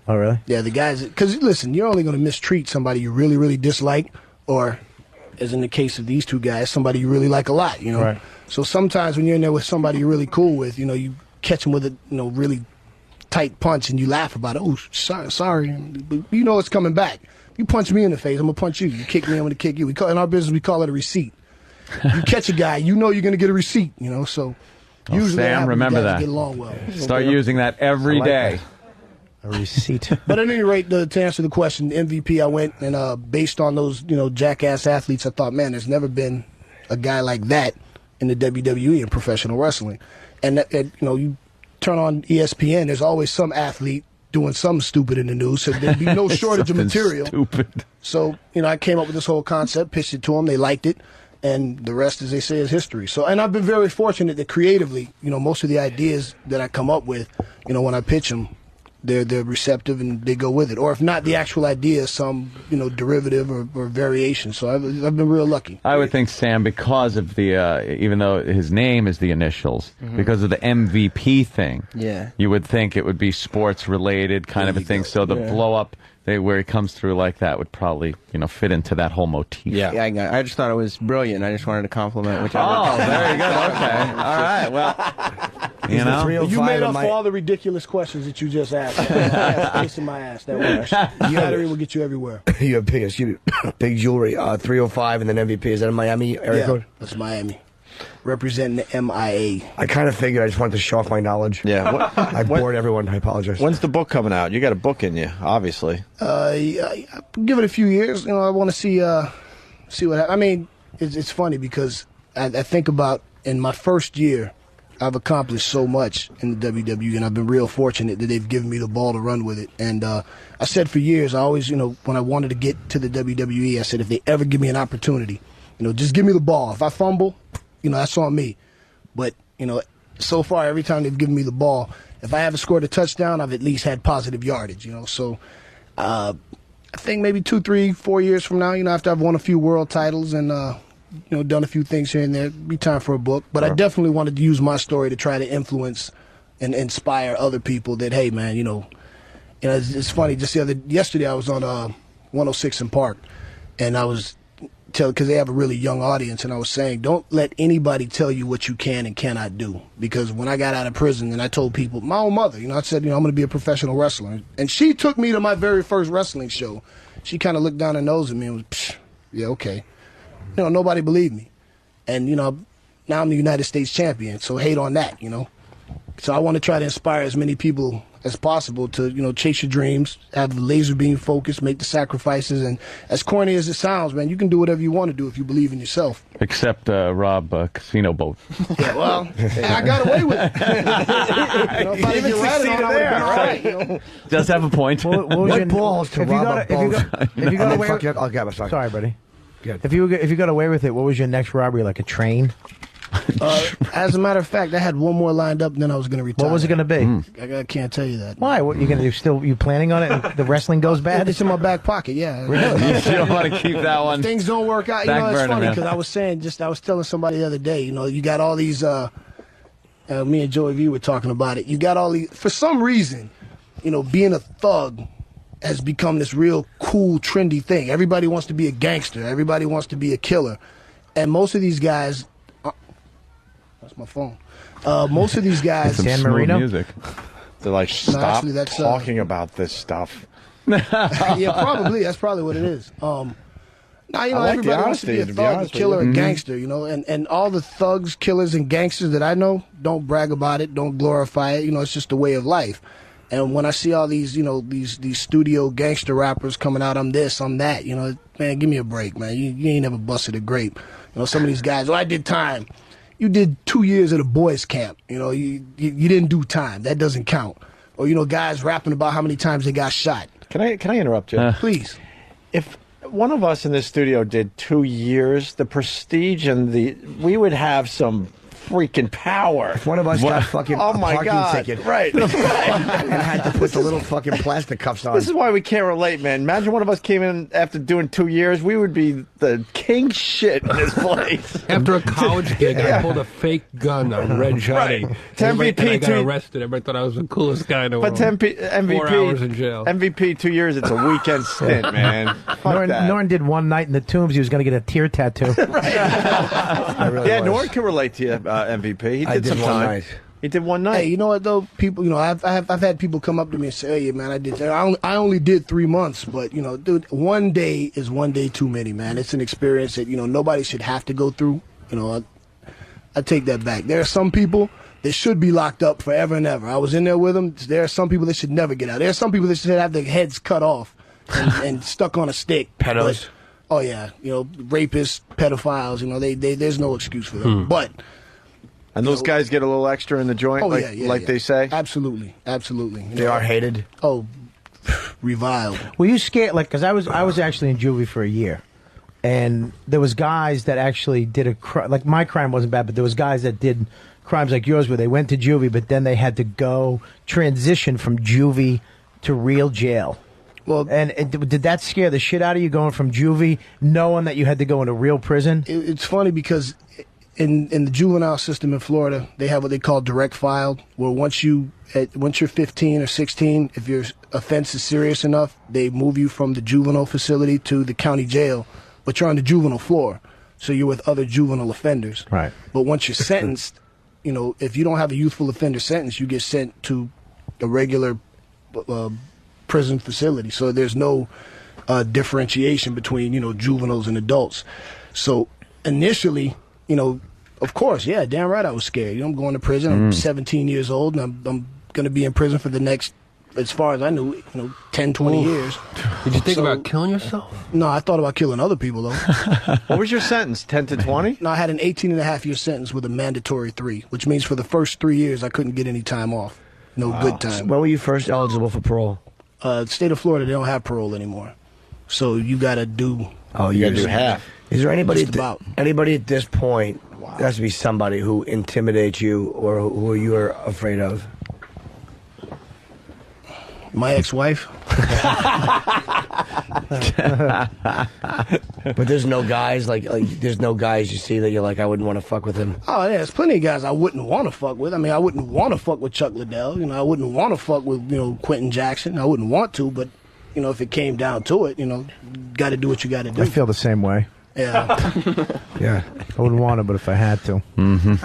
Oh, really? Yeah, the guys. Because listen, you're only going to mistreat somebody you really, really dislike, or, as in the case of these two guys, somebody you really like a lot. Right. So sometimes when you're in there with somebody you're really cool with, you catch them with a really tight punch and you laugh about it. Oh, sorry, but it's coming back. You punch me in the face, I'm gonna punch you. You kick me, I'm gonna kick you. In our business, we call it a receipt. You catch a guy, you're gonna get a receipt. So usually Sam, remember guys that. get along well. Start using that every day. A receipt. But at any rate, to answer the question, MVP, I went and based on those jackass athletes, I thought, man, there's never been a guy like that in the WWE in professional wrestling. And you turn on ESPN, there's always some athlete doing something stupid in the news, so there'd be no shortage of material. Stupid. So I came up with this whole concept, pitched it to them, they liked it, and the rest, as they say, is history. So, and I've been very fortunate that creatively, most of the ideas that I come up with, when I pitch them, they're receptive and they go with it. Or if not the actual idea, some derivative or variation. So I've been real lucky. I would think, Sam, because of the even though his name is the initials, because of the MVP thing, you would think it would be sports related kind of a thing. So the blow up where he comes through like that would probably fit into that whole motif. Yeah, I just thought it was brilliant. I just wanted to compliment whichever. Oh, very good. Okay, all right. Well, you made up for all the ridiculous questions that you just asked. Kissing my ass. That works. Battery will get you everywhere. You have big jewelry. 305 and then MVP. Is that a Miami area code? That's Miami. Representing the MIA. I kind of figured. I just wanted to show off my knowledge. Yeah. I bored everyone. I apologize. When's the book coming out? You got a book in you, obviously. Give it a few years. I want to see what happens. I mean, it's funny because I think about in my first year, I've accomplished so much in the WWE, and I've been real fortunate that they've given me the ball to run with it. And I said for years, I always, when I wanted to get to the WWE, I said if they ever give me an opportunity, just give me the ball. If I fumble, that's on me. But, so far, every time they've given me the ball, if I haven't scored a touchdown, I've at least had positive yardage, So I think maybe 2, 3, 4 years from now, after I've won a few world titles and, done a few things here and there, it'd be time for a book. But I definitely wanted to use my story to try to influence and inspire other people that, hey, man, it's funny. Just yesterday I was on 106 in Park, and I was because they have a really young audience, and I was saying, don't let anybody tell you what you can and cannot do. Because when I got out of prison and I told people, my own mother, I said, I'm going to be a professional wrestler. And she took me to my very first wrestling show. She kind of looked down her nose at me and was, yeah, okay. Nobody believed me. And, now I'm the United States champion, so hate on that, So I want to try to inspire as many people as possible to, chase your dreams, have the laser beam focus, make the sacrifices. And as corny as it sounds, man, you can do whatever you want to do if you believe in yourself. Except rob a casino boat. Yeah, well, I got away with it. If I didn't get ratted on, I would have been all right. Does have a point. What balls to rob a boat? If you got away with I'll get it. Sorry, buddy. If you got away with it, what was your next robbery? Like a train? As a matter of fact, I had one more lined up, and then I was going to retire. What was it going to be? I can't tell you that. Why? What you going to do? Still, you planning on it? And the wrestling goes bad? It's in my back pocket. Yeah. Really? You don't want to keep that one. If things don't work out. It's funny because I was telling somebody the other day. You got all these. Me and Joey V were talking about it. You got all these. For some reason, being a thug has become this real cool, trendy thing. Everybody wants to be a gangster. Everybody wants to be a killer, and most of these guys. That's my phone. Most of these guys. San Marino music. They're like, stop talking about this stuff. Yeah, probably. That's probably what it is. Everybody wants to be a thug, a killer, a gangster, and all the thugs, killers, and gangsters that I know don't brag about it, don't glorify it. It's just a way of life. And when I see all these, these studio gangster rappers coming out, I'm this, I'm that, man, give me a break, man. You ain't never busted a grape. Some of these guys, I did time. You did 2 years at a boys' camp. You didn't do time. That doesn't count. Or, guys rapping about how many times they got shot. Can I interrupt you? Please. If one of us in this studio did 2 years, the prestige and we would have some freaking power. If one of us got fucking a parking ticket. Right. and had to put the little fucking plastic cuffs on. This is why we can't relate, man. Imagine one of us came in after doing 2 years. We would be the king shit in this place. After a college gig, I pulled a fake gun on Red Johnny. Right. I got arrested. Everybody thought I was the coolest guy in the world. But MVP, 4 hours in jail. MVP 2 years, it's a weekend stint, man. Norton did one night in the Tombs. He was going to get a tear tattoo. Norton can relate to you, MVP. He did some one time. night. He did one night. Hey, you know what though? People, I've had people come up to me and say, "Hey, man, I only did 3 months, but dude, one day is one day too many, man. It's an experience that nobody should have to go through. I take that back. There are some people that should be locked up forever and ever. I was in there with them. There are some people that should never get out. There are some people that should have their heads cut off and stuck on a stick. Pedos. Oh yeah, rapists, pedophiles. There's no excuse for them. But. And those guys get a little extra in the joint, they say? Absolutely. They are hated? Oh, reviled. Were you scared? Because I was actually in juvie for a year. and there was guys that actually did like my crime wasn't bad, but there was guys that did crimes like yours where they went to juvie, but then they had to go transition from juvie to real jail. Well, and did that scare the shit out of you going from juvie, knowing that you had to go into real prison? It's funny because in the juvenile system in Florida, they have what they call direct file, where once you're 15 or 16, if your offense is serious enough, they move you from the juvenile facility to the county jail, but you're on the juvenile floor, so you're with other juvenile offenders. Right. But once you're sentenced, if you don't have a youthful offender sentence, you get sent to a regular prison facility. So there's no differentiation between, juveniles and adults. So initially, of course, yeah, damn right I was scared. I'm going to prison. I'm 17 years old, and I'm going to be in prison for the next, as far as I knew, 10, 20 years. Did you think about killing yourself? No, I thought about killing other people, though. What was your sentence, 10 to 20? No, I had an 18-and-a-half-year sentence with a mandatory 3, which means for the first 3 years I couldn't get any time off. No good time. When were you first eligible for parole? State of Florida, they don't have parole anymore. So you got to do... Oh, you got to do half. Is there anybody anybody at this point, there has to be somebody who intimidates you or who you are afraid of? My ex-wife. But there's no guys, like there's no guys you see that you're like, I wouldn't want to fuck with him. Oh, yeah, there's plenty of guys I wouldn't want to fuck with. I mean, I wouldn't want to fuck with Chuck Liddell. I wouldn't want to fuck with, Quentin Jackson. I wouldn't want to, but, if it came down to it, got to do what you got to do. I feel the same way. Yeah. Yeah. I wouldn't want to, but if I had to. Mm-hmm.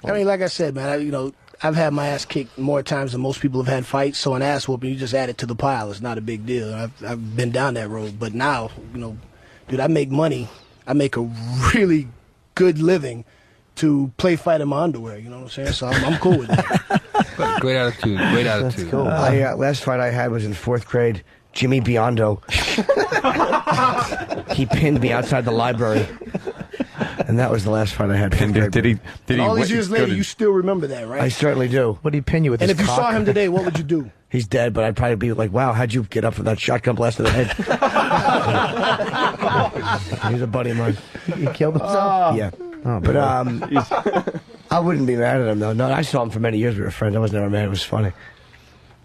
I mean, like I said, man, I've had my ass kicked more times than most people have had fights, so an ass whooping, you just add it to the pile. It's not a big deal. I've been down that road. But now, dude, I make money. I make a really good living to play fight in my underwear, you know what I'm saying? So I'm cool with that. Great attitude. Great attitude. That's cool. Last fight I had was in 4th grade. Jimmy Biondo. He pinned me outside the library. And that was the last fight I had. Did he all these years later, you still remember that, right? I certainly do. What did he pin you with? And his if you cock? saw him today, what would you do? He's dead, but I'd probably be like, wow, how'd you get up for that shotgun blast to the head? He's a buddy of mine. He killed himself? Yeah. Oh, but I wouldn't be mad at him, though. No, I saw him for many years. We were friends. I was never mad. It was funny.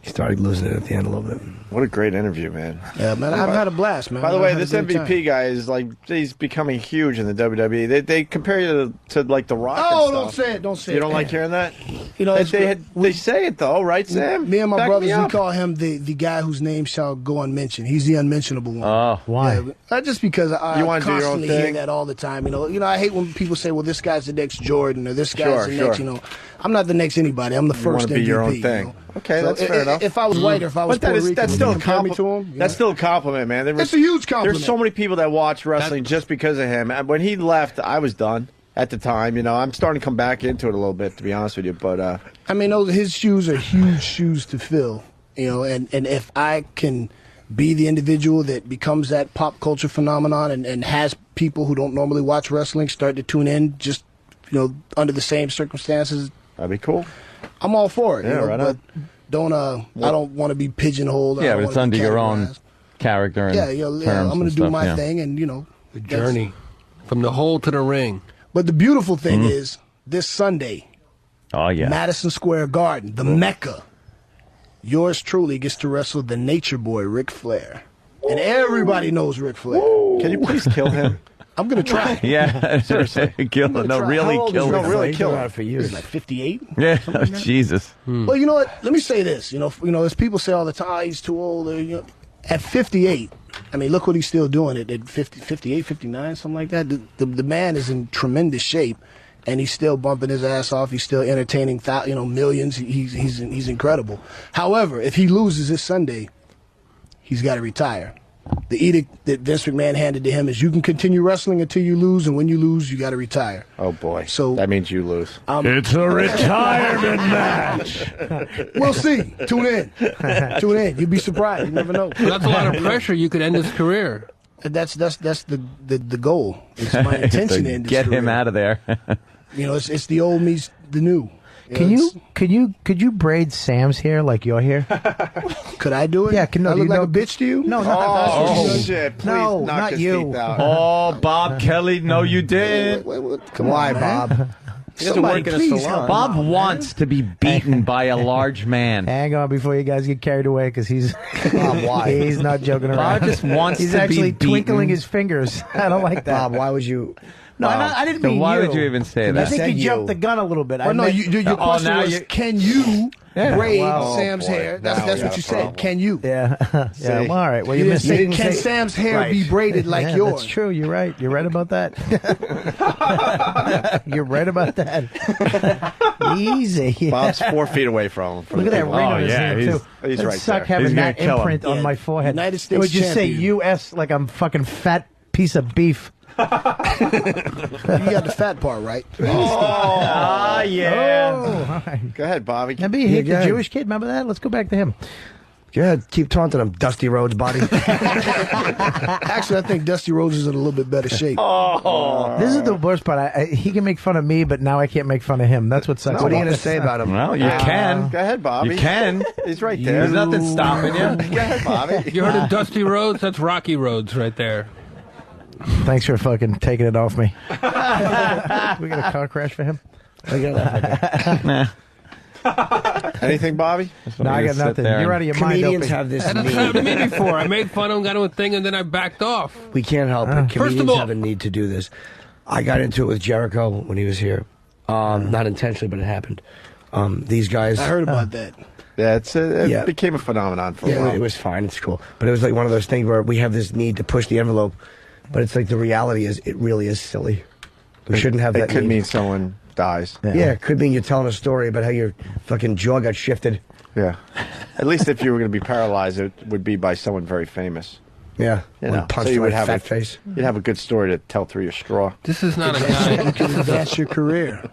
He started losing it at the end a little bit. What a great interview, man. Yeah, man, I've had a blast, man. By the way, I've had this a great MVP guy is he's becoming huge in the WWE. They compare you to like The Rock. Oh, and don't stuff. say it. Don't say it. You don't like hearing that? They say it though, right, Sam? Me and my Back brothers, me we up. call him the guy whose name shall go unmentioned. He's the unmentionable one. Oh, why? Yeah, just because I You wanna do your own constantly hear thing? that all the time. I hate when people say, "Well, this guy's the next Jordan," or "This guy's the next." Sure. I'm not the next anybody. I'm the You first wanna be MVP. your own thing. Okay, So that's fair enough. If I was white or if I was But Puerto Rican, that's would still you a compare me compliment. to him? That's still a compliment, man. It's a huge compliment. There's so many people that watch wrestling just because of him. And when he left, I was done at the time. I'm starting to come back into it a little bit, to be honest with you. But I mean, his shoes are huge shoes to fill. And if I can be the individual that becomes that pop culture phenomenon and has people who don't normally watch wrestling start to tune in just, under the same circumstances. That'd be cool. I'm all for it. Yeah, right but on. I don't want to be pigeonholed. I Yeah, don't but it's wanna be under your own categorized. character and Yeah, terms I'm going and to do stuff, my yeah. thing and, The journey. From the hole to the ring. But the beautiful thing is this Sunday, Oh, yeah. Madison Square Garden, the Mecca. Yours truly gets to wrestle the Nature Boy, Ric Flair. And everybody knows Ric Flair. Can you please kill him? I'm going to try. Yeah, seriously. Kill him. No, really kill him. Really kill him. For years. He's like 58. Yeah, Jesus. Well, you know what? Let me say this. As people say all the time, "Oh, he's too old." At 58, I mean, look what he's still doing at 50, 58, 59, something like that. The man is in tremendous shape, and he's still bumping his ass off. He's still entertaining, millions. He's incredible. However, if he loses this Sunday, he's got to retire. The edict that Vince McMahon handed to him is you can continue wrestling until you lose, and when you lose, you got to retire. Oh boy! So that means you lose. It's a retirement match. We'll see. Tune in. Tune in. You'd be surprised. You never know. That's a lot of pressure. You could end his career. That's the goal. It's my intention to end his Get him career. out of there. It's the old meets the new. Could you braid Sam's hair like your hair? Could I do it? Yeah. I look like a bitch to you? No, shit! Please no, knock not his you. teeth out. Oh, Bob Kelly, no, you didn't. Come on, Bob. He doesn't work in a salon. Bob wants to be beaten by a large man. Hang on before you guys get carried away, because he's he's not joking around. Bob just wants he's to be actually beaten. twinkling his fingers. I don't like that. Bob, why would you? No, I didn't mean why you. would you even say I that? think you jumped the gun a little bit. Well, no, your question now was, you- can you braid Well, Sam's hair? That's what you said. Can you? Yeah. Yeah. Well, all right. Well, You you didn't missed say, it. can Sam's hair be braided like Yeah, yours? That's true. You're right. You're right about that. You're right about that. Easy. Bob's 4 feet away from him. Look at that ring on his hand, too. He's It'd right suck there. having He's gonna that kill him. imprint on my forehead. United It States would just say champion. U.S. like I'm fucking fat piece of beef. You got the fat part right. Yeah. Oh, all right. Go ahead, Bobby. Remember you hit go the ahead. Jewish kid? Remember that? Let's go back to him. Go ahead, keep taunting him, Dusty Rhodes body. Actually, I think Dusty Rhodes is in a little bit better shape. This is the worst part. He can make fun of me, but now I can't make fun of him. That's what sucks. What are you about going to this. say about him? Well, you can. Go ahead, Bobby. You can. He's right there. There's nothing stopping you. Go ahead, Bobby. You heard of Dusty Rhodes? That's Rocky Rhodes right there. Thanks for fucking taking it off me. We got a car crash for him? Anything, Bobby? No, I got nothing. You're out of your mind. Comedians Opie. have this That's happened to me need. before. I made fun of him, got him a thing, and then I backed off. We can't help it. First of Comedians all- have a need to do this. I got into it with Jericho when he was here. Not intentionally, but it happened. These guys. I heard about that. Yeah, it became a phenomenon for a while. It was fine. It's cool. But it was like one of those things where we have this need to push the envelope, but it's like the reality is it really is silly. We shouldn't have that. It could need. mean someone dies. Yeah, it could mean you're telling a story about how your fucking jaw got shifted. Yeah. At least if you were going to be paralyzed, it would be by someone very famous. Yeah. You One know, punched so you my would have fat face. You'd have a good story to tell through your straw. This is not a guy. You can advance your career.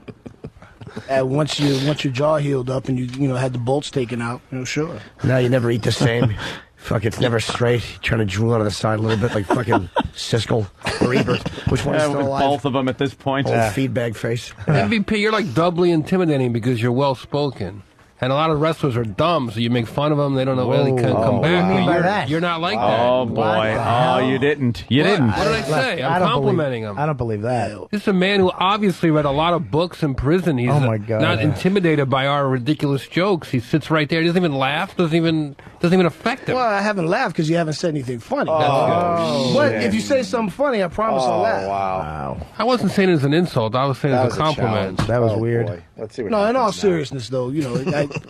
Once your jaw healed up and you had the bolts taken out, sure. Now you never eat the same. Fuck, it's never straight. You're trying to drool out of the side a little bit like fucking Siskel or Ebert. Which one is still alive? Both of them at this point. Old feed bag face. MVP, you're like doubly intimidating because you're well spoken. And a lot of wrestlers are dumb, so you make fun of them. They don't know where they can come back. What do you mean by You're- that? You're not like Oh, that. boy. Oh, you didn't. You didn't. What did I say? I'm complimenting him. I don't believe that. This is a man who obviously read a lot of books in prison. He's Oh, my God. not intimidated by our ridiculous jokes. He sits right there. He doesn't even laugh. Doesn't even affect him. Well, I haven't laughed because you haven't said anything funny. Oh, but shit. if you say something funny, I promise I'll laugh. Wow. I wasn't saying it as an insult. I was saying it That as a was a compliment. challenge. That was Oh, weird. boy. Let's see what No, in all happens now. seriousness, though,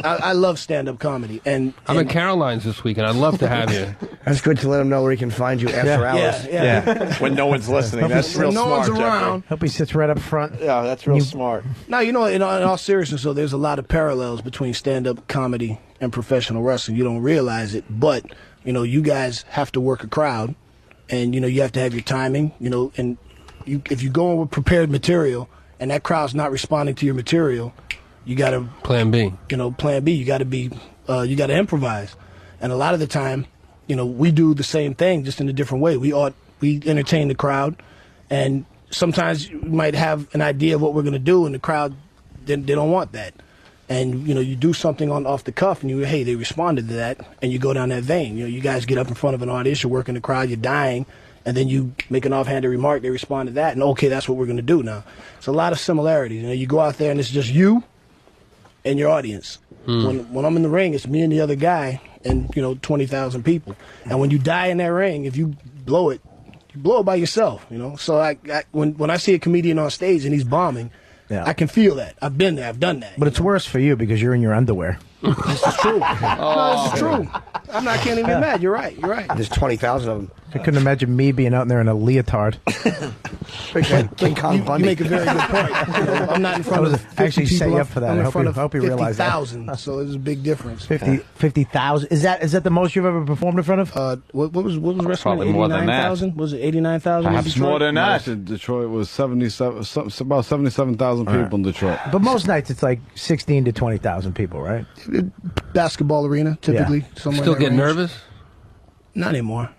I love stand-up comedy, and I'm at Caroline's this weekend. I'd love to have you. That's good to let them know where he can find you after hours. yeah. When no one's listening. That's real When no smart, one's Jeffrey. around. Hope he sits right up front. Yeah, that's real smart. Now, in all seriousness, though, there's a lot of parallels between stand-up comedy and professional wrestling. You don't realize it, but you guys have to work a crowd, and you have to have your timing. And if you go in with prepared material, and that crowd's not responding to your material, you got to Plan B. Plan B. You got to be, you got to improvise, and a lot of the time, we do the same thing just in a different way. We entertain the crowd, and sometimes you might have an idea of what we're going to do, and the crowd they don't want that. And you do something off the cuff, and they responded to that, and you go down that vein. You guys get up in front of an audience, you're working the crowd, you're dying, and then you make an offhanded remark, they respond to that, and okay, that's what we're going to do now. It's a lot of similarities. You go out there, and it's just you and your audience. When I'm in the ring, it's me and the other guy, and 20,000 people. And when you die in that ring, if you blow it by yourself. So when I see a comedian on stage and he's bombing, I can feel that. I've been there. I've done that. But it's worse for you because you're in your underwear. This is true. No, this is true. I can't even get mad. You're right. There's 20,000 of them. I couldn't imagine me being out there in a leotard. King Kong You Bundy. make a very good point. I'm not in front of 50 actually set people. you up for that. I'm I in hope front you- of hope you realize that. 50,000. So there's a big difference. 50,000. Is that the most you've ever performed in front of? What was WrestleMania? Probably more than that. 89,000? Was it 89,000? Perhaps more than that. Detroit was 77, about 77,000 people in Detroit. But most nights it's like 16 to 20,000 people, right? Basketball arena, typically. Somewhere Still in that get range. nervous? Not anymore.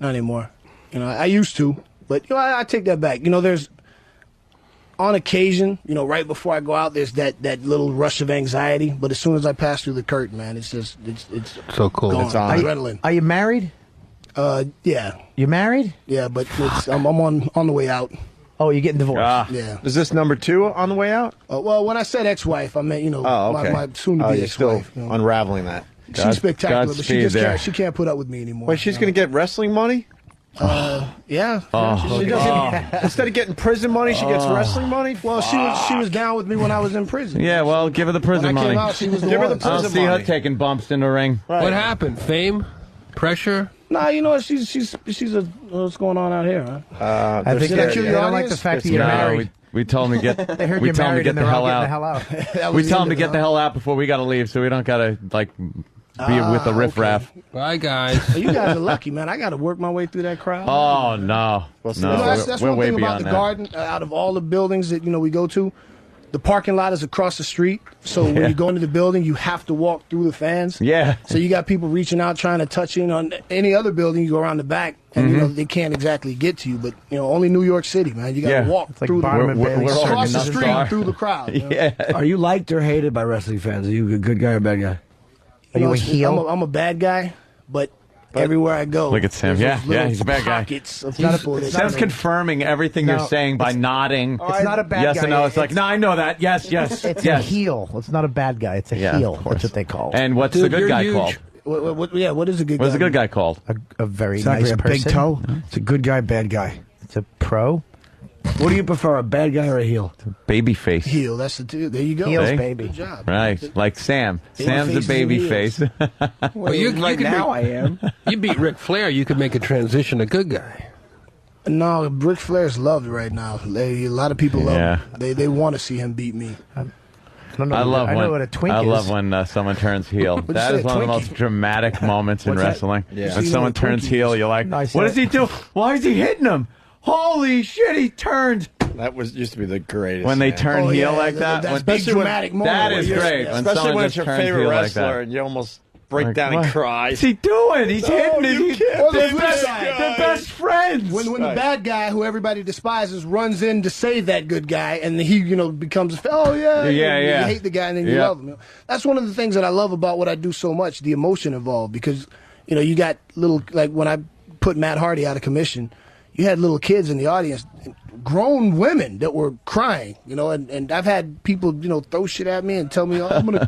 Not anymore. I used to, but I take that back. on occasion, right before I go out, there's that little rush of anxiety. But as soon as I pass through the curtain, man, it's just it's so cool. Gone. It's on. Adrenaline. Are you married? Yeah. You married? Yeah, but I'm on the way out. Oh, you're getting divorced. Yeah. Is this number 2 on the way out? Well, when I said ex-wife, I meant okay. my soon-to-be you're ex-wife. still unraveling that. She's spectacular, but she Godspeed there. she can't put up with me anymore. Wait, she's going to get wrestling money? Yeah. She doesn't, instead of getting prison money, she gets wrestling money? Well, she was down with me when I was in prison. Yeah, well, give her the prison When I money. came out, she was the Give her one. the prison I'll see her money. taking bumps in the ring. Right. What happened? Fame? Pressure? Nah, she's what's going on out here, huh? I think Did I they kill your don't like the audience? fact that you're married. We told him to get. They heard we you're told him to married get and the they're all hell getting out. the hell out. We tell him to get the hell out before we got to leave, so we don't got to be with the riffraff. Bye, guys. Oh, you guys are lucky, man. I got to work my way through that crowd. Oh no, Well, no, that's we're one way thing about beyond the that. Garden. Out of all the buildings that we go to, the parking lot is across the street. So when you go into the building, you have to walk through the fans. Yeah. So you got people reaching out trying to touch in on any other building. You go around the back, and they can't exactly get to you. But only New York City, man. You got to Yeah. walk It's like through Barnum and Bailey across the circus. street through the crowd. Yeah. Are you liked or hated by wrestling fans? Are you a good guy or a bad guy? Are you a heel? I'm a bad guy, but everywhere I go, Look at Sam. there's Yeah, those little he's a bad guy. pockets of not a- people that- Sam's confirming everything No, you're saying by nodding. It's not a bad yes guy. and no. It's like, no, I know that. Yes, yes, It's yes. a heel. It's not a bad guy. It's a Yeah, heel. of course. That's what they call it. And what's Dude, the good you're guy huge. called? What is a good What's guy? the good guy called? A very Exactly. nice A person. big toe. It's a good guy, bad guy. It's a pro. What do you prefer, a bad guy or a heel? Baby face. Heel. That's the two. There you go. Heels, See? baby. Good job. Right, like Sam. Sam's a faces baby and face. heels. Well, you Right could now make, I am. You beat Ric Flair. You could make a transition to good guy. No, Ric Flair's loved right now. A lot of people love him. They want to see him beat me. I don't know. I love I know when what a twink I is. love when someone turns heel. What'd you That say, is one of the Twinkie? most dramatic moments in What's that? wrestling. Yeah. When You know someone what turns Twinkie heel, is? you're like, No, I what said- does he do? Why is he hitting him? Holy shit, he turned. That used to be the greatest. When they man. turn Oh, heel yeah, like that. that's when- big dramatic moment. That where is you're- great. yeah. When Especially someone when just it's your turns favorite heel like wrestler that. and you almost break Like, down what? and cry. What's he doing? He's hitting it. you can't Or the take flip this side. guy. They're best friends. When the bad guy, who everybody despises, runs in to save that good guy, and he becomes Yeah, yeah. you hate the guy and then you Yeah. love him. That's one of the things that I love about what I do so much, the emotion involved, because you got little, like when I put Matt Hardy out of commission, you had little kids in the audience, grown women that were crying, and I've had people throw shit at me and tell me, oh, I'm gonna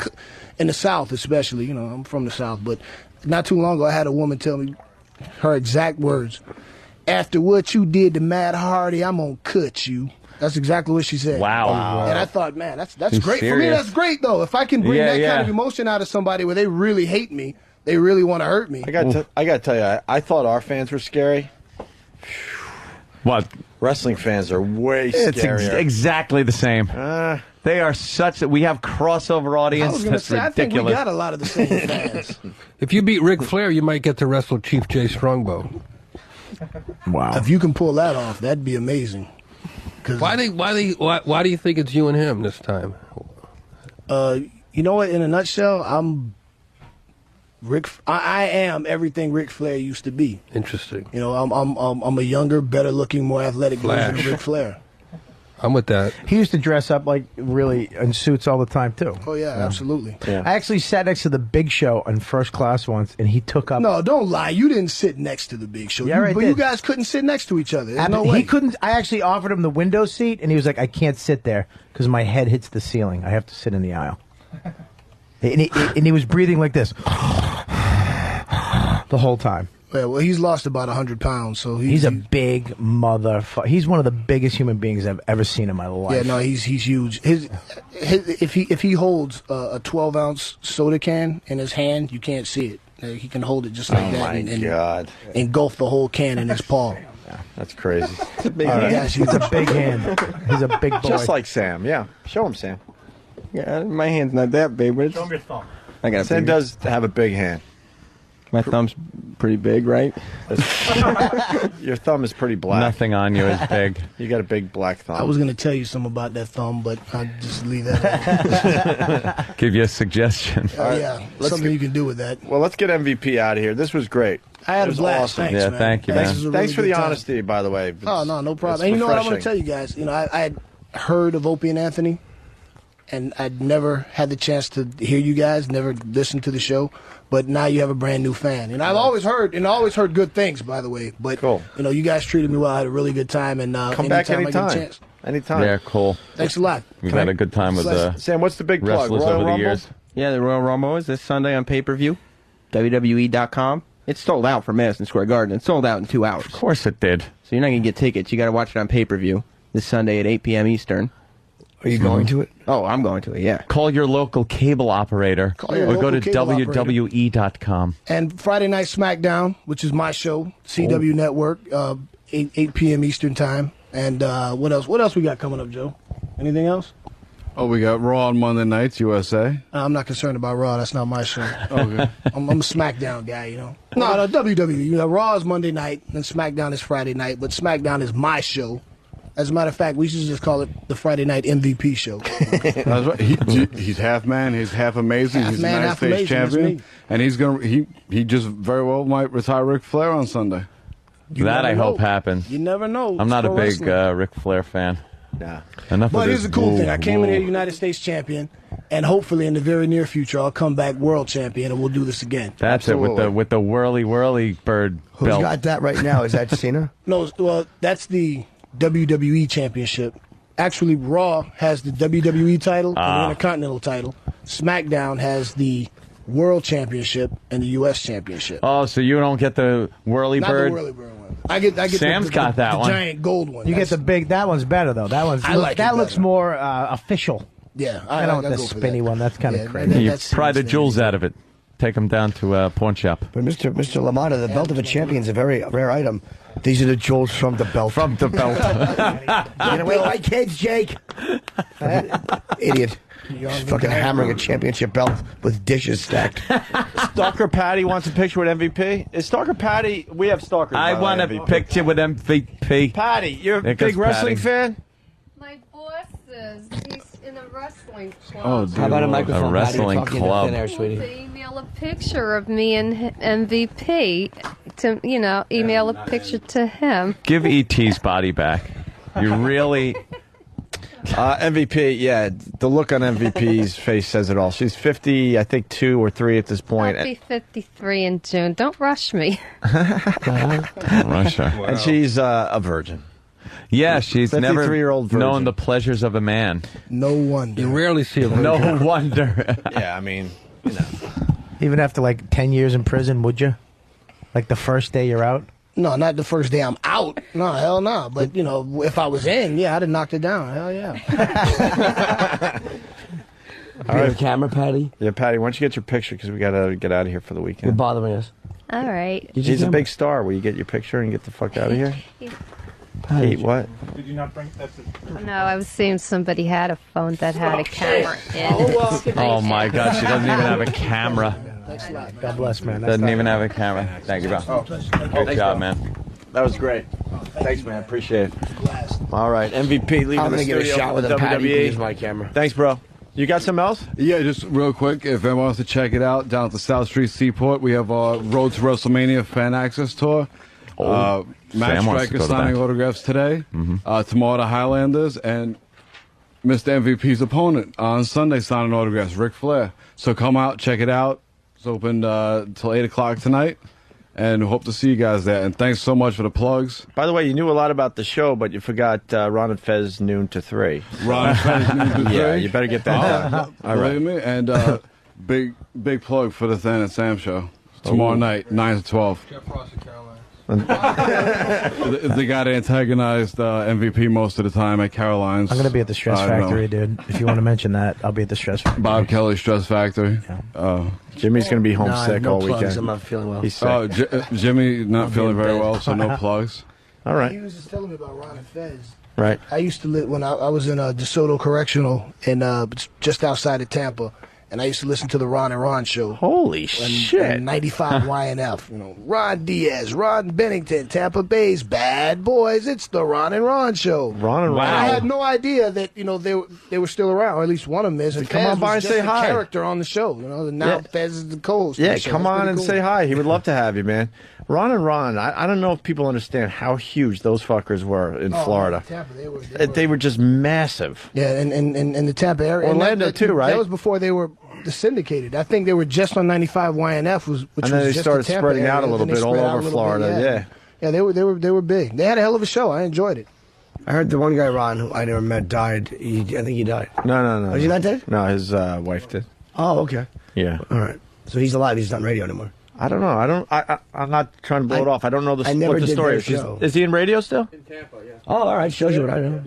in the South especially, I'm from the South, but not too long ago I had a woman tell me her exact words: after what you did to Matt Hardy, I'm gonna cut you. That's exactly what she said. Wow. And I thought, man, that's She's great. For me, serious. that's great, though. If I can bring Yeah, that yeah. kind of emotion out of somebody where they really hate me, they really want to hurt me. I got to tell you, I thought our fans were scary. What? Wrestling fans are way It's scarier. exactly the same. They are such that we have crossover I audience. was going to That's say, I think we ridiculous. got a lot of the same fans. If you beat Ric Flair, you might get to wrestle Chief Jay Strongbow. Wow. If you can pull that off, that'd be amazing. Why do you think it's you and him this time? You know what? In a nutshell, I am everything Ric Flair used to be. Interesting. I'm a younger, better looking, more athletic version of Ric Flair. I'm with that. He used to dress up like really in suits all the time too. Oh yeah, absolutely. I actually sat next to the Big Show in first class once, and he took up. No, don't lie. You didn't sit next to the Big Show. Yeah, I But did. you guys couldn't sit next to each other. There's no He way. couldn't. I actually offered him the window seat, and he was like, "I can't sit there because my head hits the ceiling. I have to sit in the aisle." And he was breathing like this the whole time. Yeah, well, he's lost about 100 pounds, so He's a big motherfucker. He's one of the biggest human beings I've ever seen in my life. Yeah, no, he's huge. If he holds a 12-ounce soda can in his hand, you can't see it. He can hold it just like Oh, that my and God. engulf the whole can in his paw. That's crazy. It's a big All right. hand. He's a big hand. He's a big boy. Just like Sam, yeah. Show him, Sam. Yeah, my hand's not that big, but it's... Show him your thumb. I got a Sam big- does have a big hand. My thumb's pretty big, right? Your thumb is pretty black. Nothing on you is big. You got a big black thumb. I was going to tell you something about that thumb, but I'll just leave that. Give you a suggestion. Yeah, something you can do with that. Well, let's get MVP out of here. This was great. I had It a was blast. awesome. Thanks, Yeah, man. thank you, This man. was a Thanks really for good the time. honesty, by the way. Oh, no problem. It's And you know what I want to refreshing. tell you guys? I had heard of Opie and Anthony, and I'd never had the chance to hear you guys, never listened to the show, but now you have a brand new fan. And I've always heard good things, by the way. But you know, you guys treated me well. I had a really good time, and come back anytime. I get a chance. Anytime. Yeah, cool. Thanks a lot. We've had a good time with Sam, what's the big plug? wrestlers Royal over the Rumble? years. Yeah, the Royal Rumble is this Sunday on pay-per-view. WWE.com. It's sold out for Madison Square Garden. It's sold out in 2 hours. Of course it did. So you're not going to get tickets. You got to watch it on pay-per-view this Sunday at 8 p.m. Eastern. Are you going to it? Oh, I'm going to it, yeah. Call your local cable operator. Or go to WWE.com. And Friday Night SmackDown, which is my show, CW Network, 8 p.m. Eastern Time. And what else? What else we got coming up, Joe? Anything else? Oh, we got Raw on Monday nights, USA. I'm not concerned about Raw. That's not my show. Okay. I'm a SmackDown guy, you know. No, WWE. You know, Raw is Monday night, and SmackDown is Friday night. But SmackDown is my show. As a matter of fact, we should just call it the Friday Night MVP show. That's right. He's half man. He's half amazing. Half he's man, a United half States amazing. That's champion, me. and he's gonna. He just very well might retire Ric Flair on Sunday. That I hope happens. You never know. I'm not a Pro big wrestling. Ric Flair fan. Nah. Enough But of here's this. the cool thing. I came in Whoa. here United States champion, and hopefully in the very near future I'll come back world champion, and we'll do this again. That's it with the whirly bird Who's belt. got that right now? Is that Cena? No, well, that's the WWE Championship. Actually, Raw has the WWE title and the Intercontinental title. SmackDown has the World Championship and the U.S. Championship. Oh, so you don't get the whirly Not bird? the whirly bird one. I get Sam's got that the one. giant gold one. You get the big. That one's better though. That one's. I like that it looks better. more official. Yeah, I don't want the spinny one. That's kind of crazy. You pry the jewels out of it. Take them down to a pawn shop. But Mr. LaMotta, the belt of a champion is a very rare item. These are the jewels from the belt. From the belt. Get away, my kids, Jake. Idiot. Just fucking hammering a championship belt with dishes stacked. Stalker Patty wants a picture with MVP. Is Stalker Patty? We have stalkers. I want a picture with MVP. Patty, you're a There big goes wrestling Patty. fan? My boss is. He's in a wrestling club. Oh, dear. How about a microphone, A wrestling Patty? You're talking club. in there, sweetie. To email a picture of me and MVP. To email a picture to him. Give ET's body back. You really. MVP, yeah. The look on MVP's face says it all. She's 50, I think 2 or 3 at this point. I'll be 53 in June. Don't rush me. Rush her. And she's a virgin. Yeah, she's never 53-year-old virgin. known the pleasures of a man. No wonder. You rarely see a virgin. No wonder. Yeah, I mean, Even after like 10 years in prison, would you? Like the first day you're out? No, not the first day I'm out. No, hell no. But, you know, if I was in, yeah, I'd have knocked it down. Hell yeah. All right, camera, Patty. Yeah, Patty, why don't you get your picture because we got to get out of here for the You're weekend. bothering us. All right. He's a big star. Will you get your picture and get the fuck out of here? Hey, what? Did you not bring that? No, I was seeing somebody had a phone that had a camera in. Oh my God, she doesn't even have a camera. God bless, man. Doesn't even have a camera. Thank you, bro. Good job, man. That was great. Thanks, man. Appreciate it. All right, MVP leaving I'm the going to get a studio shot with for a Patty. You can use WWE. my camera. Thanks, bro. You got something else? Yeah, just real quick, if anyone wants to check it out, down at the South Street Seaport, we have our Road to WrestleMania fan access tour. Matt Sam wants to Striker go to signing that. autographs today. Tomorrow, the Highlanders, and Mr. MVP's opponent on Sunday signing autographs, Ric Flair. So come out, check it out. It's open till 8 o'clock tonight, and hope to see you guys there. And thanks so much for the plugs. By the way, you knew a lot about the show, but you forgot Ron and Fez noon to 3. Ron and Fez noon to 3? Yeah, you better get that done. All right. Believe me. And big plug for the Than and Sam show. Tomorrow night, 9 to 12. Jeff Ross of Carolina. The guy that antagonized MVP most of the time at Caroline's. I'm going to be at the Stress I don't know. Factory, dude. If you want to mention that, I'll be at the Stress Factory. Bob Kelly Stress Factory. Jimmy's going to be homesick no all plugs. weekend. I'm not feeling well. He's sick. Oh, Jimmy not feeling very bed. well, so no plugs. All right. He was just telling me about Ron and Fez. Right. I used to live when I was in DeSoto Correctional, and just outside of Tampa. And I used to listen to the Ron and Ron show. Holy shit. And 95 YNF. You know, Ron Diaz, Ron Bennington, Tampa Bay's Bad Boys. It's the Ron and Ron show. Ron and Ron. I had no idea that, you know, they were still around, or at least one of them is. And Come Fez on by was and just say a hi. character on the show. You know, now Fez is the co-host. of Yeah, the show. come That's on pretty and cool. say hi. He would love to have you, man. Ron and Ron, I don't know if people understand how huge those fuckers were in Florida. Tampa, They were just massive. Yeah, and the Tampa area. And Orlando too, right? That was before they were syndicated. I think they were just on 95 YNF, which And was then they just started the Tampa spreading area, out a and little then they bit all spread out over a little Florida. bit, yeah, they were big. They had a hell of a show. I enjoyed it. I heard the one guy, Ron, who I never met, died. I think he died. No. Was he not dead? No, his wife did. Oh, okay. Yeah. All right. So he's alive. He's not on radio anymore. I don't know. I'm not trying to blow it off. I don't know I never what the did story their is. show. Is he in radio still? Oh, all right. Shows you what I know.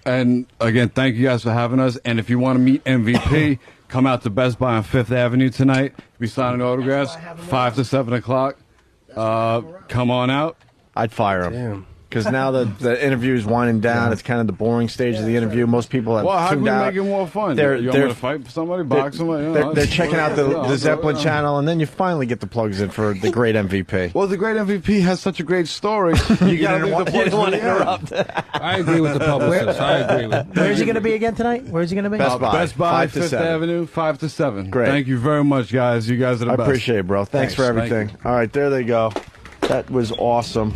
And again, thank you guys for having us. And if you want to meet MVP, come out to Best Buy on 5th Avenue tonight. Be signing autographs 5 to 7 o'clock. Come on out. I'd fire him. Because now the interview is winding down. It's kind of the boring stage of the interview. Most people have Well, how can tuned we out. make it more fun? They're- you want they're- me to fight somebody, box somebody? You know, They're checking out the Yeah, Zeppelin yeah. channel, and then you finally get the plugs in for the great MVP. Well, the great MVP has such a great story. You got to leave the plugs for the end. I agree with the publicist. I agree with. Where's he going to be again tonight? Where's he going to be? Best Buy. Best Buy, 5 to 5th 7. Avenue, 5 to 7. Great. Thank you very much, guys. You guys are the I best. appreciate it, bro. Thanks for Thank everything. All right, there they go. That was awesome.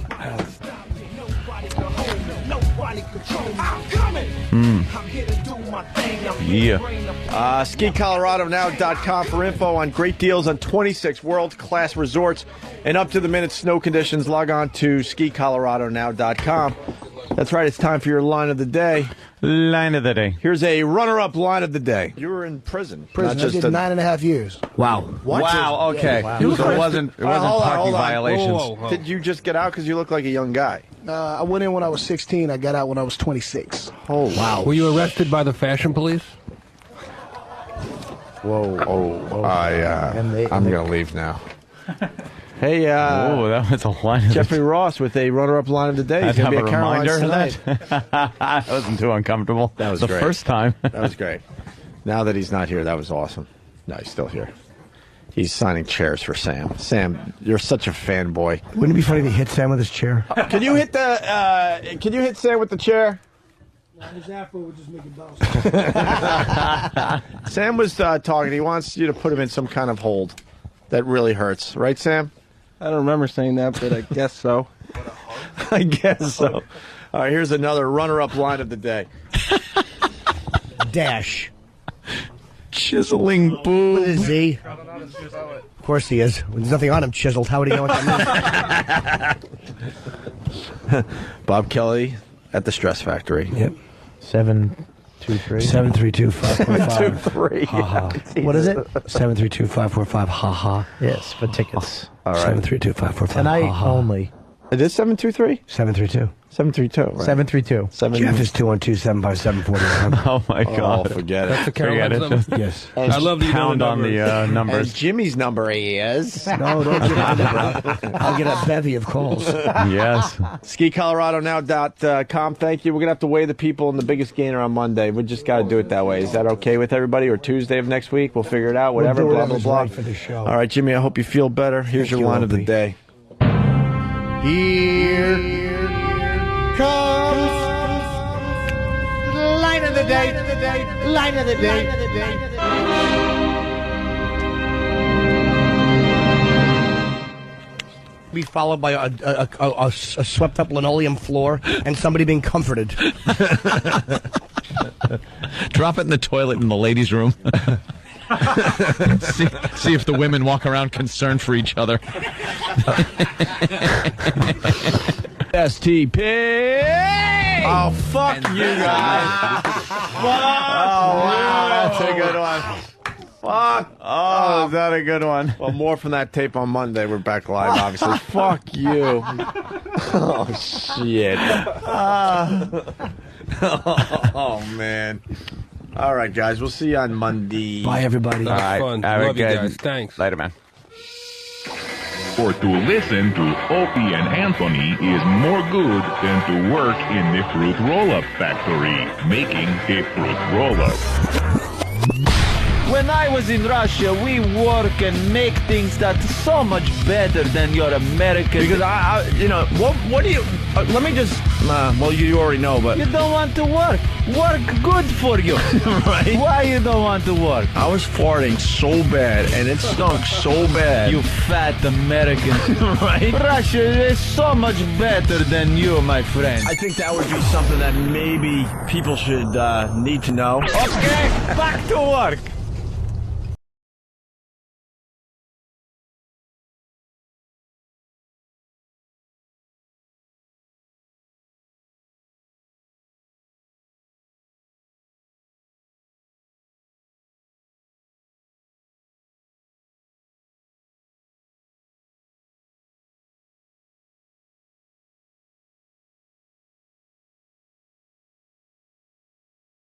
Yeah. SkiColoradoNow.com for info on great deals on 26 world-class resorts and up-to-the-minute snow conditions. Log on to SkiColoradoNow.com. That's right, it's time for your line of the day. Line of the day. Here's a runner-up line of the day. You were in prison. Prison. Not I did 9.5 years. Wow. What? Wow, okay. Yeah, wow. So it wasn't parking violations. Whoa. Did you just get out because you look like a young guy? I went in when I was 16. I got out when I was 26. Oh, wow. Were you arrested by the fashion police? Whoa. Oh, I'm going to leave now. Hey, Oh, that was a line of Jeffrey Ross with a runner-up line of the day. I'd He's going have to a be at Caroline's reminder of tonight. that. Wasn't too uncomfortable. That was the great. first time. That was great. Now that he's not here, that was awesome. No, he's still here. He's signing chairs for Sam. Sam, you're such a fanboy. Wouldn't it be funny if he hit Sam with his chair? Can you hit Can you hit Sam with the chair? His afro would just make it bounce. Sam was talking. He wants you to put him in some kind of hold that really hurts, right, Sam? I don't remember saying that, but I guess so. I guess so. All right, here's another runner-up line of the day. Dash. Chiseling boo. With a Z. Of course he is. There's nothing on him chiseled. How would he know what that means? Bob Kelly at the Stress Factory. Yep. 723. 732-545. Ha ha. What is it? 732-545. Ha ha. Yes, for tickets. All right. 732-545. Tonight ha, ha. only. It is 723? 732. 732, right? 732. Jeff is 212-757-41. Oh, my God. Oh, forget it. That's the Forget Caroline's it. number? Yes. I love that you know Pound the on the And numbers. Jimmy's number is... No, don't give it to me. I'll get a bevy of calls. Yes. SkiColoradoNow.com. Thank you. We're going to have to weigh the people in the biggest gainer on Monday. We just got to do it that way. Is that okay with everybody? Or Tuesday of next week? We'll figure it out. Whatever. We'll do Blah, blah, whatever's blah. right for the show. All right, Jimmy, I hope you feel better. Here's your line of the day. Here comes Line of the day. Line of the day. Be followed by a swept up linoleum floor and somebody being comforted. Drop it in the toilet in the ladies' room. see if the women walk around concerned for each other. STP. Oh, fuck you guys. Oh, wow. That's a good one. Fuck. Oh, is that a good one? Well, more from that tape on Monday. We're back live, obviously. Fuck you. Oh, shit. Oh, man. All right, guys. We'll see you on Monday. Bye, everybody. That was fun. Love you guys. Thanks. Later, man. For to listen to Opie and Anthony is more good than to work in the Fruit Roll-Up factory, making the Fruit Roll-Up. When I was in Russia, we work and make things that's so much better than your American. Because what do you? Let me just. Well, you already know, but You don't want to work. Work good for you. right? Why you don't want to work? I was farting so bad, and it stunk so bad. You fat American. right? Russia is so much better than you, my friend. I think that would be something that maybe people should need to know. Okay, back to work.